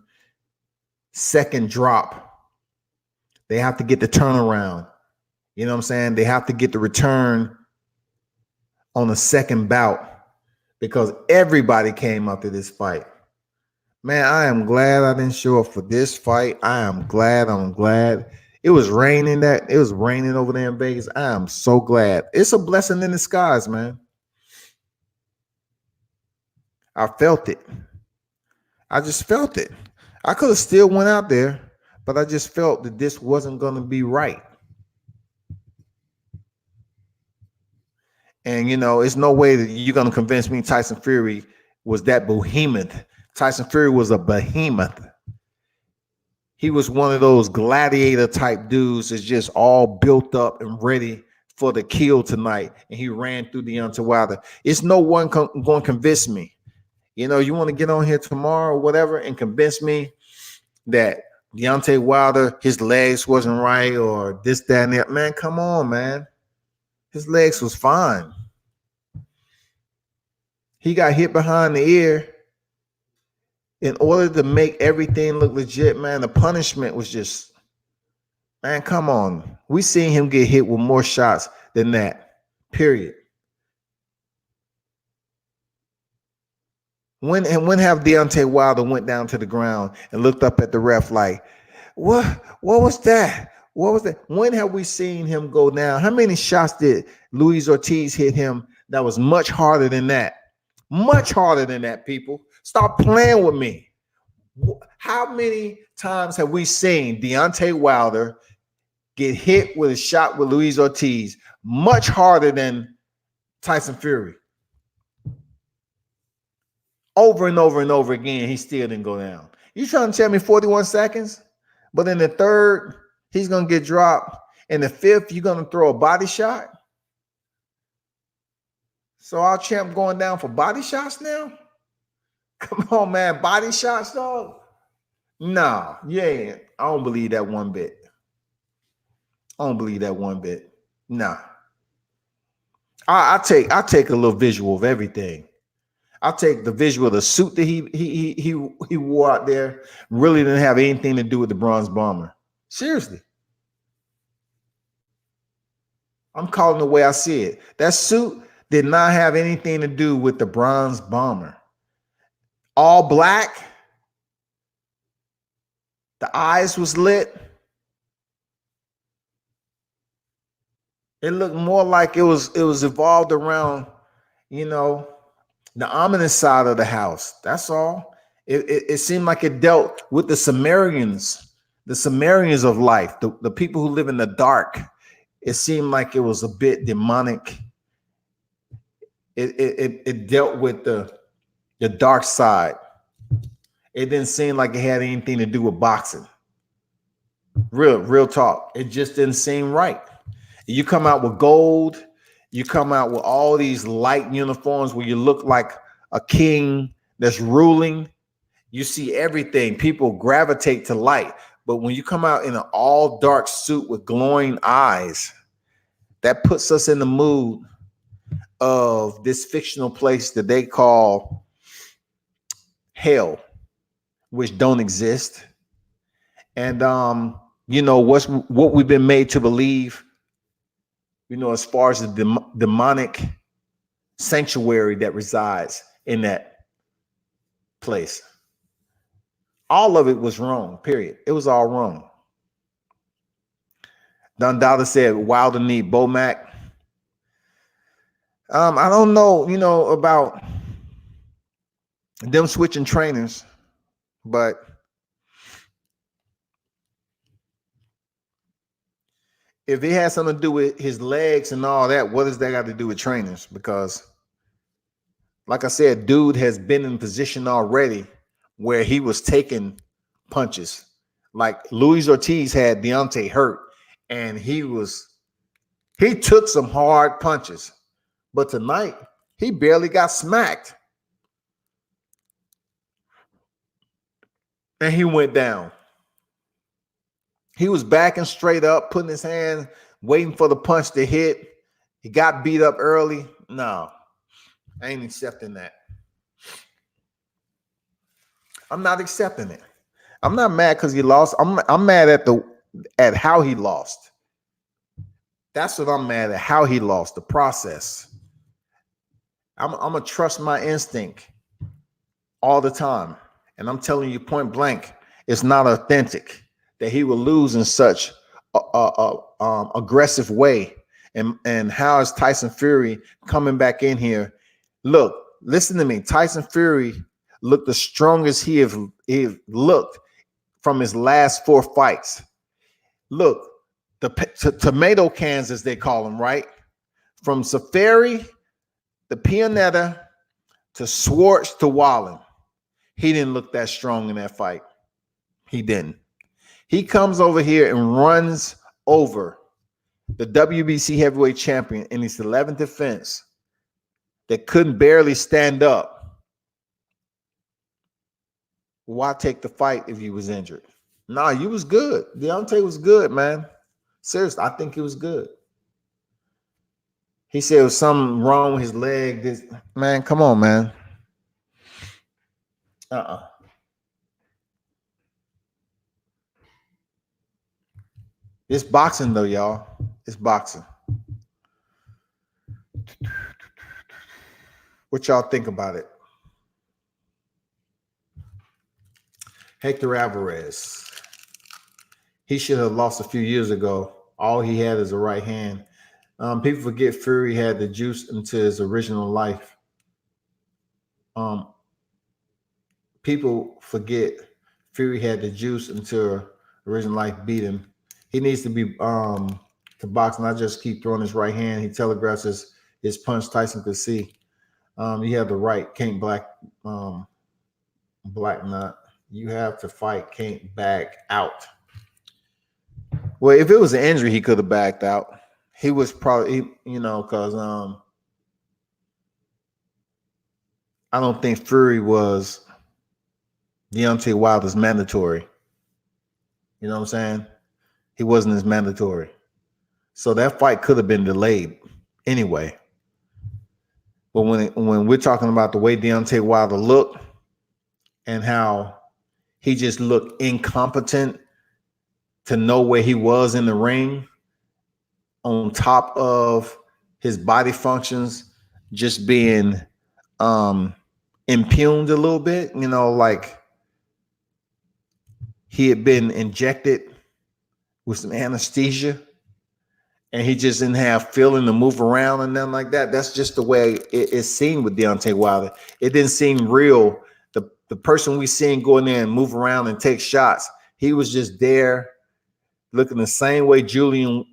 second drop. They have to get the turnaround. You know what I'm saying? They have to get the return on the second bout because everybody came up to this fight. Man, I am glad I didn't show up for this fight. I'm glad. It was raining over there in Vegas. I am so glad. It's a blessing in disguise, man. I felt it. I just felt it. I could have still went out there, but I just felt that this wasn't going to be right. And, you know, it's no way that you're going to convince me Tyson Fury was that behemoth. Tyson Fury was a behemoth. He was one of those gladiator type dudes that's just all built up and ready for the kill tonight. And he ran through Deontay Wilder. It's no one going to convince me. You know, you want to get on here tomorrow or whatever and convince me that Deontay Wilder, his legs wasn't right or this, that, and that. Man, come on, man. His legs was fine. He got hit behind the ear. In order to make everything look legit, man, the punishment was just, man, come on. We seen him get hit with more shots than that, period. When have Deontay Wilder went down to the ground and looked up at the ref like, what was that? What was that? When have we seen him go down? How many shots did Luis Ortiz hit him that was much harder than that? Much harder than that, people. Stop playing with me. How many times have we seen Deontay Wilder get hit with a shot with Luis Ortiz much harder than Tyson Fury? Over and over and over again, he still didn't go down. You trying to tell me 41 seconds? But in the third, he's going to get dropped. In the fifth, you're going to throw a body shot? So our champ going down for body shots now? Come on, man. Body shots, dog? No, yeah. I don't believe that one bit. Nah. I take a little visual of everything. I'll take the visual of the suit that he wore out there. Really didn't have anything to do with the Bronze Bomber. Seriously. I'm calling the way I see it. That suit did not have anything to do with the Bronze Bomber. All black. The eyes was lit. It looked more like it was evolved around, you know, the ominous side of the house. That's all. It seemed like it dealt with the Sumerians of life, the people who live in the dark. It seemed like it was a bit demonic. It dealt with the dark side. It didn't seem like it had anything to do with boxing. Real talk. It just didn't seem right. You come out with gold. You come out with all these light uniforms where you look like a king that's ruling. You see everything. People gravitate to light. But when you come out in an all dark suit with glowing eyes, that puts us in the mood of this fictional place that they call hell, which don't exist. And you know what we've been made to believe, you know, as far as the demonic sanctuary that resides in that place. All of it was wrong, period. It was all wrong. Don Dollar said Wilder need Bomac. I don't know, you know, about them switching trainers, but if it has something to do with his legs and all that, what does that got to do with trainers? Because, like I said, dude has been in position already where he was taking punches. Like Luis Ortiz had Deontay hurt, and he took some hard punches. But tonight, he barely got smacked. And he went down. He was backing straight up, putting his hand, waiting for the punch to hit. He got beat up early. No, I ain't accepting that. I'm not accepting it. I'm not mad because he lost. I'm mad at how he lost. That's what I'm mad at, how he lost, the process. I'm gonna trust my instinct all the time. And I'm telling you point blank, it's not authentic that he will lose in such a aggressive way. And how is Tyson Fury coming back in here? Look, listen to me. Tyson Fury looked the strongest he looked from his last 4 fights. Look, the tomato cans, as they call them, right? From Safari, the Pianetta, to Schwartz, to Wallen. He didn't look that strong in that fight. He didn't. He comes over here and runs over the WBC heavyweight champion in his 11th defense that couldn't barely stand up. Why take the fight if he was injured? Nah, you was good. Deontay was good, man. Seriously, I think he was good. He said there was something wrong with his leg. Man, come on, man. It's boxing, though, y'all. It's boxing. What y'all think about it? Hector Alvarez. He should have lost a few years ago. All he had is a right hand. People forget Fury had the juice into his original life. People forget Fury had the juice until original life beat him. He needs to be to box, not just keep throwing his right hand. He telegraphs his punch. Tyson could see. You have the right, can't black not. You have to fight, can't back out. Well, if it was an injury, he could have backed out. He was probably, because I don't think Fury was Deontay Wilder's mandatory. You know what I'm saying? He wasn't as mandatory. So that fight could have been delayed anyway. But when we're talking about the way Deontay Wilder looked and how he just looked incompetent to know where he was in the ring, on top of his body functions just being impugned a little bit, like he had been injected with some anesthesia and he just didn't have feeling to move around and nothing like that. That's just the way it seemed with Deontay Wilder. It didn't seem real. The person we seen go in there and move around and take shots, he was just there looking the same way Julian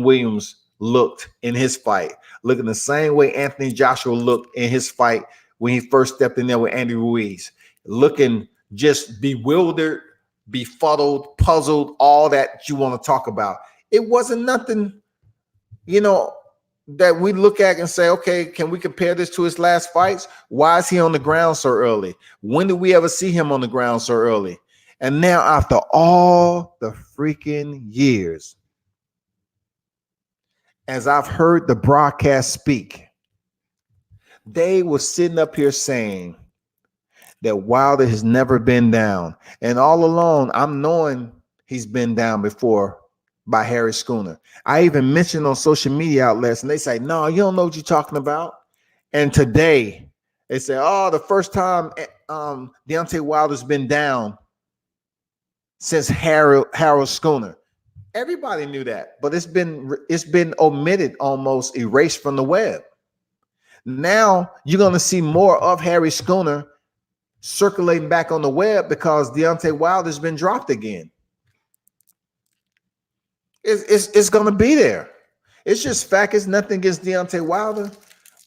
Williams looked in his fight, looking the same way Anthony Joshua looked in his fight when he first stepped in there with Andy Ruiz, looking just bewildered, befuddled, puzzled, all that you want to talk about. It wasn't nothing, that we look at and say, okay, can we compare this to his last fights? Why is he on the ground so early? When did we ever see him on the ground so early? And now after all the freaking years, as I've heard the broadcast speak, they were sitting up here saying that Wilder has never been down. And all along, I'm knowing he's been down before by Harry Schooner. I even mentioned on social media outlets, and they say, no, you don't know what you're talking about. And today, they say, oh, the first time Deontay Wilder's been down since Harold Schooner. Everybody knew that, but it's been omitted, almost erased from the web. Now you're going to see more of Harry Schooner circulating back on the web because Deontay Wilder's been dropped again. It's going to be there. It's just fact. It's nothing against Deontay Wilder,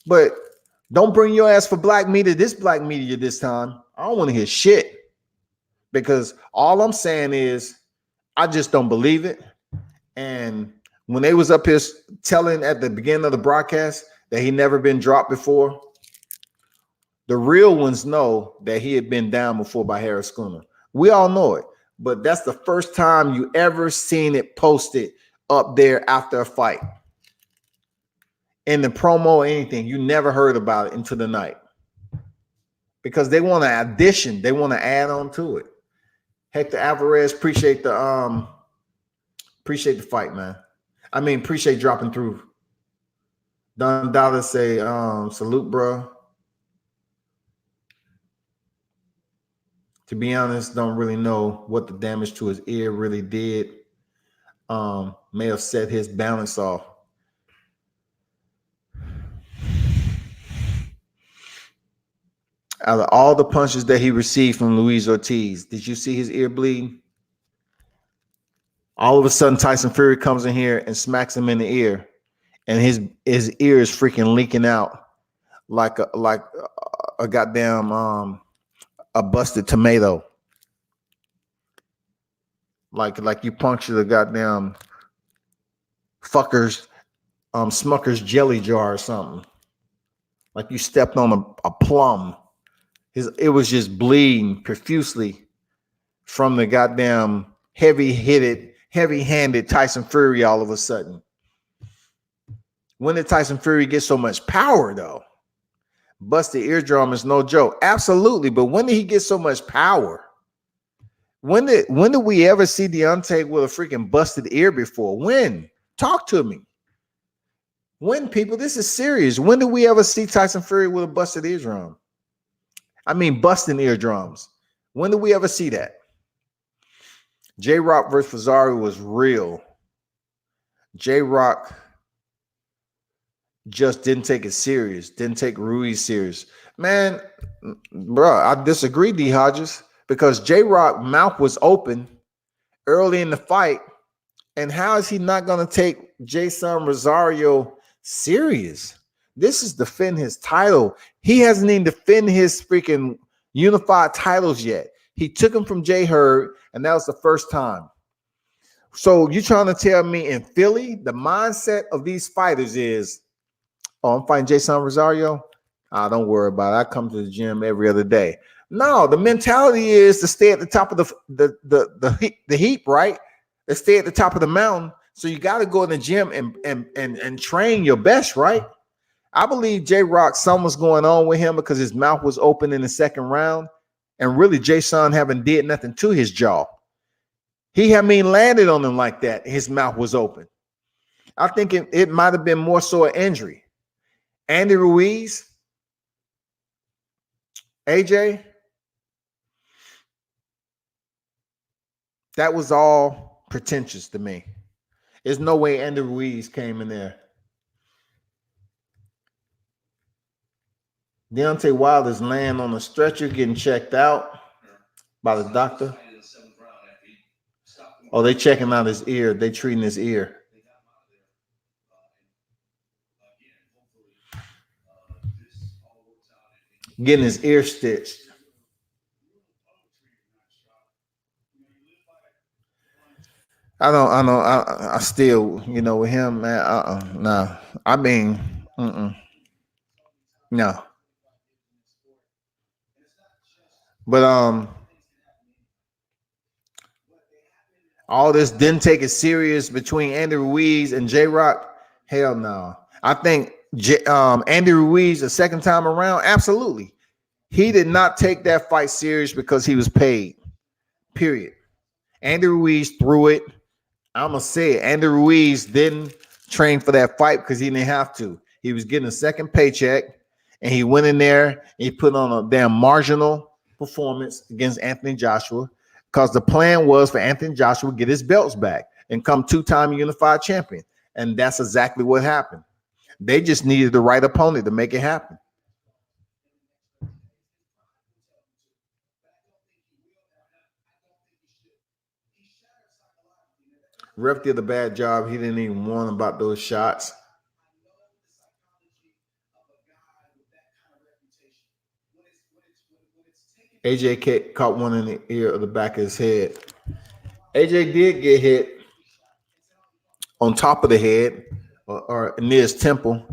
but don't bring your ass for black media this time. I don't want to hear shit, because all I'm saying is I just don't believe it. And when they was up here telling at the beginning of the broadcast that he never been dropped before, the real ones know that he had been down before by Harris Schooner. We all know it, but that's the first time you ever seen it posted up there after a fight. In the promo or anything, you never heard about it until the night, because they want to addition, they want to add on to it. Hector Alvarez, appreciate the fight, man. I mean, appreciate dropping through. Don Dollar say, salute, bro. To be honest, don't really know what the damage to his ear really did. May have set his balance off. Out of all the punches that he received from Luis Ortiz, did you see his ear bleeding? All of a sudden, Tyson Fury comes in here and smacks him in the ear, and his ear is freaking leaking out like a goddamn a busted tomato. Like you punctured a goddamn Smucker's jelly jar or something. Like you stepped on a plum. It was just bleeding profusely from the goddamn heavy-handed Tyson Fury all of a sudden. When did Tyson Fury get so much power, though? Busted eardrum is no joke. Absolutely, but when did he get so much power? When did we ever see Deontay with a freaking busted ear before? When? Talk to me. When, people? This is serious. When did we ever see Tyson Fury with a busted eardrum? I mean, busting eardrums. When did we ever see that? J-Rock versus Fazari was real. J-Rock just didn't take it serious. Didn't take Ruiz serious. Man, bro, I disagree, D. Hodges, because J-Rock mouth was open early in the fight. And how is he not going to take Jason Rosario serious? This is defend his title. He hasn't even defended his freaking unified titles yet. He took him from Jay Hurd, and that was the first time. So you're trying to tell me in Philly, the mindset of these fighters is, oh, I'm fighting Jason Rosario? Don't worry about it. I come to the gym every other day. No, the mentality is to stay at the top of the heap, right? To stay at the top of the mountain. So you got to go in the gym and train your best, right? I believe J-Rock, something was going on with him because his mouth was open in the second round. And really, Jason haven't did nothing to his jaw. He hadn't landed on him like that. His mouth was open. I think it might have been more so an injury. Andy Ruiz, AJ, that was all pretentious to me. There's no way Andy Ruiz came in there. Deontay Wilder's laying on a stretcher, getting checked out by the doctor. Oh, they checking out his ear. They treating his ear. Getting his ear stitched. I still, with him, man, no. I mean, no. But all this didn't take it serious between Andy Ruiz and J-Rock. Hell no. I think Andy Ruiz the second time around, absolutely. He did not take that fight serious because he was paid. Period. Andy Ruiz threw it. I'm going to say it. Andy Ruiz didn't train for that fight because he didn't have to. He was getting a second paycheck, and he went in there and he put on a damn marginal performance against Anthony Joshua because the plan was for Anthony Joshua to get his belts back and come two-time unified champion. And that's exactly what happened. They just needed the right opponent to make it happen. Ref did a bad job. He didn't even warn about those shots. AJ caught one in the ear of the back of his head. AJ did get hit on top of the head or near his temple.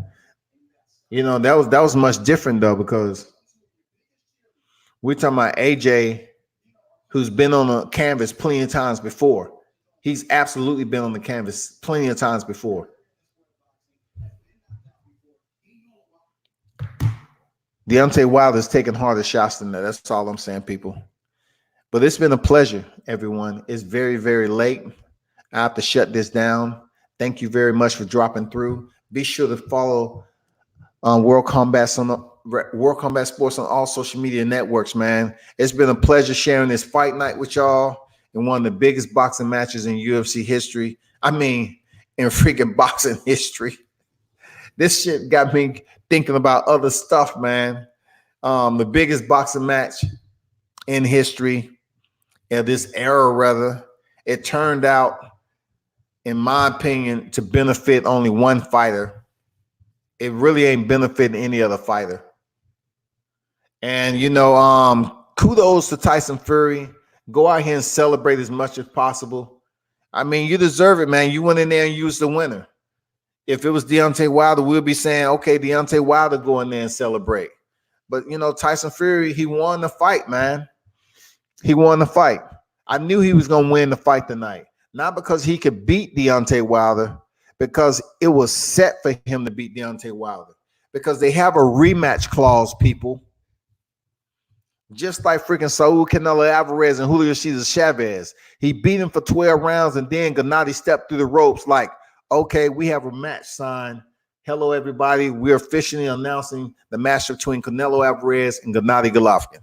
That was much different though, because we're talking about AJ, who's been on the canvas plenty of times before. He's absolutely been on the canvas plenty of times before. Deontay Wilder's taking harder shots than that. That's all I'm saying, people. But it's been a pleasure, everyone. It's very, very late. I have to shut this down. Thank you very much for dropping through. Be sure to follow World Combat Sports on all social media networks, man. It's been a pleasure sharing this fight night with y'all in one of the biggest boxing matches in UFC history. I mean, in freaking boxing history. This shit got me thinking about other stuff, man. The biggest boxing match in history, in this era, rather. It turned out, in my opinion, to benefit only one fighter. It really ain't benefiting any other fighter. And, kudos to Tyson Fury. Go out here and celebrate as much as possible. I mean, you deserve it, man. You went in there and you was the winner. If it was Deontay Wilder, we'll be saying, okay, Deontay Wilder, go in there and celebrate. But, Tyson Fury, he won the fight, man. He won the fight. I knew he was going to win the fight tonight. Not because he could beat Deontay Wilder, because it was set for him to beat Deontay Wilder. Because they have a rematch clause, people. Just like freaking Saul Canelo Alvarez and Julio Cesar Chavez. He beat him for 12 rounds, and then Gennady stepped through the ropes like, okay, we have a match signed. Hello, everybody. We're officially announcing the match between Canelo Alvarez and Gennady Golovkin.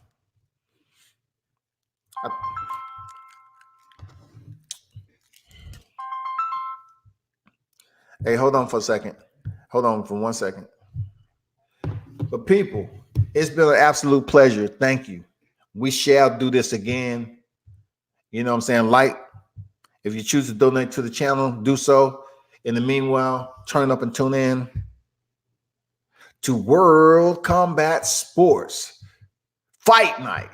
Hey, hold on for a second. Hold on for 1 second. But people, it's been an absolute pleasure. Thank you. We shall do this again. You know what I'm saying? Like, if you choose to donate to the channel, do so. In the meanwhile, turn up and tune in to World Combat Sports Fight Night.